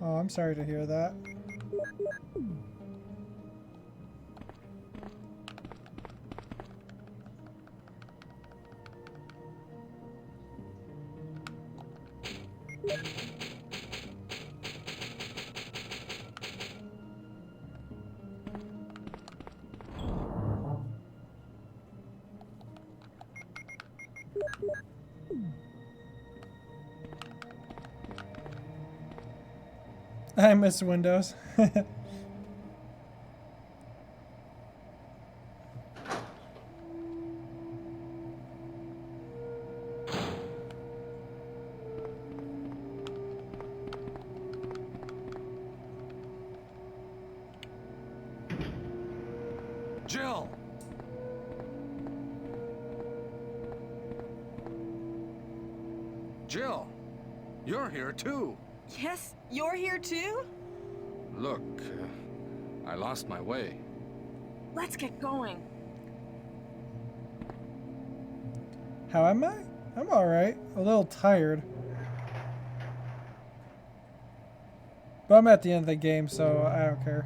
S1: Oh, I'm sorry to hear that. I miss Windows.
S5: Jill! Jill! You're here too!
S6: Yes, you're here too?
S5: Look, I lost my way.
S6: Let's get going.
S1: How am I? I'm alright. A little tired. But I'm at the end of the game, so I don't care.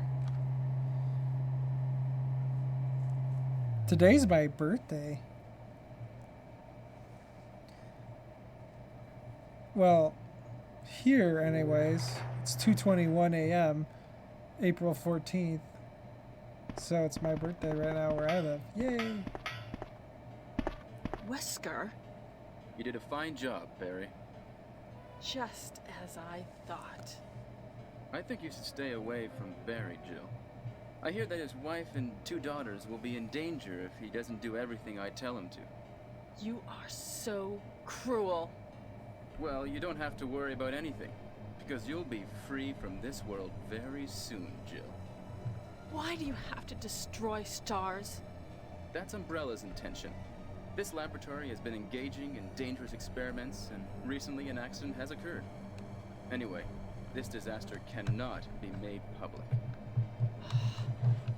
S1: Today's my birthday. Well, here anyways, it's 2:21 a.m. April 14th. So it's my birthday right now where I live. Yay!
S6: Wesker?
S4: You did a fine job, Barry.
S6: Just as I thought.
S4: I think you should stay away from Barry, Jill. I hear that his wife and 2 daughters will be in danger if he doesn't do everything I tell him to.
S6: You are so cruel.
S4: Well, you don't have to worry about anything, because you'll be free from this world very soon, Jill.
S6: Why do you have to destroy stars?
S4: That's Umbrella's intention. This laboratory has been engaging in dangerous experiments, and recently an accident has occurred. Anyway, this disaster cannot be made public.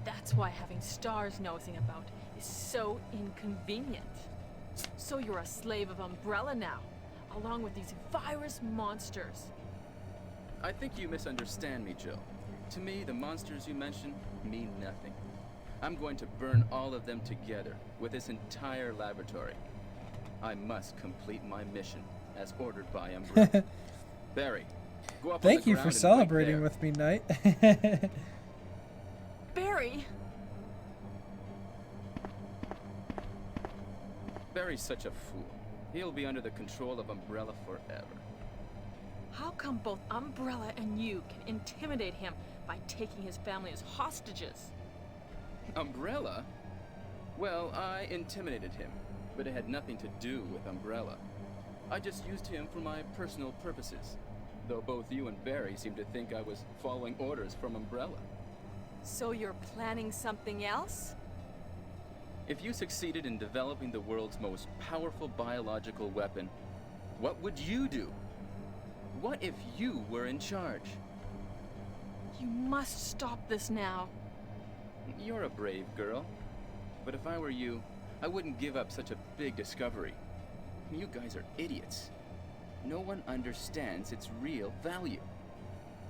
S6: That's why having stars nosing about is so inconvenient. So you're a slave of Umbrella now, along with these virus monsters.
S4: I think you misunderstand me, Jill. To me, the monsters you mention mean nothing. I'm going to burn all of them together with this entire laboratory. I must complete my mission as ordered by Umbrella. Barry, go up on the
S1: Thank you
S4: ground
S1: for
S4: and
S1: celebrating
S4: wait
S1: with me, Knight.
S6: Barry!
S4: Barry's such a fool. He'll be under the control of Umbrella forever.
S6: How come both Umbrella and you can intimidate him by taking his family as hostages?
S4: Umbrella? Well, I intimidated him, but it had nothing to do with Umbrella. I just used him for my personal purposes, though both you and Barry seem to think I was following orders from Umbrella.
S6: So you're planning something else?
S4: If you succeeded in developing the world's most powerful biological weapon, what would you do? What if you were in charge?
S6: You must stop this now.
S4: You're a brave girl. But if I were you, I wouldn't give up such a big discovery. You guys are idiots. No one understands its real value.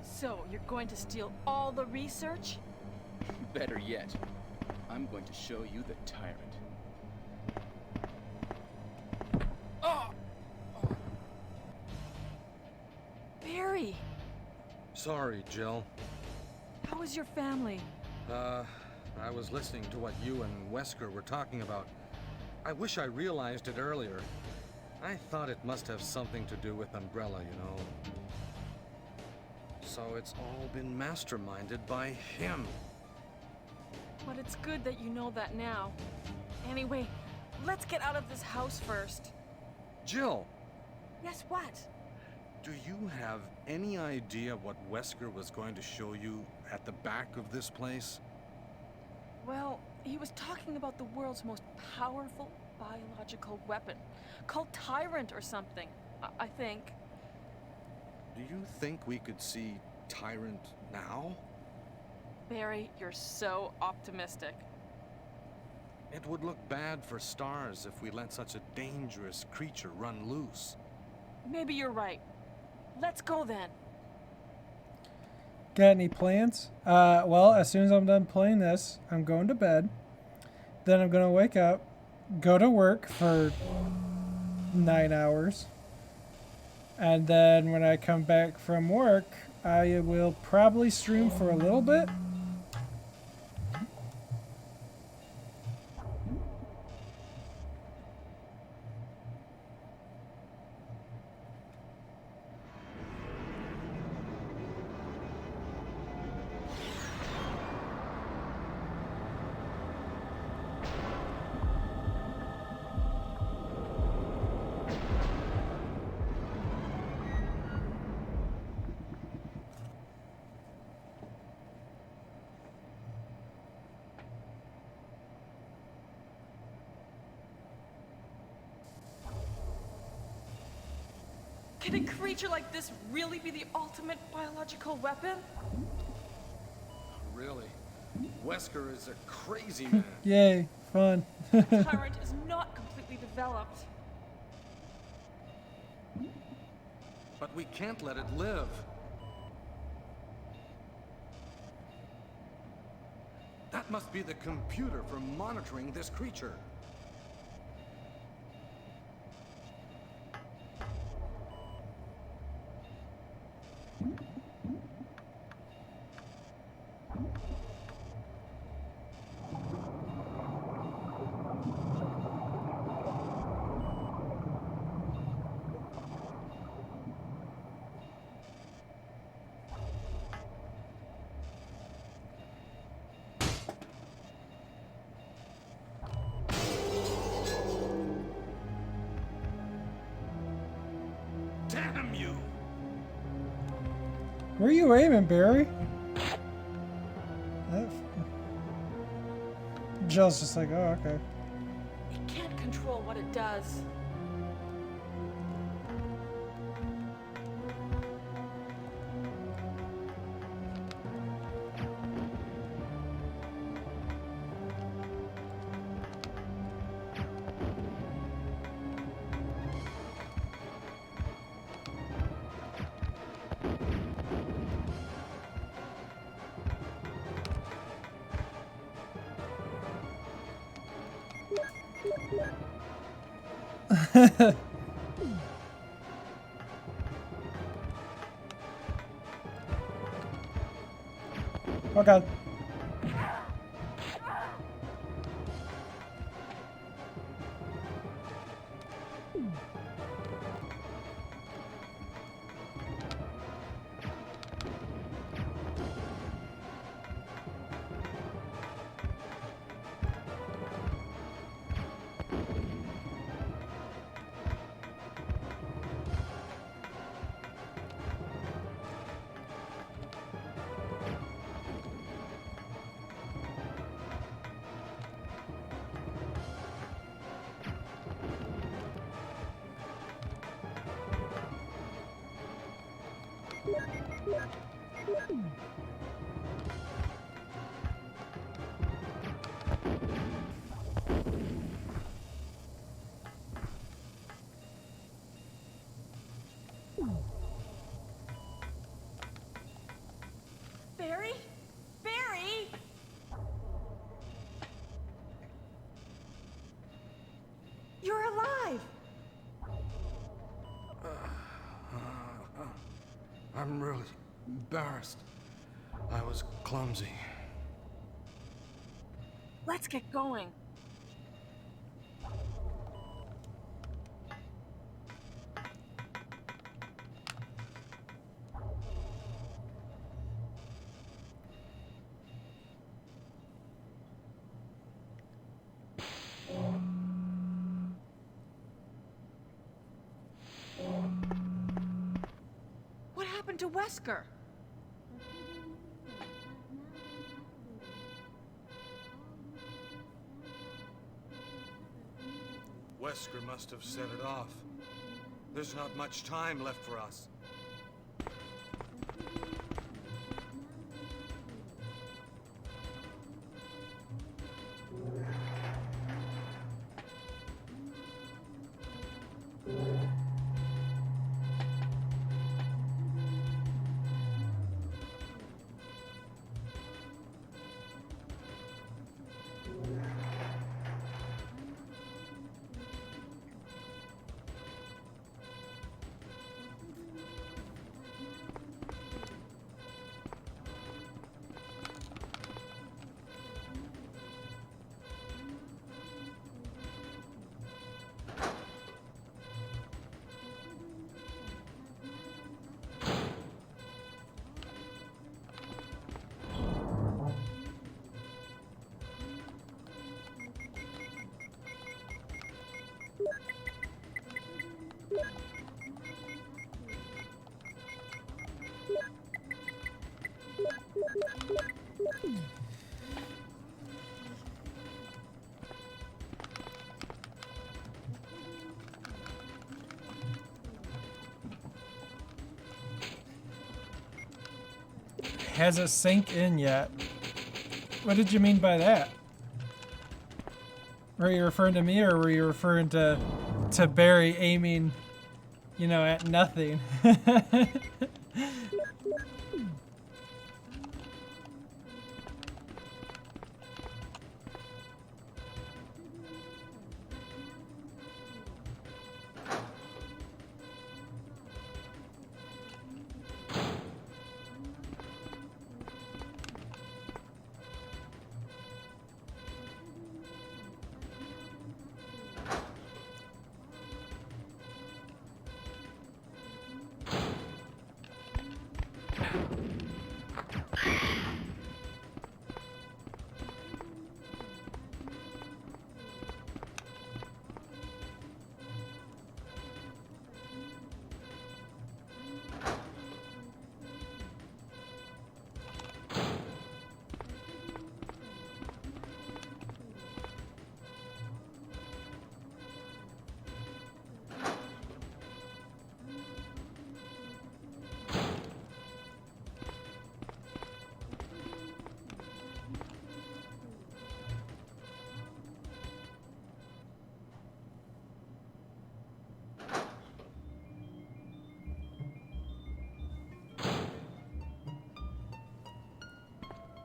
S6: So, you're going to steal all the research?
S4: Better yet, I'm going to show you the tyrant.
S6: Barry,
S5: Sorry, Jill.
S6: how is your family?
S5: I was listening to what you and Wesker were talking about. I wish I realized it earlier. I thought it must have something to do with Umbrella, you know. So it's all been masterminded by him.
S6: But it's good that you know that now. Anyway, let's get out of this house first.
S5: Jill,
S6: Yes, what?
S5: do you have any idea what Wesker was going to show you at the back of this place?
S6: Well, he was talking about the world's most powerful biological weapon, called Tyrant or something, I think.
S5: Do you think we could see Tyrant now?
S6: Barry, you're so optimistic.
S5: It would look bad for Stars if we let such a dangerous creature run loose.
S6: Maybe you're right. Let's go then.
S1: Got any plans? Well, as soon as I'm done playing this, I'm going to bed. Then I'm going to wake up, go to work for 9 hours. And then when I come back from work, I will probably stream for a little bit.
S6: Can a creature like this really be the ultimate biological weapon?
S5: Really? Wesker is a crazy man.
S1: Yay, fun.
S6: Tyrant is not completely developed.
S5: But we can't let it live. That must be the computer for monitoring this creature. Damn you!
S1: Where are you aiming, Barry? Jill's just like, oh, okay.
S6: It can't control what it does.
S1: Oh god.
S8: Barry? Barry? You're alive!
S5: I'm really embarrassed. I was clumsy.
S8: Let's get going. What happened to Wesker?
S5: Wesker must have set it off. There's not much time left for us.
S1: Hasn't sank in yet. What did you mean by that? Were you referring to me, or were you referring to Barry aiming, you know, at nothing?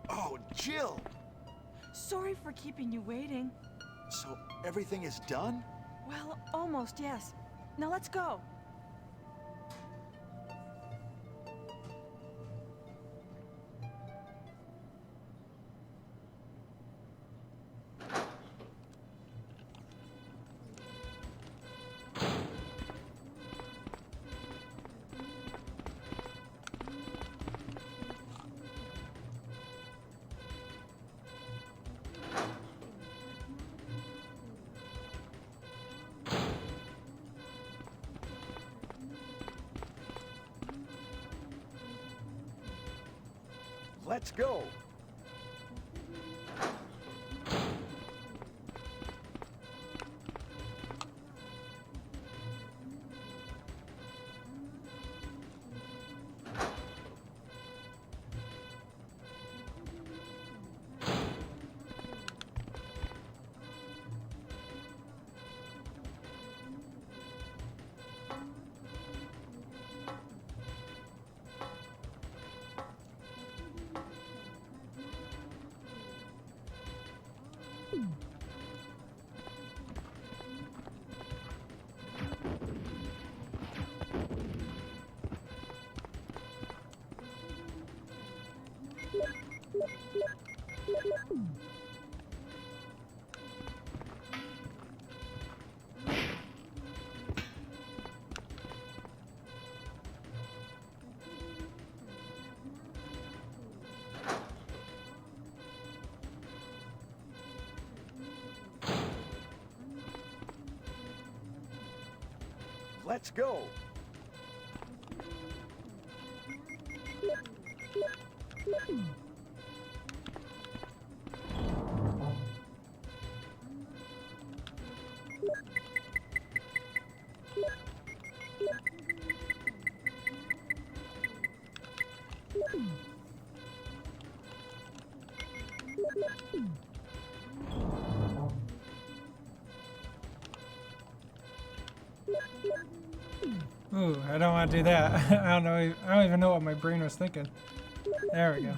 S3: Oh, Jill!
S8: Sorry for keeping you waiting.
S3: So everything is done?
S8: Well, almost, yes. Now let's go.
S3: Let's go! Let's go.
S1: Ooh, I don't want to do that. I don't know. I don't even know what my brain was thinking. There we go.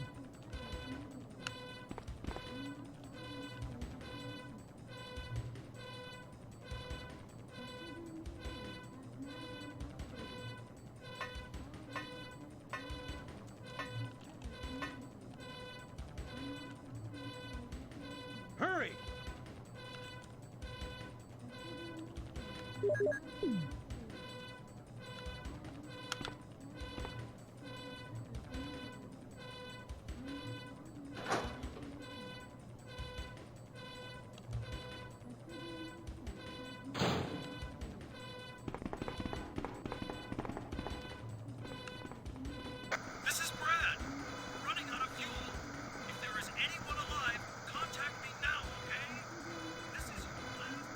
S3: Hurry!
S10: This is Brad. We're running out of fuel. If there is anyone alive, contact me now, okay? This is your last...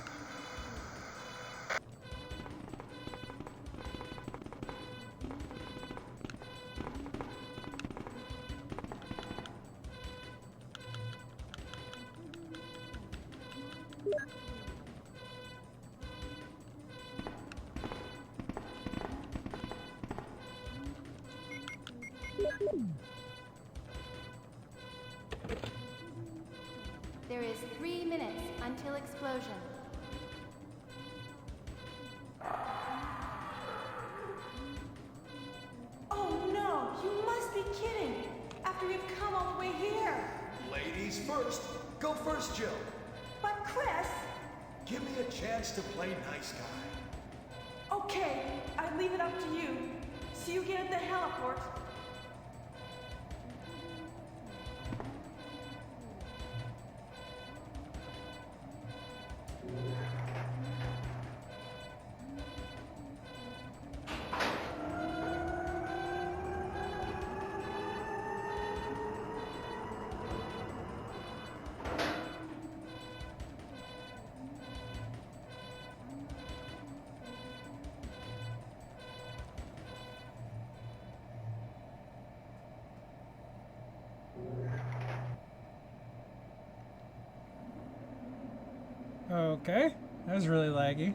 S11: There is 3 minutes until explosion.
S8: Oh no, you must be kidding. After we've come all the way here.
S12: Ladies first. Go first, Jill.
S8: But Chris...
S12: Give me a chance to play nice guy.
S8: Okay, I leave it up to you. See you again at the heliport.
S1: Okay, that was really laggy.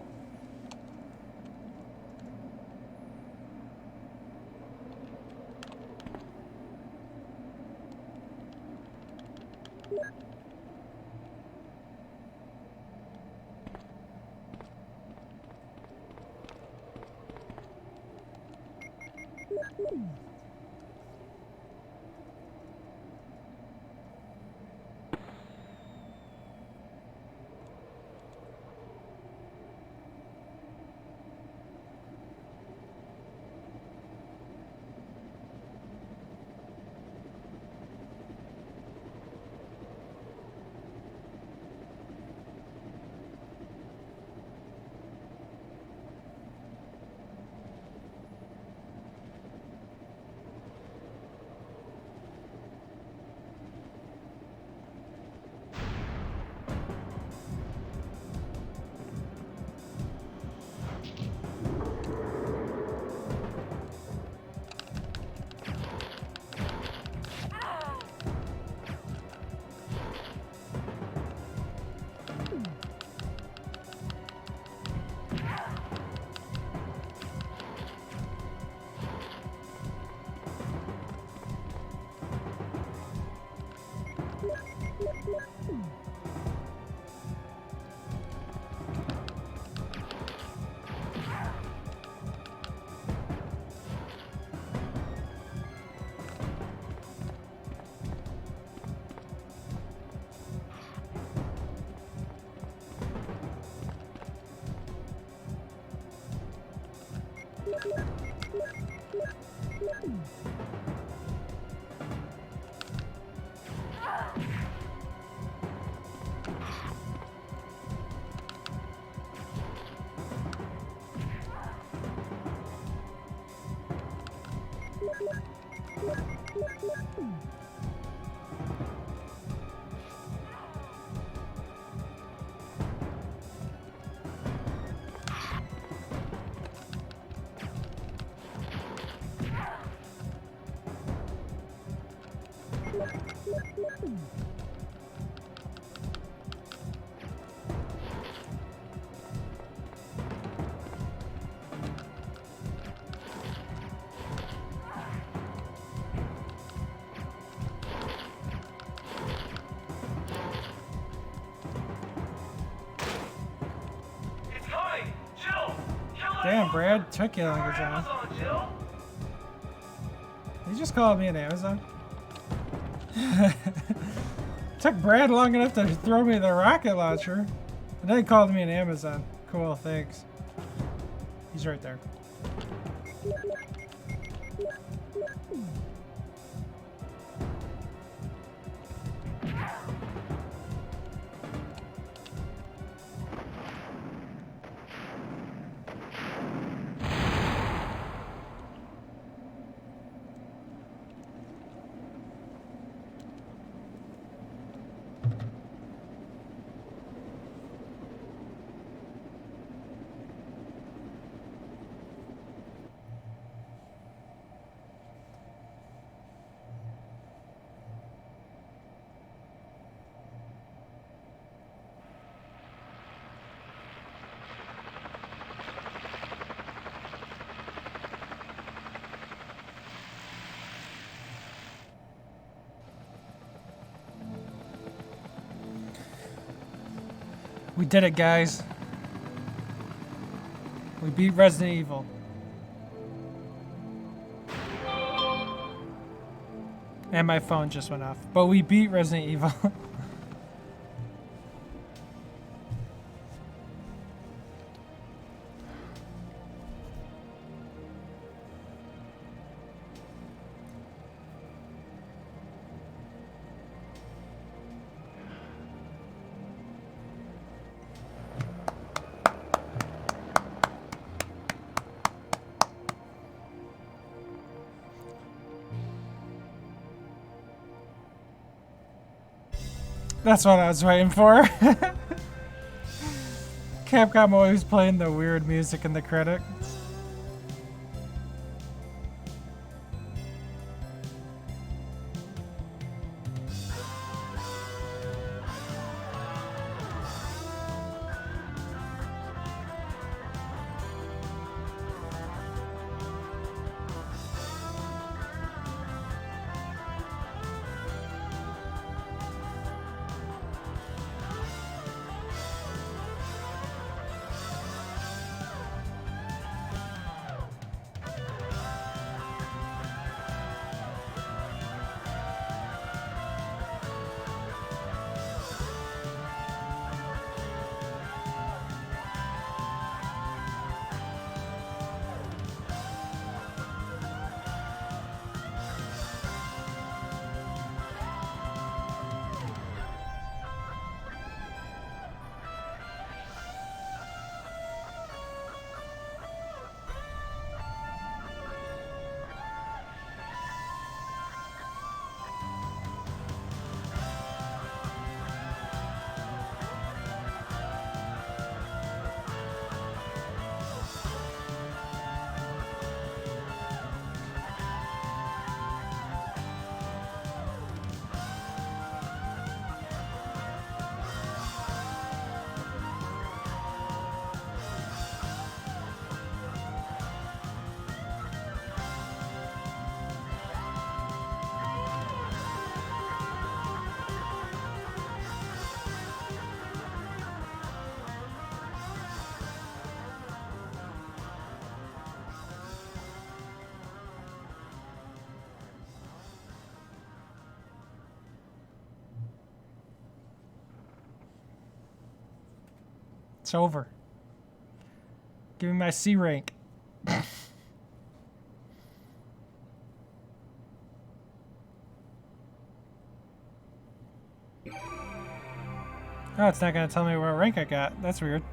S1: Damn, Brad took you like a John. He just called me an Amazon. Took Brad long enough to throw me the rocket launcher, and then he called me an Amazon. Cool, thanks. He's right there. We did it, guys. We beat Resident Evil. And my phone just went off. But we beat Resident Evil. That's what I was waiting for. Capcom always playing the weird music in the credits. It's over. Give me my C rank. Oh, it's not going to tell me what rank I got. That's weird.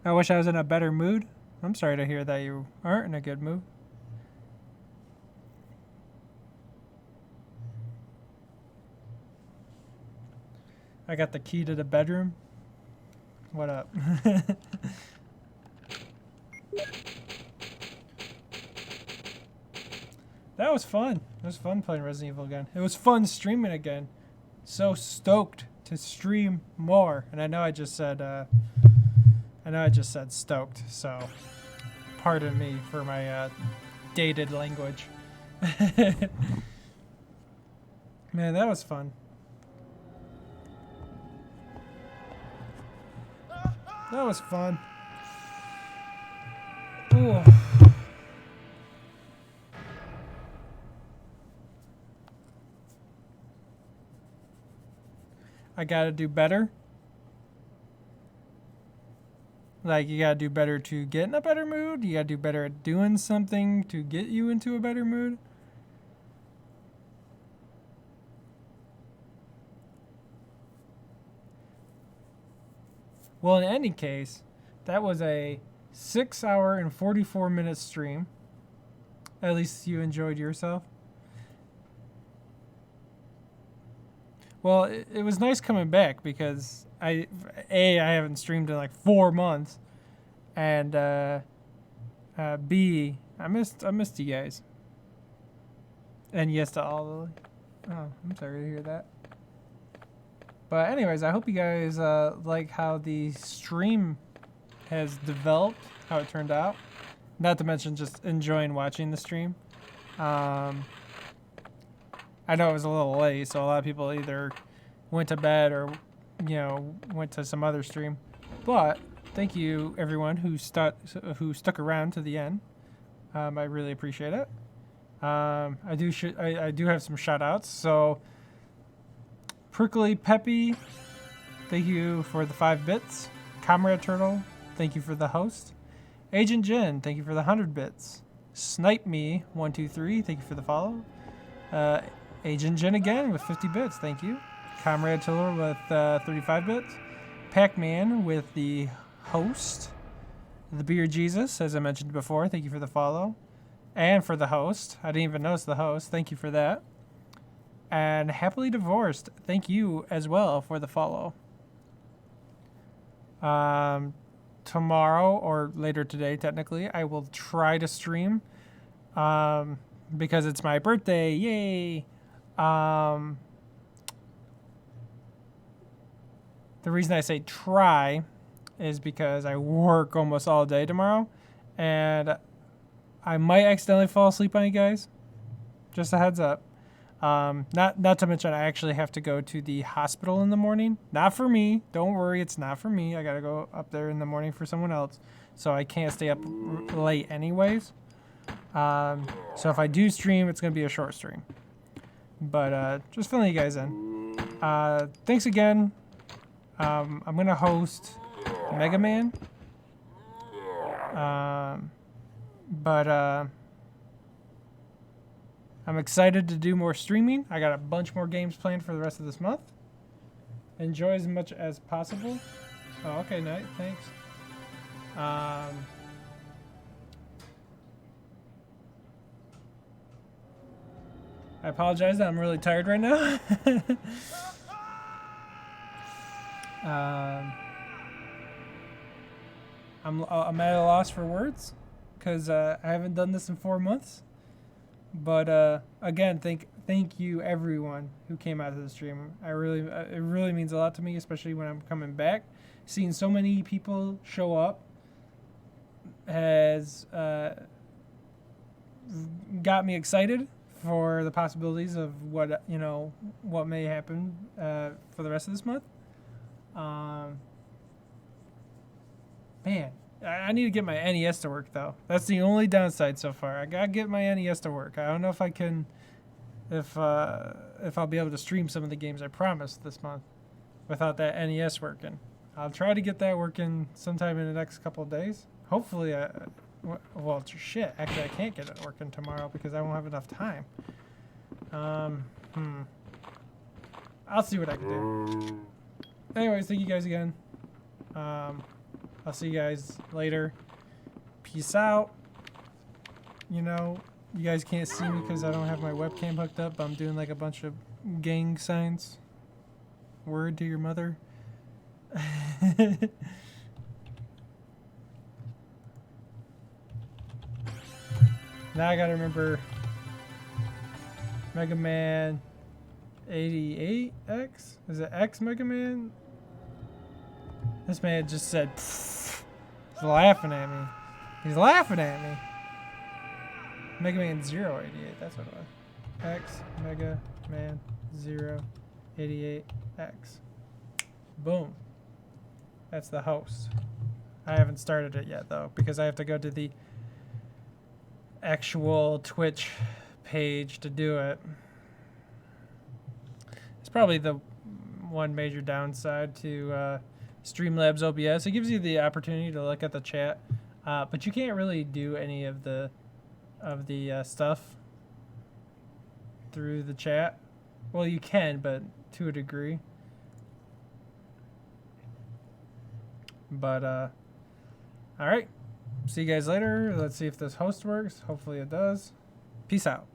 S1: I wish I was in a better mood. I'm sorry to hear that you aren't in a good mood. I got the key to the bedroom. What up? That was fun. It was fun playing Resident Evil again. It was fun streaming again. so stoked to stream more. And I know I just said stoked, so pardon me for my dated language. Man, that was fun. That was fun. Ooh. I gotta do better. Like, you gotta do better to get in a better mood. You gotta do better at doing something to get you into a better mood. Well, in any case, that was a 6 hour and 44 minute stream. At least you enjoyed yourself. Well, it was nice coming back because I haven't streamed in like 4 months, and B, I missed you guys. And yes to all the. Oh, I'm sorry to hear that. But anyways, I hope you guys like how the stream has developed, how it turned out. Not to mention just enjoying watching the stream. I know it was a little late, so a lot of people either went to bed or, went to some other stream. But thank you everyone who stuck around to the end. I really appreciate it. I do have some shout outs. So Prickly Peppy, thank you for the 5 bits. Comrade Turtle, thank you for the host. Agent Jin, thank you for the 100 bits. Snipe Me 123, thank you for the follow. Agent Jin again with 50 bits, thank you. Comrade Tiller with 35 bits. Pac-Man with the host. The Beer Jesus, as I mentioned before, thank you for the follow. And for the host. I didn't even notice the host. Thank you for that. And Happily Divorced, thank you as well for the follow. Tomorrow, or later today technically, I will try to stream. Because it's my birthday. Yay! The reason I say try is because I work almost all day tomorrow, and I might accidentally fall asleep on you guys. Just a heads up. Not to mention I actually have to go to the hospital in the morning. Not for me. Don't worry, it's not for me. I gotta go up there in the morning for someone else, so I can't stay up late anyways. So if I do stream, it's gonna be a short stream. But just filling you guys in. Thanks again. I'm gonna host Mega Man. But I'm excited to do more streaming. I got a bunch more games planned for the rest of this month. Enjoy as much as possible. Oh, okay, nice. Thanks. I apologize that I'm really tired right now. I'm at a loss for words because I haven't done this in 4 months. But again, thank you everyone who came out to the stream. It really means a lot to me, especially when I'm coming back. Seeing so many people show up has got me excited for the possibilities of what may happen for the rest of this month. Man, I need to get my NES to work though. That's the only downside so far. I gotta get my NES to work. I don't know if I can, if I'll be able to stream some of the games I promised this month without that NES working. I'll try to get that working sometime in the next couple of days. Hopefully, well, shit. Actually, I can't get it working tomorrow because I won't have enough time. I'll see what I can do. Anyways, thank you guys again. I'll see you guys later. Peace out. You guys can't see me because I don't have my webcam hooked up. I'm doing like a bunch of gang signs. Word to your mother. Now I gotta remember Mega Man, 88X? Is it X Mega Man? This man just said, pfft. He's laughing at me. He's laughing at me. Mega Man 088, that's what it was. X Mega Man 088X. Boom. That's the host. I haven't started it yet though, because I have to go to the actual Twitch page to do it. It's probably the one major downside to Streamlabs OBS. It gives you the opportunity to look at the chat, but you can't really do any of the stuff through the chat. Well, you can, but to a degree. But all right, see you guys later. Let's see if this host works. Hopefully it does. Peace out.